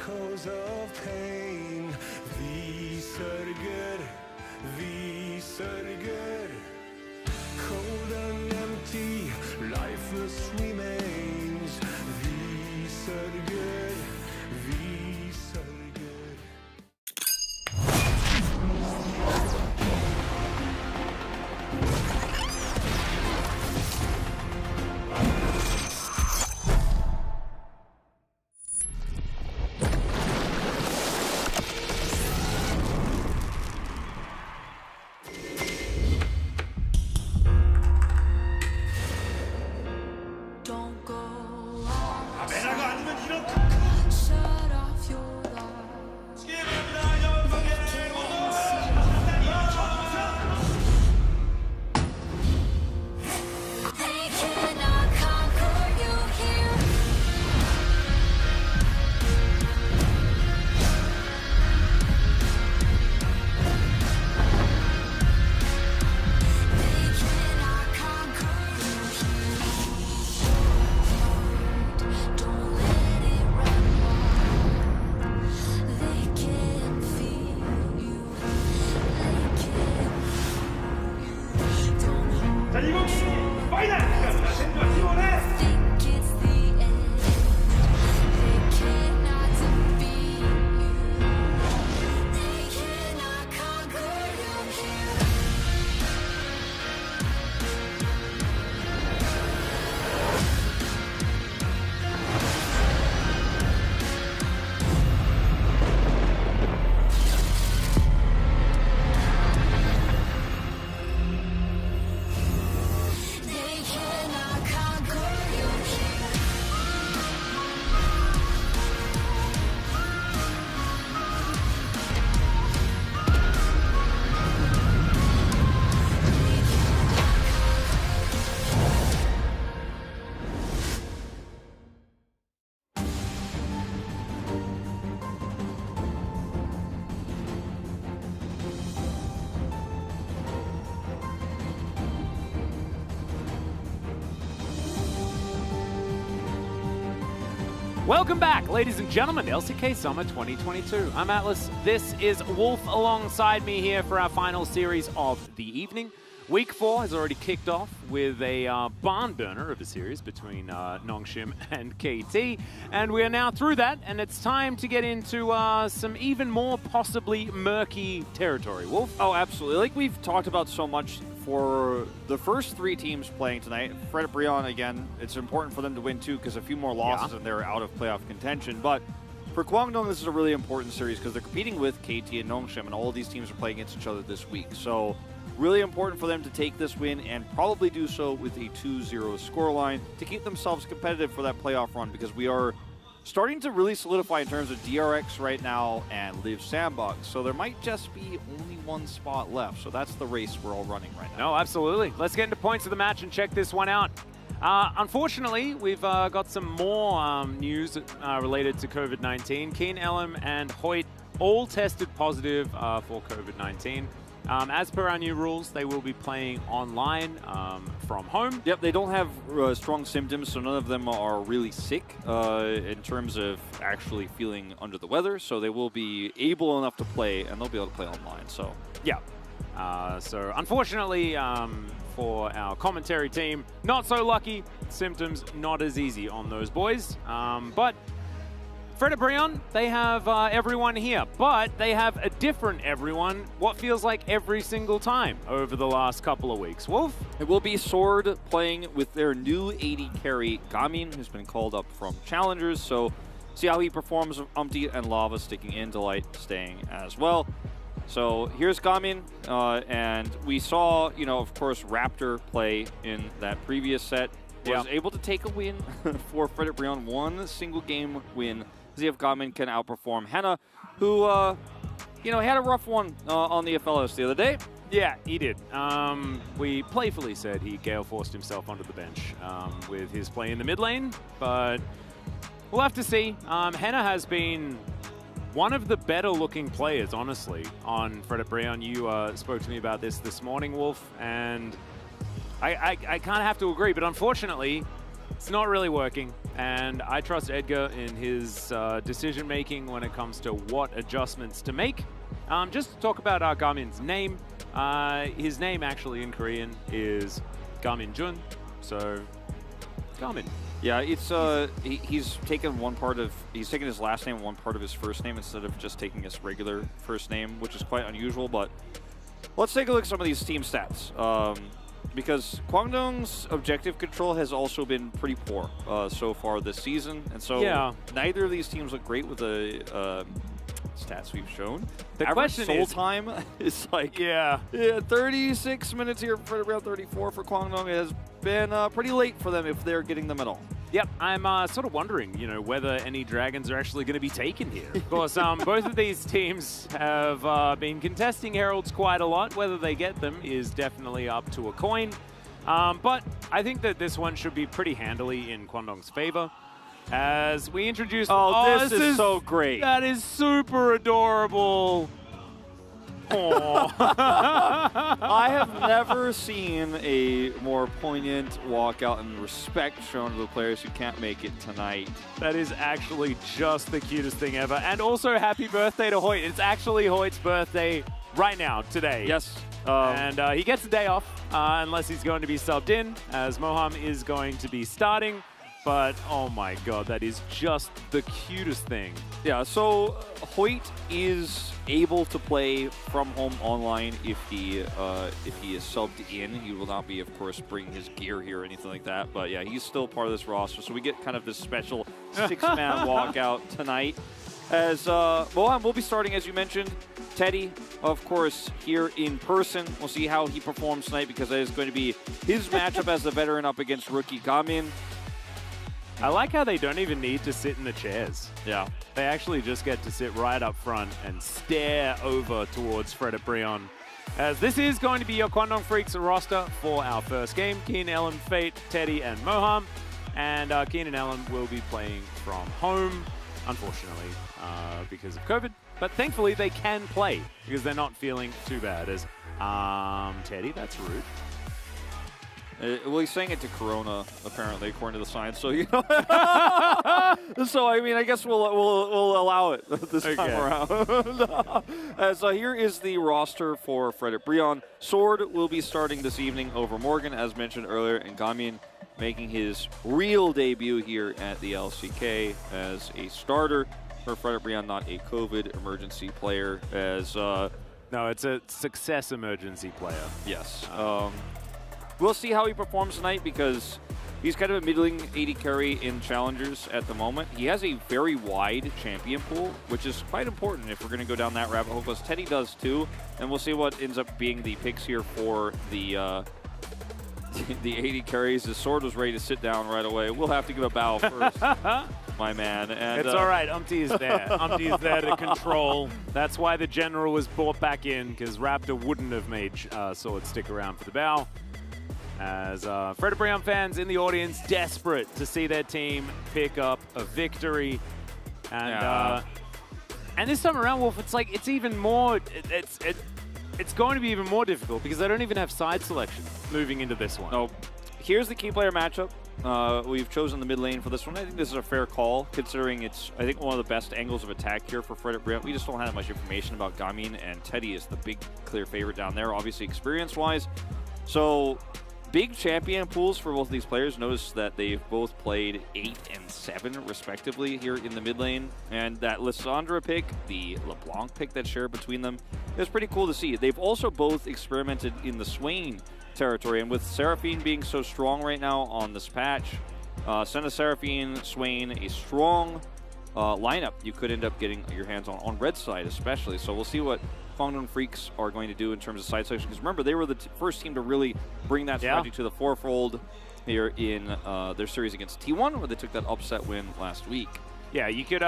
echoes of pain. Vi sörger, vi sörger. Cold and empty, lifeless remains. Vi sörger, vi sörger. Don't Welcome back, ladies and gentlemen, LCK Summer 2022. I'm Atlas. This is Wolf alongside me here for our final series of the evening. Week 4 has already kicked off with a barn burner of a series between Nongshim and KT. And we are now through that, and it's time to get into some even more possibly murky territory. Wolf? Oh, absolutely. Like we've talked about so much for the first 3 teams playing tonight. Fred Brion, again, it's important for them to win too because a few more losses and they're out of playoff contention. But for Kwangdong, this is a really important series because they're competing with KT and Nongshim, and all of these teams are playing against each other this week. So really important for them to take this win and probably do so with a 2-0 scoreline to keep themselves competitive for that playoff run, because we are starting to really solidify in terms of DRX right now and Live Sandbox. So there might just be only one spot left. So that's the race we're all running right now. No, absolutely. Let's get into points of the match and check this one out. Unfortunately, we've got some more news related to COVID-19. Keen Elam and Hoyt all tested positive for COVID-19. As per our new rules, they will be playing online from home. Yep, they don't have strong symptoms, so none of them are really sick in terms of actually feeling under the weather. So they will be able enough to play, and they'll be able to play online. So yeah. So unfortunately for our commentary team, not so lucky. Symptoms not as easy on those boys. But Fred Brion, they have everyone here, but they have a different everyone, what feels like every single time over the last couple of weeks. Wolf? It will be Sword playing with their new AD carry, Gamin, who's been called up from Challengers. So see how he performs with Umpty and Lava sticking in, Delight staying as well. So here's Gamin, and we saw, you know, of course, Raptor play in that previous set. Was able to take a win for Fred Brion, one single game win. See if Gamin can outperform Henna, who, you know, had a rough one on the FLS the other day. Yeah, he did. We playfully said he Gale forced himself onto the bench with his play in the mid lane, but we'll have to see. Henna has been one of the better looking players, honestly, on Fred Brion. You spoke to me about this morning, Wolf, and I kind of have to agree, but unfortunately, it's not really working, and I trust Edgar in his decision-making when it comes to what adjustments to make. Just to talk about Gamin's name, his name actually in Korean is Gamin Jun, so Gamin. Yeah, it's he's taken his last name and one part of his first name instead of just taking his regular first name, which is quite unusual. But let's take a look at some of these team stats. Because Kwangdong's objective control has also been pretty poor so far this season. And so neither of these teams look great with the stats we've shown. The average question soul is, time is like 36 minutes here for around 34 for Kwangdong. It has been pretty late for them if they're getting them at all. Yep, I'm sort of wondering, you know, whether any dragons are actually going to be taken here. Of course, both of these teams have been contesting heralds quite a lot. Whether they get them is definitely up to a coin. But I think that this one should be pretty handily in Kwangdong's favor. As we introduce... this is so great. That is super adorable. I have never seen a more poignant walkout and respect shown to the players who can't make it tonight. That is actually just the cutest thing ever. And also happy birthday to Hoyt. It's actually Hoyt's birthday right now, today. Yes. And he gets a day off unless he's going to be subbed in, as Moham is going to be starting. But, oh my god, that is just the cutest thing. Yeah, so Hoyt is able to play from home online if he is subbed in. He will not be, of course, bringing his gear here or anything like that. But yeah, he's still part of this roster. So we get kind of this special 6-man walkout tonight. As Moham will be starting, as you mentioned. Teddy, of course, here in person. We'll see how he performs tonight because that is going to be his matchup as the veteran up against rookie Gamin. I like how they don't even need to sit in the chairs. Yeah. They actually just get to sit right up front and stare over towards Fred Brion. As this is going to be your Kwangdong Freaks roster for our first game. Keen, Ellen, Fate, Teddy, and Moham. And Keen and Ellen will be playing from home, unfortunately, because of COVID. But thankfully, they can play because they're not feeling too bad. As Teddy, that's rude. Well, he's saying it to Corona, apparently, according to the sign. So, you know. So, I mean, I guess we'll allow it this time around. So here is the roster for Frederick Brion. Sword will be starting this evening over Morgan, as mentioned earlier, and Gamian making his real debut here at the LCK as a starter for Frederick Brion, not a COVID emergency player. No, it's a success emergency player. Yes. We'll see how he performs tonight because he's kind of a middling AD carry in challengers at the moment. He has a very wide champion pool, which is quite important if we're going to go down that rabbit hole, because Teddy does too. And we'll see what ends up being the picks here for the the AD carries. His Sword was ready to sit down right away. We'll have to give a bow first, my man. And, it's all right. Umpty is there. Umpty is there to control. That's why the General was brought back in, because Raptor wouldn't have made Sword stick around for the bow. As Frederick Brion fans in the audience desperate to see their team pick up a victory. And and this time around, Wolf, it's like it's even more, it's going to be even more difficult because they don't even have side selection moving into this one. No. Here's the key player matchup. We've chosen the mid lane for this one. I think this is a fair call, considering it's, I think, one of the best angles of attack here for Frederick Brion. We just don't have much information about Gamian, and Teddy is the big clear favorite down there, obviously experience-wise. So big champion pools for both of these players. Notice that they've both played 8 and 7 respectively here in the mid lane. And that Lissandra pick, the LeBlanc pick that's shared between them, is pretty cool to see. They've also both experimented in the Swain territory. And with Seraphine being so strong right now on this patch, Senna Seraphine, Swain, a strong lineup you could end up getting your hands on red side especially. So we'll see what Guangdong Freaks are going to do in terms of side selection, because remember, they were the first team to really bring that strategy to the forefold here in their series against T1, where they took that upset win last week. Yeah, you could,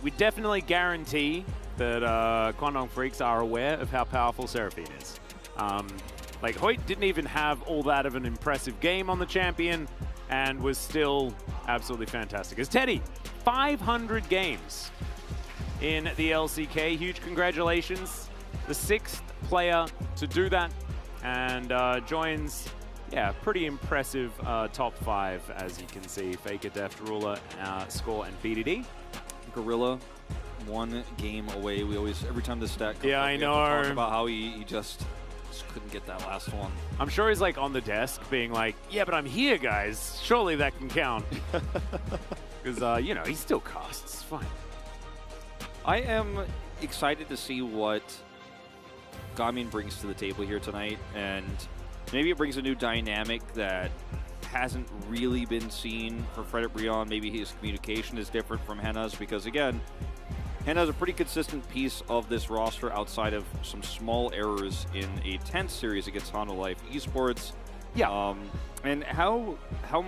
we definitely guarantee that Guangdong Freaks are aware of how powerful Seraphine is. Like, Hoyt didn't even have all that of an impressive game on the champion and was still absolutely fantastic. As Teddy, 500 games in the LCK. Huge congratulations. The 6th player to do that, and joins, pretty impressive top 5, as you can see. Faker, Deft, Ruler, Score, and BDD. Gorilla, 1 game away. We always, every time this stat comes up, I know. talk about how he just couldn't get that last one. I'm sure he's like on the desk being like, yeah, but I'm here, guys. Surely that can count. Because, you know, he still casts. It's fine. I am excited to see what Gamian brings to the table here tonight, and maybe it brings a new dynamic that hasn't really been seen for Frederick Brion. Maybe his communication is different from Henna's, because again, Henna's a pretty consistent piece of this roster outside of some small errors in a tense series against Honda Life Esports. Yeah. And how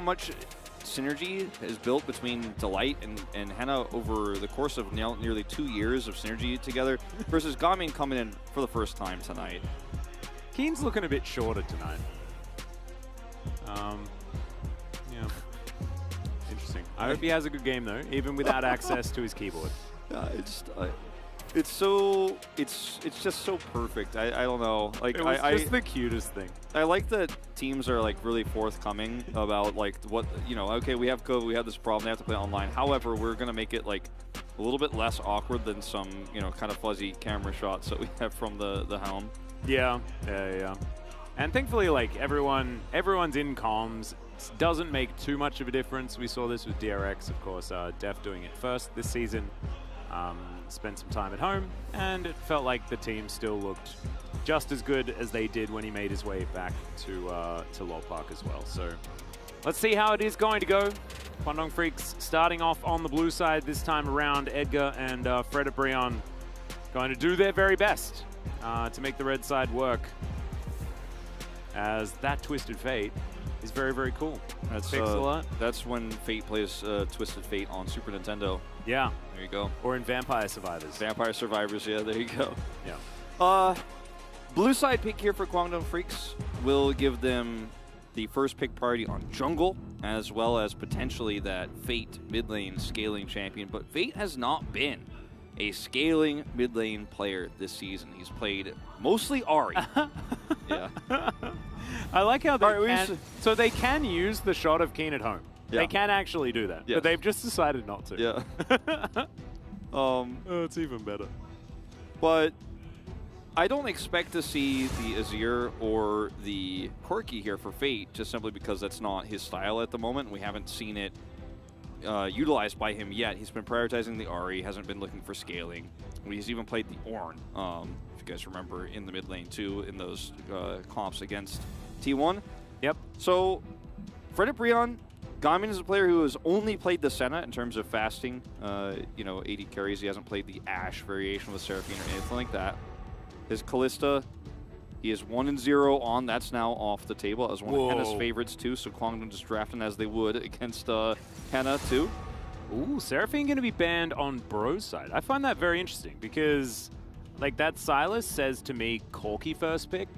much synergy is built between Delight and Henna over the course of nearly 2 years of synergy together, versus Gamian coming in for the first time tonight. Keen's looking a bit shorter tonight. Yeah. Interesting. I hope he has a good game though, even without access to his keyboard. It's just so perfect. I don't know. Like, it was just the cutest thing. I like that teams are like really forthcoming about like what, you know, okay, we have COVID, we have this problem, they have to play online. However, we're gonna make it like a little bit less awkward than some, you know, kind of fuzzy camera shots that we have from the helm. Yeah. And thankfully, like everyone's in comms. It doesn't make too much of a difference. We saw this with DRX, of course. Def doing it first this season. Spent some time at home, and it felt like the team still looked just as good as they did when he made his way back to Law Park as well. So let's see how it is going to go. Guangdong Freaks starting off on the blue side this time around. Edgar and Frederick Brion going to do their very best to make the red side work, as that Twisted Fate is very, very cool. That's when Fate plays Twisted Fate on Super Nintendo. Yeah. There you go. Or in Vampire Survivors. Vampire Survivors, yeah, there you go. Yeah. Blue side pick here for Guangdong Freaks will give them the first pick priority on jungle, as well as potentially that Fate mid lane scaling champion. But Fate has not been a scaling mid lane player this season. He's played mostly Ahri. Yeah. I like how they can, so they can use the shot of Keen at home. Yeah. They can actually do that, but they've just decided not to. Yeah. Oh, it's even better. But I don't expect to see the Azir or the Corki here for Fate, just simply because that's not his style at the moment. We haven't seen it utilized by him yet. He's been prioritizing the Ahri, hasn't been looking for scaling. He's even played the Ornn, if you guys remember, in the mid lane too, in those comps against T1. Yep. So, Fred Brion, Gamin is a player who has only played the Senna in terms of fasting, 80 carries. He hasn't played the Ashe variation with Seraphine or anything like that. His Kalista, he is 1-0 on. That's now off the table as one of Henna's favorites too. So Kwangdong just drafting as they would against Henna too. Ooh, Seraphine going to be banned on Bro's side. I find that very interesting because, like, that Silas says to me Corki first pick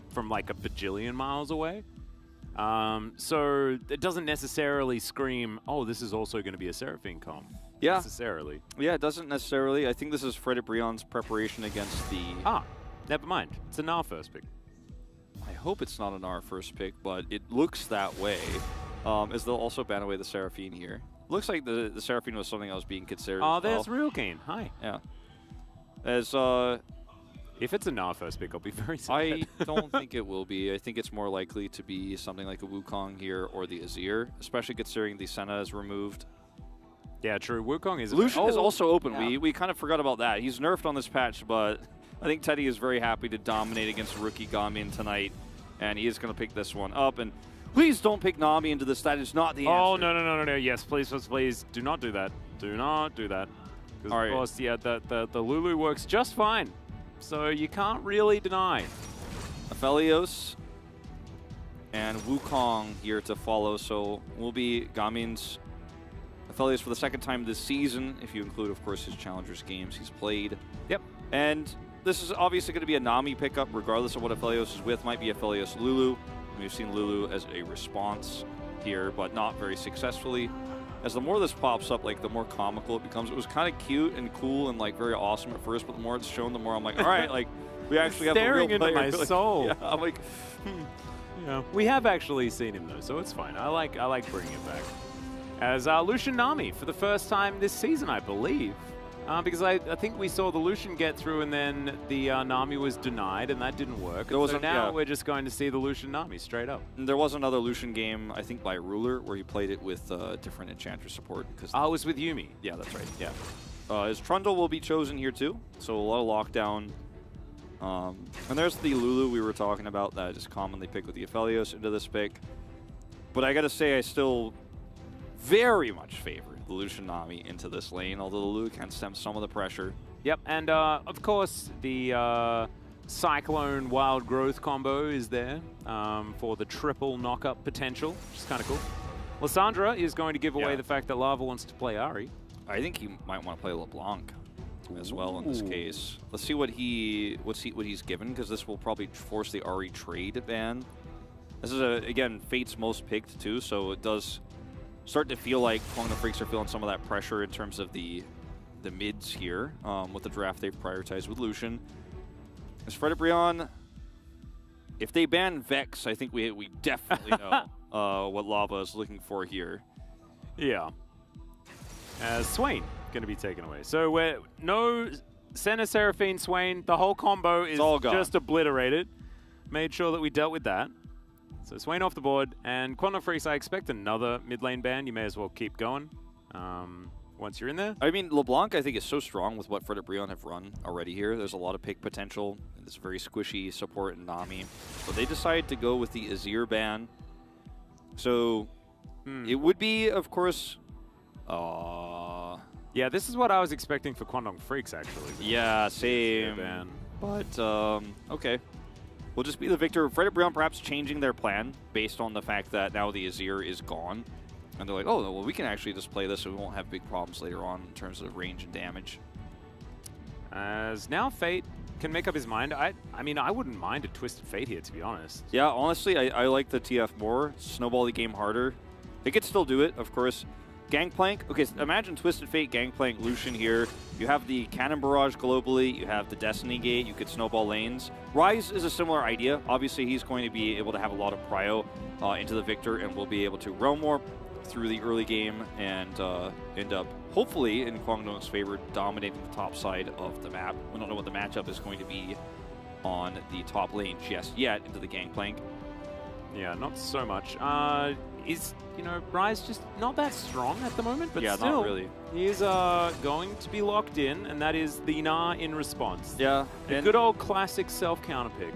from like a bajillion miles away. So it doesn't necessarily scream, oh, this is also going to be a Seraphine comp. Yeah. Necessarily. Yeah, it doesn't necessarily. I think this is Fred Brion's preparation against the... Ah, never mind. It's a Gnar first pick. I hope it's not a Gnar first pick, but it looks that way. As they'll also ban away the Seraphine here. Looks like the Seraphine was something I was being considered. Oh, there's Real Keen. Hi. Yeah. As if it's a Gnar first pick, I'll be very sad. I don't think it will be. I think it's more likely to be something like a Wukong here or the Azir, especially considering the Senna is removed. Yeah, true. Wukong is... Lucian is also open. Yeah. We kind of forgot about that. He's nerfed on this patch, but I think Teddy is very happy to dominate against rookie Gamin tonight, and he is going to pick this one up. And please don't pick Nami into this. That is not the answer. Oh, no. Yes, please. Do not do that. Do not do that. Because, of course, yeah, the Lulu works just fine. So you can't really deny. Aphelios and Wukong here to follow. So will be Gamin's Aphelios for the second time this season, if you include, of course, his Challengers games he's played. Yep. And this is obviously going to be a Nami pickup, regardless of what Aphelios is with. Might be Aphelios Lulu. We've seen Lulu as a response here, but not very successfully. As the more this pops up, like, the more comical it becomes. It was kind of cute and cool and, like, very awesome at first, but the more it's shown, the more I'm like, all right, like, we actually have a real player. Staring into my soul. Yeah, I'm like, Yeah. We have actually seen him, though, so it's fine. I like bringing it back. As Lucian Nami for the first time this season, I believe. Because I think we saw the Lucian get through and then the Nami was denied and that didn't work. So now we're just going to see the Lucian Nami straight up. And there was another Lucian game, I think by Ruler, where he played it with different Enchantress support. I was with Yuumi. Yeah, that's right. Yeah. His Trundle will be chosen here too, so a lot of lockdown. And there's the Lulu we were talking about that I just commonly pick with the Aphelios into this pick. But I gotta say, I still very much favor the Lucian Nami into this lane, although the Lulu can stem some of the pressure. Yep, and of course the Cyclone Wild Growth combo is there for the triple knock-up potential, which is kind of cool. Lysandra is going to give away the fact that Lava wants to play Ahri. I think he might want to play LeBlanc as well in this case. Let's see what he's given, because this will probably force the Ahri trade ban. This is, again, Fate's most picked too, so it does start to feel like Kwangdong Freaks are feeling some of that pressure in terms of the mids here with the draft they've prioritized with Lucian. As Fred Brion, if they ban Vex, I think we definitely know what Lava is looking for here. Yeah. Swain going to be taken away. So we're no Senna, Seraphine, Swain. The whole combo is all gone. Just obliterated. Made sure that we dealt with that. So Swain off the board, and Kwangdong Freaks, I expect another mid lane ban. You may as well keep going once you're in there. I mean, LeBlanc, I think, is so strong with what Fred Brion have run already here. There's a lot of pick potential. This very squishy support in Nami. But they decided to go with the Azir ban. So it would be, of course... yeah, this is what I was expecting for Kwangdong Freaks, actually. Yeah, same. But, okay. Will just be the victor. Fred Brion perhaps changing their plan based on the fact that now the Azir is gone. And they're like, oh, well, we can actually just play this so we won't have big problems later on in terms of range and damage. As now Fate can make up his mind. I mean, I wouldn't mind a Twisted Fate here, to be honest. Yeah, honestly, I like the TF more. Snowball the game harder. They could still do it, of course. Gangplank. Okay, so imagine Twisted Fate, Gangplank, Lucian here. You have the Cannon Barrage globally. You have the Destiny Gate. You could snowball lanes. Ryze is a similar idea. Obviously, he's going to be able to have a lot of prio into the Victor and will be able to realm warp through the early game and end up, hopefully, in Kwangdong's favor, dominating the top side of the map. We don't know what the matchup is going to be on the top lane just yet into the Gangplank. Yeah, not so much. Ryze just not that strong at the moment, but yeah, still, not really. He is going to be locked in, and that is the Gnar in response. Yeah. A good old classic self-counter pick.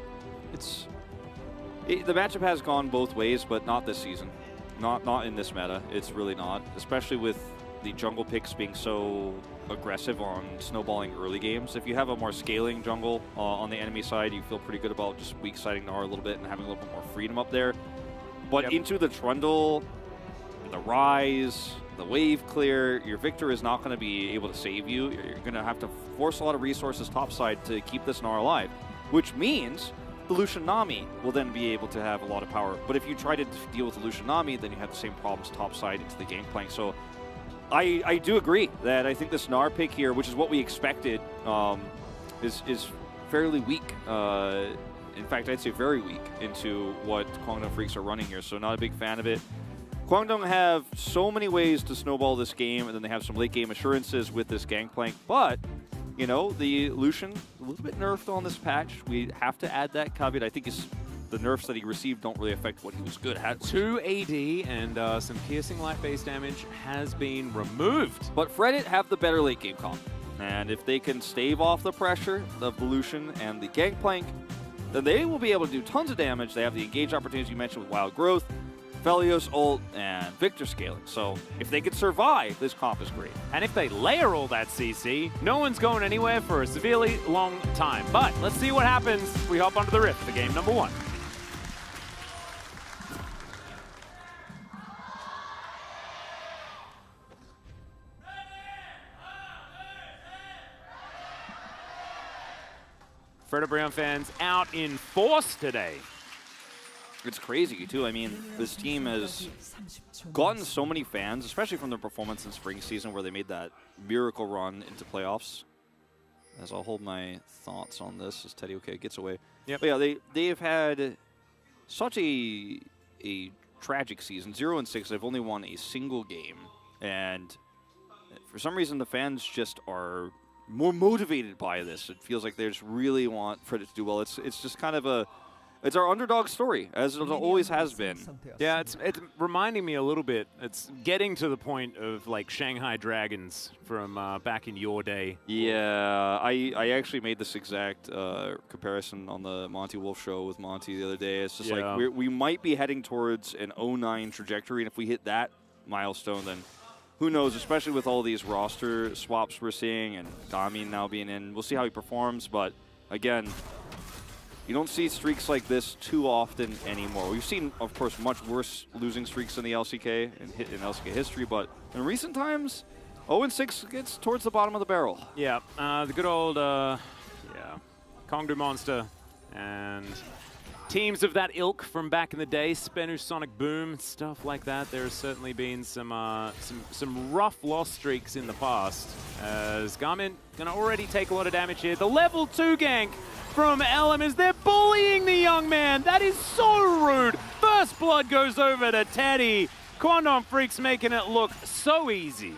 The matchup has gone both ways, but not this season. Not in this meta. It's really not, especially with the jungle picks being so aggressive on snowballing early games. If you have a more scaling jungle on the enemy side, you feel pretty good about just weak siding Gnar a little bit and having a little bit more freedom up there. But into the Trundle, the Rise, the wave clear, your Victor is not going to be able to save you. You're going to have to force a lot of resources topside to keep this Gnar alive, which means the Lucian Nami will then be able to have a lot of power. But if you try to deal with the Lucian Nami, then you have the same problems topside into the Gangplank. So I do agree that I think this Gnar pick here, which is what we expected, is fairly weak. In fact, I'd say very weak into what Kwangdong Freaks are running here, so not a big fan of it. Kwangdong have so many ways to snowball this game, and then they have some late game assurances with this Gangplank, but, you know, the Lucian, a little bit nerfed on this patch. We have to add that caveat. I think the nerfs that he received don't really affect what he was good at. 2 AD and some piercing light-based damage has been removed. But Fredit have the better late game comp, and if they can stave off the pressure of the Lucian and the Gangplank, then they will be able to do tons of damage. They have the engage opportunities you mentioned with Wild Growth, Felios ult, and Victor scaling. So if they could survive, this comp is great. And if they layer all that CC, no one's going anywhere for a severely long time. But let's see what happens if we hop onto the Rift for game number 1. Freddo Brown fans out in force today. It's crazy, too. I mean, this team has gotten so many fans, especially from their performance in spring season where they made that miracle run into playoffs. As I'll hold my thoughts on this as Teddy gets away. Yep. But yeah, they have had such a tragic season. 0-6, they've only won a single game. And for some reason, the fans just are more motivated by this. It feels like they just really want Fredit to do well. It's just kind of it's our underdog story, as it always has been. Yeah, it's reminding me a little bit. It's getting to the point of like Shanghai Dragons from back in your day. Yeah, I actually made this exact comparison on the Monty Wolf show with Monty the other day. It's just like we might be heading towards an 09 trajectory, and if we hit that milestone, then who knows, especially with all these roster swaps we're seeing and Gamin now being in. We'll see how he performs, but again, you don't see streaks like this too often anymore. We've seen, of course, much worse losing streaks in the LCK in LCK history, but in recent times, 0-6 gets towards the bottom of the barrel. Yeah, the good old, Kongdu Monster and teams of that ilk from back in the day, Spenu, Sonic Boom, stuff like that. There has certainly been some rough loss streaks in the past. As Garmin gonna already take a lot of damage here. The level 2 gank from LM is they're bullying the young man. That is so rude. First blood goes over to Teddy. Kwangdong Freaks making it look so easy.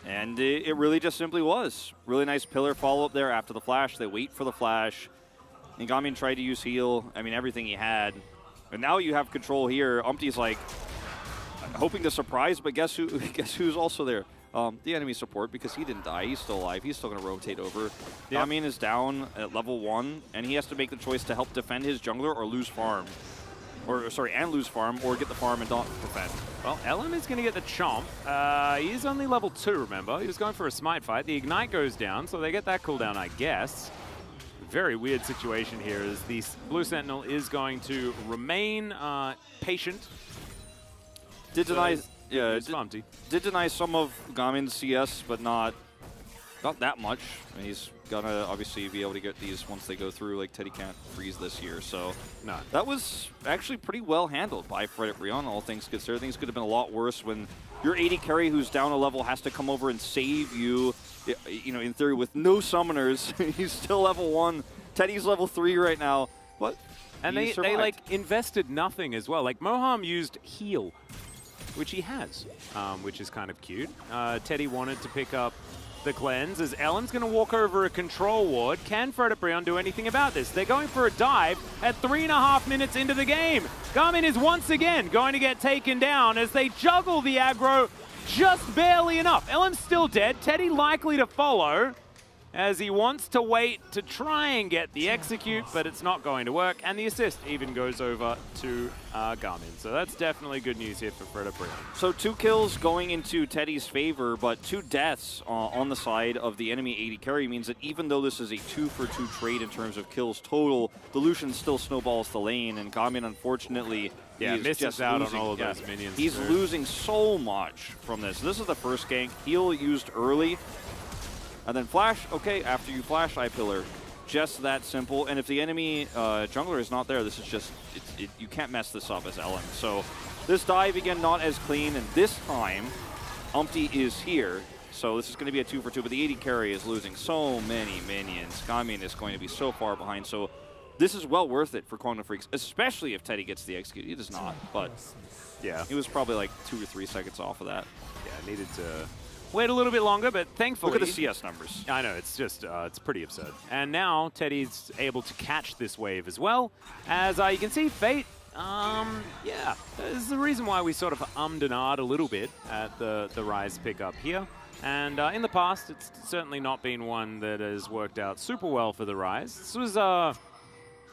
And it really just simply was. Really nice pillar follow-up there after the flash. They wait for the flash. And Gamin tried to use heal. I mean, everything he had. And now you have control here. Umpty's like hoping to surprise, but guess who's also there? The enemy support, because he didn't die. He's still alive. He's still going to rotate over. Yep. Gamin is down at level 1, and he has to make the choice to help defend his jungler or lose farm. And lose farm, or get the farm and not defend. Well, LM is going to get the chomp. He is only level 2, remember? He was going for a smite fight. The ignite goes down, so they get that cooldown, I guess. Very weird situation here, as the Blue Sentinel is going to remain patient. Did deny some of Gamin's CS, but not that much. I mean, he's gonna obviously be able to get these once they go through. Like, Teddy can't freeze this year, so that was actually pretty well handled by Fredit Brion, all things considered. Things could have been a lot worse when your AD carry who's down a level has to come over and save you. You know, in theory, with no summoners, he's still level 1. Teddy's level 3 right now, but and they like invested nothing as well. Like Moham used heal, which he has, which is kind of cute. Teddy wanted to pick up the cleanse as Ellen's going to walk over a control ward. Can Fredabreon do anything about this? They're going for a dive at 3.5 minutes into the game. Garmin is once again going to get taken down as they juggle the aggro just barely enough. Ellen's still dead. Teddy likely to follow as he wants to wait to try and get the execute, but it's not going to work. And the assist even goes over to Garmin. So that's definitely good news here for Fredabreon. So 2 kills going into Teddy's favor, but 2 deaths on the side of the enemy AD carry means that even though this is a 2-for-2 trade in terms of kills total, the Lucian still snowballs the lane, and Garmin, unfortunately, misses just out losing, on all of those minions. He's losing so much from this. This is the first gank. Heal used early. And then flash, okay, after you flash, eye pillar. Just that simple. And if the enemy jungler is not there, this is just, you can't mess this up as Ellen. So this dive, again, not as clean. And this time, Umpty is here. So this is going to be a 2-for-2, but the AD carry is losing so many minions. Gamin is going to be so far behind. So this is well worth it for Quantum Freaks, especially if Teddy gets the execute. He does not, but yeah, he was probably like 2 or 3 seconds off of that. Yeah, needed to wait a little bit longer, but thankfully... Look at the CS numbers. I know, it's just, it's pretty absurd. And now Teddy's able to catch this wave as well. As you can see, Fate, yeah, this is the reason why we sort of and ahed a little bit at the Ryze pickup here. And in the past, it's certainly not been one that has worked out super well for the Ryze. This was...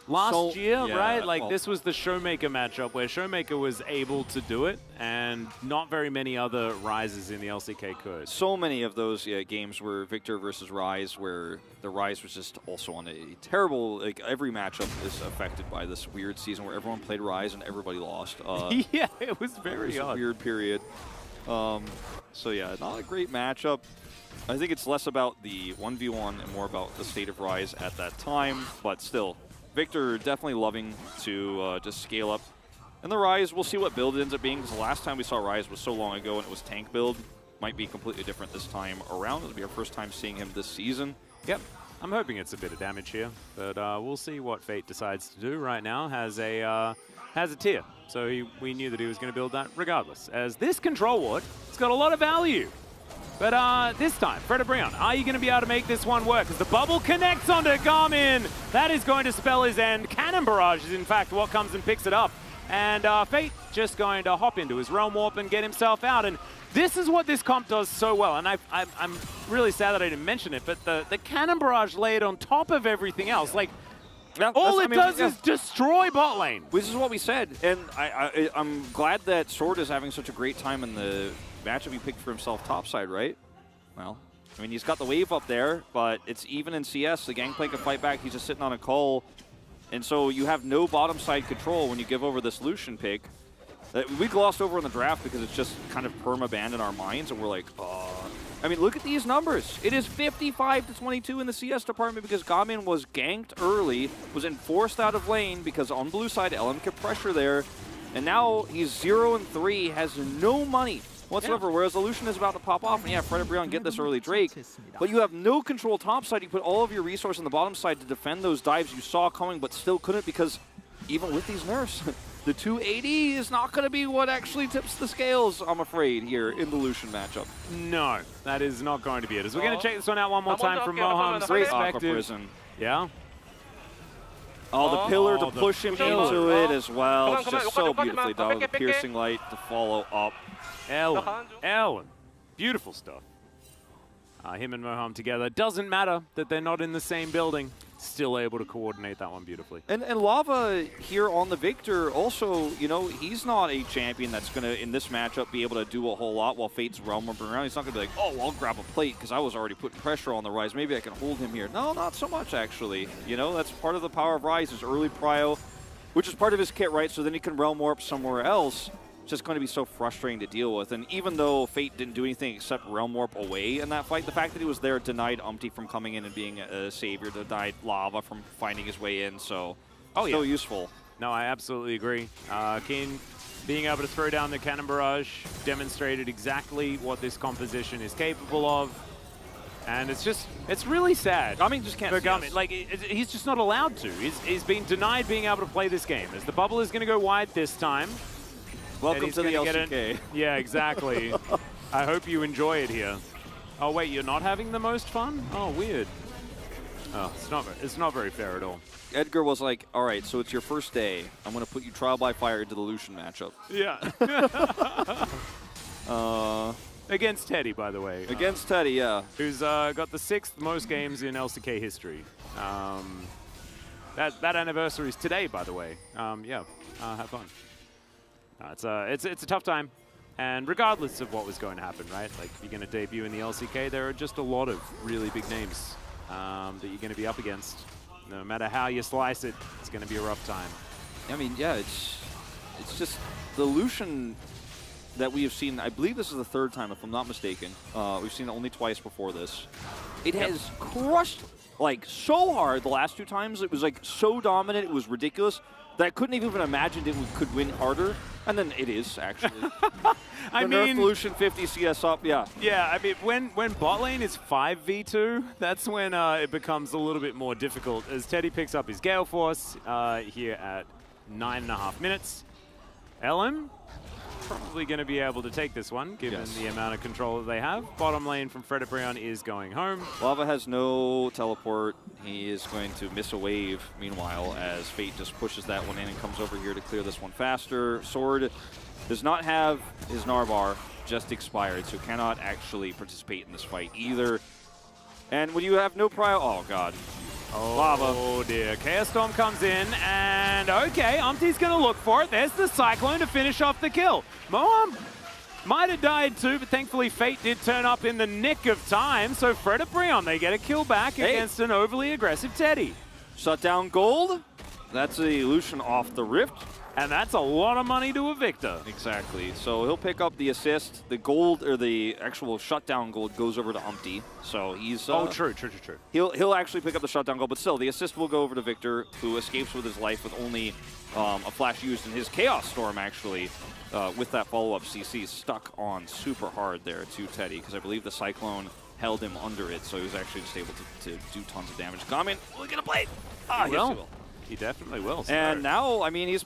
last year, yeah, right? Like, well, this was the Showmaker matchup where Showmaker was able to do it, and not very many other Ryzes in the LCK could. So many of those games were Victor versus Ryze, where the Ryze was just also on a terrible, like, every matchup is affected by this weird season where everyone played Ryze and everybody lost. Yeah, it was very odd. A weird period. So yeah, not a great matchup. I think it's less about the 1v1 and more about the state of Ryze at that time, but still. Victor definitely loving to just scale up. And the Ryze, we'll see what build it ends up being, because the last time we saw Ryze was so long ago and it was tank build. Might be completely different this time around. It'll be our first time seeing him this season. Yep. I'm hoping it's a bit of damage here, but we'll see what Fate decides to do. Right now has a tier, so we knew that he was going to build that regardless. As this control ward, it's got a lot of value. But this time, Fredabreon, are you going to be able to make this one work? As the bubble connects onto Garmin, that is going to spell his end. Cannon Barrage is in fact what comes and picks it up. And Fate just going to hop into his Realm Warp and get himself out. And this is what this comp does so well. And I'm really sad that I didn't mention it, but the Cannon Barrage laid on top of everything else. Like, all it does is destroy bot lane. Which is what we said. And I'm glad that Sword is having such a great time in the matchup he picked for himself topside, right? Well, I mean, he's got the wave up there, but it's even in CS. The Gangplank can fight back. He's just sitting on a call. And so you have no bottom side control when you give over this Lucian pick. We glossed over in the draft because it's just kind of perma-banned in our minds, and we're like, I mean, look at these numbers. It is 55-22 in the CS department because Gamin was ganked early, was enforced out of lane because on blue side, LM could pressure there. And now he's 0-3, has no money whatsoever, whereas the Lucian is about to pop off, and yeah, Fredabreon get this early Drake, but you have no control topside. You put all of your resource on the bottom side to defend those dives you saw coming, but still couldn't because even with these nerfs, the 280 is not going to be what actually tips the scales, I'm afraid, here in the Lucian matchup. No, that is not going to be it. As we're going to check this one out one more time from Moham's perspective. Yeah. Oh, the pillar to push him into it as well. It's just so beautifully done with the piercing light to follow up. Ellen. Beautiful stuff. Him and Moham together. Doesn't matter that they're not in the same building. Still able to coordinate that one beautifully. And Lava here on the Victor also, you know, he's not a champion that's going to, in this matchup, be able to do a whole lot while Fate's Realm Warping around. He's not going to be like, oh, I'll grab a plate because I was already putting pressure on the Ryze. Maybe I can hold him here. No, not so much, actually. You know, that's part of the power of Ryze, his early prio, which is part of his kit, right? So then he can Realm Warp somewhere else. It's just going to be so frustrating to deal with. And even though Fate didn't do anything except Realm Warp away in that fight, the fact that he was there denied Umpty from coming in and being a savior, denied Lava from finding his way in. So, still useful. No, I absolutely agree. Keen being able to throw down the Cannon Barrage demonstrated exactly what this composition is capable of. And it's really sad. Gummy just can't see us. Like, he's just not allowed to. He's been denied being able to play this game. As the bubble is going to go wide this time. Welcome to the LCK. Yeah, exactly. I hope you enjoy it here. Oh, wait, you're not having the most fun? Oh, weird. Oh, it's not very fair at all. Edgar was like, all right, so it's your first day. I'm going to put you trial by fire into the Lucian matchup. Yeah. Against Teddy, by the way. Against Teddy, yeah. Who's got the 6th most games in LCK history. That anniversary is today, by the way. Yeah, have fun. It's a tough time. And regardless of what was going to happen, right? Like, if you're going to debut in the LCK, there are just a lot of really big names that you're going to be up against. No matter how you slice it, it's going to be a rough time. I mean, yeah, it's just the Lucian that we have seen. I believe this is the 3rd time, if I'm not mistaken. We've seen it only twice before this. It has crushed, like, so hard the last 2 times. It was, like, so dominant. It was ridiculous that I couldn't even imagine it could win harder. And then it is, actually. I mean, Lucian 50 CS up, yeah. Yeah, I mean, when bot lane is 5v2, that's when it becomes a little bit more difficult, as Teddy picks up his Gale Force here at 9.5 minutes. Ellen, probably going to be able to take this one, given the amount of control that they have. Bottom lane from Frederick is going home. Lava has no teleport. He is going to miss a wave, meanwhile, as Fate just pushes that one in and comes over here to clear this one faster. Sword does not have his Narvar, just expired, so cannot actually participate in this fight either. And when you have no prior... Oh, God. Oh, Lava. Oh, dear. Chaos Storm comes in, and okay, Umti's going to look for it. There's the Cyclone to finish off the kill. Moam might have died too, but thankfully Fate did turn up in the nick of time, so Frederick, they get a kill back against an overly aggressive Teddy. Shut down gold. That's a Lucian off the Rift. And that's a lot of money to a Victor. Exactly. So he'll pick up the assist. The gold, or the actual shutdown gold, goes over to Umpty. So he's... oh, true. He'll actually pick up the shutdown gold, but still, the assist will go over to Victor, who escapes with his life with only a flash used in his Chaos Storm, actually, with that follow-up CC stuck on super hard there to Teddy, because I believe the Cyclone held him under it, so he was actually just able to do tons of damage. Gamin, will he get a plate? Ah, yes, he will. He definitely will. And now, I mean, he's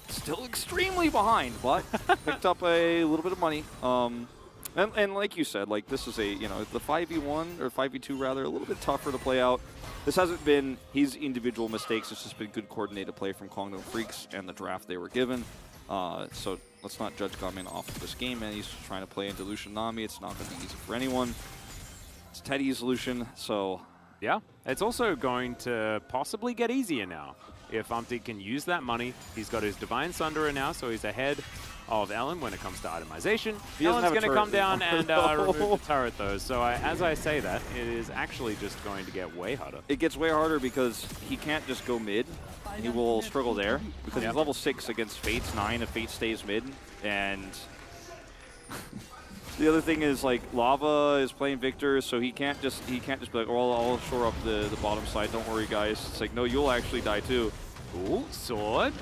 still extremely behind, but picked up a little bit of money. And like you said, like, this is a, the 5v1 or 5v2 rather, a little bit tougher to play out. This hasn't been his individual mistakes. It's just been good coordinated play from Kongno Freaks and the draft they were given. So let's not judge Gamin off of this game, man. He's just trying to play into Lucian Nami. It's not going to be easy for anyone. It's Teddy's Lucian, so... Yeah, it's also going to possibly get easier now. If Umpty can use that money, he's got his Divine Sunderer now, so he's ahead of Ellen when it comes to itemization. Ellen's going to come down and remove the turret, though. So as I say that, it is actually just going to get way harder. It gets way harder because he can't just go mid. He will struggle there because he's level 6 against Fate's 9 if Fate stays mid. And the other thing is, like, Lava is playing Victor, so he can't just be like, well, I'll shore up the bottom side. Don't worry, guys. It's like, no, you'll actually die too. Ooh, Sword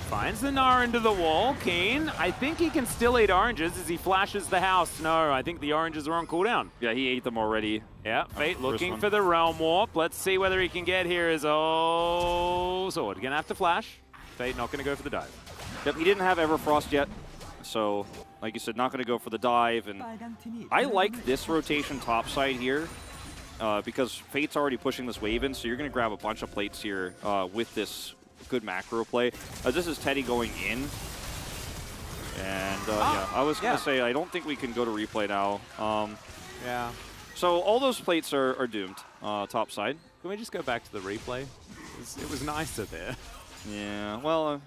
finds the Gnar into the wall. Keen, I think he can still eat oranges as he flashes the house. No, I think the oranges are on cooldown. Yeah, he ate them already. Yeah, Fate looking for the Realm Warp. Let's see whether he can get here. Is Sword gonna have to flash. Fate not gonna go for the dive. Yep, he didn't have Everfrost yet, so like you said, not gonna go for the dive. And I like this rotation topside here because Fate's already pushing this wave in, so you're gonna grab a bunch of plates here with this good macro play. This is Teddy going in. And yeah, I was going to say, I don't think we can go to replay now. Yeah. So all those plates are doomed, top side. Can we just go back to the replay? It was nicer there. Yeah, well,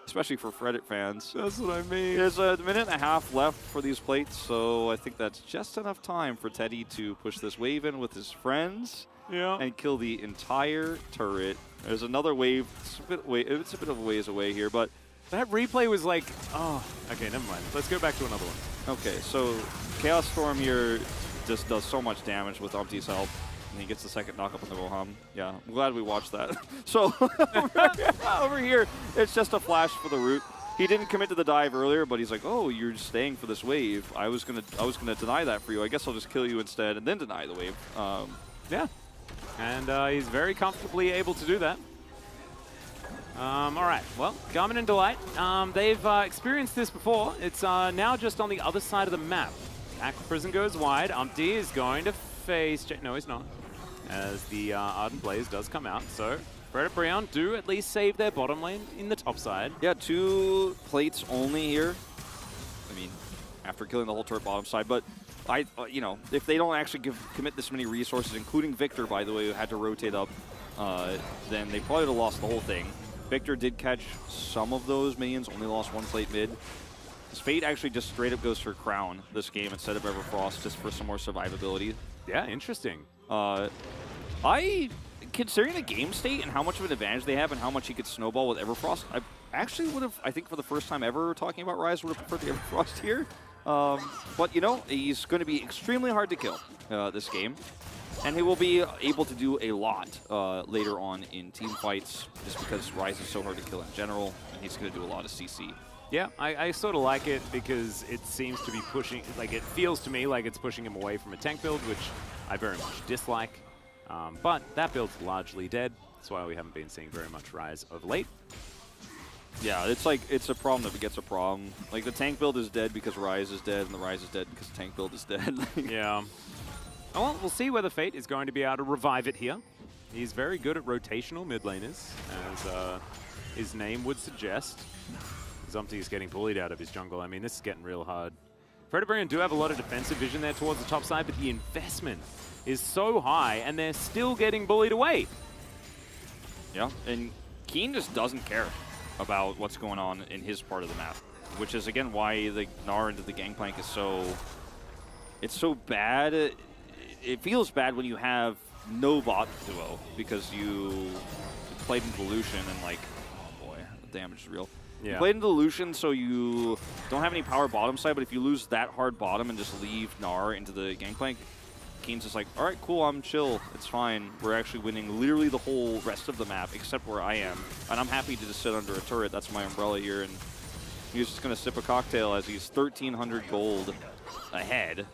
especially for Reddit fans. That's what I mean. There's a minute and a half left for these plates, so I think that's just enough time for Teddy to push this wave in with his friends. Yeah. And kill the entire turret. There's another wave. It's a bit of a ways away here, but that replay was like, oh, okay, never mind. Let's go back to another one. Okay, so Chaos Storm here just does so much damage with Umpty's help, and he gets the second knock up on the Roham. Yeah, I'm glad we watched that. So over here, it's just a flash for the root. he didn't commit to the dive earlier, but he's like, oh, you're staying for this wave. I was gonna deny that for you. I guess I'll just kill you instead and then deny the wave. Yeah, and he's very comfortably able to do that. All right, well, Garmin and Delight, they've experienced this before. It's now just on the other side of the map. Aqua Prison goes wide. Umpty is going to face... No, he's not. As the Ardent Blaze does come out. So, Fred Brown do at least save their bottom lane in the top side. Yeah, 2 plates only here. I mean, after killing the whole turret bottom side. But, you know, if they don't actually commit this many resources, including Victor, by the way, who had to rotate up, then they probably would have lost the whole thing. Victor did catch some of those minions, only lost 1 plate mid. His Fate actually just straight up goes for Crown this game instead of Everfrost, just for some more survivability. Yeah, interesting. Considering the game state and how much of an advantage they have and how much he could snowball with Everfrost, I actually would have, I think for the first time ever talking about Rise, would have preferred the Everfrost here. But, you know, he's going to be extremely hard to kill this game. And he will be able to do a lot later on in team fights, just because Rise is so hard to kill in general, and he's going to do a lot of CC. Yeah, I sort of like it because it seems to be pushing, like it feels to me like it's pushing him away from a tank build, which I very much dislike. But that build's largely dead. That's why we haven't been seeing very much Rise of late. Yeah, it's like, it's a problem that begets a problem. Like, the tank build is dead because Rise is dead, and the Rise is dead because the tank build is dead. Yeah. Oh, well, we'll see whether Fate is going to be able to revive it here. He's very good at rotational mid laners, as his name would suggest. Zumpty is getting bullied out of his jungle. I mean, this is getting real hard. Fredibarian do have a lot of defensive vision there towards the top side, but the investment is so high, and they're still getting bullied away. Yeah, and Keen just doesn't care about what's going on in his part of the map, which is, again, why the Gnar into the Gangplank is so... It's so bad. It feels bad when you have no bot duo, because you played into Lucian and, like, oh boy, the damage is real. Yeah. You played into Lucian, so you don't have any power bottom side, but if you lose that hard bottom and just leave Gnar into the Gangplank, Keen's just like, all right, cool, I'm chill, it's fine. We're actually winning literally the whole rest of the map, except where I am. And I'm happy to just sit under a turret. That's my umbrella here. And he's just going to sip a cocktail as he's 1,300 gold ahead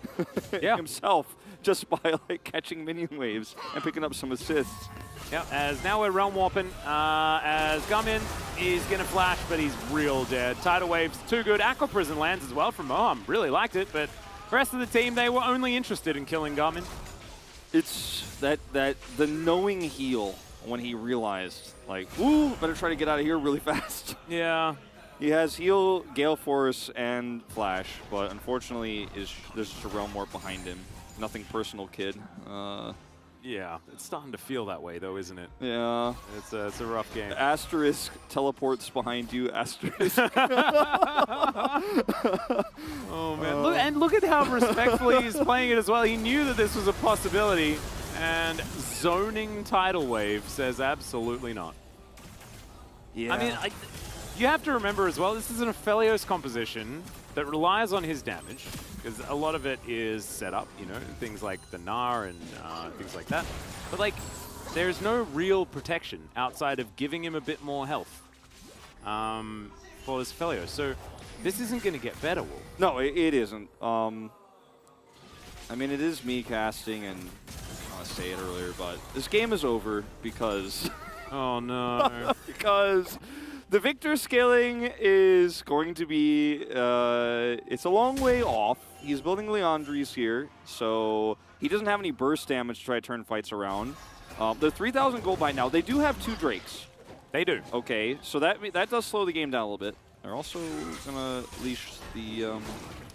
himself, just by like catching minion waves and picking up some assists. Yeah, as now we're realm warping, as Garmin is going to flash, but he's real dead. Tidal Wave's too good. Aqua Prison lands as well from Moham. Really liked it, but the rest of the team, they were only interested in killing Garmin. It's the knowing heal when he realized, like, ooh, better try to get out of here really fast. Yeah. He has heal, Gale Force, and Flash, but unfortunately there's just a Realm Warp behind him. Nothing personal, kid. Yeah, it's starting to feel that way, though, isn't it? Yeah. It's a rough game. Asterisk teleports behind you, asterisk. Oh, man. Look at how respectfully he's playing it as well. He knew that this was a possibility, and zoning Tidal Wave says absolutely not. Yeah. I mean, you have to remember as well, this is an Aphelios composition that relies on his damage, because a lot of it is set up, you know, things like the Gnar and things like that. But, like, there's no real protection outside of giving him a bit more health for this Aphelios. So this isn't going to get better, Wolf. No, it isn't. I mean, it is me casting, and I want to say it earlier, but this game is over because... Oh, no. Because... the Victor scaling is going to be, it's a long way off. He's building Leandries here, so he doesn't have any burst damage to try to turn fights around. They're 3,000 gold by now. They do have 2 Drakes. They do. Okay, so that does slow the game down a little bit. They're also going to leash the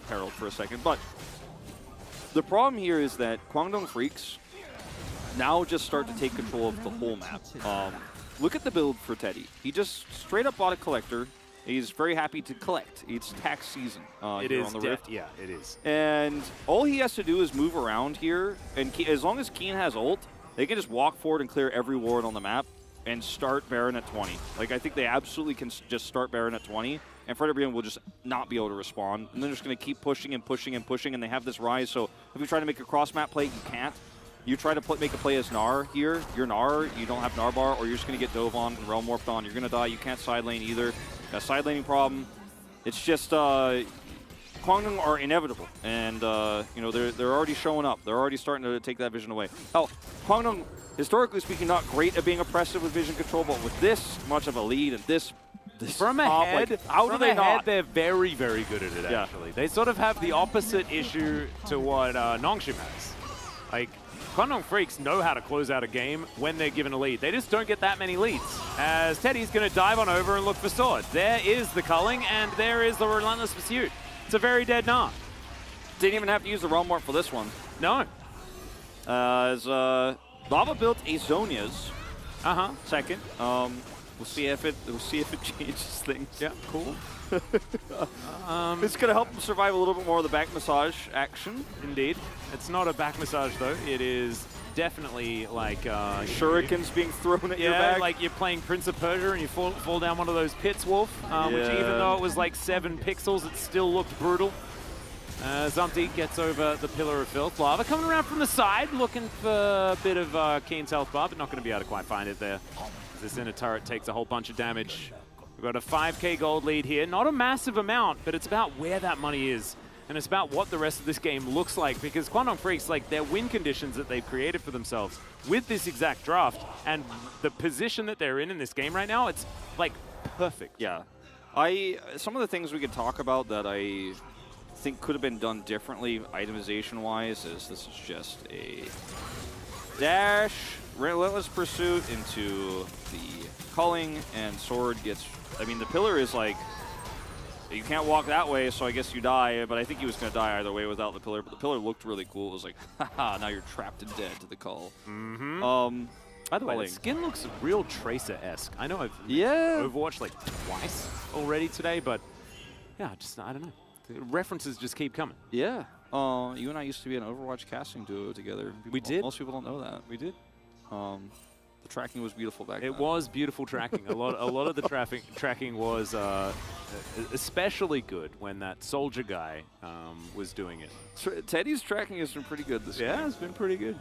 Herald for a second. But the problem here is that Kwangdong Freaks now just start to take control of the whole map. Look at the build for Teddy. He just straight up bought a collector. He's very happy to collect. It's tax season here on the Rift. Yeah, it is. And all he has to do is move around here. And as long as Keen has ult, they can just walk forward and clear every ward on the map and start Baron at 20. Like, I think they absolutely can just start Baron at 20. And Frederick will just not be able to respond. And they're just going to keep pushing and pushing and pushing. And they have this Rise. So if you try to make a cross-map play, you can't. You try to make a play as Gnar here, you're Gnar, you don't have Gnar bar, or you're just going to get dove on and Realm Warped on. You're going to die. You can't side lane either. Got a side laning problem. It's just Kwangdong are inevitable, and you know they're already showing up. They're already starting to take that vision away. Hell, Kwangdong, historically speaking, not great at being oppressive with vision control, but with this much of a lead and this from top, ahead, like, how do they not? They're very, very good at it. Actually, they sort of have the opposite issue to what Nongshim has. Like, Kwangdong Freaks know how to close out a game when they're given a lead. They just don't get that many leads. As Teddy's going to dive on over and look for Sword. There is the culling, and there is the relentless pursuit. It's a very dead nah. Didn't even have to use the realm warp for this one. No. As Lava built a Zonia's second. We'll see if it changes things. Yeah, cool. It's going to help them survive a little bit more of the back massage action. Indeed. It's not a back massage, though. It is definitely like... shurikens being thrown at your back. Yeah, like you're playing Prince of Persia and you fall down one of those pits, Wolf, which even though it was like 7 pixels, it still looked brutal. Zumpty gets over the Pillar of Filth. Lava coming around from the side, looking for a bit of Keen's health bar, but not going to be able to quite find it there. This inner turret takes a whole bunch of damage. We've got a 5k gold lead here. Not a massive amount, but it's about where that money is. And it's about what the rest of this game looks like, because Kwangdong Freaks, like, their win conditions that they've created for themselves with this exact draft and the position that they're in this game right now, it's, like, perfect. Yeah. Some of the things we could talk about that I think could have been done differently itemization-wise is this is just a dash, relentless pursuit into the culling, and Sword gets... I mean, the pillar is like... You can't walk that way, so I guess you die, but I think he was going to die either way without the pillar. But the pillar looked really cool. It was like, haha, now you're trapped and dead to the call. Mm-hmm. By the way, the skin looks real Tracer-esque. I know I've Overwatched like twice already today, but yeah, just, I don't know. The references just keep coming. Yeah. You and I used to be an Overwatch casting duo together. We did. Most people don't know that. We did. The tracking was beautiful back then. It was beautiful tracking. a lot of the tracking was especially good when that soldier guy was doing it. Teddy's tracking has been pretty good this year. Yeah, it's been pretty good.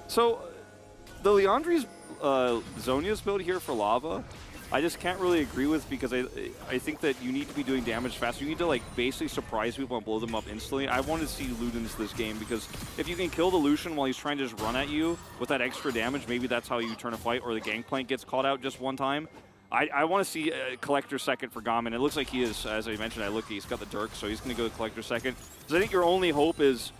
So the Leandri's Zonia's build here for Lava, I just can't really agree with, because I think that you need to be doing damage fast. You need to, like, basically surprise people and blow them up instantly. I want to see Ludens this game, because if you can kill the Lucian while he's trying to just run at you with that extra damage, maybe that's how you turn a fight, or the Gangplank gets caught out just one time. I want to see Collector second for Gamin. It looks like he is, as I mentioned, he's got the Dirk, so he's going to go Collector second. So I think your only hope is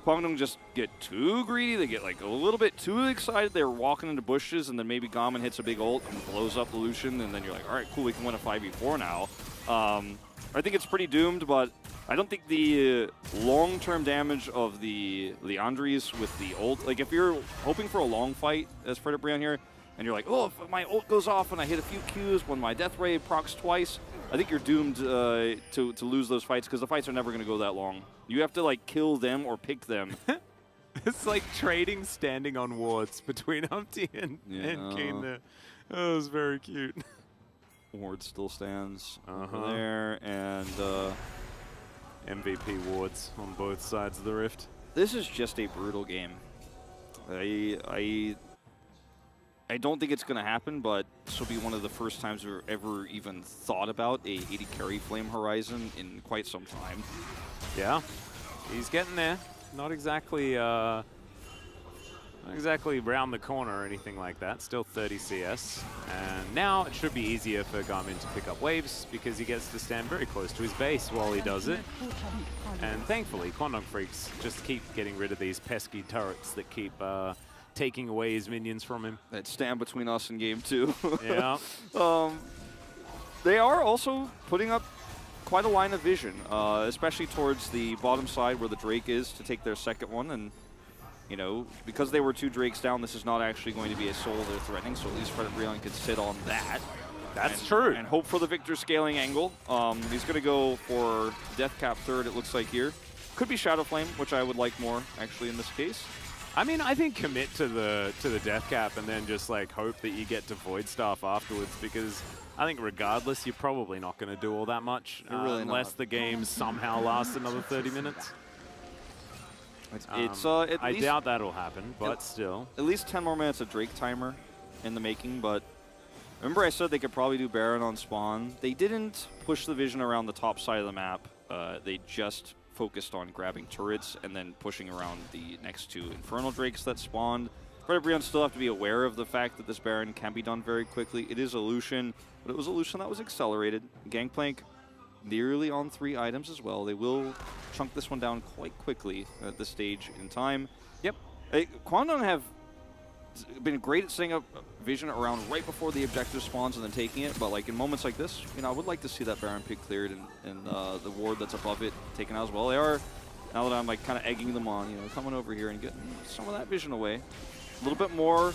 Kwangdong just get too greedy. They get like a little bit too excited. They're walking into bushes, and then maybe Gamin hits a big ult and blows up the Lucian, and then you're like, all right, cool, we can win a 5v4 now. I think it's pretty doomed, but I don't think the long-term damage of the Leandris with the ult, like if you're hoping for a long fight as Fred Brian here, and you're like, oh, if my ult goes off and I hit a few Qs when my Death Ray procs twice, I think you're doomed to lose those fights, because the fights are never going to go that long. You have to, like, kill them or pick them. It's like trading standing on wards between Humpty and Keen there. Oh, it was very cute. Ward still stands over there, and MVP wards on both sides of the rift. This is just a brutal game. I don't think it's going to happen, but this will be one of the first times we've ever even thought about a 80 carry Flame Horizon in quite some time. Yeah, he's getting there. Not exactly round the corner or anything like that. Still 30 CS. And now it should be easier for Garmin to pick up waves, because he gets to stand very close to his base while he does it. And thankfully, Kwangdong Freaks just keep getting rid of these pesky turrets that keep taking away his minions from him. That stand between us and game 2. Yeah. They are also putting up quite a line of vision, especially towards the bottom side where the Drake is, to take their second one. And, you know, because they were 2 Drakes down, this is not actually going to be a soul they're threatening, so at least Fred Brion could sit on that. That's true. And hope for the Victor scaling angle. He's going to go for Death Cap third, it looks like here. Could be Shadow Flame, which I would like more, actually, in this case. I mean, I think commit to the Death Cap and then just like hope that you get to Void Staff afterwards, because I think regardless, you're probably not going to do all that much unless the game somehow lasts another 30 minutes. I doubt that'll happen, but still. At least 10 more minutes of Drake timer in the making, but Remember I said they could probably do Baron on spawn? They didn't push the vision around the top side of the map. They just focused on grabbing turrets and then pushing around the next two Infernal Drakes that spawned. Brion still have to be aware of the fact that this Baron can be done very quickly. It is a Lucian, but it was a Lucian that was accelerated. Gangplank nearly on 3 items as well. They will chunk this one down quite quickly at this stage in time. Yep. Kwangdong have been great at setting up vision around right before the objective spawns and then taking it, but like in moments like this, you know, I would like to see that Baron pick cleared and the ward that's above it taken out as well. They are, now that I'm like kind of egging them on, you know, coming over here and getting some of that vision away. A little bit more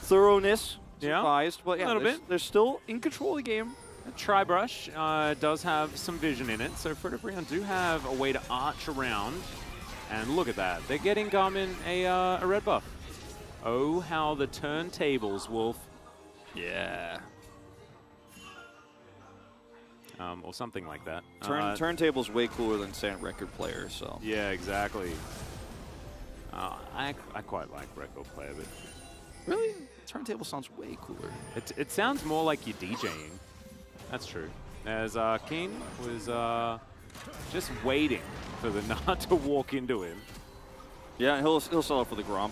thoroughness advised, but yeah, they're still in control of the game. Tri-Brush does have some vision in it, so Fred and Brion do have a way to arch around. And look at that, they're getting Garmin a red buff. Oh, how the turntables, Wolf. Yeah. Or something like that. Turntable's way cooler than saying record player, so. Yeah, exactly. I quite like record player, but... Really? Turntable sounds way cooler. It sounds more like you're DJing. That's true. As Keen was just waiting for the Nard to walk into him. Yeah, he'll settle for the Gromp.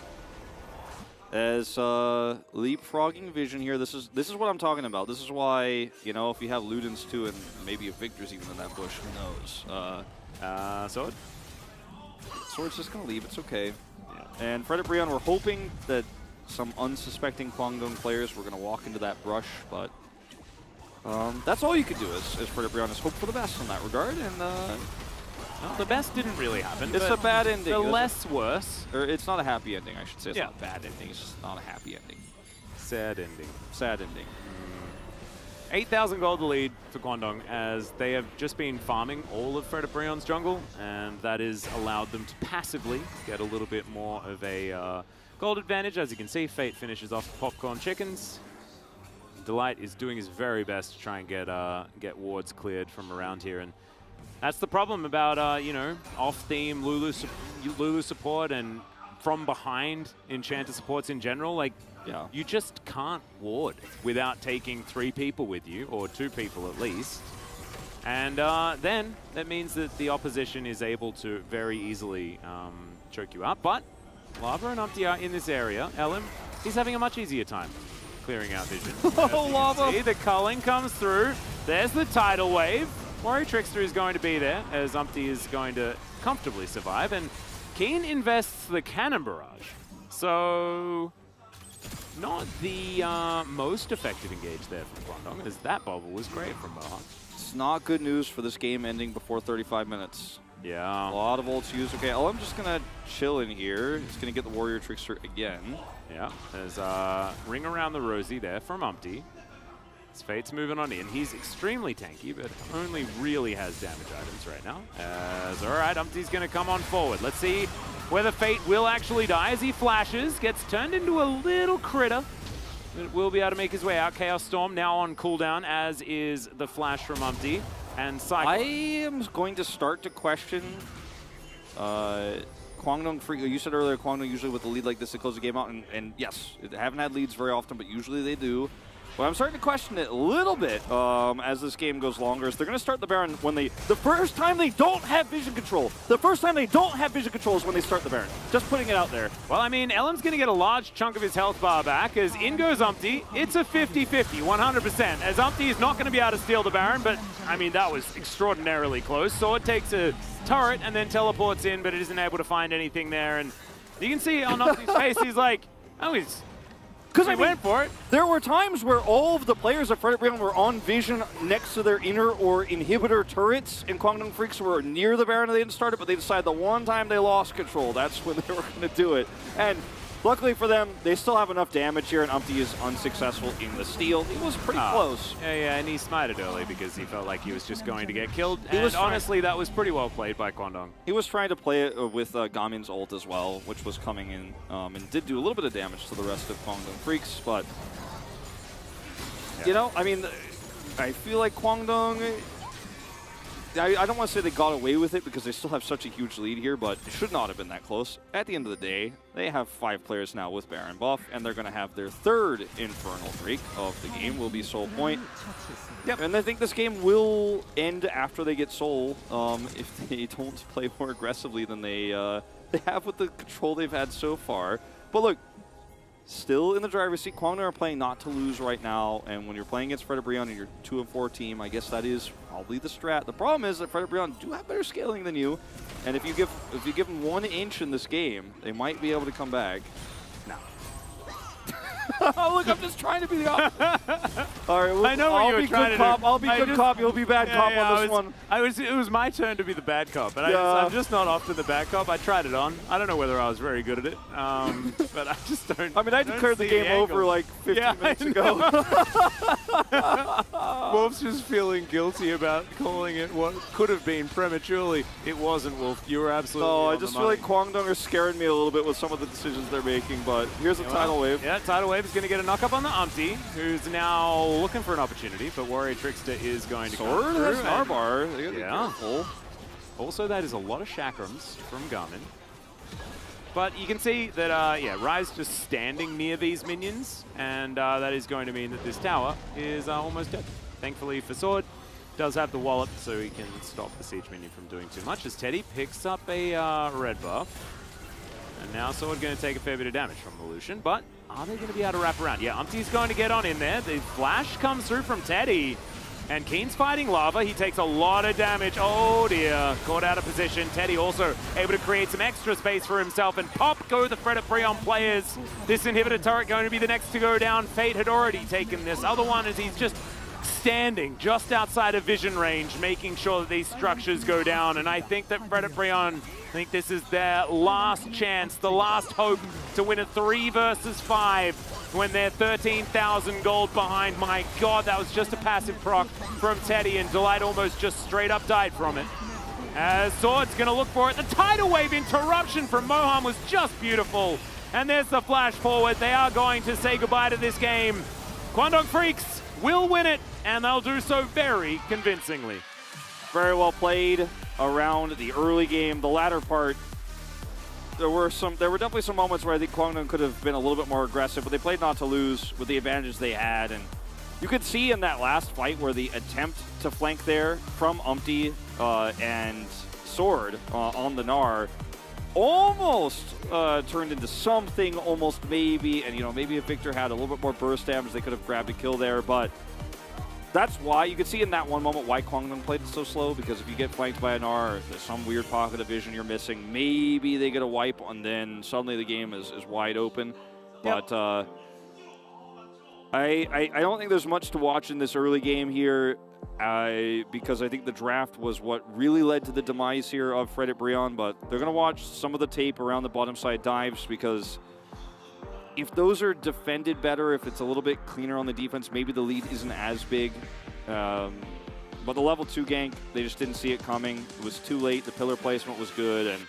As leapfrogging vision here, this is what I'm talking about. This is why, you know, if you have Ludens too and maybe a Victor's even in that bush, who knows? Sword? Sword's just going to leave, it's okay. Yeah. And Fred and Brion were hoping that some unsuspecting Kwangdong players were going to walk into that brush, but that's all you could do as Fred and Brion is hope for the best in that regard. And well, the best didn't really happen. It's a bad ending. The less worse. Or it's not a happy ending, I should say. It's not a bad ending. It's just not a happy ending. Sad ending. Sad ending. 8,000 gold lead for Kwangdong as they have just been farming all of Fred and Brion's jungle, and that has allowed them to passively get a little bit more of a gold advantage. As you can see, Fate finishes off the popcorn chickens. Delight is doing his very best to try and get wards cleared from around here, and that's the problem about, you know, off-theme Lulu support and from behind Enchanter supports in general. Like, you just can't ward without taking 3 people with you, or 2 people at least. And then that means that the opposition is able to very easily choke you out. But Lava and Umpty are in this area. Ellen, he's having a much easier time clearing out vision. Oh, Lava! See, the culling comes through. There's the tidal wave. Warrior Trickster is going to be there, as Umpty is going to comfortably survive, and Keen invests the Cannon Barrage. So, not the most effective engage there from Kwangdong, as that bubble was great from Mohawk. It's not good news for this game ending before 35 minutes. Yeah. A lot of ults used. Okay, I'm just going to chill in here. He's going to get the Warrior Trickster again. Yeah, there's a ring around the Rosie there from Umpty. Fate's moving on in. He's extremely tanky, but only really has damage items right now. All right, Umpty's going to come on forward. Let's see whether Fate will actually die as he flashes. Gets turned into a little critter. But will be able to make his way out. Chaos Storm now on cooldown, as is the flash from Umpty. And Cyclone. I am going to start to question Kwangdong. You said earlier, Kwangdong usually with a lead like this to close the game out. And yes, they haven't had leads very often, but usually they do. What I'm starting to question it a little bit as this game goes longer is they're going to start the Baron when the first time they don't have vision control. The first time they don't have vision control is when they start the Baron. Just putting it out there. Well, I mean, Ellen's going to get a large chunk of his health bar back as in goes Umpty. It's a 50-50, 100%, as Umpty is not going to be able to steal the Baron, but, I mean, that was extraordinarily close. Sword takes a turret and then teleports in, but it isn't able to find anything there. And you can see on Umpty's face, he's like, oh, he's... Because I went for it. There were times where all of the players of Fred and Brion were on vision next to their inner or inhibitor turrets, and Kwangdong Freaks were near the Baron and they didn't start it, but they decided the one time they lost control, that's when they were going to do it. And luckily for them, they still have enough damage here, and Umpty is unsuccessul in the steal. He was pretty close. Yeah, and he smited early because he felt like he was just going to get killed. And honestly, that was pretty well played by Kwangdong. He was trying to play it with Gamin's ult as well, which was coming in and did do a little bit of damage to the rest of Kwangdong Freaks, but you know, I mean, I feel like Kwangdong, I don't want to say they got away with it because they still have such a huge lead here, but it should not have been that close. At the end of the day, they have 5 players now with Baron buff, and they're going to have their 3rd Infernal Drake of the game will be Soul Point. Yep, and I think this game will end after they get Soul if they don't play more aggressively than they have with the control they've had so far. But look, still in the driver's seat. Kwangdong are playing not to lose right now, and when you're playing against Fred Brion and your 2-4 team, I guess that is probably the strat. The problem is that Fred Brion do have better scaling than you, and if you give them 1 inch in this game, they might be able to come back. No. Oh, look, I'm just trying to be the opposite. All right, well, I know what you were trying to do. I'll be good cop. You'll be bad cop on this one. It was my turn to be the bad cop, but I'm just not often the bad cop. I tried it on. I don't know whether I was very good at it, but I just don't. I mean, I declared the game over like 15 minutes ago. Wolf's just feeling guilty about calling it what could have been prematurely. It wasn't, Wolf. You were absolutely No, on I just the feel money. like Kwangdong are scaring me a little bit with some of the decisions they're making, but here's a Tidal Wave. Yeah, Tidal Wave is going to get a knock-up on the Umpty, who's now looking for an opportunity, but Warrior Trickster is going to Sword come has through. Narbar. They gotta be Yeah. careful. Also, that is a lot of chakrams from Garmin. But you can see that, yeah, Rise just standing near these minions, and that is going to mean that this tower is almost dead. Thankfully for Sword, does have the wallop, so he can stop the siege minion from doing too much, as Teddy picks up a red buff. And now Sword going to take a fair bit of damage from the Lucian, but are they going to be able to wrap around? Yeah, Umpty's going to get on in there. The flash comes through from Teddy. And Keen's fighting Lava. He takes a lot of damage. Oh dear, caught out of position. Teddy also able to create some extra space for himself, and pop go the Fred Brion players. This inhibitor turret going to be the next to go down. Fate had already taken this other one as he's just standing just outside of vision range, making sure that these structures go down. And I think that Fred Brion, I think this is their last chance, the last hope to win a 3 versus 5 when they're 13,000 gold behind. My God, that was just a passive proc from Teddy, and Delight almost just straight up died from it. As Sword's gonna look for it. The Tidal Wave interruption from Moham was just beautiful. And there's the flash forward. They are going to say goodbye to this game. Kwangdong Freaks will win it, and they'll do so very convincingly. Very well played around the early game. The latter part, there were definitely some moments where I think Kwangdong could have been a little bit more aggressive, but they played not to lose with the advantage they had. And you could see in that last fight where the attempt to flank there from Umpty and Sword on the Gnar almost turned into something, almost maybe. And, you know, maybe if Victor had a little bit more burst damage, they could have grabbed a kill there. But that's why you could see in that one moment why Kwangdong played it so slow, because if you get flanked by an R, or there's some weird pocket of vision you're missing, maybe they get a wipe, and then suddenly the game is wide open. Yep. But I don't think there's much to watch in this early game here, because I think the draft was what really led to the demise here of Fred Brion. But they're going to watch some of the tape around the bottom side dives, because if those are defended better, if it's a little bit cleaner on the defense, maybe the lead isn't as big. But the level 2 gank, they just didn't see it coming. It was too late. The pillar placement was good. And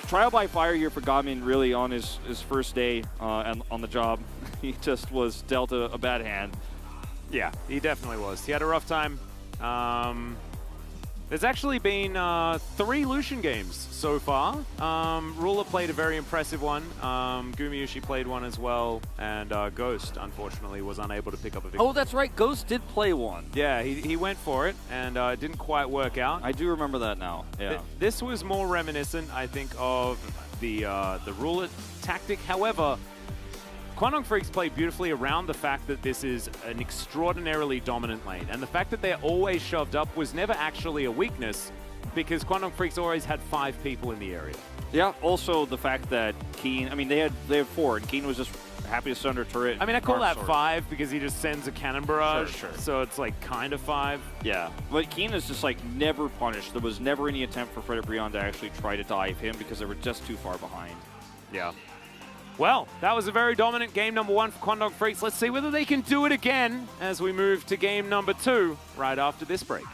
trial by fire here for Gamin, really, on his first day and on the job. He just was dealt a bad hand. Yeah, he definitely was. He had a rough time. There's actually been 3 Lucian games so far. Ruler played a very impressive one. Gumiushi played one as well. And Ghost, unfortunately, was unable to pick up a victory. Oh, that's right. Ghost did play one. Yeah, he went for it, and it didn't quite work out. I do remember that now. Yeah. This was more reminiscent, I think, of the Ruler tactic. However, Kwangdong Freaks play beautifully around the fact that this is an extraordinarily dominant lane. And the fact that they're always shoved up was never actually a weakness, because Kwangdong Freaks always had 5 people in the area. Yeah, also the fact that Keen, I mean, they had 4, and Keen was just happy to send her turret. I mean, I call that 5 because he just sends a cannon barrage, sure. So it's like kind of 5. Yeah, but Keen is just like never punished. There was never any attempt for Fred Brion to actually try to dive him because they were just too far behind. Yeah. Well, that was a very dominant game number 1 for Kwangdong Freaks. Let's see whether they can do it again as we move to game number 2 right after this break.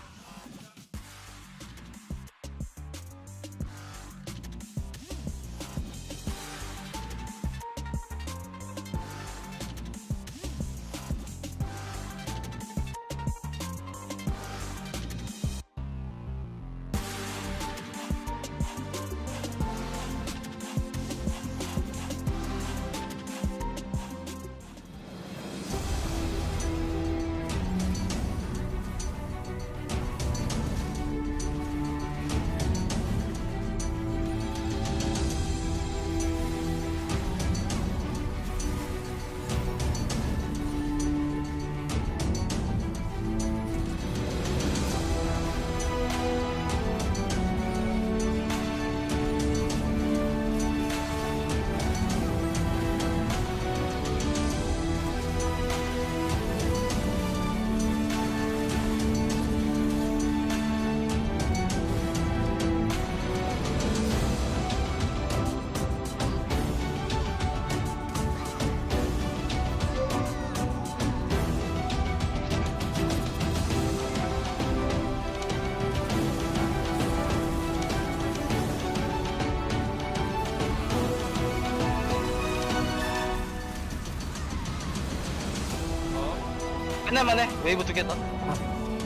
끝낼만해. 웨이브 2개다.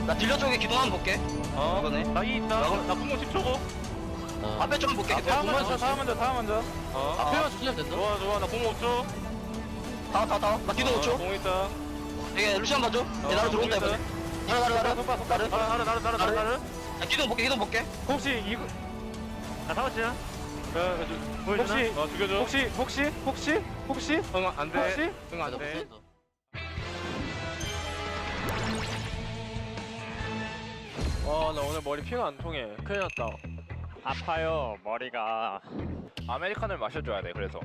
나 딜러 쪽에 기동 한번 볼게. 이거네. 나이 있다. 나 궁금 10초고. 앞에 좀 볼게. 다음 먼저. 앞에만 주시면 된다. 좋아. 나 궁금 5초. 다. 나 기동 5초. 궁 있다. 이게 루시안 봐줘. 얘 나로 들어온다 이번에. 나를. 나 기동 볼게. 혹시 이거 나 사왔지야? 혹시 죽여줘. 혹시 안 돼. 안 돼. 나 오늘 머리 피가 안 통해. 큰일 났다. 아파요 머리가. 아메리카노를 마셔줘야 돼. 그래서.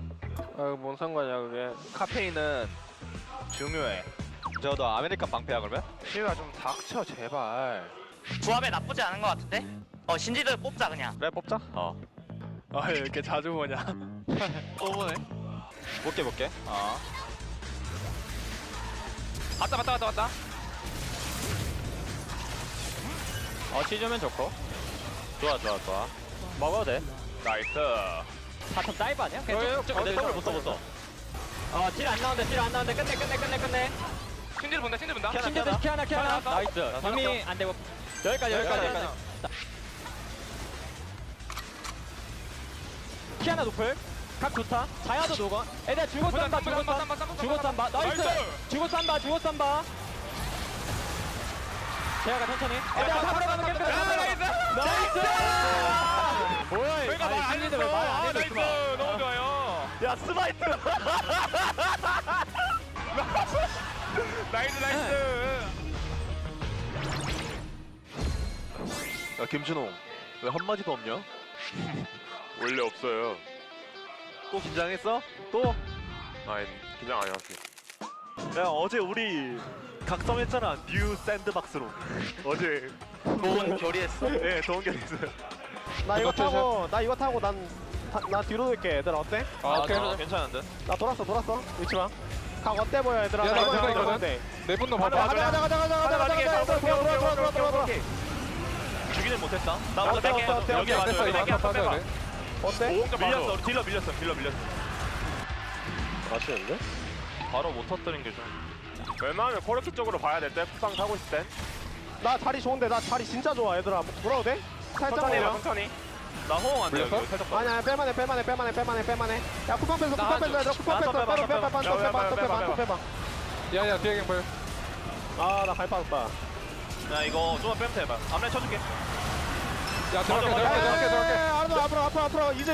뭔 상관이야 그게. 카페인은 중요해. 너 아메리칸 방패야 그러면? 시우야 좀 닥쳐 제발. 조합에 나쁘지 않은 것 같은데? 신지들 뽑자 그냥. 그래 뽑자. 이렇게 자주 보냐? 또 보네. 볼게. 왔다. 치주면 좋고. 좋아. 먹어도 돼. 나이스. 바텀 다이브 아니야? 내 더블 못 써. 딜 안 나오는데 끝내. 신지를 본다. 신지들 키아나 나이스. 범위 안 되고 여기까지. 키아나 노플 각 좋다. 자야도 녹아. 애들 죽어 쌈바 나이스. 죽어 쌈바 제아가 천천히. 애들 잡으러 가는 게 나이스. 뭐야 이거. 신지들 왜 말 안 해줬어. 너무 좋아요. 야 스마이트. 나이스. 야 김준호 왜 한마디도 없냐? 원래 없어요. 또 긴장했어? 또? 아니 긴장 안 해왔어. 야 어제 우리 각성했잖아 뉴 샌드박스로. 어제 좋은 결의했어. 네 좋은 결했어요. 나 이거 타고 나 뒤로 돌게. 얘들아 어때? 오케이 괜찮은데? 나 돌았어. 위치만. 각 어때 보여 얘들아? 야, 나 이거 어때? 내 분노 가자. 돌아. 주기는 못했다. 나 어때? 여기 와줘. 어때? 밀렸어. 우리 딜러 밀렸어. 맛있는데? 바로 못 터뜨린 게 좀. 웬만하면 코르키 쪽으로 봐야 될 때. 푸방 타고 있을 땐. 나 자리 좋은데. 나 자리 진짜 좋아 얘들아. 돌아도 돼? 살짝 올려. 천천히. 나 호응 안 돼. 여기 살짝 봐. 아니야 빼만해. 야 쿠팡 빼서 빼봐. 야야 뒤에 갱 보여. 아나 갈 뻔했다. 야 이거 좀만 빼면 돼. 봐. 앞라인 쳐줄게. 야 들어갈게. 앞으로 이제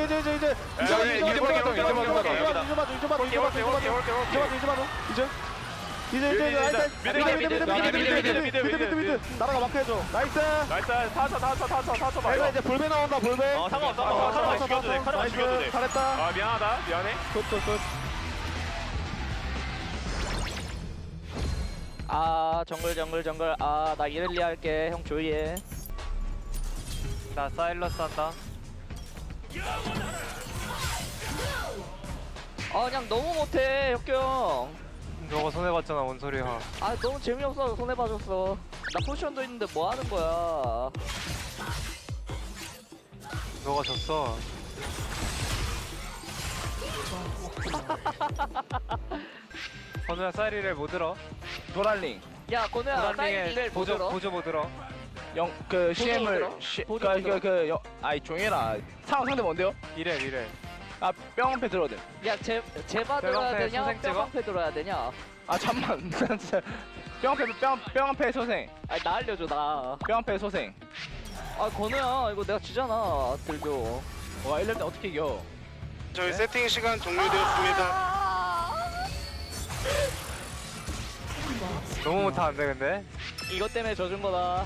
미드 나라가 마크해줘. 나이스. 타서 내가 봐요. 이제 볼배 나온다. 볼배. 상관없어. 카르마 죽여도 돼. 나이스. 잘했다. 아 미안해. 굿. 정글. 나 이렐리 할게. 형 조이해. 나 사일러스 한다. 그냥 너무 못해 혁경. 너가 손해봤잖아 뭔 소리야. 너무 재미없어. 손해봐줬어. 나 포지션도 있는데 뭐 하는 거야. 너가 졌어. 건우야 사이리를 못 들어. 노랄링. 야 건우야 사이리를 못 들어. 보조 못 들어. 그 보조 CM을 못 들어? 아이 종해라. 상황 상대 뭔데요? 이래. 뿅한패 들어야 돼. 야 제바 들어야 뼈방패 되냐? 소생 찍어? 뼈방패 들어야 되냐? 잠만. 뿅한패 소생. 나 알려줘 나. 뿅한패 소생. 건우야 이거 내가 지잖아. 들죠. 와 1렙 때 어떻게 이겨? 저희 세팅 시간 종료되었습니다. 너무 못하는데 근데? 이것 때문에 져준 거다.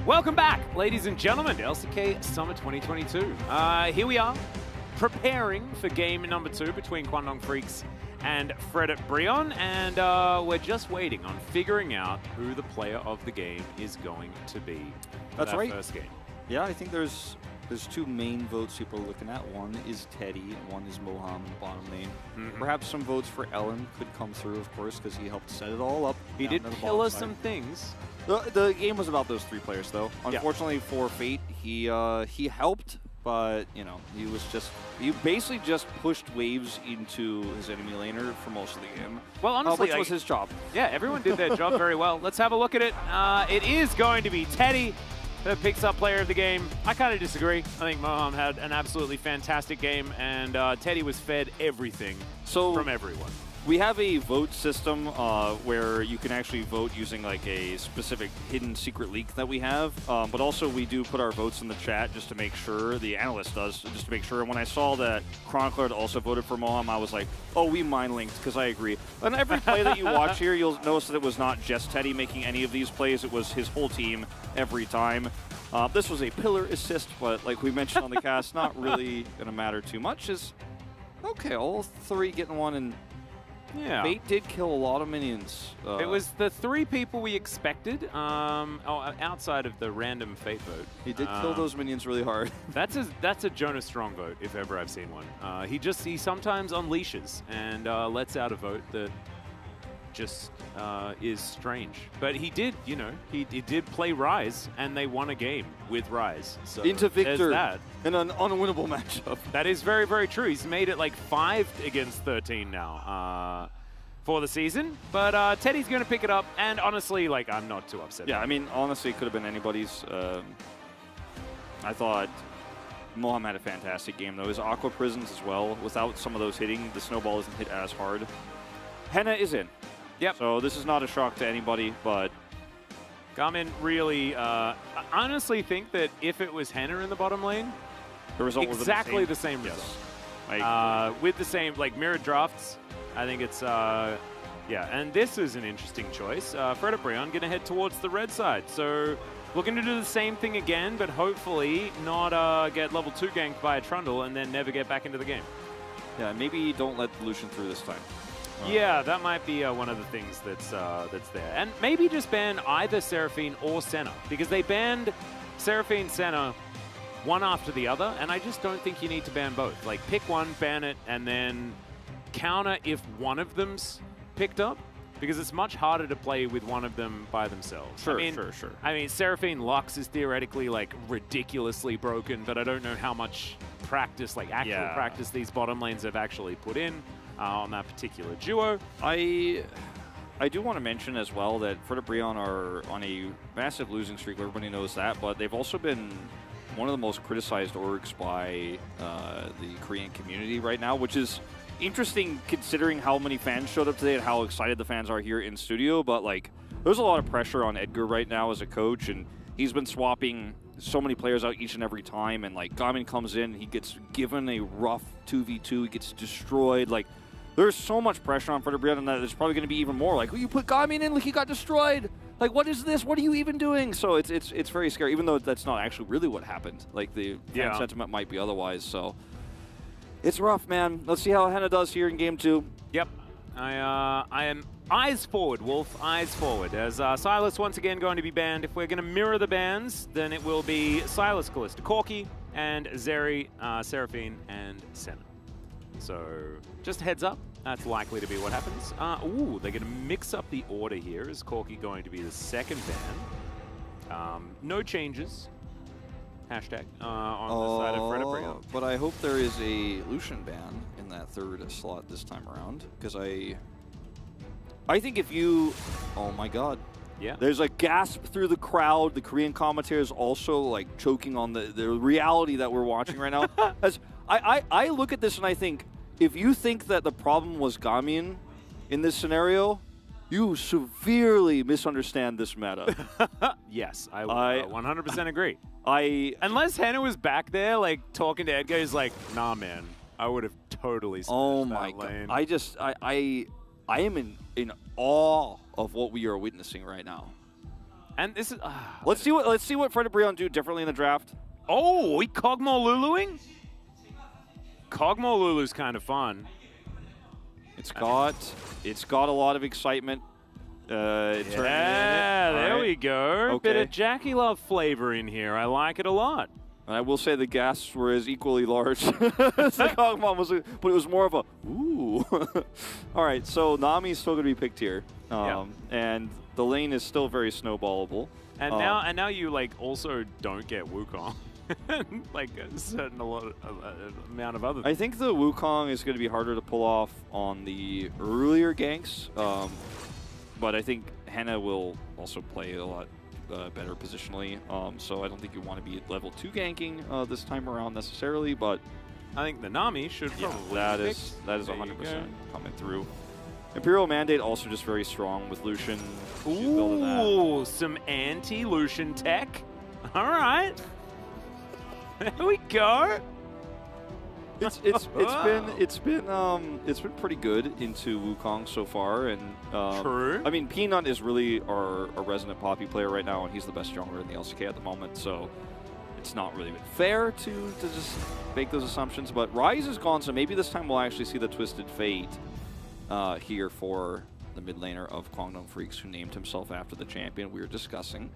Welcome back, ladies and gentlemen, to LCK Summer 2022. Here we are, preparing for game number 2 between Kwangdong Freaks and Fred Brion, and we're just waiting on figuring out who the player of the game is going to be for That's that right. first game. Yeah, I think there's 2 main votes people are looking at. One is Teddy, and one is Moham in the bottom lane. Perhaps some votes for Ellen could come through, of course, because he helped set it all up. He did tell us some things. The game was about those 3 players, though. Unfortunately for Fate, he helped, but he basically just pushed waves into his enemy laner for most of the game. Well, honestly, which was his job. Yeah, everyone did their job very well. Let's have a look at it. It is going to be Teddy that picks up player of the game. I kind of disagree. I think Moham had an absolutely fantastic game, and Teddy was fed everything from everyone. We have a vote system where you can actually vote using like a specific hidden secret leak that we have, but also we do put our votes in the chat just to make sure, the analyst does, just to make sure. And when I saw that Chronicler had also voted for Moham, I was like, oh, we mind linked, because I agree. And every play that you watch here, you'll notice that it was not just Teddy making any of these plays, it was his whole team every time. This was a pillar assist, but like we mentioned on the cast, not really going to matter too much. Okay, all 3 getting one, and yeah, Fate did kill a lot of minions. It was the 3 people we expected, outside of the random Fate vote. He did kill those minions really hard. That's a Jonas Strong vote, if ever I've seen one. He sometimes unleashes and lets out a vote that just is strange. But he did, he did play Rise, and they won a game with Rise. So into Victor that. in an unwinnable matchup. That is very, very true. He's made it like 5 against 13 now for the season. But Teddy's going to pick it up, and honestly, like, I'm not too upset. Yeah, I mean, honestly, it could have been anybody's. I thought Moham had a fantastic game, though. His Aqua Prisons as well. Without some of those hitting, the snowball isn't hit as hard. Henna is in. Yep. So this is not a shock to anybody, but Garmin really, I honestly think that if it was Henna in the bottom lane, the result exactly would the same result. Yes. With the same, like, mirrored drafts, I think it's, yeah, and this is an interesting choice. Fred Brion going to head towards the red side, so looking to do the same thing again, but hopefully not get level 2 ganked by a Trundle and then never get back into the game. Yeah, maybe don't let Lucian through this time. Yeah, that might be one of the things that's there. And maybe just ban either Seraphine or Senna, because they banned Seraphine, Senna one after the other, and I just don't think you need to ban both. Like, pick one, ban it, and then counter if one of them's picked up, because it's much harder to play with one of them by themselves. Sure. I mean, Seraphine Lux is theoretically, like, ridiculously broken, but I don't know how much practice, like actual practice, these bottom lanes have actually put in on that particular duo. I do want to mention as well that Fred Brion are on a massive losing streak. Everybody knows that, but they've also been one of the most criticized orgs by the Korean community right now, which is interesting considering how many fans showed up today and how excited the fans are here in studio. But like, there's a lot of pressure on Edgar right now as a coach, and he's been swapping so many players out each and every time. And like, Gamin comes in, he gets given a rough 2v2, he gets destroyed. Like, there's so much pressure on Fred Brion, and that there's probably going to be even more. Like, oh, you put Gamin in, like he got destroyed. Like, what is this? What are you even doing? So it's very scary, even though that's not actually really what happened. Like, the fan sentiment might be otherwise. So it's rough, man. Let's see how Henna does here in game 2. Yep. I am eyes forward, Wolf. Eyes forward. As Silas once again going to be banned. If we're going to mirror the bans, then it will be Silas, Callista, Corki, and Zeri, Seraphine, and Senna. So just a heads up, that's likely to be what happens. Ooh, they're going to mix up the order here. Is Corki going to be the second ban? No changes. Hashtag on the side of Fred Brion. But I hope there is a Lucian ban in that third slot this time around, because I think if you, oh my god. Yeah. There's a gasp through the crowd. The Korean commentators also like choking on the reality that we're watching right now. As I look at this and I think, if you think that the problem was Gamin in this scenario, you severely misunderstand this meta. Yes, I 100% agree. Unless Henna was back there, like, talking to Edgar, he's like, nah, man, I would have totally smashed that lane. I am in awe of what we are witnessing right now. And this is... let's see what Fred and Brion do differently in the draft. Oh, he Kog'Maw Luluing? Kog'Maw Lulu's kind of fun. It's got a lot of excitement. There we go. Okay. Bit of Jackie Love flavor in here. I like it a lot. And I will say the gasps were as equally large as the Kog'Maw was, but it was more of a ooh. All right, so Nami's still going to be picked here, and the lane is still very snowballable. And now you like also don't get Wukong. Like a certain amount of other things. I think the Wukong is going to be harder to pull off on the earlier ganks, but I think Henna will also play a lot better positionally, so I don't think you want to be level 2 ganking this time around necessarily, but I think the Nami should probably that be is picked. 100% coming through. Imperial Mandate also just very strong with Lucian. She's building that. Ooh, some anti-Lucian tech. All right. There we go. It's been pretty good into Wukong so far, and True. I mean, Peanut is really our resident Poppy player right now, and he's the best jungler in the LCK at the moment. So it's not really been fair to just make those assumptions. But Ryze is gone, so maybe this time we'll actually see the Twisted Fate here for the mid laner of Kwangdong Freaks, who named himself after the champion we were discussing.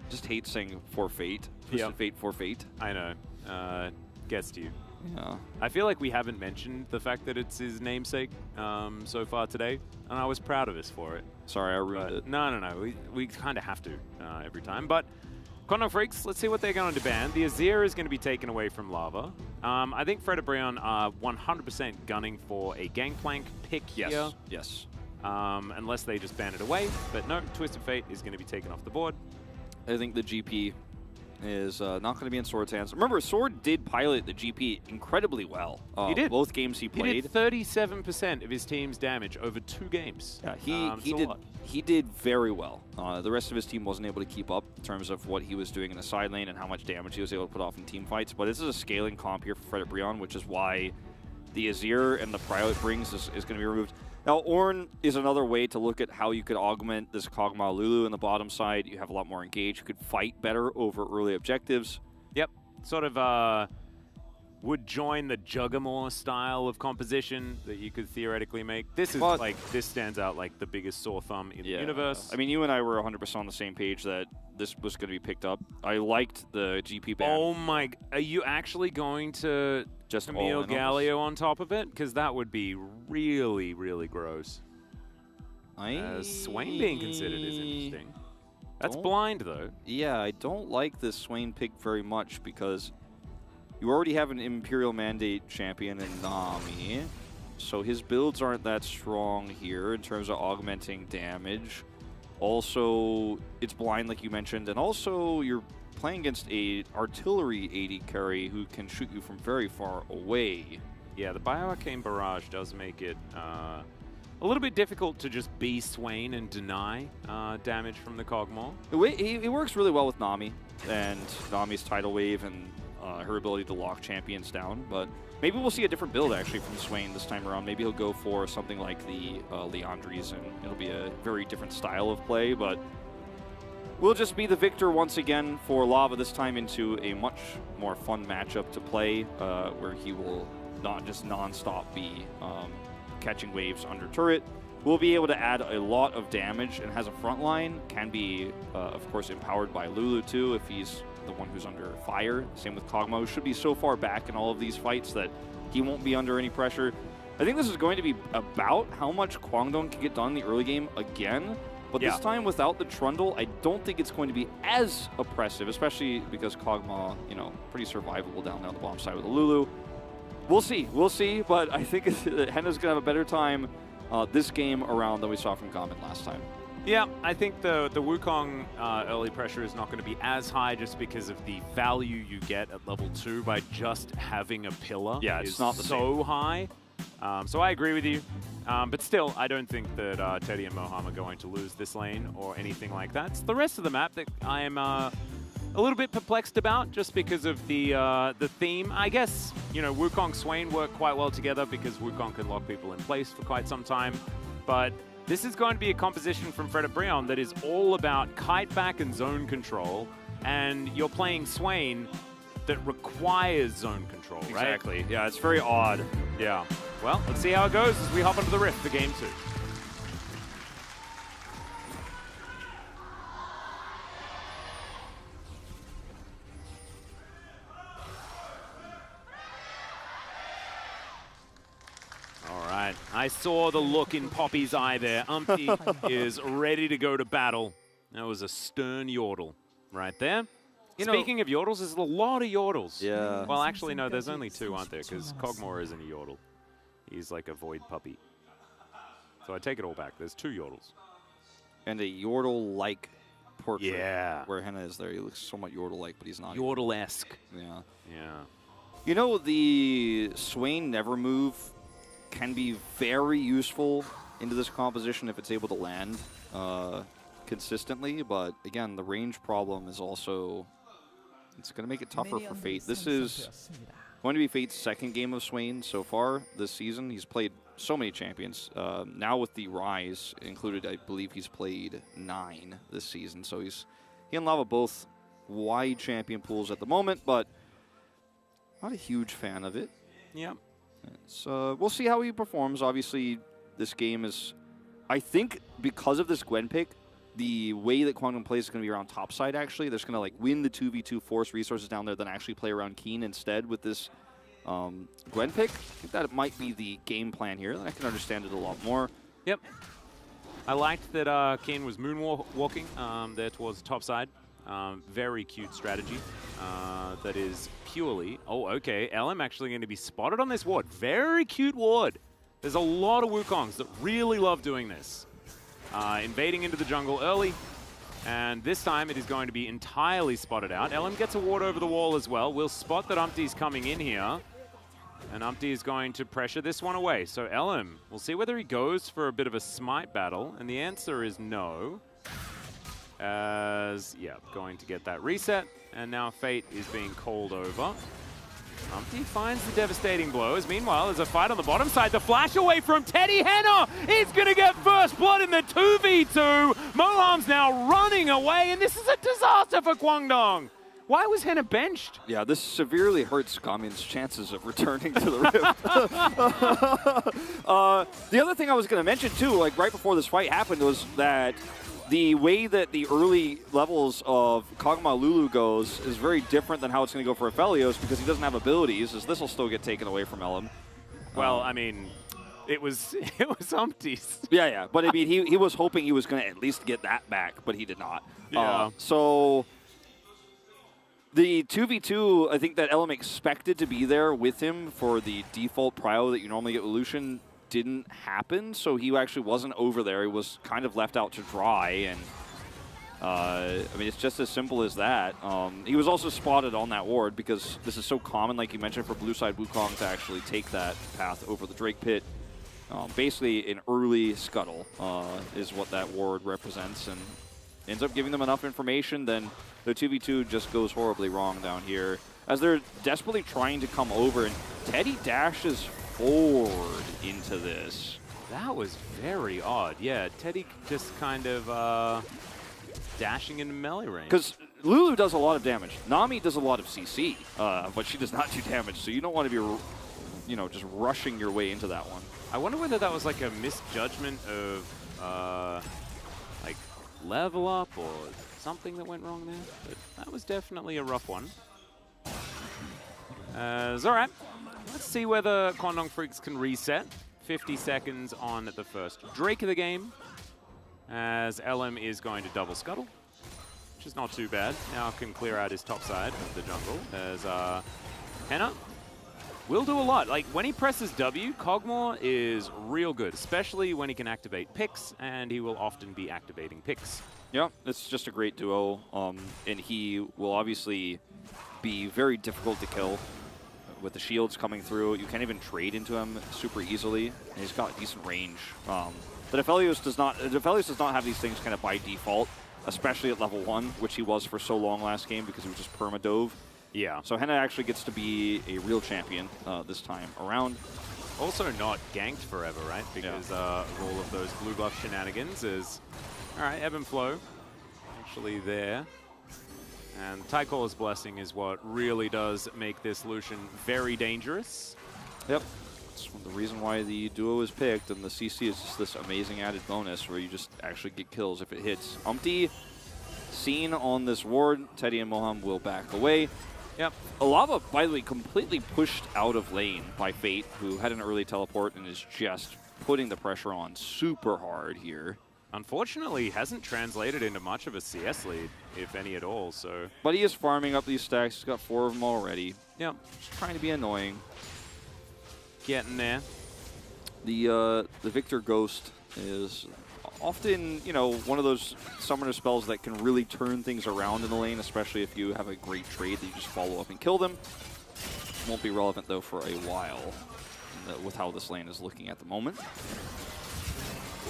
Just hate saying for fate. Twisted Fate for fate. I know. Gets to you. Yeah. I feel like we haven't mentioned the fact that it's his namesake so far today, and I was proud of us for it. Sorry, I ruined it. No. We kind of have to every time. But Kwangdong Freaks, let's see what they're going to ban. The Azir is going to be taken away from Lava. I think Fred and Brion are 100% gunning for a Gangplank pick here. Yes. Unless they just ban it away. But no, Twisted Fate is going to be taken off the board. I think the GP is not going to be in Sword's hands. Remember, Sword did pilot the GP incredibly well. He did. Both games he played. He did 37% of his team's damage over 2 games. Yeah, he did very well. The rest of his team wasn't able to keep up in terms of what he was doing in the side lane and how much damage he was able to put off in team fights. But this is a scaling comp here for Fred and Brion, which is why the Azir and the Pilot brings is going to be removed. Now, Ornn is another way to look at how you could augment this Kog'Maw Lulu in the bottom side. You have a lot more engage. You could fight better over early objectives. Yep. Sort of would join the Juggernaut style of composition that you could theoretically make. This is this stands out like the biggest sore thumb in the universe. I mean, you and I were 100% on the same page that this was going to be picked up. I liked the GP ban. Oh my, are you actually going to just Camille Galio on top of it? Because that would be really, really gross. Swain being considered is interesting. That's blind, though. Yeah, I don't like this Swain pick very much because you already have an Imperial Mandate champion in Nami, so his builds aren't that strong here in terms of augmenting damage. Also, it's blind, like you mentioned, and also you're playing against a artillery AD carry who can shoot you from very far away. Yeah, the Bioarcane Barrage does make it a little bit difficult to just be Swain and deny damage from the Kog'Maw. It works really well with Nami and Nami's Tidal Wave and her ability to lock champions down, but maybe we'll see a different build actually from Swain this time around. Maybe he'll go for something like the Leandries, and it'll be a very different style of play, but we'll just be the victor once again for Lava, this time into a much more fun matchup to play, where he will not just non-stop be catching waves under turret. We'll be able to add a lot of damage and has a front line, can be, of course, empowered by Lulu too if he's the one who's under fire. Same with Kog'Maw, who should be so far back in all of these fights that he won't be under any pressure. I think this is going to be about how much Kwangdong can get done in the early game again, but this time without the Trundle, I don't think it's going to be as oppressive, especially because Kog'Maw, you know, pretty survivable down there on the bottom side with the Lulu. We'll see, but I think Henna's going to have a better time this game around than we saw from Gamin last time. Yeah, I think the Wukong early pressure is not going to be as high just because of the value you get at level 2 by just having a pillar. Yeah, it's not the so high. So I agree with you. But still, I don't think that Teddy and Moham are going to lose this lane or anything like that. It's the rest of the map that I am a little bit perplexed about just because of the theme. I guess, you know, Wukong Swain work quite well together because Wukong can lock people in place for quite some time. But This is going to be a composition from Fred Brion that is all about kite back and zone control, and you're playing Swain that requires zone control, right? Exactly. Yeah, it's very odd. Yeah. Well, let's see how it goes as we hop onto the Rift for Game 2. All right. I saw the look in Poppy's eye there. Umpty is ready to go to battle. That was a stern yodel right there. Speaking of yodels, there's a lot of yodels. Yeah. Well, actually, no, there's only 2, aren't there? Because Cogmore isn't a yodel. He's like a void puppy. So I take it all back. There's 2 yodels. And a yodel-like portrait. Yeah. Where Henna is there. He looks somewhat yodel-like, but he's not. Yodel-esque. Yeah. Yeah. You know, the Swain Never Move can be very useful into this composition if it's able to land consistently, but again, the range problem is also, it's going to make it tougher for Fate. This is going to be Fate's 2nd game of Swain so far this season. He's played so many champions. Now with the Rise included, I believe he's played 9 this season, so he and Lava both wide champion pools at the moment, but not a huge fan of it. Yep. So we'll see how he performs. Obviously, this game is, I think, because of this Gwen pick, the way that Kwangdong plays is going to be around top side, actually. They're just going to like win the 2v2, force resources down there, then actually play around Keen instead with this Gwen pick. I think that it might be the game plan here. I can understand it a lot more. Yep. I liked that Keen was moonwalking there towards the top side. Very cute strategy. That is purely... Oh, okay. LM actually going to be spotted on this ward. Very cute ward. There's a lot of Wukongs that really love doing this. Invading into the jungle early. And this time it is going to be entirely spotted out. LM gets a ward over the wall as well. We'll spot that Umpty's coming in here. And Umpty is going to pressure this one away. So LM, we'll see whether he goes for a bit of a smite battle. And the answer is no. As, yeah, going to get that reset. And now Fate is being called over. Umpty finds the devastating blows. Meanwhile, there's a fight on the bottom side. The flash away from Teddy Henna is going to get first blood in the 2v2. Moham's now running away, and this is a disaster for Kwangdong. Why was Henna benched? Yeah, this severely hurts Gamin's chances of returning to the Rift. The other thing I was going to mention, too, like right before this fight happened, was that the way that the early levels of Kog'Maw Lulu goes is very different than how it's going to go for Aphelios because he doesn't have abilities, as this will still get taken away from LM. Well, I mean, it was Umpty's. Yeah, but I mean, he was hoping he was going to at least get that back, but he did not. Yeah. So the 2v2, I think that LM expected to be there with him for the default prio that you normally get with Lucian didn't happen, so he actually wasn't over there. He was kind of left out to dry, and I mean, it's just as simple as that. He was also spotted on that ward because this is so common, like you mentioned, for blue side Wukong to actually take that path over the Drake Pit. Basically, an early scuttle is what that ward represents, and ends up giving them enough information, then the 2v2 just goes horribly wrong down here. As they're desperately trying to come over, and Teddy dashes forward into this. That was very odd. Yeah, Teddy just kind of dashing into melee range. Because Lulu does a lot of damage. Nami does a lot of CC, but she does not do damage, so you don't want to be, you know, just rushing your way into that one. I wonder whether that was like a misjudgment of like level up or something that went wrong there. But that was definitely a rough one. All right. Let's see whether Kwangdong Freaks can reset. 50 seconds on the first Drake of the game, as LM is going to double scuttle, which is not too bad. Now can clear out his top side of the jungle, as Henna will do a lot. Like, when he presses W, Kog'Maw is real good, especially when he can activate picks, and he will often be activating picks. Yeah, it's just a great duo, and he will obviously be very difficult to kill. With the shields coming through, you can't even trade into him super easily, and he's got decent range. But Aphelios does not have these things kind of by default, especially at level 1, which he was for so long last game because he was just perma-dove. Yeah. So Henna actually gets to be a real champion this time around. Also not ganked forever, right? Because of all of those blue buff shenanigans is... All right, ebb and flow. Actually there. And Tycaller's Blessing is what really does make this Lucian very dangerous. Yep. That's the reason why the duo is picked, and the CC is just this amazing added bonus where you just actually get kills if it hits. Umpty, seen on this ward, Teddy and Moham will back away. Yep. Alava, by the way, completely pushed out of lane by Fate, who had an early teleport and is just putting the pressure on super hard here. Unfortunately, hasn't translated into much of a CS lead, if any at all, so... But he is farming up these stacks. He's got 4 of them already. Yep. Just trying to be annoying. Getting there. The Victor Ghost is often, you know, one of those summoner spells that can really turn things around in the lane, especially if you have a great trade that you just follow up and kill them. Won't be relevant, though, for a while with how this lane is looking at the moment.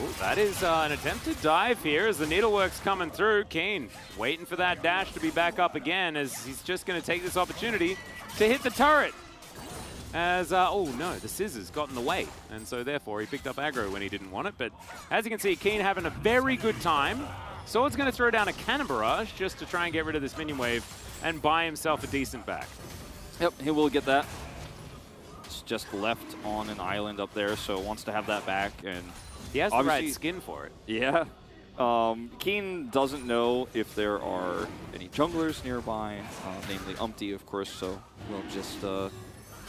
Ooh, that is an attempted dive here as the needlework's coming through. Kane waiting for that dash to be back up again as he's just going to take this opportunity to hit the turret. As, oh no, the scissors got in the way, and so therefore he picked up aggro when he didn't want it. But as you can see, Keen having a very good time. Sword's going to throw down a Cannon Barrage just to try and get rid of this minion wave and buy himself a decent back. Yep, he will get that. It's just left on an island up there, so wants to have that back. And he has the right skin for it. Yeah. Keen doesn't know if there are any junglers nearby, namely Umpty, of course, so we'll just...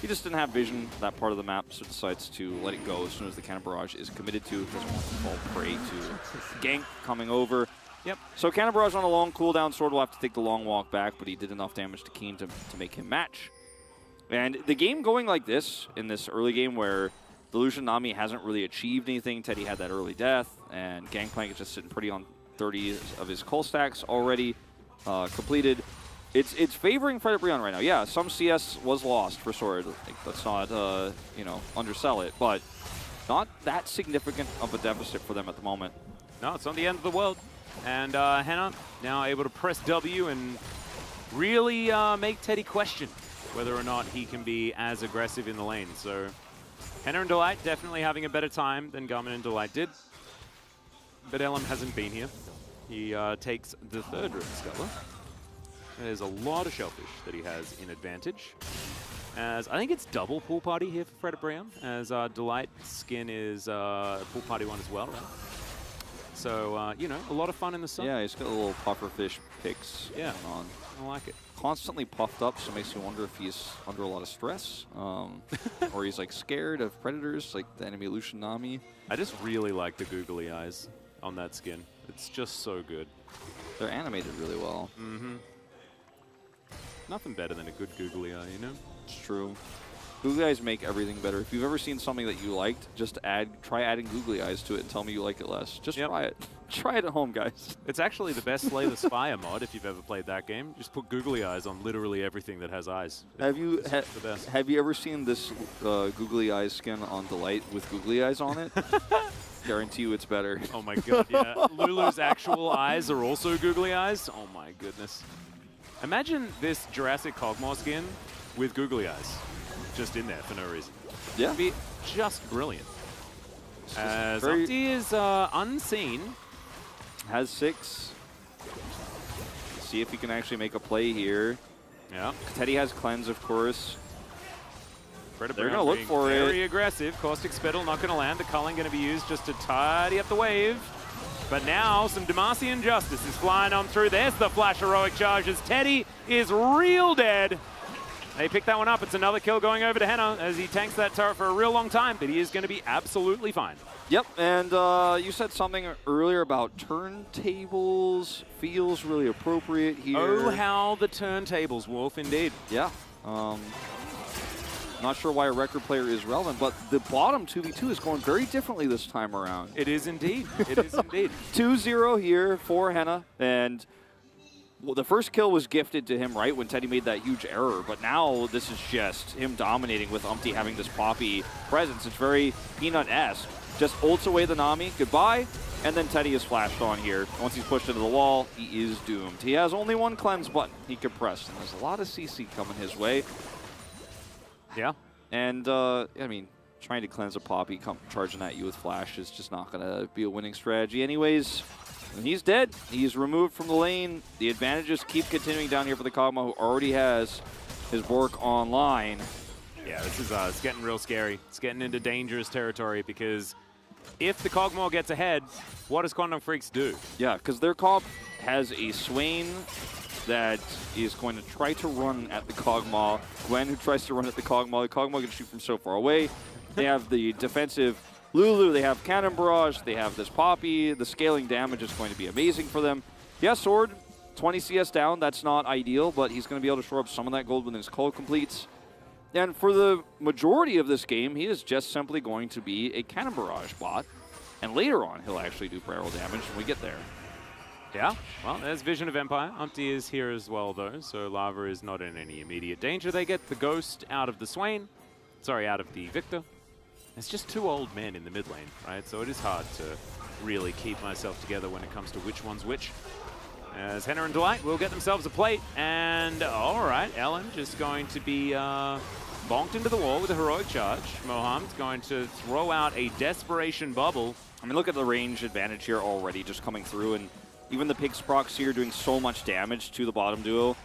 he just didn't have vision that part of the map, so decides to let it go as soon as the Cannon Barrage is committed to. Doesn't want to fall prey to gank coming over. Yep. So Cannon Barrage on a long cooldown. Sword will have to take the long walk back, but he did enough damage to Keen to make him match. And the game going like this, in this early game where the Lucian Nami hasn't really achieved anything, Teddy had that early death, and Gangplank is just sitting pretty on 30 of his cull stacks already completed. It's favoring Frederick Brion right now. Yeah, some CS was lost for Sword. Like, let's not, you know, undersell it, but not that significant of a deficit for them at the moment. No, it's on the end of the world. And Henna now able to press W and really make Teddy question whether or not he can be as aggressive in the lane. So Henna and Delight definitely having a better time than Garmin and Delight did. But Elam hasn't been here. He takes the third Rift Scuttler. There's a lot of Shellfish that he has in advantage. As I think it's double pool party here for Fred Brion, as Delight's skin is pool party one as well, right? So, you know, a lot of fun in the sun. Yeah, he's got a little pufferfish picks going on. I like it. Constantly puffed up, so it makes you wonder if he's under a lot of stress. Or he's, like, scared of predators, like the enemy Lucian Nami. I just really like the googly eyes on that skin. It's just so good. They're animated really well. Mm-hmm. Nothing better than a good googly eye, you know? It's true. Googly eyes make everything better. If you've ever seen something that you liked, just try adding googly eyes to it and tell me you like it less. Just try it. Try it at home, guys. It's actually the best Slay the Spire mod if you've ever played that game. Just put googly eyes on literally everything that has eyes. Have you the best. Have you ever seen this googly eyes skin on Delight with googly eyes on it? Guarantee you it's better. Oh my god, yeah. Lulu's actual eyes are also googly eyes. Oh my goodness. Imagine this Jurassic Cogmore skin with googly eyes just in there for no reason. Yeah. It'd be just brilliant. As Umpty is unseen. Has 6. See if he can actually make a play here. Yeah. Teddy has cleanse, of course. They're going to look for it. Very aggressive. Caustic Spittle not going to land. The culling going to be used just to tidy up the wave. But now some Demacian Justice is flying on through. There's the flash heroic charges. Teddy is real dead. They pick that one up. It's another kill going over to Henna as he tanks that turret for a real long time, but he is going to be absolutely fine. Yep, and you said something earlier about turntables. Feels really appropriate here. Oh, how the turntables, Wolf, indeed. Yeah. Not sure why a record player is relevant, but the bottom 2v2 is going very differently this time around. It is indeed. It is indeed. 2-0 here for Henna, and well, the first kill was gifted to him, right, when Teddy made that huge error, but now this is just him dominating with Umpty having this Poppy presence. It's very Peanut-esque. Just ults away the Nami, goodbye, and then Teddy is flashed on here. Once he's pushed into the wall, he is doomed. He has only one cleanse button he can press, and there's a lot of CC coming his way. Yeah. And, I mean, trying to cleanse a Poppy, charging at you with Flash is just not going to be a winning strategy anyways. And he's dead. He's removed from the lane. The advantages keep continuing down here for the Kog'Maw, who already has his Bork online. Yeah, this is it's getting real scary. It's getting into dangerous territory because if the Kog'Maw gets ahead, what does Quantum Freaks do? Yeah, because their comp has a Swain that is going to try to run at the Kog'Maw. Gwen, who tries to run at the Kog'Maw. The Kog'Maw can shoot from so far away. They have the defensive Lulu. They have Cannon Barrage. They have this Poppy. The scaling damage is going to be amazing for them. Yeah, Sword, 20 CS down. That's not ideal, but he's going to be able to shore up some of that gold when his call completes. And for the majority of this game, he is just simply going to be a Cannon Barrage bot. And later on, he'll actually do barrel damage when we get there. Yeah, well, there's Vision of Empire. Umpty is here as well, though, so Lava is not in any immediate danger. They get the Ghost out of the Swain. Sorry, out of the Victor. It's just two old men in the mid lane, right? So it is hard to really keep myself together when it comes to which one's which. As Henna and Dwight will get themselves a plate. And, all right, Ellen just going to be bonked into the wall with a heroic charge. Moham's going to throw out a desperation bubble. I mean, look at the range advantage here already just coming through. And even the Pig's procs here doing so much damage to the bottom duo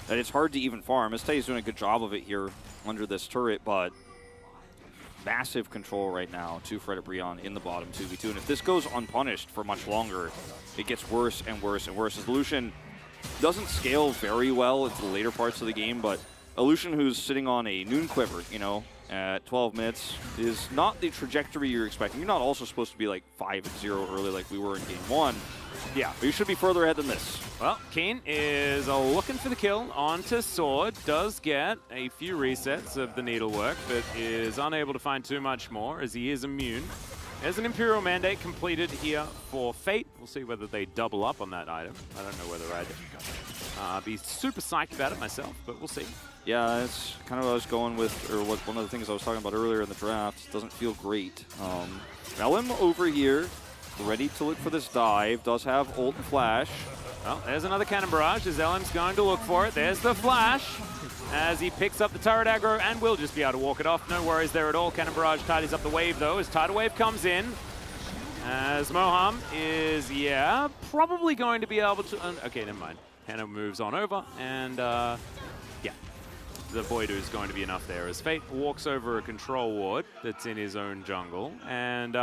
that it's hard to even farm. Estei's doing a good job of it here under this turret, but massive control right now to Fred Brion in the bottom 2v2. And if this goes unpunished for much longer, it gets worse and worse and worse. As Lucian doesn't scale very well into the later parts of the game, but a Lucian who's sitting on a Noon Quiver, you know, at 12 minutes is not the trajectory you're expecting. You're not also supposed to be like 5-0 early like we were in game 1. Yeah, but you should be further ahead than this. Well, Keen is looking for the kill onto Sword. Does get a few resets of the needlework, but is unable to find too much more as he is immune. There's an Imperial Mandate completed here for Fate. We'll see whether they double up on that item. I don't know whether I'd be super psyched about it myself, but we'll see. Yeah, that's kind of what I was going with, or what one of the things I was talking about earlier in the draft. Doesn't feel great. Elim over here, ready to look for this dive. Does have ult and flash. Well, there's another Cannon Barrage as Elim's going to look for it. There's the flash as he picks up the turret aggro and will just be able to walk it off. No worries there at all. Cannon Barrage tidies up the wave, though, as Tidal Wave comes in. As Moham is, yeah, probably going to be able to... okay, never mind. Hannah moves on over, and, yeah. The Void is going to be enough there as Fate walks over a control ward that's in his own jungle, and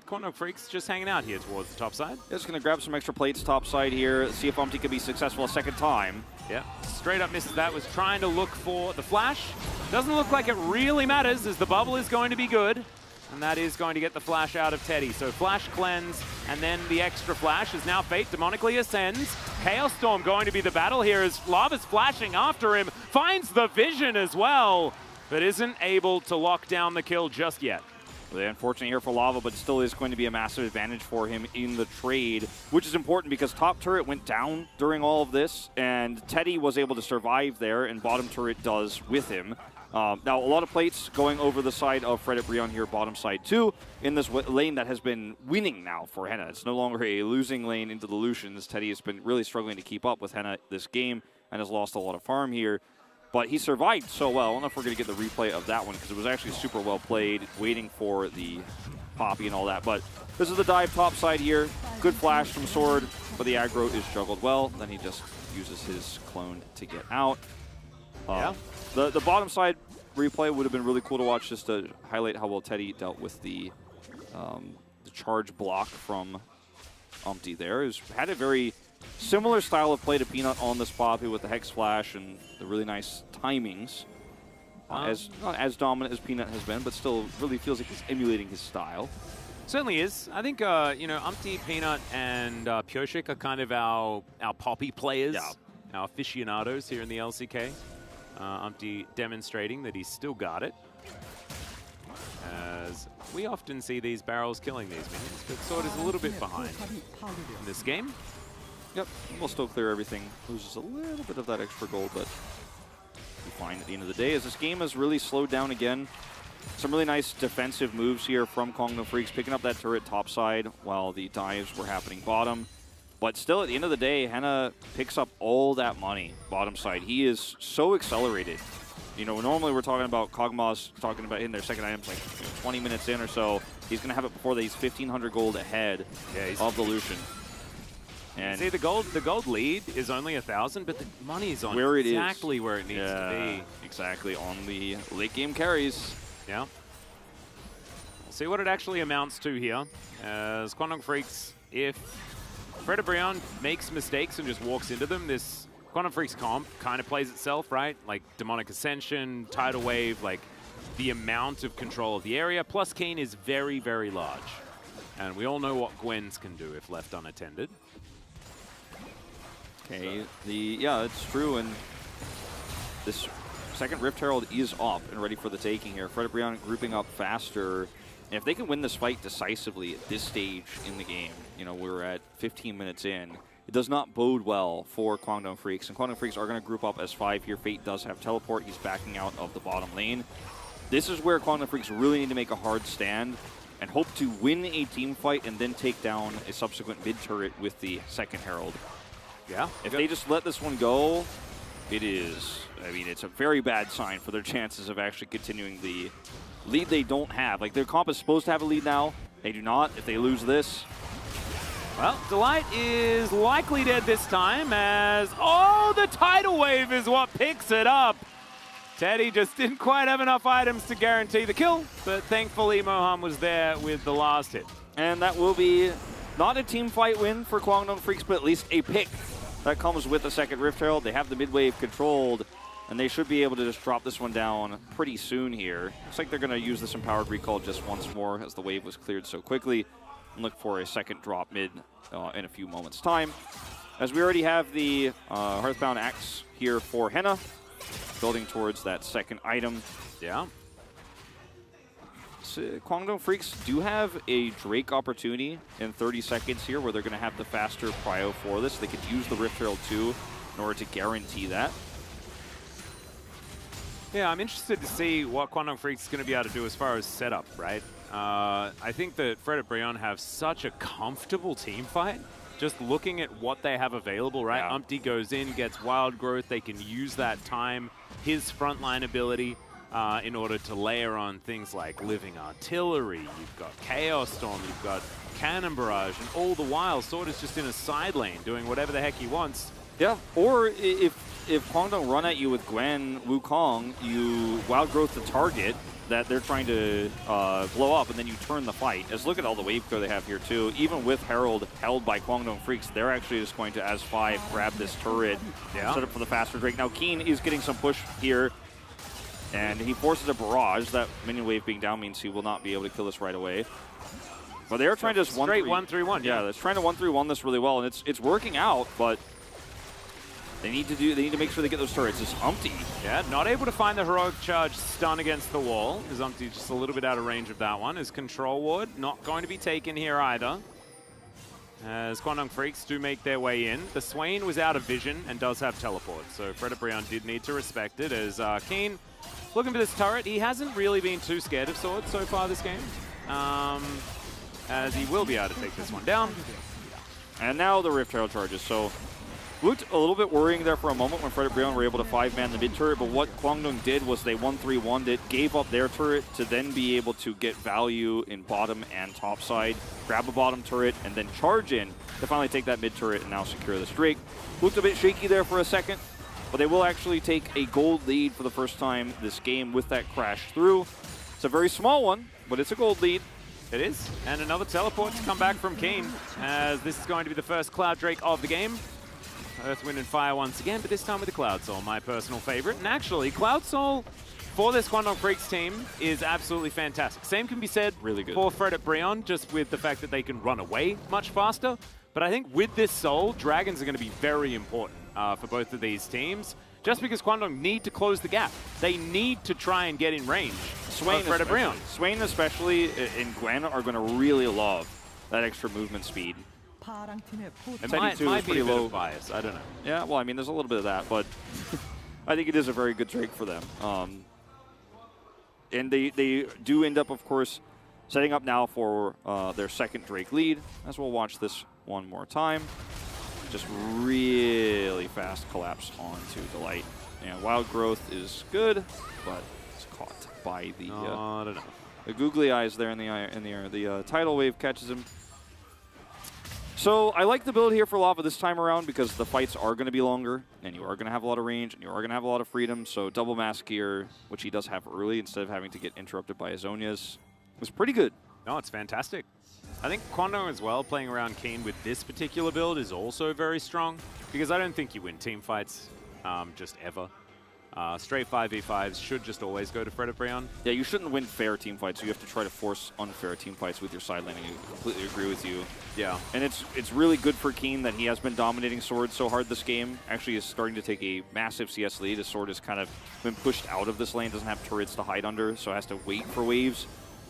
Quantum Freaks just hanging out here towards the top side. Just going to grab some extra plates top side here, see if Umpty can be successful a second time. Yeah, straight up misses that, was trying to look for the flash. Doesn't look like it really matters as the bubble is going to be good. And that is going to get the flash out of Teddy. So flash cleanse, and then the extra flash is now Fate demonically ascends. Chaos Storm going to be the battle here as Lava's flashing after him. Finds the vision as well, but isn't able to lock down the kill just yet. Really unfortunate here for Lava, but still is going to be a massive advantage for him in the trade, which is important because top turret went down during all of this, and Teddy was able to survive there, and bottom turret does with him. Now, a lot of plates going over the side of Fred Brion here, bottom side too, in this lane that has been winning now for Henna. It's no longer a losing lane into the Lucians. Teddy has been really struggling to keep up with Henna this game and has lost a lot of farm here. But he survived so well. I don't know if we're going to get the replay of that one because it was actually super well played, waiting for the Poppy and all that. But this is the dive top side here. Good flash from Sword, but the aggro is juggled well. Then he just uses his clone to get out. Yeah. The bottom side replay would have been really cool to watch, just to highlight how well Teddy dealt with the charge block from Umpty there. He's had a very similar style of play to Peanut on this Poppy with the Hex Flash and the really nice timings. Not as dominant as Peanut has been, but still really feels like he's emulating his style. Certainly is. I think, you know, Umpty, Peanut, and Pyoshik are kind of our Poppy players, our aficionados here in the LCK. Umpty demonstrating that he's still got it. As we often see these barrels killing these minions, but Sword is a little bit behind in this game. Yep, we'll still clear everything. Loses a little bit of that extra gold, but be fine at the end of the day. As this game has really slowed down again, some really nice defensive moves here from Quantum Freaks, picking up that turret top side while the dives were happening bottom. But still, at the end of the day, Henna picks up all that money bottom side. He is so accelerated You know, normally we're talking about Kog'Maw's talking about hitting their second items like 20 minutes in or so. He's going to have it before that. He's 1,500 gold ahead of the Lucian. And see, the gold lead is only 1,000, but the money's on where it exactly is. where it needs to be. Exactly, on the late game carries. Yeah. We'll see what it actually amounts to here. As Quantum Freaks, if Fred Brion makes mistakes and just walks into them, this Quantum Freaks comp kind of plays itself, right? Like Demonic Ascension, Tidal Wave, like the amount of control of the area. Plus Keen is very, very large. And we all know what Gwen's can do if left unattended. Okay, yeah, it's true, and this second Rift Herald is up and ready for the taking here. Fred Brion grouping up faster. And if they can win this fight decisively at this stage in the game, you know, we're at 15 minutes in, it does not bode well for Kwangdong Freaks. And Kwangdong Freaks are going to group up as 5 here. Fate does have teleport. He's backing out of the bottom lane. This is where Kwangdong Freaks really need to make a hard stand and hope to win a team fight and then take down a subsequent mid turret with the second Herald. Yeah. If they just let this one go, it is, I mean, it's a very bad sign for their chances of actually continuing the lead they don't have. Like, their comp is supposed to have a lead now. They do not. If they lose this, well, Delight is likely dead this time as, oh, the Tidal Wave is what picks it up. Teddy just didn't quite have enough items to guarantee the kill, but thankfully Moham was there with the last hit. And that will be not a team fight win for Kwangdong Freaks, but at least a pick that comes with the second Rift Herald. They have the mid wave controlled, and they should be able to just drop this one down pretty soon here. Looks like they're going to use this empowered recall just once more as the wave was cleared so quickly, and look for a second drop mid in a few moments' time. As we already have the Hearthbound Axe here for Henna, building towards that second item. Yeah. So Kwangdong Freaks do have a Drake opportunity in 30 seconds here where they're going to have the faster prio for this. They could use the Rift Herald too in order to guarantee that. Yeah, I'm interested to see what Kwangdong Freaks is going to be able to do as far as setup, right? I think that Fred Brion have such a comfortable team fight. Just looking at what they have available, right? Yeah. Umpty goes in, gets Wild Growth. They can use that time, his frontline ability, in order to layer on things like Living Artillery. You've got Chaos Storm, you've got Cannon Barrage, and all the while, Sword is just in a side lane doing whatever the heck he wants. Yeah, or if Kwangdong run at you with Gwen, Wukong, you Wild Growth the target that they're trying to blow up, and then you turn the fight. As look at all the wave clear they have here too. Even with Herald held by Kwangdong Freaks, they're actually just going to, as 5, grab this turret, set up for the faster Drake. Now Keen is getting some push here, and he forces a barrage. That minion wave being down means he will not be able to kill this right away. But they are trying to just straight 1-3-1. Yeah, they're trying to 1-3-1 this really well, and it's working out, but they need to make sure they get those turrets. It's Umpty. Yeah, not able to find the heroic charge stun against the wall. Is Umpty just a little bit out of range of that one. His control ward not going to be taken here either. As Kwangdong Freaks do make their way in. The Swain was out of vision and does have teleport, so Fred Brion did need to respect it. As Keen looking for this turret. He hasn't really been too scared of Sword so far this game, as he will be able to take this one down. And now the Rift Herald charges. So looked a little bit worrying there for a moment when Fred and Brion were able to 5-man the mid turret, but what Kwangdong did was they 1-3-1'd it, gave up their turret to then be able to get value in bottom and top side, grab a bottom turret, and then charge in to finally take that mid turret and now secure this Drake. Looked a bit shaky there for a second, but they will actually take a gold lead for the first time this game with that crash through. It's a very small one, but it's a gold lead. It is, and another teleport to come back from Keen, as this is going to be the first Cloud Drake of the game. Earth, Wind, and Fire once again, but this time with the Cloud Soul, my personal favorite. And actually, Cloud Soul for this Kwangdong Freaks team is absolutely fantastic. Same can be said really good for Fred at Brion, just with the fact that they can run away much faster. But I think with this Soul, Dragons are going to be very important for both of these teams, just because Kwangdong need to close the gap. They need to try and get in range. Swain especially and Gwen are going to really love that extra movement speed. It might be a bit of bias, I don't know. Yeah, well, I mean, there's a little bit of that, but I think it is a very good Drake for them. And they do end up, of course, setting up now for their second Drake lead, as we'll watch this one more time. Just really fast collapse onto Delight. And Wild Growth is good, but it's caught by the I don't know. the googly eyes there in the air. The tidal wave catches him. So I like the build here for Lava this time around because the fights are going to be longer, and you are going to have a lot of range, and you are going to have a lot of freedom. So double mask here, which he does have early, instead of having to get interrupted by his Zhonya's, was pretty good. No, it's fantastic. I think Quando as well, playing around Keen with this particular build is also very strong, because I don't think you win team fights just ever. Straight 5v5s should just always go to Fred Brion. Yeah, you shouldn't win fair team fights. You have to try to force unfair team fights with your side laning. I completely agree with you. Yeah. And it's really good for Keen that he has been dominating Sword so hard this game. Actually is starting to take a massive CS lead. His Sword has kind of been pushed out of this lane, doesn't have turrets to hide under, so has to wait for waves.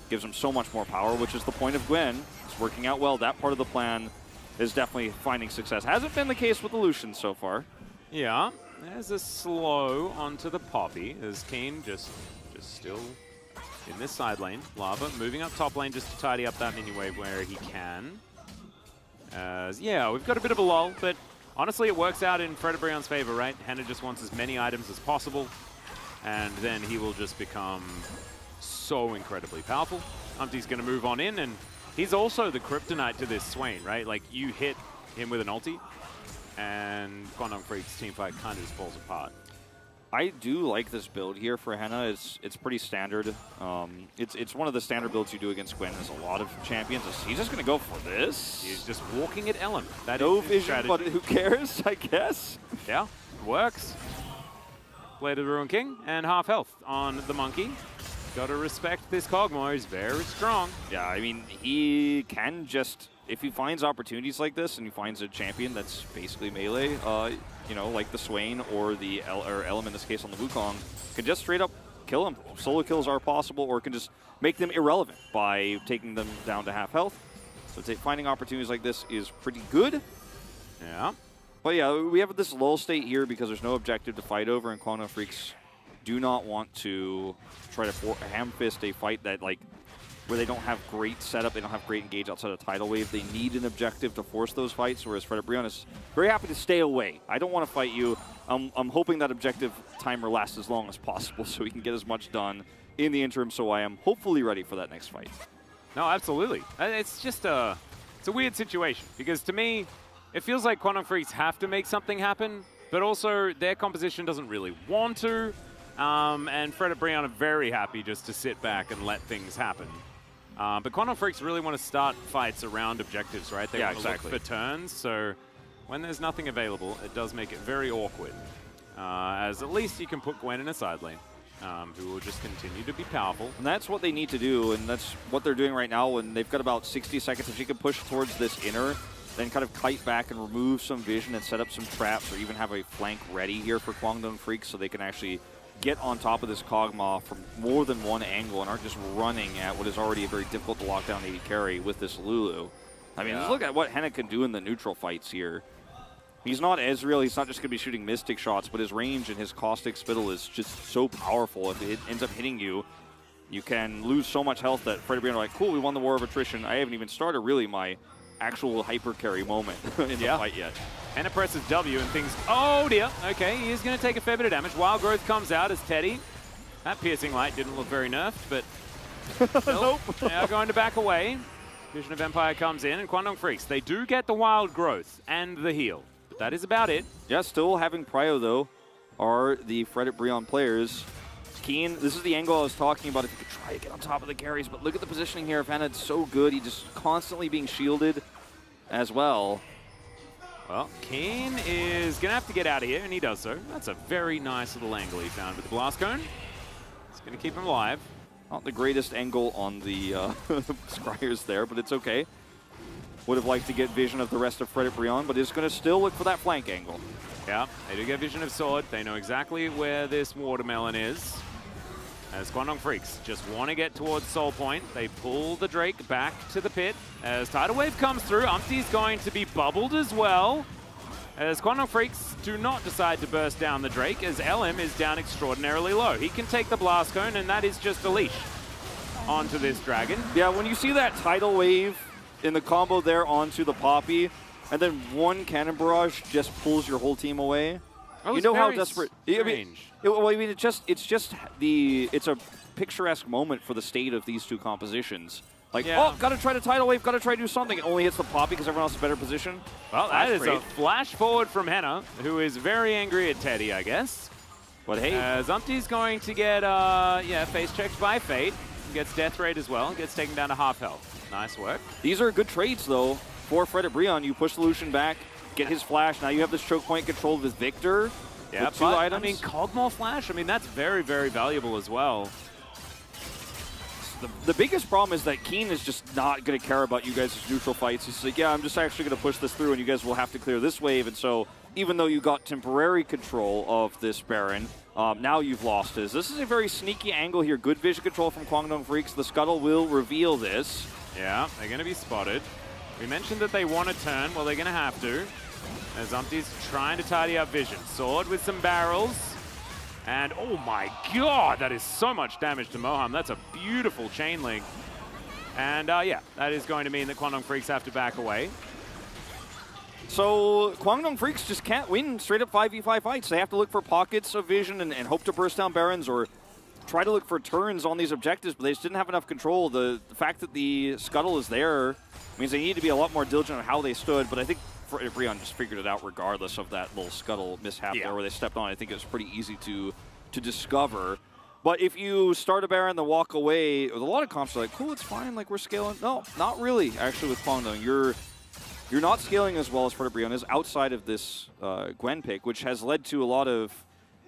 Gives him so much more power, which is the point of Gwen. It's working out well. That part of the plan is definitely finding success. Hasn't been the case with the Lucian so far. Yeah. There's a slow onto the Poppy as Keen just still in this side lane. Lava moving up top lane just to tidy up that mini wave where he can. Yeah, we've got a bit of a lull, but honestly it works out in Fred Brion's favor, right? Henna just wants as many items as possible, and then he will just become so incredibly powerful. Umpty's going to move on in, and he's also the kryptonite to this Swain, right? Like, you hit him with an ulti, and Quandong Freak's teamfight kind of just falls apart. I do like this build here for Henna. It's pretty standard. It's one of the standard builds you do against Gwen. There's a lot of champions. He's just going to go for this. He's just walking at Ellen. That no is vision, strategy. but who cares, I guess? Yeah, works. Blade of the Ruin King and half health on the Monkey. Gotta respect this Kog'Maw. He's very strong. Yeah, I mean, he can just, if he finds opportunities like this and he finds a champion that's basically melee, you know, like the Swain or the Elm in this case on the Wukong, can just straight up kill him. Solo kills are possible, or can just make them irrelevant by taking them down to half health. So finding opportunities like this is pretty good. Yeah. But yeah, we have this lull state here because there's no objective to fight over, and Quandong Freaks do not want to try to ham-fist a fight that, like, where they don't have great setup, they don't have great engage outside of Tidal Wave. They need an objective to force those fights, whereas Fred Brion is very happy to stay away. I don't want to fight you. I'm hoping that objective timer lasts as long as possible so we can get as much done in the interim, so I am hopefully ready for that next fight. No, absolutely. It's just it's a weird situation, because to me, it feels like Quandong Freaks have to make something happen, but also their composition doesn't really want to. And Fred and Brion are very happy just to sit back and let things happen. But Quandong Freaks really want to start fights around objectives, right? They want to look for turns, so when there's nothing available, it does make it very awkward. As at least you can put Gwen in a side lane, who will just continue to be powerful. And that's what they need to do, and that's what they're doing right now when they've got about 60 seconds. If you can push towards this inner, then kind of kite back and remove some vision and set up some traps, or even have a flank ready here for Quandong Freaks so they can actually get on top of this Kog'Maw from more than one angle and aren't just running at what is already a very difficult to lock down AD carry with this Lulu. I mean, just look at what Henna can do in the neutral fights here. He's not Ezreal, he's not just going to be shooting Mystic shots, but his range and his caustic spittle is just so powerful. If it ends up hitting you, you can lose so much health that Fred and Brion are like, cool, we won the War of Attrition. I haven't even started really my actual hyper carry moment in the fight yet. Henna presses W and things, oh dear, okay, he is going to take a fair bit of damage. Wild Growth comes out as Teddy. That piercing light didn't look very nerfed, but nope. They are going to back away. Vision of Empire comes in, and Quandong Freaks, they do get the Wild Growth and the heal, but that is about it. Yeah, still having prio though are the Fred and Brion players. Keen, this is the angle I was talking about if you could try to get on top of the carries, but look at the positioning here of Henna, it's so good. He's just constantly being shielded as well. Well, Keen is going to have to get out of here, and he does so. That's a very nice little angle he found with the Blast Cone. It's going to keep him alive. Not the greatest angle on the Scryers there, but it's okay. Would have liked to get vision of the rest of Fred and Brion, but is going to still look for that flank angle. Yeah, they do get vision of Sword. They know exactly where this watermelon is. As Quandong Freaks just want to get towards Soul Point, they pull the Drake back to the pit. As Tidal Wave comes through, Umpty's going to be bubbled as well. As Quandong Freaks do not decide to burst down the Drake, as LM is down extraordinarily low. He can take the Blast Cone, and that is just a leash onto this Dragon. Yeah, when you see that Tidal Wave in the combo there onto the Poppy, and then one Cannon Barrage just pulls your whole team away, Oh, you know how desperate. Strange. It's a picturesque moment for the state of these two compositions. Like, Yeah. oh, gotta try to tidal wave, gotta try to do something. It only hits the poppy because everyone else is better position. Well, that That's is a great. flash forward from Henna, who is very angry at Teddy, I guess. But hey, Zumpty's going to get, face checked by Fate. Gets death rate as well. Gets taken down to half health. Nice work. these are good trades, though, for Fredit Brion. You push the Lucian back, get his flash. Now you have this choke point controlled with Victor. Yeah, with two but, items. I mean, Cogmore flash, I mean, that's very, very valuable as well. The biggest problem is that Keen is just not going to care about you guys' neutral fights. He's like, yeah, I'm just actually going to push this through, and you guys will have to clear this wave. And so even though you got temporary control of this Baron, now you've lost his. This is a very sneaky angle here. Good vision control from Kwangdong Freaks. The Scuttle will reveal this. Yeah, they're going to be spotted. We mentioned that they want to turn. Well, they're going to have to. As Zumpty's trying to tidy up vision. Sword with some barrels. And oh my god, that is so much damage to Moham. That's a beautiful chain link. And yeah, that is going to mean that Kwangdong Freaks have to back away. So Kwangdong Freaks just can't win straight up 5v5 fights. They have to look for pockets of vision and hope to burst down Barons or try to look for turns on these objectives, but they just didn't have enough control. The fact that the Scuttle is there means they need to be a lot more diligent on how they stood, but I think Brion just figured it out regardless of that little Scuttle mishap there where they stepped on. I think it was pretty easy to discover. But if you start a Baron and walk away, with a lot of comps are like, cool, it's fine, like we're scaling. No, not really, actually, with Kwangdong. You're not scaling as well as Fredit Brion is outside of this Gwen pick, which has led to a lot of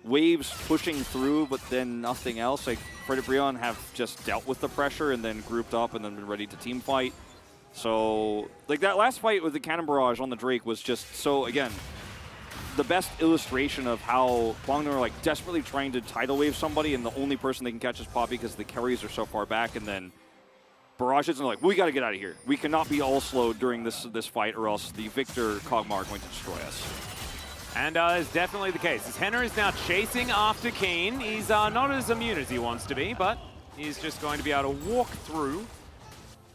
waves pushing through, but then nothing else. Like, Fredit Brion have just dealt with the pressure and then grouped up and then been ready to team fight. So, like, that last fight with the Cannon Barrage on the Drake was just so, again, the best illustration of how Kwangdong are, like, desperately trying to tidal wave somebody, and the only person they can catch is Poppy because the carries are so far back, and then Barrage hits and they're like, we got to get out of here. We cannot be all slowed during this fight, or else the Victor Kog'Maw are going to destroy us. And it's definitely the case. As Henna is now chasing after Keen. He's not as immune as he wants to be, but he's just going to be able to walk through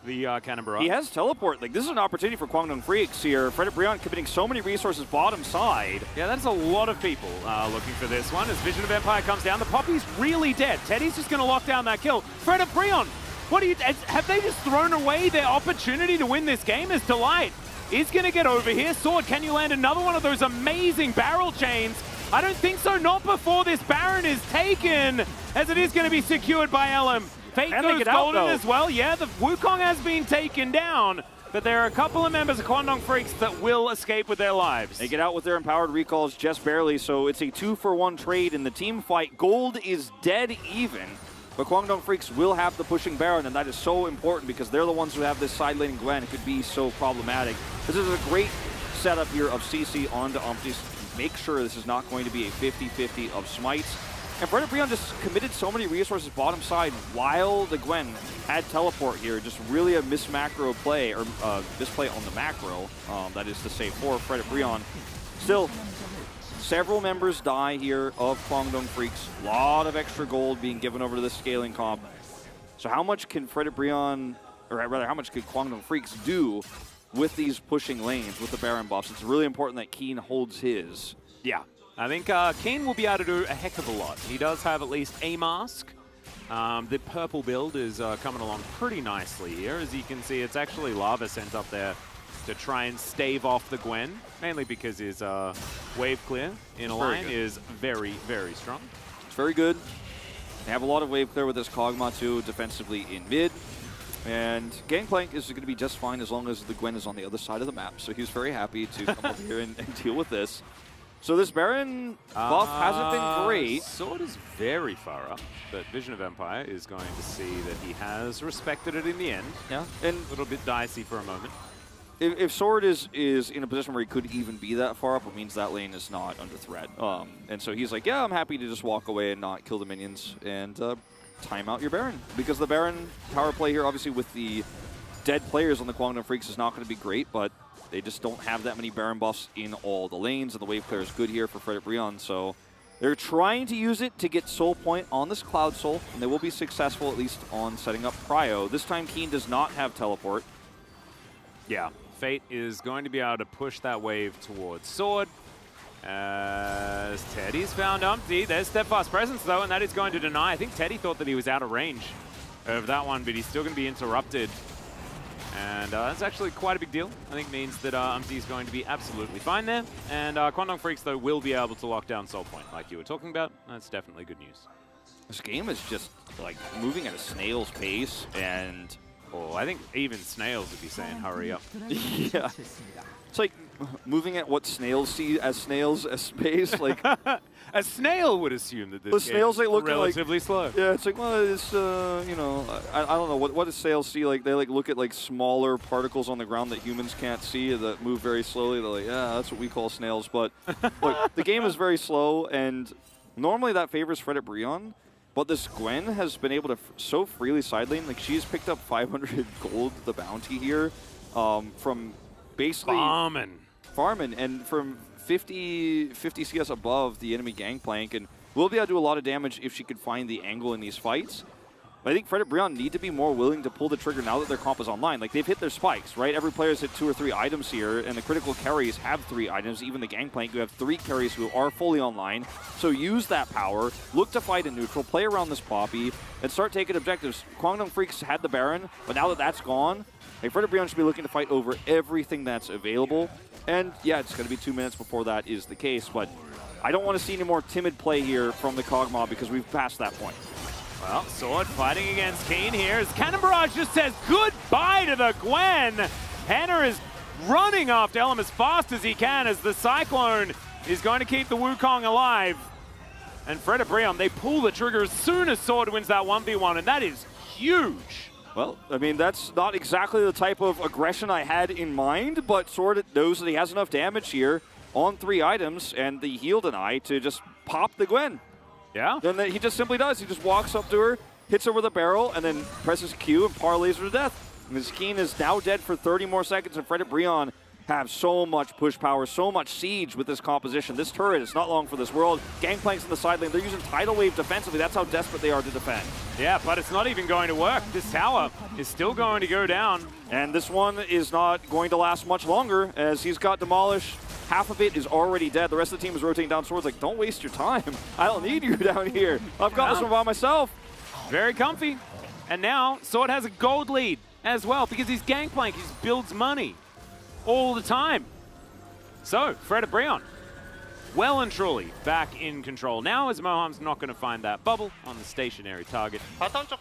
the Cannon Barrage. He has teleport. Like, this is an opportunity for Kwangdong Freaks here. Fredit Brion committing so many resources bottom side. Yeah, that's a lot of people looking for this one. As Vision of Empire comes down, the Poppy's really dead. Teddy's just going to lock down that kill. Fredit Brion, have they just thrown away their opportunity to win this game? As Delight is going to get over here. Sword, can you land another one of those amazing barrel chains? I don't think so, not before this Baron is taken, as it is going to be secured by LM. Fate goes golden as well. Yeah, the Wukong has been taken down, but there are a couple of members of Kwangdong Freaks that will escape with their lives. They get out with their empowered recalls just barely, so it's a 2-for-1 trade in the team fight. Gold is dead even, but Kwangdong Freaks will have the pushing Baron, and that is so important because they're the ones who have this side laning Gwen. It could be so problematic. This is a great setup here of CC onto Umpties. Make sure this is not going to be a 50-50 of smites. And Fredit Brion just committed so many resources bottom side while the Gwen had teleport here. Just really a mismacro play, or misplay on the macro, that is to say, for Fredit Brion. Still, several members die here of Kwangdong Freaks. A lot of extra gold being given over to this scaling comp. So how much can Fredit Brion, or rather, how much could Kwangdong Freaks do with these pushing lanes, with the Baron buffs? It's really important that Keen holds his. Yeah. I think Keen will be able to do a heck of a lot. He does have at least a mask. The purple build is coming along pretty nicely here. As you can see, it's actually Lava sent up there to try and stave off the Gwen, mainly because his wave clear in a line is very, very strong. It's very good. They have a lot of wave clear with this Kog'Maw too, defensively in mid. And Gangplank is going to be just fine as long as the Gwen is on the other side of the map. So he's very happy to come over here and deal with this. So this Baron buff hasn't been great. Sword is very far up, but Vision of Empire is going to see that he has respected it in the end. Yeah, and a little bit dicey for a moment. If Sword is in a position where he could even be that far up, it means that lane is not under threat. And so he's like, yeah, I'm happy to just walk away and not kill the minions and time out your Baron. Because the Baron power play here, obviously with the dead players on the Kwangdong Freaks, is not going to be great, but they just don't have that many Baron buffs in all the lanes, and the wave clear is good here for Fredit Brion, so they're trying to use it to get Soul Point on this Cloud Soul, and they will be successful at least on setting up Cryo. This time Keen does not have teleport. Yeah, Fate is going to be able to push that wave towards Sword, As Teddy's found Umpty. There's Steadfast Presence, though, and that is going to deny. I think Teddy thought that he was out of range of that one, but he's still going to be interrupted. And that's actually quite a big deal. I think means that Umpty is going to be absolutely fine there. And Kwangdong Freaks, though, will be able to lock down Soul Point, like you were talking about. That's definitely good news. This game is just like moving at a snail's pace, and I think even snails would be saying, hurry up. Yeah. It's like moving at what snails see as snails as space. Like a snail would assume that this the snails they look relatively slow. Yeah, it's like, well, it's you know, I don't know what do snails see. Like they like look at like smaller particles on the ground that humans can't see that move very slowly. They're like, yeah, that's what we call snails. But look, the game is very slow, and normally that favors Fredit Brion. But this Gwen has been able to so freely side lane. Like she's picked up 500 gold the bounty here from basically farming and from 50 CS above the enemy gangplank, and will be able to do a lot of damage if she could find the angle in these fights. But I think Fredit Brion need to be more willing to pull the trigger now that their comp is online. Like, they've hit their spikes, right? Every player's hit 2 or 3 items here, and the critical carries have 3 items. Even the gangplank, who have 3 carries who are fully online. So use that power, look to fight in neutral, play around this Poppy, and start taking objectives. Kwangdong Freaks had the Baron, but now that that's gone, like, Fredit Brion should be looking to fight over everything that's available. And yeah, it's going to be 2 minutes before that is the case, but I don't want to see any more timid play here from the Cog Mob because we've passed that point. Well, Sword fighting against Keen here as Cannon Barrage just says goodbye to the Gwen. Hannah is running after Elam as fast as he can as the Cyclone is going to keep the Wukong alive. And Fredit Brion, they pull the trigger as soon as Sword wins that 1v1, and that is huge. Well, I mean, that's not exactly the type of aggression I had in mind, but Sword knows that he has enough damage here on 3 items and the heal deny to just pop the Gwen. Yeah? Then he just simply does. He just walks up to her, hits her with a barrel, and then presses Q and parlays her to death. Ms. Keen is now dead for 30 more seconds, and Fredit Brion have so much push power, so much siege with this composition. This turret is not long for this world. Gangplank's in the side lane. They're using Tidal Wave defensively. That's how desperate they are to defend. Yeah, but it's not even going to work. This tower is still going to go down. And this one is not going to last much longer as he's got demolished. Half of it is already dead. The rest of the team is rotating down. Sword's like, don't waste your time. I don't need you down here. I've got this one by myself. Very comfy. And now Sword has a gold lead as well because he's Gangplank. He builds money all the time. So, Fredit Brion, well and truly back in control. Now as Moham's not going to find that bubble on the stationary target.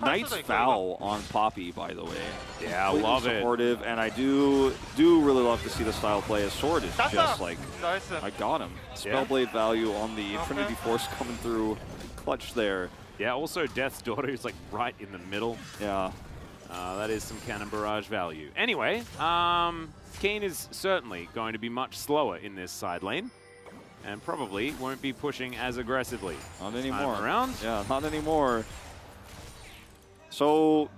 Nice foul on Poppy, by the way. Yeah, I love it. Supportive, and I do really love to see the style play. As Sword is just like, I got him. Spellblade value on the Trinity Force coming through clutch there. Yeah, also Death's Daughter is like right in the middle. Yeah. That is some Cannon Barrage value. Anyway, Keen is certainly going to be much slower in this side lane and probably won't be pushing as aggressively. Not anymore. Around. Yeah, not anymore. So,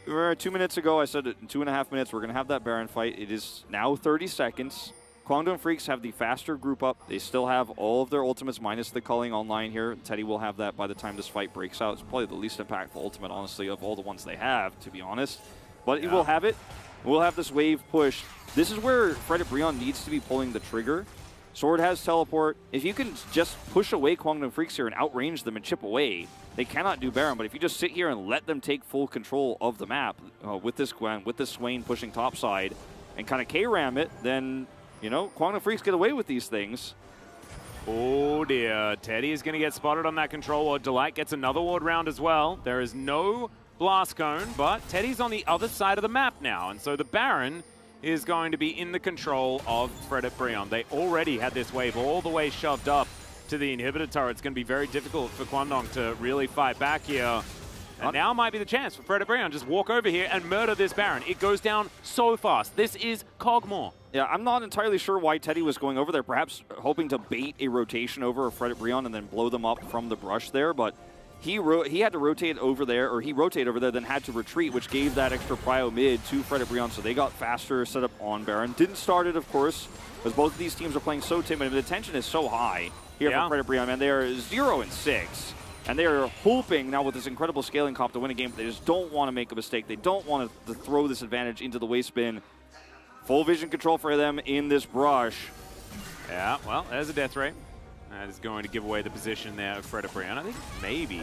2 minutes ago, I said in 2.5 minutes, we're going to have that Baron fight. It is now 30 seconds. Kwangdong Freaks have the faster group up. They still have all of their ultimates minus the culling online here. Teddy will have that by the time this fight breaks out. It's probably the least impactful ultimate, honestly, of all the ones they have, to be honest. But he will have it. We'll have this wave push. This is where Fredit Brion needs to be pulling the trigger. Sword has teleport. If you can just push away Kwangdong Freaks here and outrange them and chip away, they cannot do Baron. But if you just sit here and let them take full control of the map with this Gwen, with this Swain pushing topside, and kind of K-ram it, then, you know, Kwangdong Freaks get away with these things. Oh dear, Teddy is going to get spotted on that control ward. Delight gets another ward round as well. There is no blast cone, but Teddy's on the other side of the map now, and so the Baron is going to be in the control of Fredit Brion. They already had this wave all the way shoved up to the inhibitor turret. It's going to be very difficult for Kwangdong to really fight back here. And now might be the chance for Fredit Brion. Just walk over here and murder this Baron. It goes down so fast. This is Cogmore. Yeah, I'm not entirely sure why Teddy was going over there, perhaps hoping to bait a rotation over of Fredit Brion and then blow them up from the brush there, but he had to rotate over there, or he rotated over there, then had to retreat, which gave that extra prio mid to Fredit Brion, so they got faster set up on Baron. Didn't start it, of course, because both of these teams are playing so timid, but the tension is so high here for Fredit Brion, man. They are 0-6, and they are hoping now with this incredible scaling comp to win a game, but they just don't want to make a mistake. They don't want to throw this advantage into the waste bin. Full vision control for them in this brush. Yeah, well, there's a death ray. That is going to give away the position there of Fred Brown. I think maybe.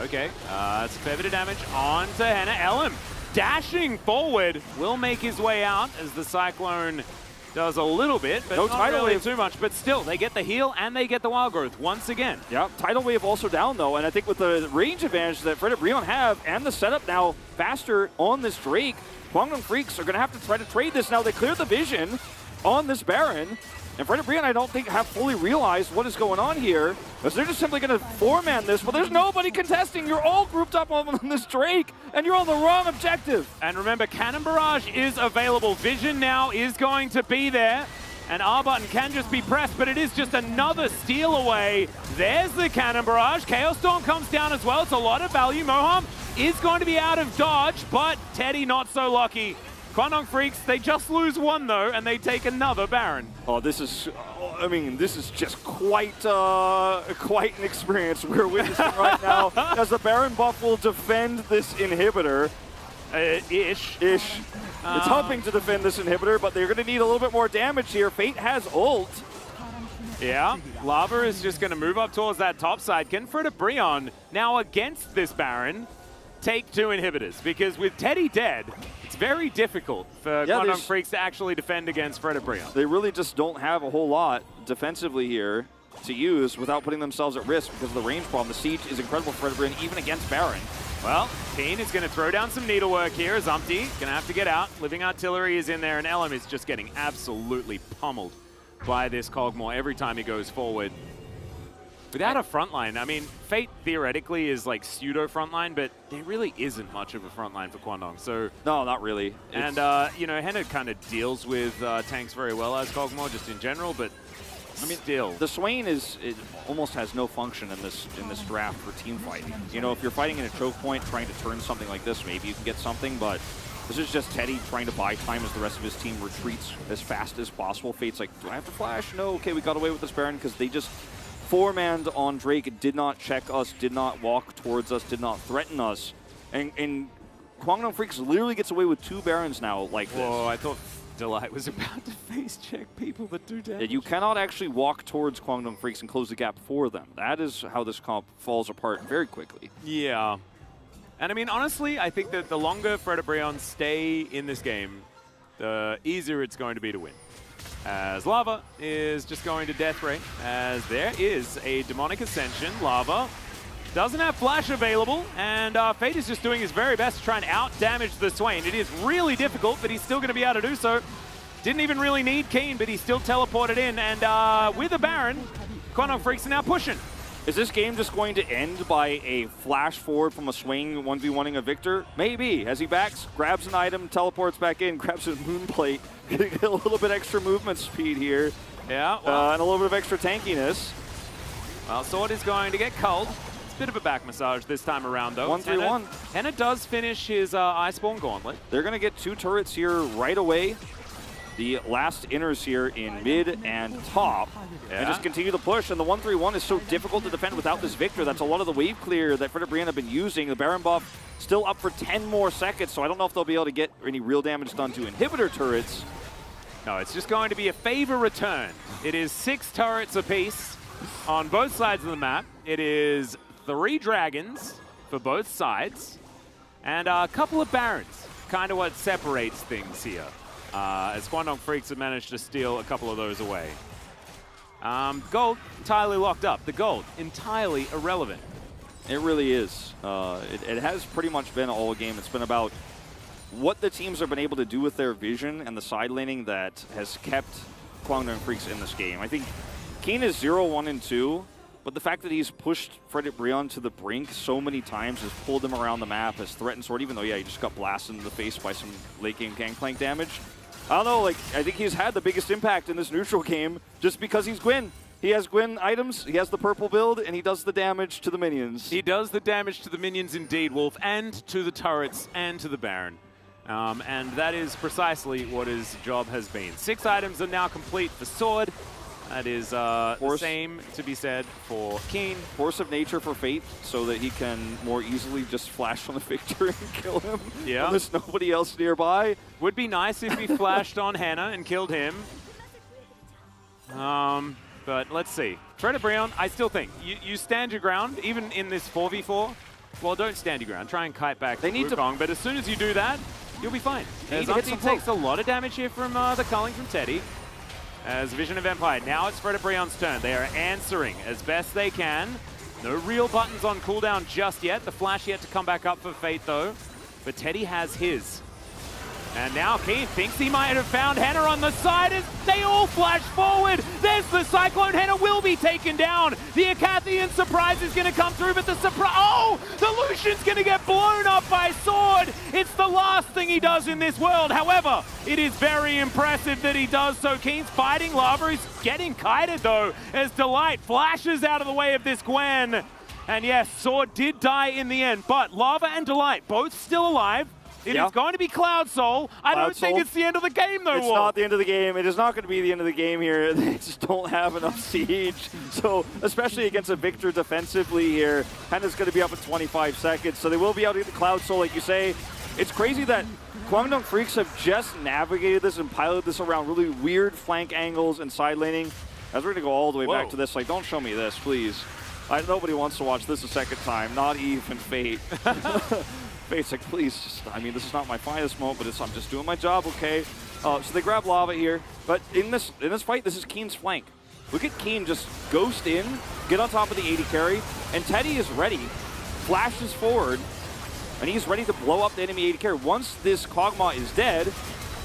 Okay, that's a fair bit of damage on to Henna. Elim dashing forward will make his way out as the Cyclone does a little bit, but no not tidal really wave too much. But still, they get the heal and they get the Wild Growth once again. Yeah, tidal wave also down though, and I think with the range advantage that Fred Brion have and the setup now faster on this Drake, Guangdong Freaks are going to have to try to trade this now. They cleared the vision on this Baron, and Fred Brion I don't think have fully realized what is going on here, because they're just simply going to four-man this, but there's nobody contesting. You're all grouped up on this Drake, and you're on the wrong objective. And remember, Cannon Barrage is available. Vision now is going to be there. And R button can just be pressed, but it is just another steal away. There's the Cannon Barrage. Chaos Storm comes down as well. It's a lot of value. Moham is going to be out of dodge, but Teddy not so lucky. Guangdong Freaks, they just lose one though, and they take another Baron. Oh, this is, I mean, this is just quite an experience we're witnessing right now as the Baron buff will defend this inhibitor. Ish. It's hoping to defend this inhibitor, but they're going to need a little bit more damage here. Fate has ult. Yeah, Lava is just going to move up towards that top side. Can Freda Brion now against this Baron take two inhibitors? Because with Teddy dead, it's very difficult for Guangdong Freaks to actually defend against Freda Brion. They really just don't have a whole lot defensively here to use without putting themselves at risk because of the range problem. The siege is incredible for Freda Brion, even against Baron. Well, Keen is going to throw down some needlework here as Umpty going to have to get out. Living Artillery is in there, and Elim is just getting absolutely pummeled by this Kog'Maw every time he goes forward. Without a frontline, I mean, Fate theoretically is like pseudo frontline, but there really isn't much of a frontline for Guangdong. So no, not really. And you know, Henna kind of deals with tanks very well as Kog'Maw just in general, but I mean, still, the Swain it almost has no function in this draft for team fighting. You know, if you're fighting in a choke point, trying to turn something like this, maybe you can get something, but this is just Teddy trying to buy time as the rest of his team retreats as fast as possible. Fate's like, do I have to flash? No, okay, we got away with this Baron because they just four-manned on Drake, did not check us, did not walk towards us, did not threaten us. And Guangdong Freaks literally gets away with two Barons now like this. Whoa, I thought Delight was about to face check people that do damage. Yeah, you cannot actually walk towards Guangdong Freaks and close the gap for them. That is how this comp falls apart very quickly. Yeah. And I mean, honestly, I think that the longer Freda Brion stay in this game, the easier it's going to be to win. As Lava is just going to Death Ray, as there is a Demonic Ascension. Lava doesn't have Flash available, and Fate is just doing his very best to try and out-damage the Swain. It is really difficult, but he's still going to be able to do so. Didn't even really need Keen, but he still teleported in, and with a Baron, Guangdong Freaks are now pushing. Is this game just going to end by a flash forward from a Swing 1v1ing a Victor? Maybe. As he backs, grabs an item, teleports back in, grabs a Moonplate, get a little bit extra movement speed here. Yeah. Well, and a little bit of extra tankiness. Well, Sword is going to get culled. Bit of a back massage this time around, though. 1-3-1. Henna does finish his Iceborne Gauntlet. They're going to get two turrets here right away. The last inners here in mid and top. Yeah. And just continue to push. And the 1-3-1 is so difficult to defend without this Victor. That's a lot of the wave clear that Freda Brion have been using. The Baron buff still up for 10 more seconds, so I don't know if they'll be able to get any real damage done to inhibitor turrets. No, it's just going to be a favor return. It is 6 turrets apiece on both sides of the map. It is 3 dragons for both sides, and a couple of Barons. Kind of what separates things here, as Guangdong Freaks have managed to steal a couple of those away. Gold entirely locked up. The gold entirely irrelevant. It really is. It has pretty much been all game. It's been about what the teams have been able to do with their vision and the side laning that has kept Guangdong Freaks in this game. I think Keen is 0-1 and 2. But the fact that he's pushed Freda Brion to the brink so many times, has pulled him around the map, has threatened Sword, even though, yeah, he just got blasted in the face by some late-game Gangplank damage. I don't know, like, I think he's had the biggest impact in this neutral game just because he's Gwyn. He has Gwyn items, he has the purple build, and he does the damage to the minions. He does the damage to the minions indeed, Wolf, and to the turrets, and to the Baron. And that is precisely what his job has been. 6 items are now complete for Sword. That is the same to be said for Keen. Force of nature for Fate, so that he can more easily just flash on the Victor and kill him. Yeah. When there's nobody else nearby. Would be nice if he flashed on Henna and killed him. But but let's see. Fredabreon, I still think, you stand your ground, even in this 4v4. Well, don't stand your ground. Try and kite back They need to... Wukong, but as soon as you do that, you'll be fine. As Unti takes a lot of damage here from the culling from Teddy. As Vision of Empire, now it's Fredabreon's turn. They are answering as best they can. No real buttons on cooldown just yet. The flash yet to come back up for Fate, though. But Teddy has his. And now Keen thinks he might have found Henna on the side as they all flash forward. There's the Cyclone. Henna will be taken down. The Acathian surprise is going to come through, but the surprise... Oh! The Lucian's going to get blown up by Sword. It's the last thing he does in this world. However, it is very impressive that he does so. Keen's fighting Lava. He's getting kited, though, as Delight flashes out of the way of this Gwen. And yes, Sword did die in the end, but Lava and Delight both still alive. It is going to be Cloud Soul. I don't think it's the end of the game, though, It's not the end of the game. It is not going to be the end of the game here. They just don't have enough siege. So, especially against a Victor defensively here, Henna's going to be up in 25 seconds. So they will be able to get the Cloud Soul, like you say. It's crazy that Guangdong Freaks have just navigated this and piloted this around really weird flank angles and side laning. As we're going to go all the way back to this, like, don't show me this, please. Nobody wants to watch this a second time, not even Fate. Fate's like, please, just, I mean, this is not my finest moment, but I'm just doing my job, okay? So they grab Lava here, but in this fight, this is Keen's flank. Look at Keen just ghost in, get on top of the 80 carry, and Teddy is ready, flashes forward, and he's ready to blow up the enemy 80 carry. Once this Kog'Maw is dead,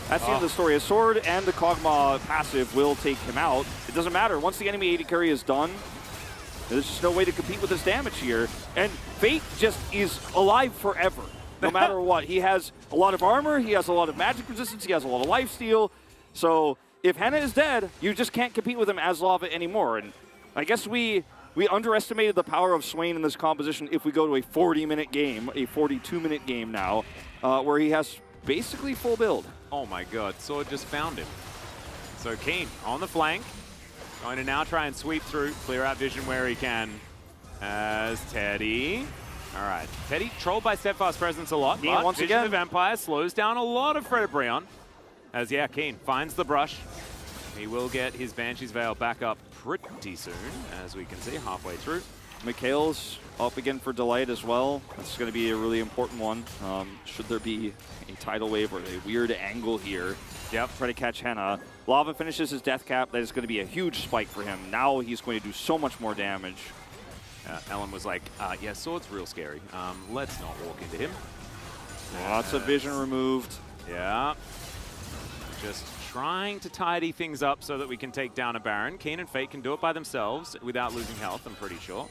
that's the end of the story. A Sword and the Kog'Maw passive will take him out. It doesn't matter. Once the enemy 80 carry is done, there's just no way to compete with this damage here. And Fate just is alive forever, no matter what. He has a lot of armor, he has a lot of magic resistance, he has a lot of lifesteal. So if Henna is dead, you just can't compete with him as Lava anymore. And I guess we underestimated the power of Swain in this composition if we go to a 40-minute game, a 42-minute game now, where he has basically full build. Oh my god, Sword just found him. So Keen on the flank. Going to now try and sweep through, clear out Vision where he can. As Teddy. All right, Teddy trolled by Steadfast Presence a lot, but once Vision again of Empire slows down a lot of Fredabreon. As, yeah, Keen finds the brush. He will get his Banshee's Veil back up pretty soon, as we can see, halfway through. Mikhail's up again for Delight as well. That's going to be a really important one. Should there be a tidal wave or a weird angle here, try to catch Henna. Lava finishes his death cap. That is going to be a huge spike for him. Now he's going to do so much more damage. Ellen was like, yeah, Sword's real scary. Let's not walk into him. Lots of vision removed. Yeah. Just trying to tidy things up so that we can take down a Baron. Keen and Fate can do it by themselves without losing health, I'm pretty sure.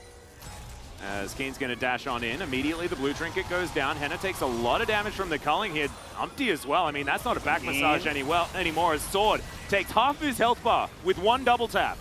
As Keen's going to dash on in. Immediately the blue trinket goes down. Henna takes a lot of damage from the culling here. Umpty as well. I mean, that's not a back massage anymore as Sword takes half of his health bar with one double tap.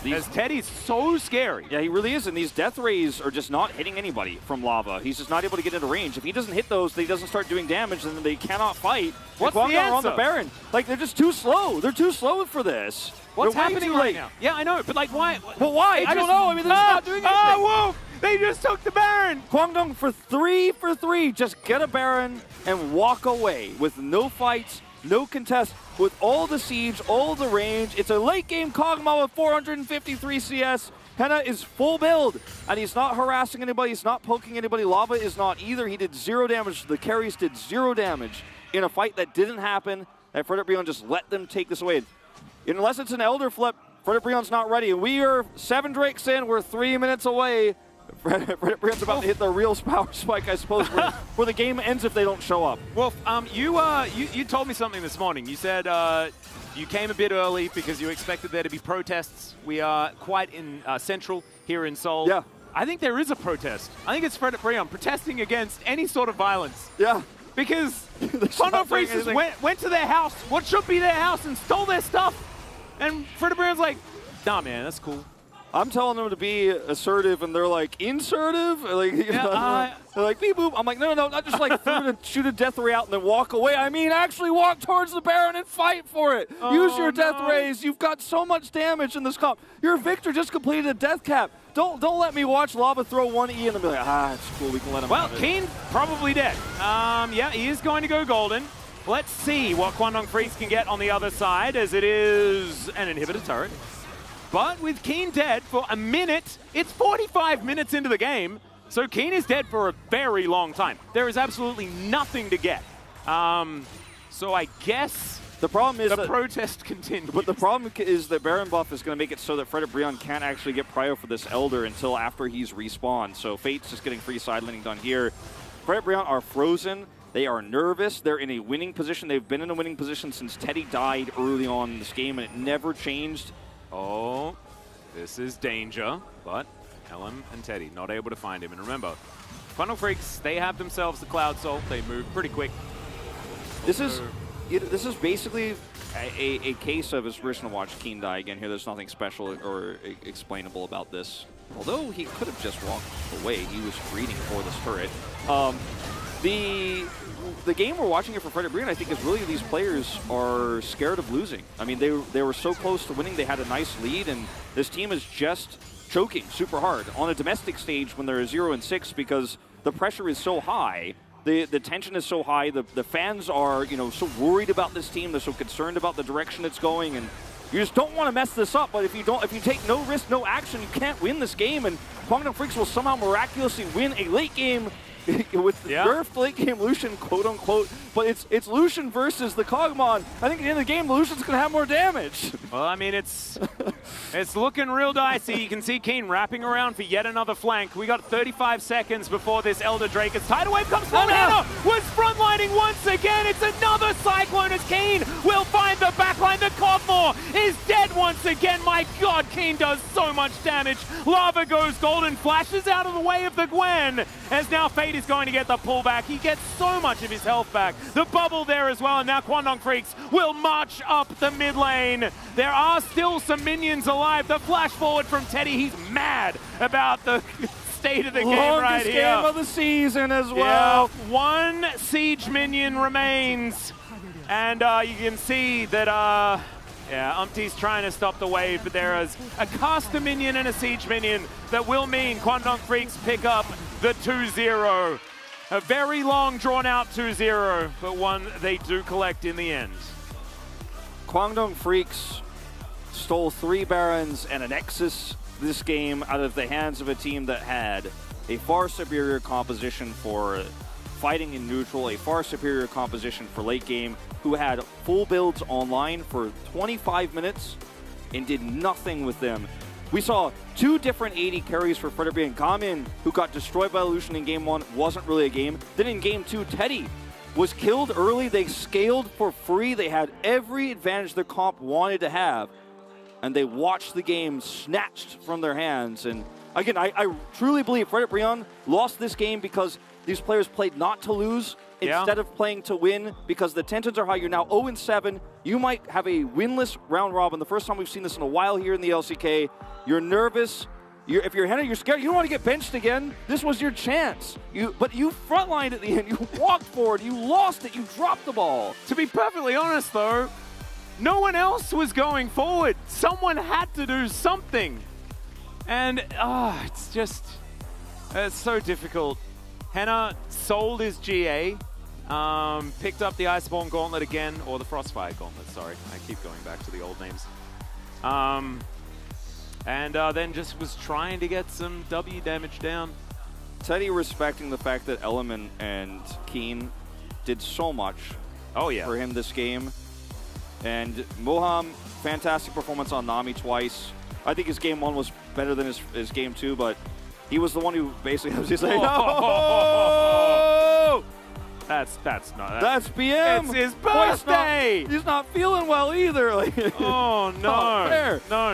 As Teddy's so scary. Yeah, he really is, and these death rays are just not hitting anybody from Lava. He's just not able to get into range. If he doesn't hit those, he doesn't start doing damage, then they cannot fight. What's the answer? On the Baron. Like, they're just too slow. They're too slow for this. What's happening right now? Yeah, I know, but like, why? But why? I don't know. I mean, they're just not doing anything. Whoa! They just took the Baron! Guangdong for 3 for 3. Just get a Baron and walk away with no fights, no contest, with all the siege, all the range. It's a late game Kog'Maw with 453 CS. Henna is full build, and he's not harassing anybody. He's not poking anybody. Lava is not either. He did 0 damage. The carries did 0 damage in a fight that didn't happen. And Fredabreon just let them take this away. Unless it's an Elder Flip, Fredabreon's not ready. And we are 7 Drakes in. We're 3 minutes away. Fredabreon's about to hit the real power spike, I suppose, where the game ends if they don't show up. Wolf, you told me something this morning. You said you came a bit early because you expected there to be protests. We are quite in central here in Seoul. Yeah. I think there is a protest. I think it's Fredabreon protesting against any sort of violence. Yeah. Because Guangdong Freaks went to their house, what should be their house, and stole their stuff. And Fredabreon's like, nah, man, that's cool. I'm telling them to be assertive, and they're like, insertive? Like, they're like, beep boop. I'm like, no, not just like shoot a death ray out and then walk away. I mean, actually walk towards the Baron and fight for it. Use your death rays. You've got so much damage in this comp. Your Victor just completed a death cap. Don't let me watch Lava throw 1E and then be like, it's cool, we can let him Well, have it. Keen probably dead. Yeah, he is going to go golden. Let's see what Guangdong Freaks can get on the other side, as it is an inhibitor turret. But with Keen dead for a minute, it's 45 minutes into the game. So Keen is dead for a very long time. There is absolutely nothing to get. So I guess the problem is the protest continues. But the problem is that Baron buff is going to make it so that Fred Brion can't actually get prio for this Elder until after he's respawned. So Fate's just getting free side laning done here. Fred Brion are frozen. They are nervous. They're in a winning position. They've been in a winning position since Teddy died early on in this game, and it never changed. Oh, this is danger, but Ellum and Teddy not able to find him. And remember, Funnel Freaks, they have themselves the Cloud Soul. They move pretty quick. This is basically a case of his person to watch Keen die again here. There's nothing special or explainable about this. Although he could have just walked away. He was reading for this turret. The game we're watching here for Fred Brion, I think, is really these players are scared of losing. I mean, they were so close to winning. They had a nice lead, and this team is just choking super hard on a domestic stage when they're 0-6 because the pressure is so high. The tension is so high. The fans are, so worried about this team. They're so concerned about the direction it's going, and you just don't want to mess this up. But if you take no risk, no action, you can't win this game. And Guangdong Freaks will somehow miraculously win a late game with nerfed late game Lucian, quote unquote. But it's Lucian versus the Kog'Maw. I think at the end of the game, Lucian's gonna have more damage. Well, I mean, it's looking real dicey. You can see Keen wrapping around for yet another flank. We got 35 seconds before this Elder Drake. As Tidal Wave comes from Hannah, was frontlining once again. It's another Cyclone as Keen will find the backline. The Kog'Maw is dead once again. My God, Keen does so much damage. Lava goes golden, flashes out of the way of the Gwen, as now Fate is going to get the pullback. He gets so much of his health back. The bubble there as well, and now Guangdong Freaks will march up the mid lane. There are still some minions alive. The flash forward from Teddy, he's mad about the state of the game right here. Longest game of the season as well. Yeah, one siege minion remains, and you can see that Umpty's trying to stop the wave, but there is a caster minion and a siege minion that will mean Guangdong Freaks pick up the 2-0. A very long, drawn-out 2-0, but one they do collect in the end. Guangdong Freaks stole 3 Barons and a Nexus this game out of the hands of a team that had a far superior composition for fighting in neutral, a far superior composition for late game, who had full builds online for 25 minutes and did nothing with them. We saw 2 different 80 carries for Fred Brion. Gamin, who got destroyed by Lucian in Game 1, wasn't really a game. Then in Game 2, Teddy was killed early. They scaled for free. They had every advantage their comp wanted to have. And they watched the game snatched from their hands. And again, I truly believe Fred Brion lost this game because these players played not to lose instead of playing to win, because the tensions are high. You're now 0-7. You might have a winless round robin. The first time we've seen this in a while here in the LCK. You're nervous. If you're Hannah, you're scared. You don't want to get benched again. This was your chance. But you frontlined at the end. You walked forward. You lost it. You dropped the ball. To be perfectly honest, though, no one else was going forward. Someone had to do something. And, it's so difficult. Hannah sold his GA, picked up the Iceborne Gauntlet again, or the Frostfire Gauntlet, sorry. I keep going back to the old names. And then just was trying to get some W damage down. Teddy respecting the fact that Element and Keen did so much for him this game. And Moham, fantastic performance on Nami twice. I think his Game 1 was better than his Game 2, but he was the one who basically was just like, no! That's not. That's BM. It's his birthday. He's not feeling well either. Oh no! Not fair. No.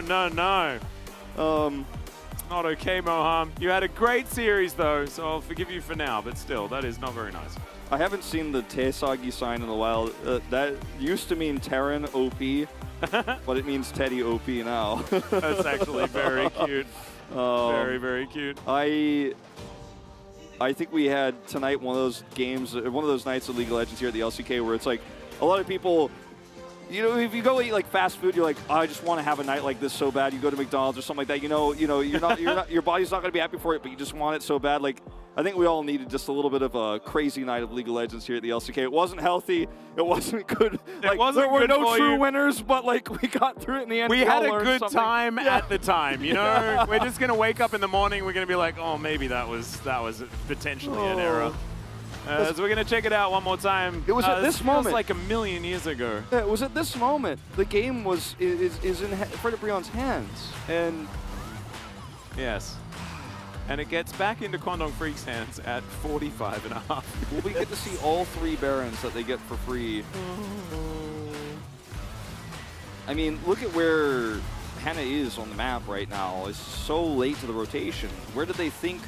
Not okay, Moham. You had a great series though, so I'll forgive you for now. But still, that is not very nice. I haven't seen the Teisagi sign in a while. That used to mean Terran OP, but it means Teddy OP now. That's actually very cute. Very, very cute. I think we had tonight one of those games, one of those nights of League of Legends here at the LCK where it's like a lot of people, if you go eat like fast food, you're like, oh, I just want to have a night like this so bad. You go to McDonald's or something like that. You're not, your body's not going to be happy for it, but you just want it so bad. Like I think we all needed just a little bit of a crazy night of League of Legends here at the LCK. It wasn't healthy. It wasn't good. Like, wasn't there were good no for true you. winners, but like we got through it in the end. We had all a learned good something. time at the time, you know? We're just going to wake up in the morning, we're going to be like, oh, maybe that was potentially an error. So we're going to check it out one more time. It was at this moment. Feels like a million years ago. Yeah, it was at this moment. The game is in Fred Brion's hands. And yes. And it gets back into Kwangdong Freak's hands at 45.5. Will we get to see all 3 Barons that they get for free? I mean, look at where Hannah is on the map right now. It's so late to the rotation. Where did they think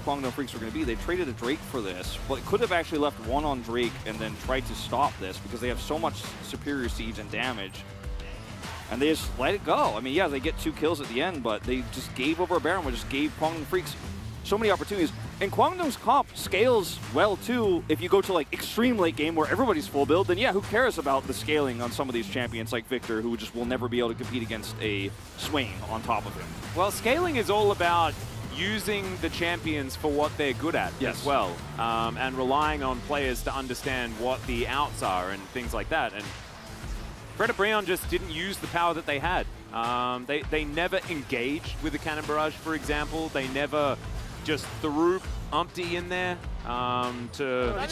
Kwangdong Freaks were going to be? They traded a Drake for this, but it could have actually left one on Drake and then tried to stop this because they have so much superior siege and damage. And they just let it go. I mean, yeah, they get 2 kills at the end, but they just gave over a Baron, which just gave Kwangdong Freaks so many opportunities. And Kwangdong's comp scales well, too. If you go to, like, extreme late game where everybody's full build, then, yeah, who cares about the scaling on some of these champions like Victor, who just will never be able to compete against a Swain on top of him. Well, scaling is all about using the champions for what they're good at as well, and relying on players to understand what the outs are and things like that. And Fred Brion just didn't use the power that they had. They never engaged with the Cannon Barrage, for example. They never just threw Umpty in there to,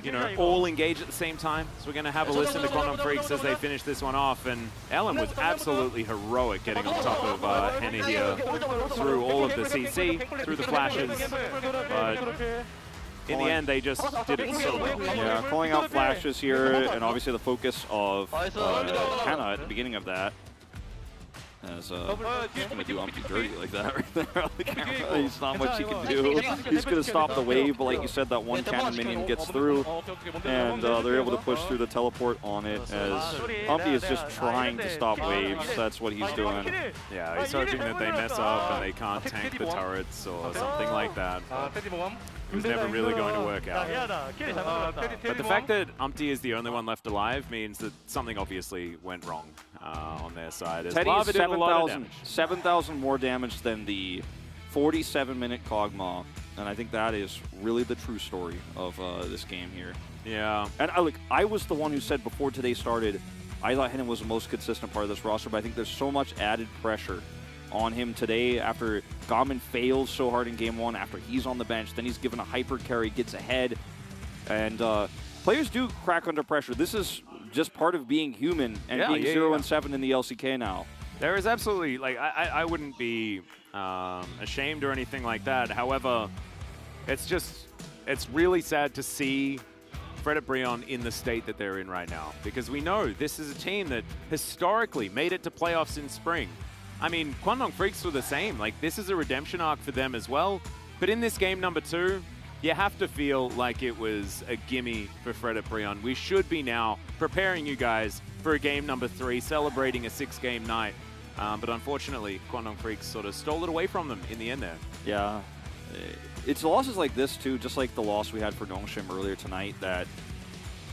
you know, all engage at the same time. So we're going to have a listen to Kwangdong Freaks as they finish this one off. And Ellen was absolutely heroic getting on top of Hannah here through all of the CC, through the flashes. But in the end, they just did it so well. Yeah, calling out flashes here, and obviously the focus of Hannah at the beginning of that. As he's going to do Umpty dirty like that right there on the camera. There's not much he can do. He's going to stop the wave, but like you said, that one cannon minion gets through, and they're able to push through the teleport on it as Umpty is just trying to stop waves. That's what he's doing. Yeah, he's hoping that they mess up and they can't tank the turrets or something like that. It was never really going to work out. But the fact that Umpty is the only one left alive means that something obviously went wrong on their side. Teddy is 7,000 more damage than the 47-minute Kog'Maw, and I think that is really the true story of this game here. Yeah. And I was the one who said before today started, I thought Hennon was the most consistent part of this roster, but I think there's so much added pressure on him today after Gaumin fails so hard in game 1, after he's on the bench, then he's given a hyper carry, gets ahead, and players do crack under pressure. This is just part of being human and being 0-7 in the LCK now. There is absolutely, like, I wouldn't be ashamed or anything like that. However, it's really sad to see Fred Brion in the state that they're in right now, because we know this is a team that historically made it to playoffs in spring. I mean, Kwangdong Freaks were the same. Like, this is a redemption arc for them as well. But in this game number 2, you have to feel like it was a gimme for Fred Brion. We should be now preparing you guys for a game number 3, celebrating a 6-game night. But unfortunately, Kwangdong Freaks sort of stole it away from them in the end there. Yeah. It's losses like this, too, just like the loss we had for Nongshim earlier tonight, that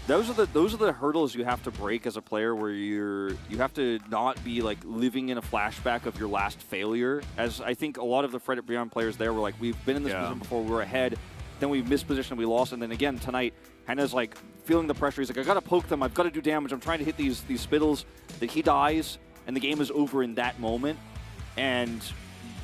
those are the hurdles you have to break as a player, where you have to not be like living in a flashback of your last failure. As I think a lot of the Fred Brion players there were like, we've been in this position before, we were ahead, then we missed position, we lost, and then again tonight, Hannah's like feeling the pressure. He's like, I gotta poke them, I've got to do damage, I'm trying to hit these spittles. That he dies, and the game is over in that moment. And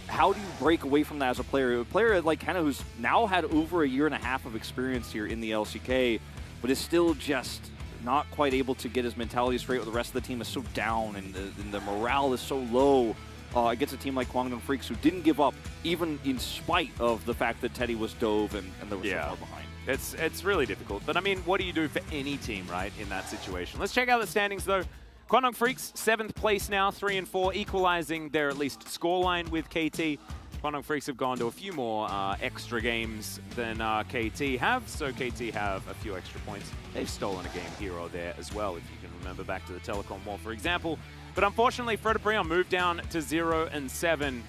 how do you break away from that as a player? A player like Hannah, who's now had over a year and a half of experience here in the LCK, but is still just not quite able to get his mentality straight. The rest of the team is so down, and the morale is so low against a team like Kwangdong Freaks, who didn't give up, even in spite of the fact that Teddy was dove and they were so far behind. It's really difficult. But, I mean, what do you do for any team, right, in that situation? Let's check out the standings, though. Kwangdong Freaks, 7th place now, 3-4, equalizing their at least scoreline with KT. Kwangdong Freaks have gone to a few more extra games than KT have, so KT have a few extra points. They've stolen a game here or there as well, if you can remember back to the Telecom War, for example. But unfortunately, Fred Brion moved down to 0-7.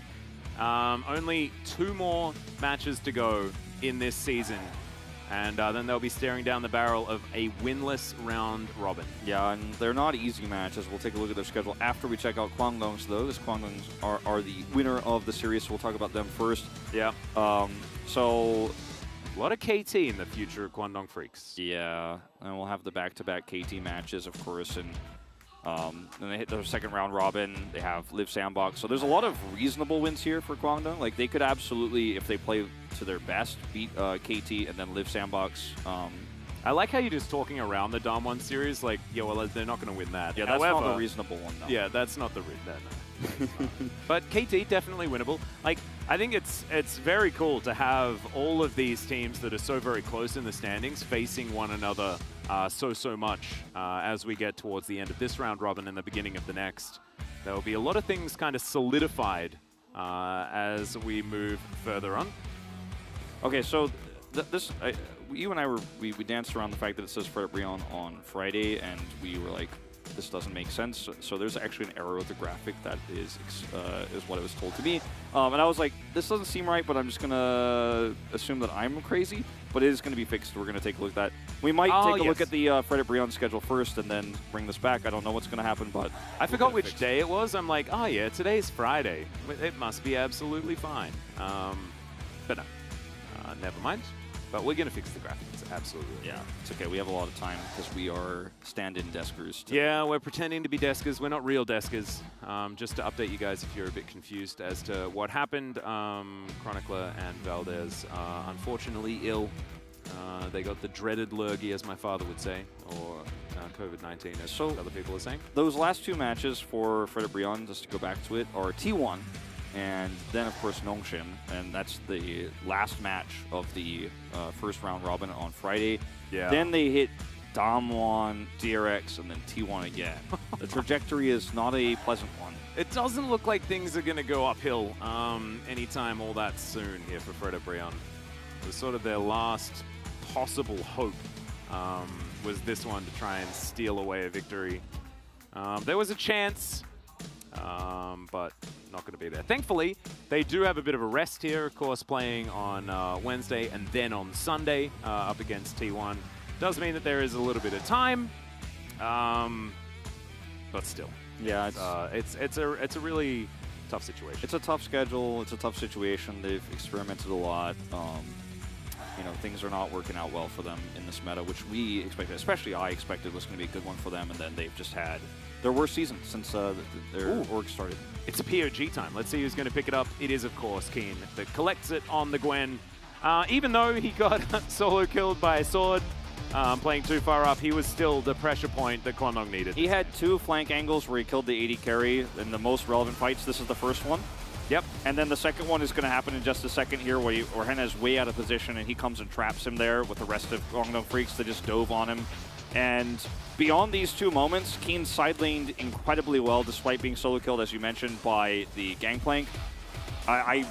Only 2 more matches to go in this season. And then they'll be staring down the barrel of a winless round robin. Yeah, and they're not easy matches. We'll take a look at their schedule after we check out Kwangdong's, though. Because Kwangdong's are the winner of the series, so we'll talk about them first. Yeah. So A lot of KT in the future of Guangdong Freaks. Yeah, and we'll have the back-to-back KT matches, of course, and then they hit their second round robin. They have Live Sandbox, so there's a lot of reasonable wins here for Guangdong. Like they could absolutely, if they play to their best, beat KT and then Live Sandbox. I like how you're just talking around the Dam1 series. Like, yeah, well, they're not going to win that. Yeah, that's not the reasonable one, though. Yeah, that's not the But KT definitely winnable. Like, I think it's very cool to have all of these teams that are so very close in the standings facing one another so much as we get towards the end of this round robin and the beginning of the next. There will be a lot of things kind of solidified as we move further on. Okay, so you and I we danced around the fact that it says Fred Brion on Friday, and we were like, this doesn't make sense. So there's actually an error with the graphic that is what it was told to me. And I was like, this doesn't seem right, but I'm just going to assume that I'm crazy. But it is going to be fixed. We're going to take a look at that. We might take a look at the Fred Brion schedule first and then bring this back. I don't know what's going to happen, but I forgot which day it was. I'm like, oh yeah, today's Friday. It must be absolutely fine. But no, never mind. But we're going to fix the graphics, absolutely. Yeah, it's okay. We have a lot of time because we are stand-in deskers. Yeah, we're pretending to be deskers. We're not real deskers. Just to update you guys if you're a bit confused as to what happened, Chronicler and Valdez are unfortunately ill. They got the dreaded lurgy, as my father would say, or COVID-19, as other people are saying. Those last two matches for Fred Brion, just to go back to it, are T1. And then, of course, Nongshim, and that's the last match of the first round robin on Friday. Yeah. Then they hit Dam1, DRX, and then T1 again. The trajectory is not a pleasant one. It doesn't look like things are going to go uphill anytime all that soon here for Fred Brion. It was sort of their last possible hope was this one to try and steal away a victory. There was a chance, but not going to be there. Thankfully, they do have a bit of a rest here, of course, playing on Wednesday and then on Sunday up against T1. Does mean that there is a little bit of time, but still. Yeah, it's a really tough situation. It's a tough schedule. It's a tough situation. They've experimented a lot. You know, things are not working out well for them in this meta, which we expected, especially I expected was going to be a good one for them, and then they've just had their worst season since their org started. It's a POG time. Let's see who's going to pick it up. It is, of course, Keen that collects it on the Gwen. Even though he got solo killed by a sword, playing too far up, he was still the pressure point that Guangdong needed. He had two flank angles where he killed the 80 carry in the most relevant fights. This is the first one. Yep. And then the second one is going to happen in just a second here where Henna is way out of position and he comes and traps him there with the rest of Guangdong Freaks that just dove on him. And beyond these two moments, Keen side-laned incredibly well despite being solo killed, as you mentioned, by the Gangplank. I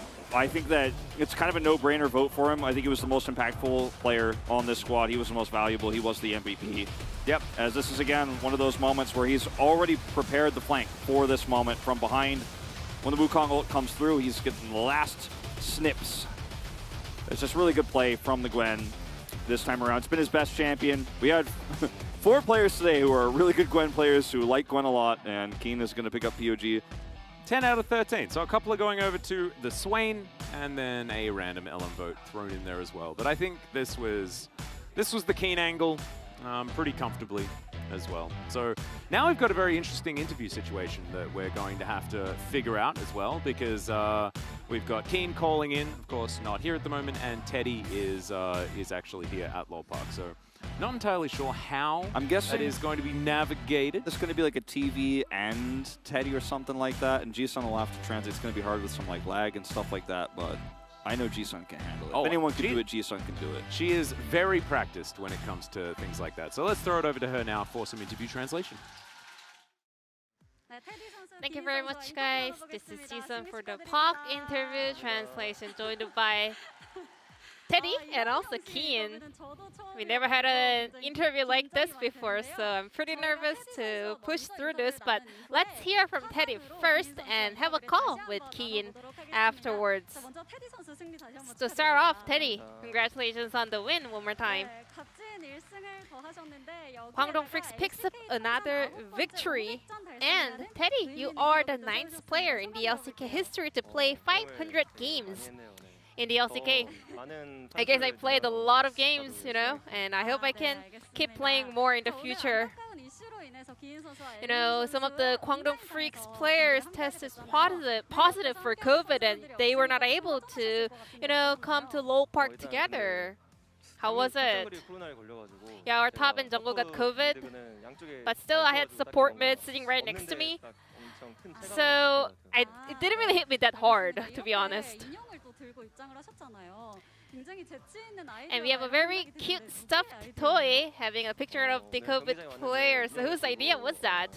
think that it's kind of a no-brainer vote for him. I think he was the most impactful player on this squad. He was the most valuable. He was the MVP. Yep. As this is, again, one of those moments where he's already prepared the flank for this moment from behind. When the Wukong ult comes through, he's getting the last snips. It's just really good play from the Gwen this time around. It's been his best champion. We had 4 players today who are really good Gwen players who like Gwen a lot, and Keen is going to pick up POG. 10 out of 13. So a couple are going over to the Swain, and then a random LM vote thrown in there as well. But I think this was the Keen angle pretty comfortably as well. So now we've got a very interesting interview situation that we're going to have to figure out as well, because we've got Keen calling in, of course, not here at the moment, and Teddy is actually here at Lol Park. So not entirely sure how I'm guessing that is going to be navigated. It's going to be like a TV and Teddy or something like that, and G-Sun will have to translate. It's going to be hard with some like lag and stuff like that, but I know G-Sun can handle it. Oh, if anyone can do it, G-Sun can do it. She is very practiced when it comes to things like that. So let's throw it over to her now for some interview translation. Thank you very much, guys. This is Ji-sun for the POC interview translation, joined by Teddy and also Keen. We never had an interview like this before, so I'm pretty nervous to push through this, but let's hear from Teddy first and have a call with Keen afterwards. To start off, Teddy, congratulations on the win one more time. Guangdong Freaks picks up another victory, and Teddy, you are the 9th player in the LCK history to play 500 games. in the LCK. I guess I played a lot of games, you know, and I hope I can keep playing more in the future. You know, some of the Kwangdong Freaks players tested positive for COVID, and they were not able to, you know, come to Lowell Park together. How was it? Yeah, our top and jungle got COVID, but still I had support mid sitting right next to me. So it didn't really hit me that hard, to be honest. And we have a very cute stuffed toy having a picture of the COVID players. So whose idea was that?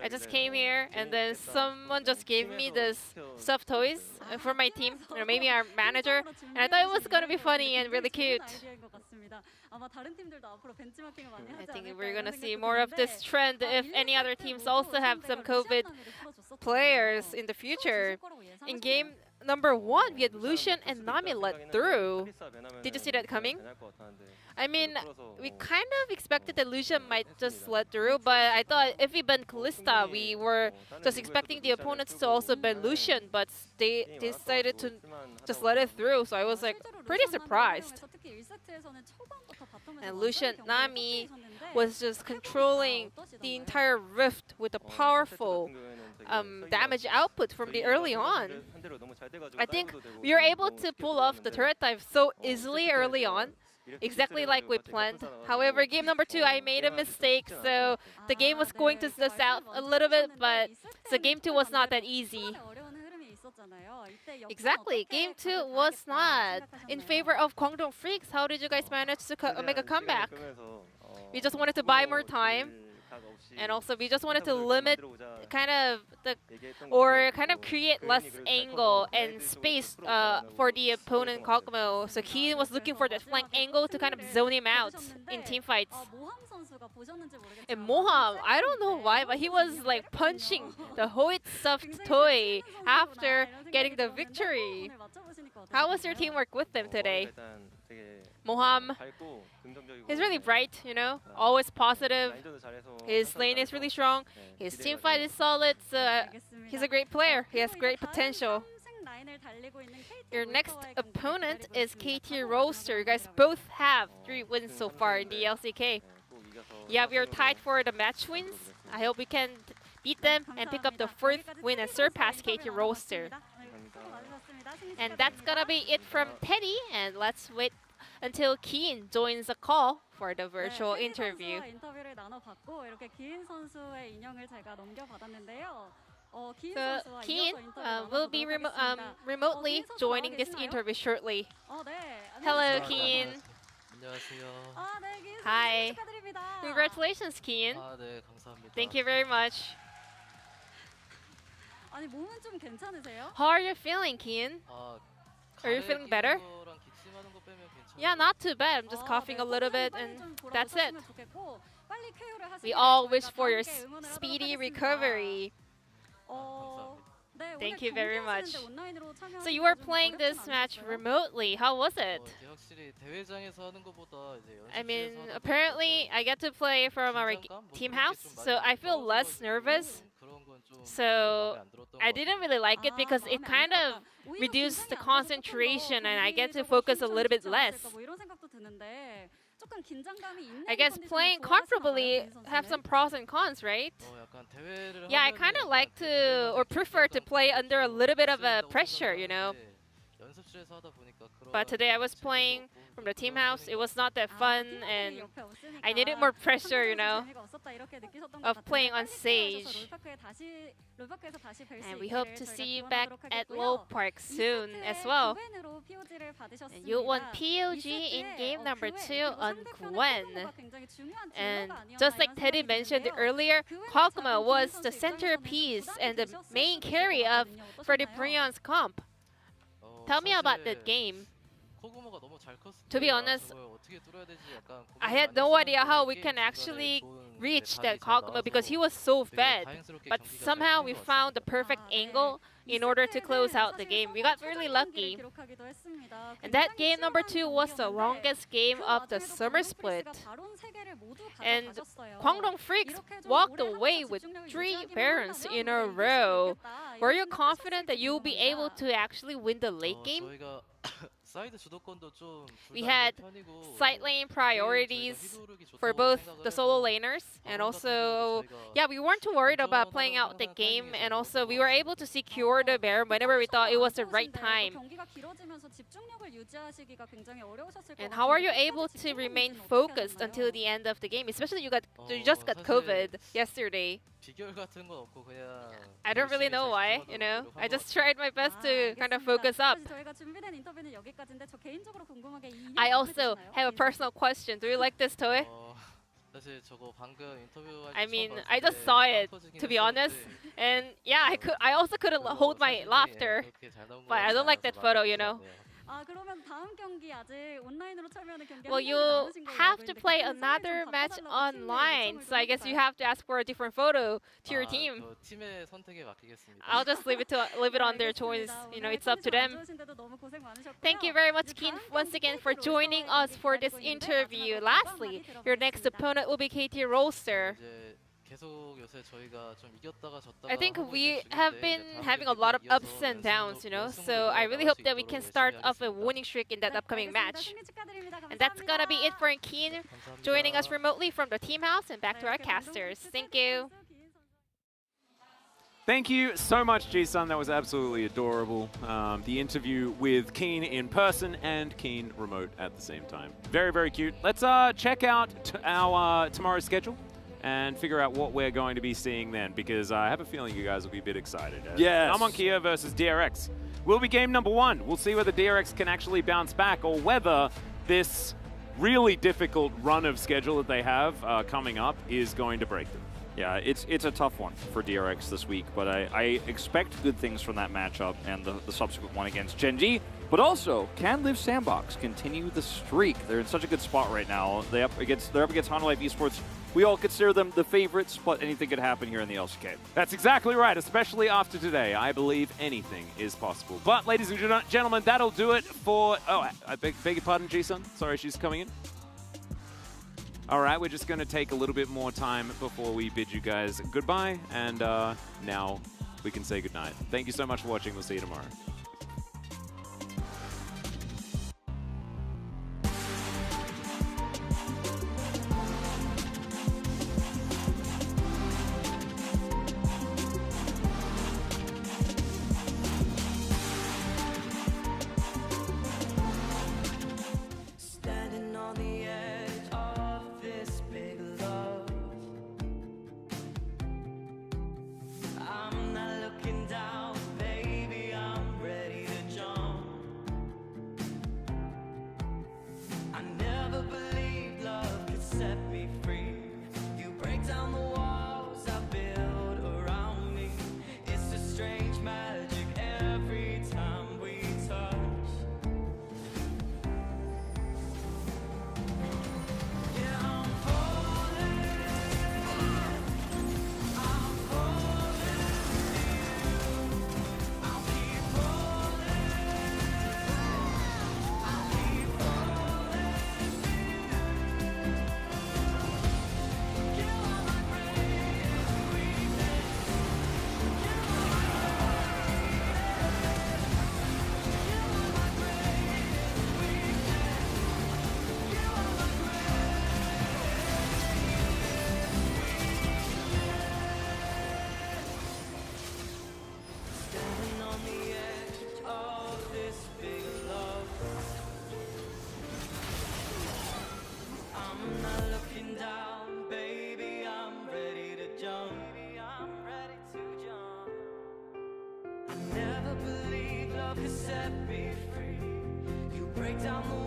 I just came here and then someone just gave me this stuffed toys for my team, or maybe our manager, and I thought it was going to be funny and really cute. I think we're going to see more of this trend if any other teams also have some COVID players in the future. In game number 1, we had Lucian and Nami let through. Did you see that coming? I mean, we kind of expected that Lucian might just let through, but I thought if we ban Kalista, we were just expecting the opponents to also ban Lucian, but they decided to just let it through, so I was like pretty surprised. And Lucian Nami was just controlling the entire rift with a powerful damage output from the early on. I think we were able to pull off the turret dive so easily early on, exactly like we planned. However, game number 2, I made a mistake, so the game was going to the south a little bit, but so game 2 was not that easy. Exactly, game 2 was not in favor of Kwangdong Freaks. How did you guys manage to make a comeback? We just wanted to buy more time. And also, we just wanted to limit kind of create less angle and space for the opponent Kokomo. So he was looking for that flank angle to kind of zone him out in team fights. And Moham, I don't know why, but he was like punching the Hoyt stuffed toy after getting the victory. How was your teamwork with them today? Moham, he's really bright, you know, always positive. His lane is really strong. His team fight is solid. So he's a great player. He has great potential. Your next opponent is KT Roaster. You guys both have 3 wins so far in the LCK. Yeah, we are tied for the match wins. I hope we can beat them and pick up the 4th win and surpass KT Roaster. And that's gonna be it from Teddy. And let's wait until Keen joins the call for the virtual interview. So Keen will be remotely joining this interview shortly. Hello, Keen. Hi. Congratulations, Keen. Thank you very much. How are you feeling, Keen? Are you feeling better? Yeah, not too bad. I'm just coughing a little bit and that's it. We all wish for your speedy recovery. Thank you very much. So you were playing this match remotely. How was it? I mean, apparently I get to play from our team house, so I feel less nervous. So I didn't really like it because it kind of reduced the concentration and I get to focus a little bit less. I guess playing comfortably have some pros and cons, right? Yeah, I kind of like to or prefer to play under a little bit of a pressure, you know. But today I was playing from the team house. It was not that fun and I needed more pressure, you know, of playing on stage. And we hope to see you back at Lowell Park soon as well. And you won POG in game number 2 on Gwen. And just like Teddy mentioned earlier, Kokomo was the centerpiece and the main carry of Freddie Brion's comp. Tell me about that game. To be honest, I had no idea how we can actually reach that Kaguma because he was so fed. But somehow we found the perfect angle in order to close out the game. We got really lucky. And that game number 2 was the longest game of the summer split. And Kwangdong Freaks walked away with 3 Barons in a row. Were you confident that you'll be able to actually win the late game? We had side lane priorities for both the solo laners, and also, yeah, we weren't too worried about playing out the game, and also we were able to secure the Baron whenever we thought it was the right time. And how are you able to remain focused until the end of the game? Especially you just got COVID yesterday. I don't really know why, you know. I just tried my best to kind of focus up. I also have a personal question. Do you like this toy? I mean, I just saw it, to be honest. And yeah, I also couldn't hold my laughter. But I don't like that photo, you know. Well, you have to play another match online, so I guess you have to ask for a different photo to your team. I'll just leave it on their choice. You know, it's up to them. Thank you very much, Keen, once again for joining us for this interview. Lastly, your next opponent will be KT Roaster. I think we have been having a lot of ups and downs, you know, so I really hope that we can start off a winning streak in that upcoming match. And that's gonna be it for Keen joining us remotely from the team house, and back to our casters. Thank you. Thank you so much, Ji-sun. That was absolutely adorable. The interview with Keen in person and Keen remote at the same time. Very, very cute. Let's check out our tomorrow's schedule and figure out what we're going to be seeing then, because I have a feeling you guys will be a bit excited. Yes. Namon Kia versus DRX will be game number 1. We'll see whether DRX can actually bounce back or whether this really difficult run of schedule that they have coming up is going to break them. Yeah, it's a tough one for DRX this week, but I expect good things from that matchup and the subsequent one against Genji. But also, can Live Sandbox continue the streak? They're in such a good spot right now. They're up against Hanwha Life Esports. We all consider them the favorites, but anything could happen here in the LCK. That's exactly right, especially after today. I believe anything is possible. But, ladies and gentlemen, that'll do it for... Oh, I beg your pardon, Ji-sun. Sorry, she's coming in. All right, we're just going to take a little bit more time before we bid you guys goodbye, and now we can say goodnight. Thank you so much for watching. We'll see you tomorrow. Set me free. You break down the